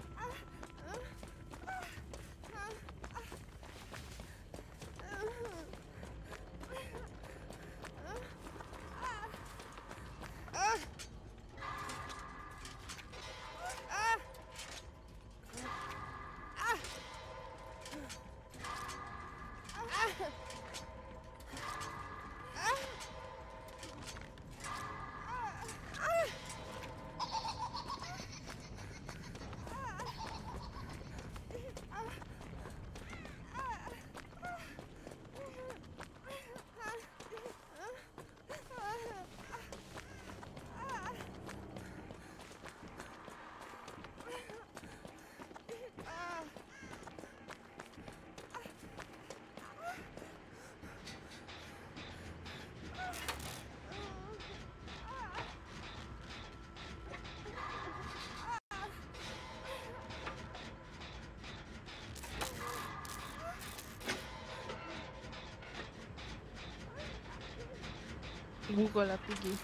Google a pigi.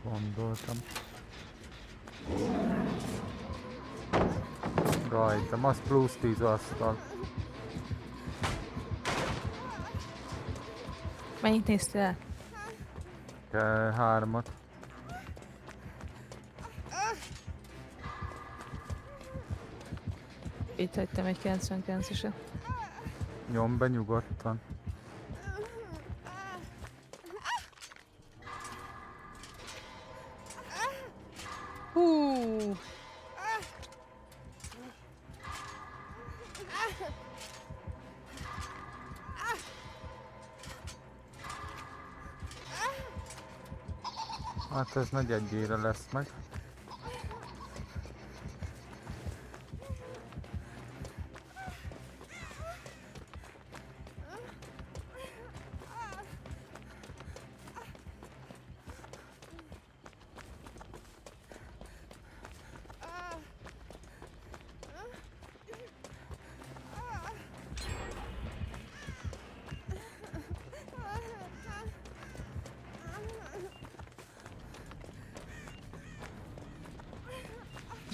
Gondoltam. Rajtam, az plusz 10 asztal. Mennyit néztél el? 3-at. Itt hagytam egy 99-eset. Nyom be nyugodtan. Hú! Hát ez nagy egyére lesz meg.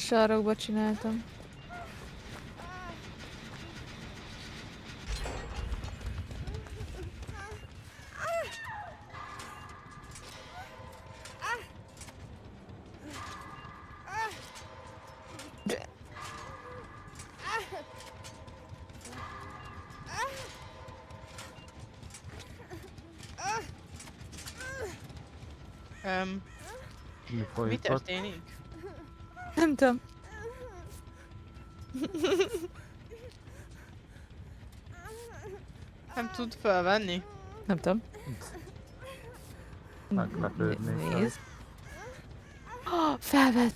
sarokba csináltam. Mi történik? Nem tudom. Nem tud felvenni? Nem tudom. Meglepődnék. Nézd. Felvett!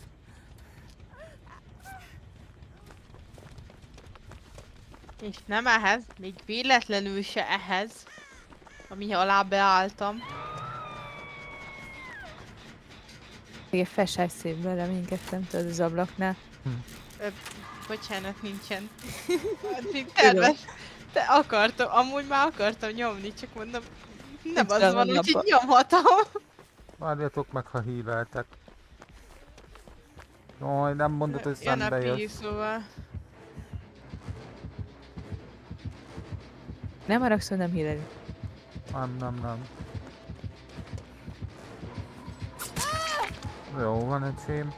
És nem ehhez, még véletlenül se ehhez, ami alá beálltam. Igen, felsás szépben reménykedtem, tudod, az ablaknál. Bocsánat, nincsen. Addig terves. Te akartam, amúgy már akartam nyomni, csak mondom, nem Nincs az van, rá úgyhogy napba. nyomhatom. Várjatok meg, ha híveltek. Jaj, nem mondod, hogy Jön a szembe píj, jössz. szóval. Nem haragszol, nem hírelünk. Nem. Jó van, öcsém.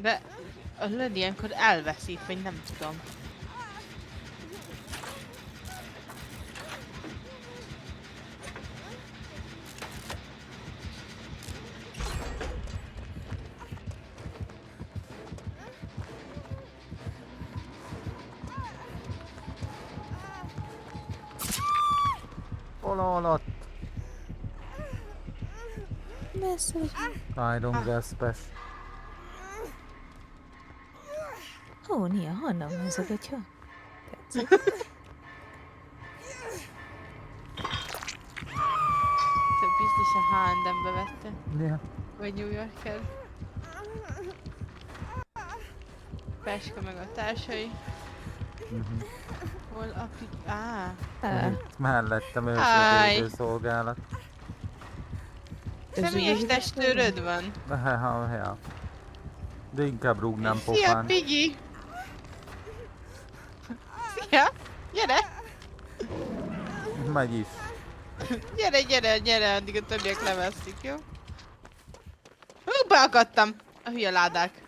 De a löd ilyenkor elveszít, vagy nem tudom. Hol alatt? Messze vagy. Iron Gaspes. Ó, Nia, honnan van ez a gatya? Tetszik. Te biztos a H&M-be vette. Ja. Vagy New Yorker. Peska meg a társai. Hol a Itt mellettem Háj. őrződő szolgálat. Személyes testőröd van? Ja. De inkább rúgnám Szia, pofán. Piggy! Szia! Gyere! Megy is. Gyere, addig a többiek leveszik, jó? Beakadtam! A hülye ládák.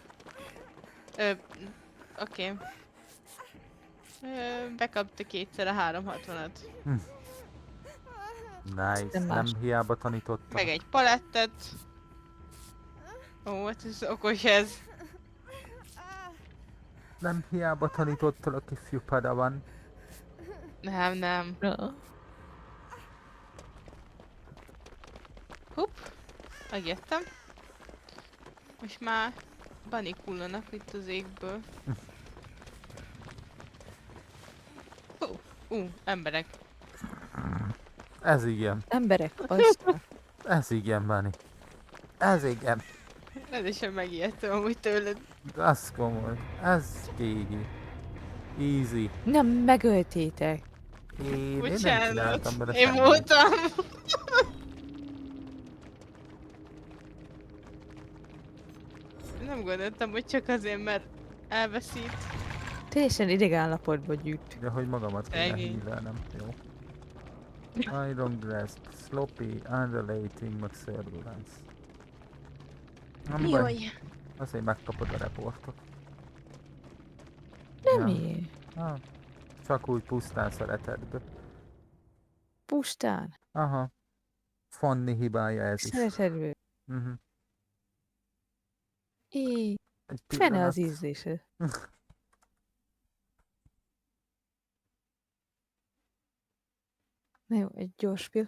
Oké. Bekapta kétszer a 360-at. Nice, nem hiába tanítottam. Meg egy palettet. Ó, hát ez okos ez. Nem hiába tanítottalak, ifjú padawan. Nem. Hopp. Megjöttem. Most már banikullanak itt az égből. Emberek. Ez igen. Emberek, aztán. Ez igen, Bani. Ez igen. Ez is megijedtem amúgy tőled. Az komoly. Ez kégi. Easy. Nem, megöltétek. Én nem Bocsánat, csináltam bele én semmit. voltam. Nem gondoltam, hogy csak azért, mert elveszít. Teljesen ideg állapotban gyűjt. De hogy magamat kéne Szegény. hívelnem, jó. Iron Grasp, Sloppy, Undulating, meg Surveillance. Nem baj. Jaj. Azért megkapod a reportot. Nem Ja. ér. Csak úgy pusztán szeretetből. Pusztán. Aha. Fanni hibája ez is. Szeretedből. Egy Fene pillanat. az ízlése. Na jó, egy gyors pill.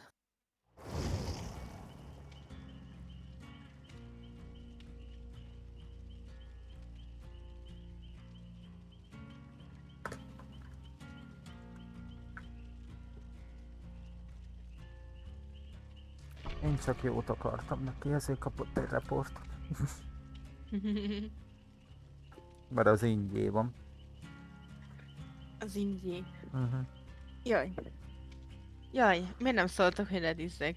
Én csak jót akartam neki, ezért kapott egy reportot. Mert az ingyé van. Az ingyé. Uh-huh. Jaj, miért nem szóltak, hogy ledizzek?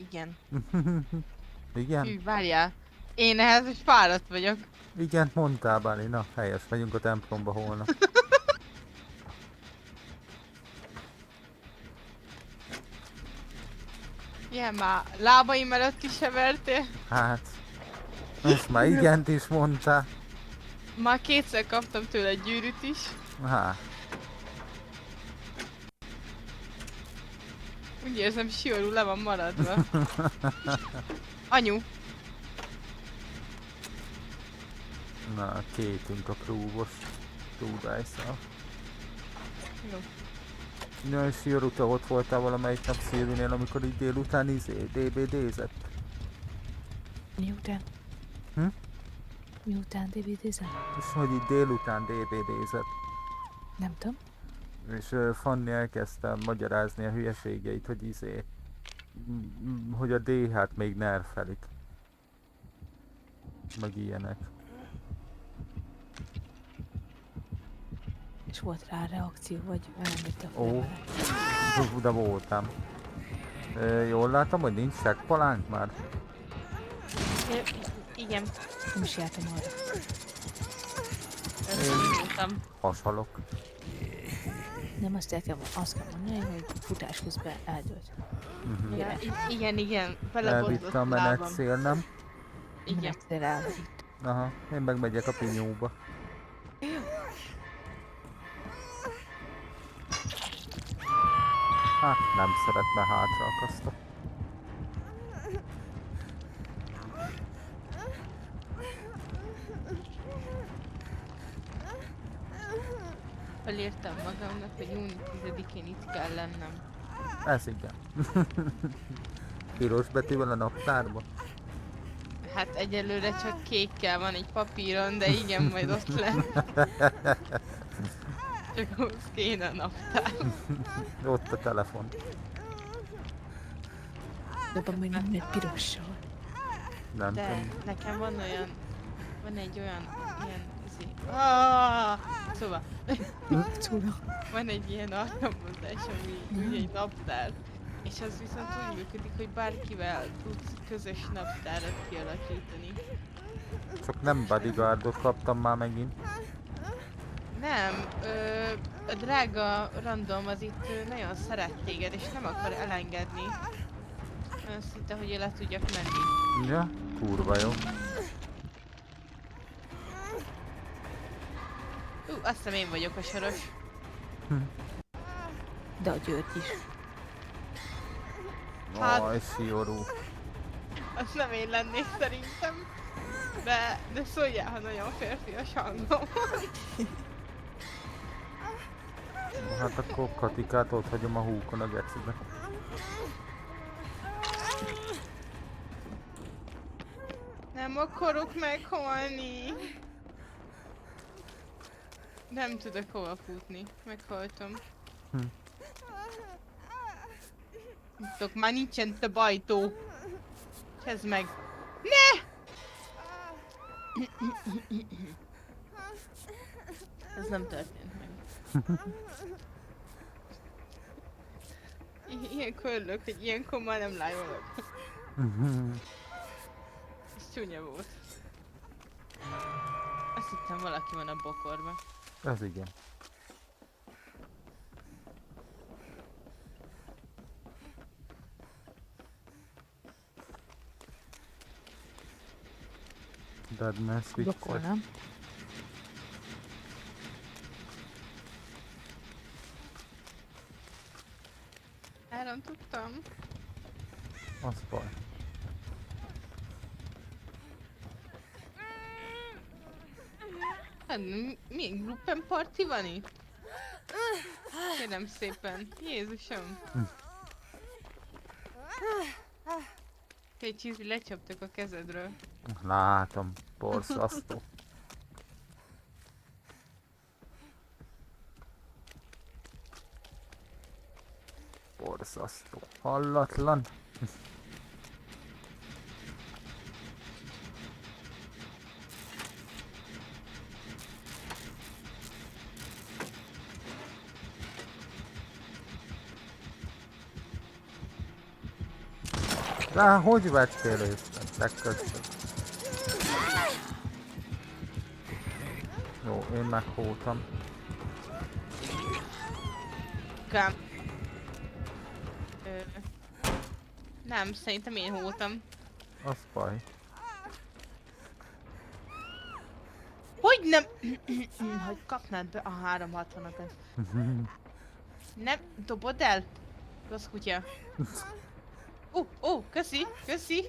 Igen. Igen? Hű, várjál. Én ehhez is fáradt vagyok. Igen, mondtál, Báli. Na, helyes, megyünk a templomba holnap. Igen, már lábaim előtt is hevertél. Hát, most már igent is mondtál. Már kétszer kaptam tőle egy gyűrűt is. Hát. Úgy érzem, Siorú le van maradva. Anyu! Na, kétünk a prúvos túldájszal. Jó. Ja, és Siorú, te ott voltál valamelyik nap Szilvinél, amikor így délután DBD-zett? Miután? Hm? Miután DVD-zett? És hogy így délután DBD-zett. Nem tudom. És Fanni elkezdte magyarázni a hülyeségeit, hogy hogy a DH-t még nerfelik. Meg ilyenek. És volt rá reakció, vagy elengedte a Ó, de voltam. Jól látom, hogy nincs seggpalánk már? Igen. Nem is jártam arra. Voltam. Hasalok. Nem azt kell mondani, hogy futás közben eldőlt. Igen. Elvitte a menetszél, nem? Igen. Menetszél elvitt. Aha, én meg megyek a pinyóba. Hát, nem szeretne hátra akasztok. Felírtam magamnak, hogy június 10-én itt kell lennem. Ez igen. Piros betűvel a naptárba? Hát egyelőre csak kékkel van egy papíron, de igen, majd ott lesz. Csak ahhoz kéne a naptár. Ott a telefon. Dobban majd nem egy pirossal. Nem De tudom. nekem van egy olyan, ilyen, szóval, van egy ilyen alkalmazás, ami úgy egy naptár, és az viszont úgy működik, hogy bárkivel tudsz közös naptárat kialakítani. Csak nem bodyguardot kaptam már megint. Nem, a drága random az itt nagyon szeret téged, és nem akar elengedni. Azt hitte, hogy ő le tudjak menni. Ja, kurva jó. Azt hiszem én vagyok a soros. De a György is. Hát- Aj, szigorú. Azt nem én lennék szerintem. De szóljál, ha nagyon férfias hangom van. Hát akkor Katikát ott hagyom a húkon a gecibe. Nem akarok meghalni. Nem tudok hova futni. Meghaltam. Tudok, már nincsen több ajtó. Ez meg. Ne! Ez nem történt meg. Ilyenkor örülök, hogy ilyenkor már nem live-olok. Ez csúnya volt. Azt hittem valaki van a bokorban. Ez igen. Deadman switch. Blokkolnám. Elrontottam. Az baj. Hát milyen gruppen party van itt? Kérem szépen. Jézusom. Egy csízi lecsaptak a kezedről. Látom, borzasztó. Borzasztó. Hallatlan. Hogy vettél észre? Köszönöm. Jó, én meghótam. Kám. Nem, szerintem én hótam. Az baj. Hogy nem? Hogy kapnád be a 360-at? Nem, dobod el? Rossz kutya. Köszi, köszi.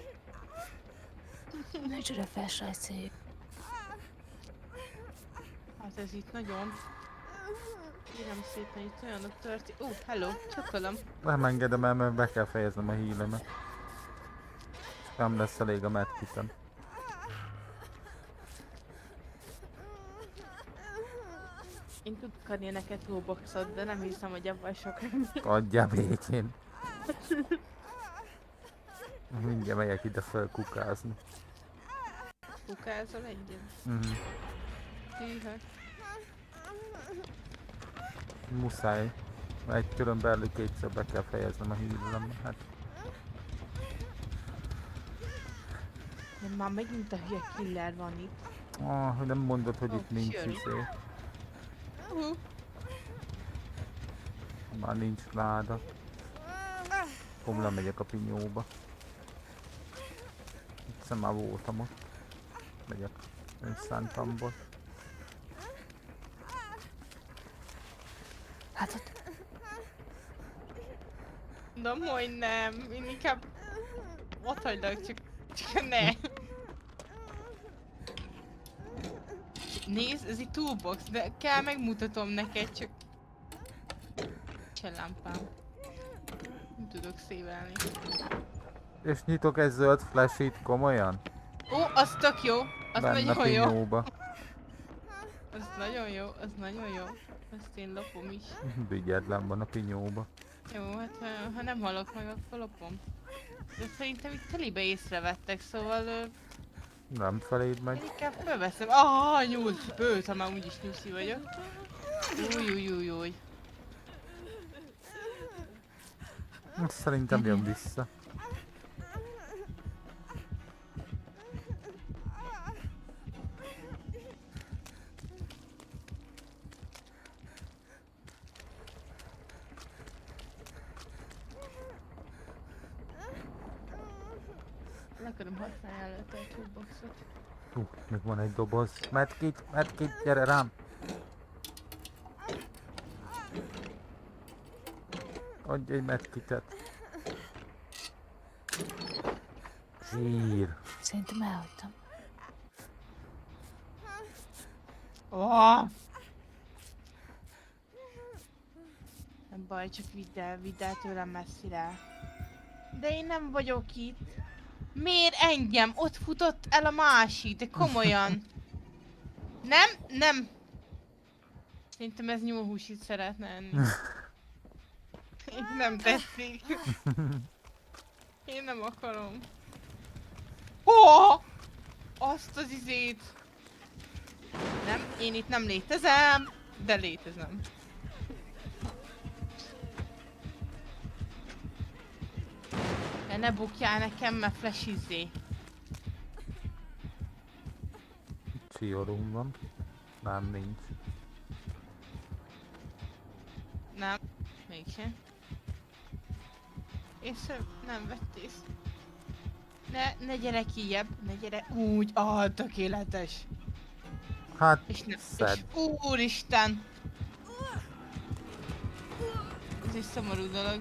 Nincs oda felsajszél. Hát ez itt nagyon. Kérem szépen, itt olyanok történik. Hello, csatolom. Nem engedem el, mert be kell fejeznem a hílemet. Nem lesz elég a medkitem. Én tudok adni neked Robloxot, de nem hiszem, hogy abban sok. Adjál békén. Mindjárt megyek ide fel kukázni. Kukázol egyet? Mhm. Hűha. Muszáj. Egy körön belül kétszer be kell fejeznem a hírlem. Hát Már megint a hülye killer van itt. hogy nem mondod, hogy itt nincs izé. Már nincs láda. Lemegyek a pinyóba. Hiszen már voltam ott. Megyek önszántamból. Látod? De majdnem, én inkább ott hagylak, csak ne. Nézd, ez egy toolbox, de kell megmutatom neked, csak... Se lámpám. Nem tudok szévelni. És nyitok egy zöld flashit, komolyan? Ó, az tök jó, az Benne nagyon jó. pinyóba. Az nagyon jó, az nagyon jó. Azt én lopom is. Vigyedlen van a pinyóba. Jó, hát ha nem halok meg, akkor lopom. De szerintem itt telibe észrevettek, szóval... Nem feléd meg. Inkább fölveszem. Nyúlt bőt, ha már úgyis nyuszi vagyok. Új. Szerintem jön vissza. Le akarom használni előtte a toolboxot. Még van egy doboz. Medkit, gyere rám! Adj egy medkitet. Zsír. Szerintem elhagytam. Nem baj, csak vidd el tőlem messzire. De én nem vagyok itt. Miért engem? Ott futott el a másik, de komolyan. Nem. Szerintem ez nyúlhúsit szeretne enni. Én nem tetszik. Én nem akarom. Azt az izét. Nem, én itt nem létezem, de létezem. De ne bukjál nekem, mert flashizzé. Csiorum van. Nem, nincs. Nem, mégsem. Nem vett ész. Ne gyere kijebb, ne gyere. Úgy, tökéletes. Hát, és szed. Úristen! Ez egy szomorú dolog.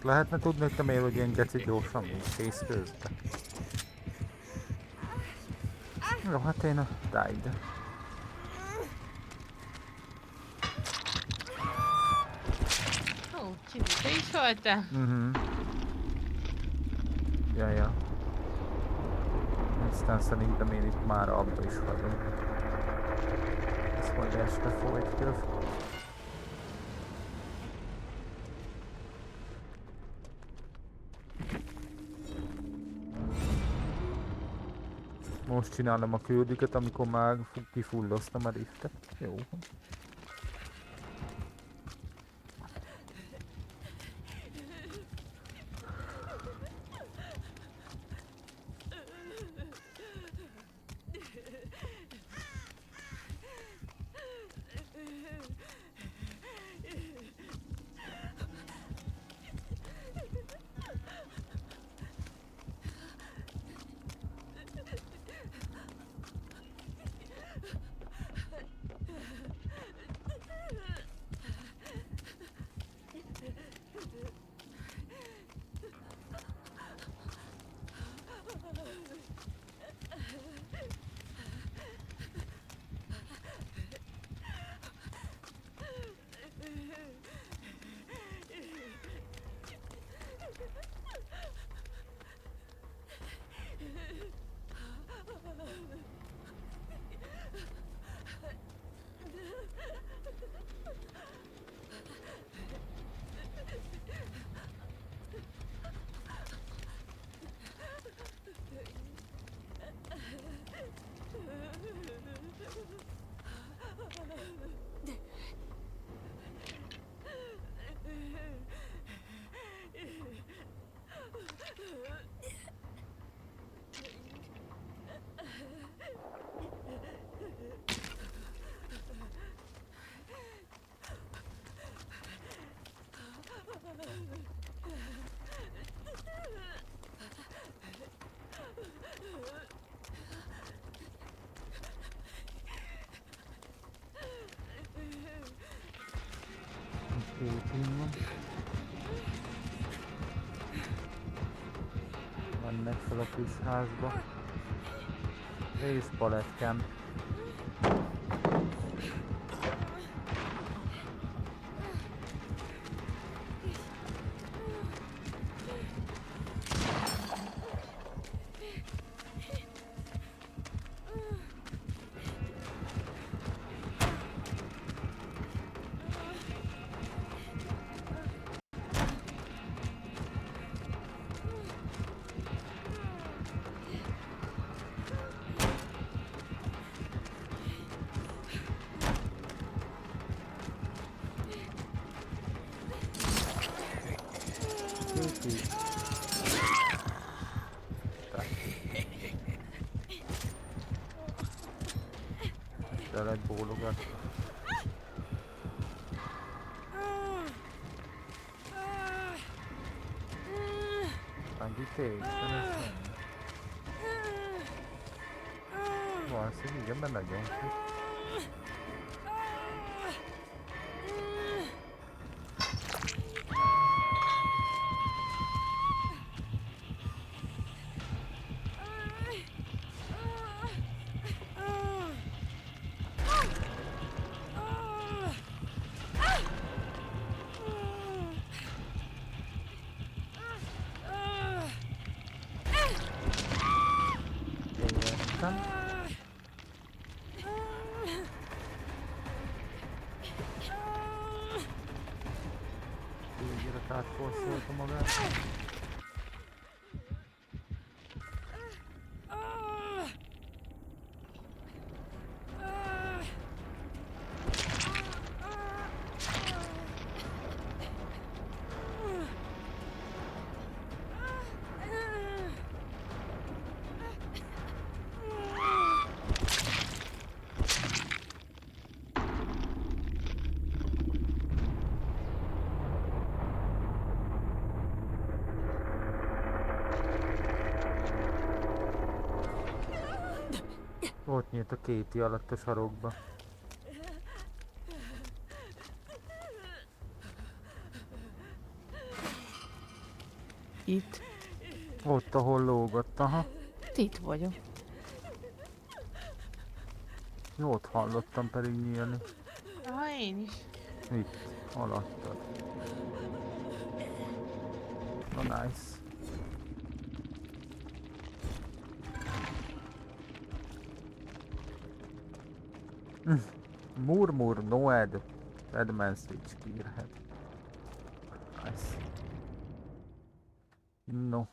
Lehetne tudni, hogy te miért vagy ilyen geci gyorsan, mint kész közben. Jó, hát én a Tide. Csizi, te is voltál? Ja. Aztán szerintem én itt már abba is vagyok. Ez majd este folytjuk. Most csinálom a küldüket, amikor már kifulloztam a riftet. Jó. Kétünk van. Mennek fel a kis házba. És paletkám. De lehet bólogatni. Angiték, valószínűleg igen, bemegyünk. Átforszolta magát. Ott nyílt a Katie alatt a sarokba. Itt. Ott, ahol lógott, aha. Itt vagyok. Jót hallottam pedig nyílni. Aha, én is. Itt, alattad. Na nice. Murmur Noed Redman Switch Gearhead. Nice. No.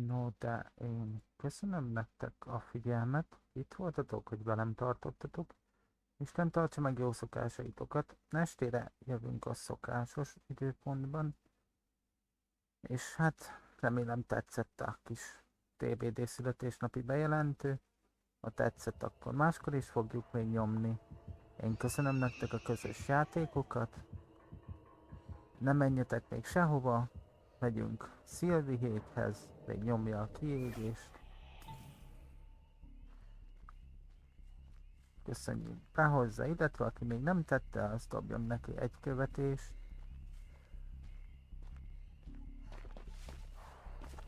No, de én köszönöm nektek a figyelmet, itt voltatok, hogy velem tartottatok. Isten tartsa meg jó szokásaitokat, estére jövünk a szokásos időpontban. És hát remélem tetszett a kis TBD születésnapi bejelentő. Ha tetszett, akkor máskor is fogjuk még nyomni. Én köszönöm nektek a közös játékokat. Ne menjetek még sehova. Megyünk Szilvi héthez, még nyomja a kiégést. Köszönjük be hozzá, illetve aki még nem tette, azt dobjon neki egy követést.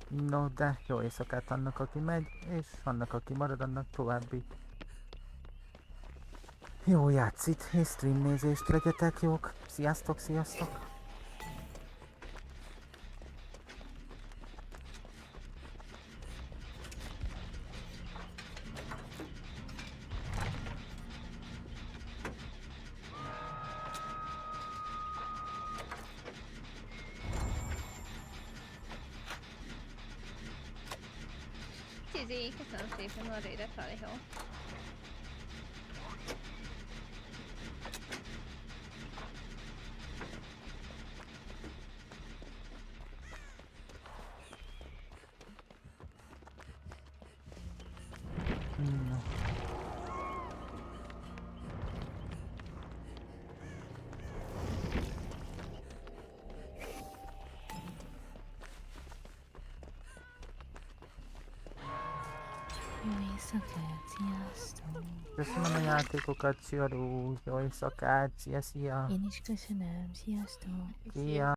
No, de jó éjszakát annak, aki megy, és annak, aki marad, annak további jó játszit és stream nézést, legyetek jók. Sziasztok, sziasztok! Cizi, köszönöm szépen a raidet, Haliho. Jó éjszakát, sziasztok! Köszönöm a játékokat, Csiarú, jó éjszakát, szia! Én is köszönöm, sziasztok! Szia!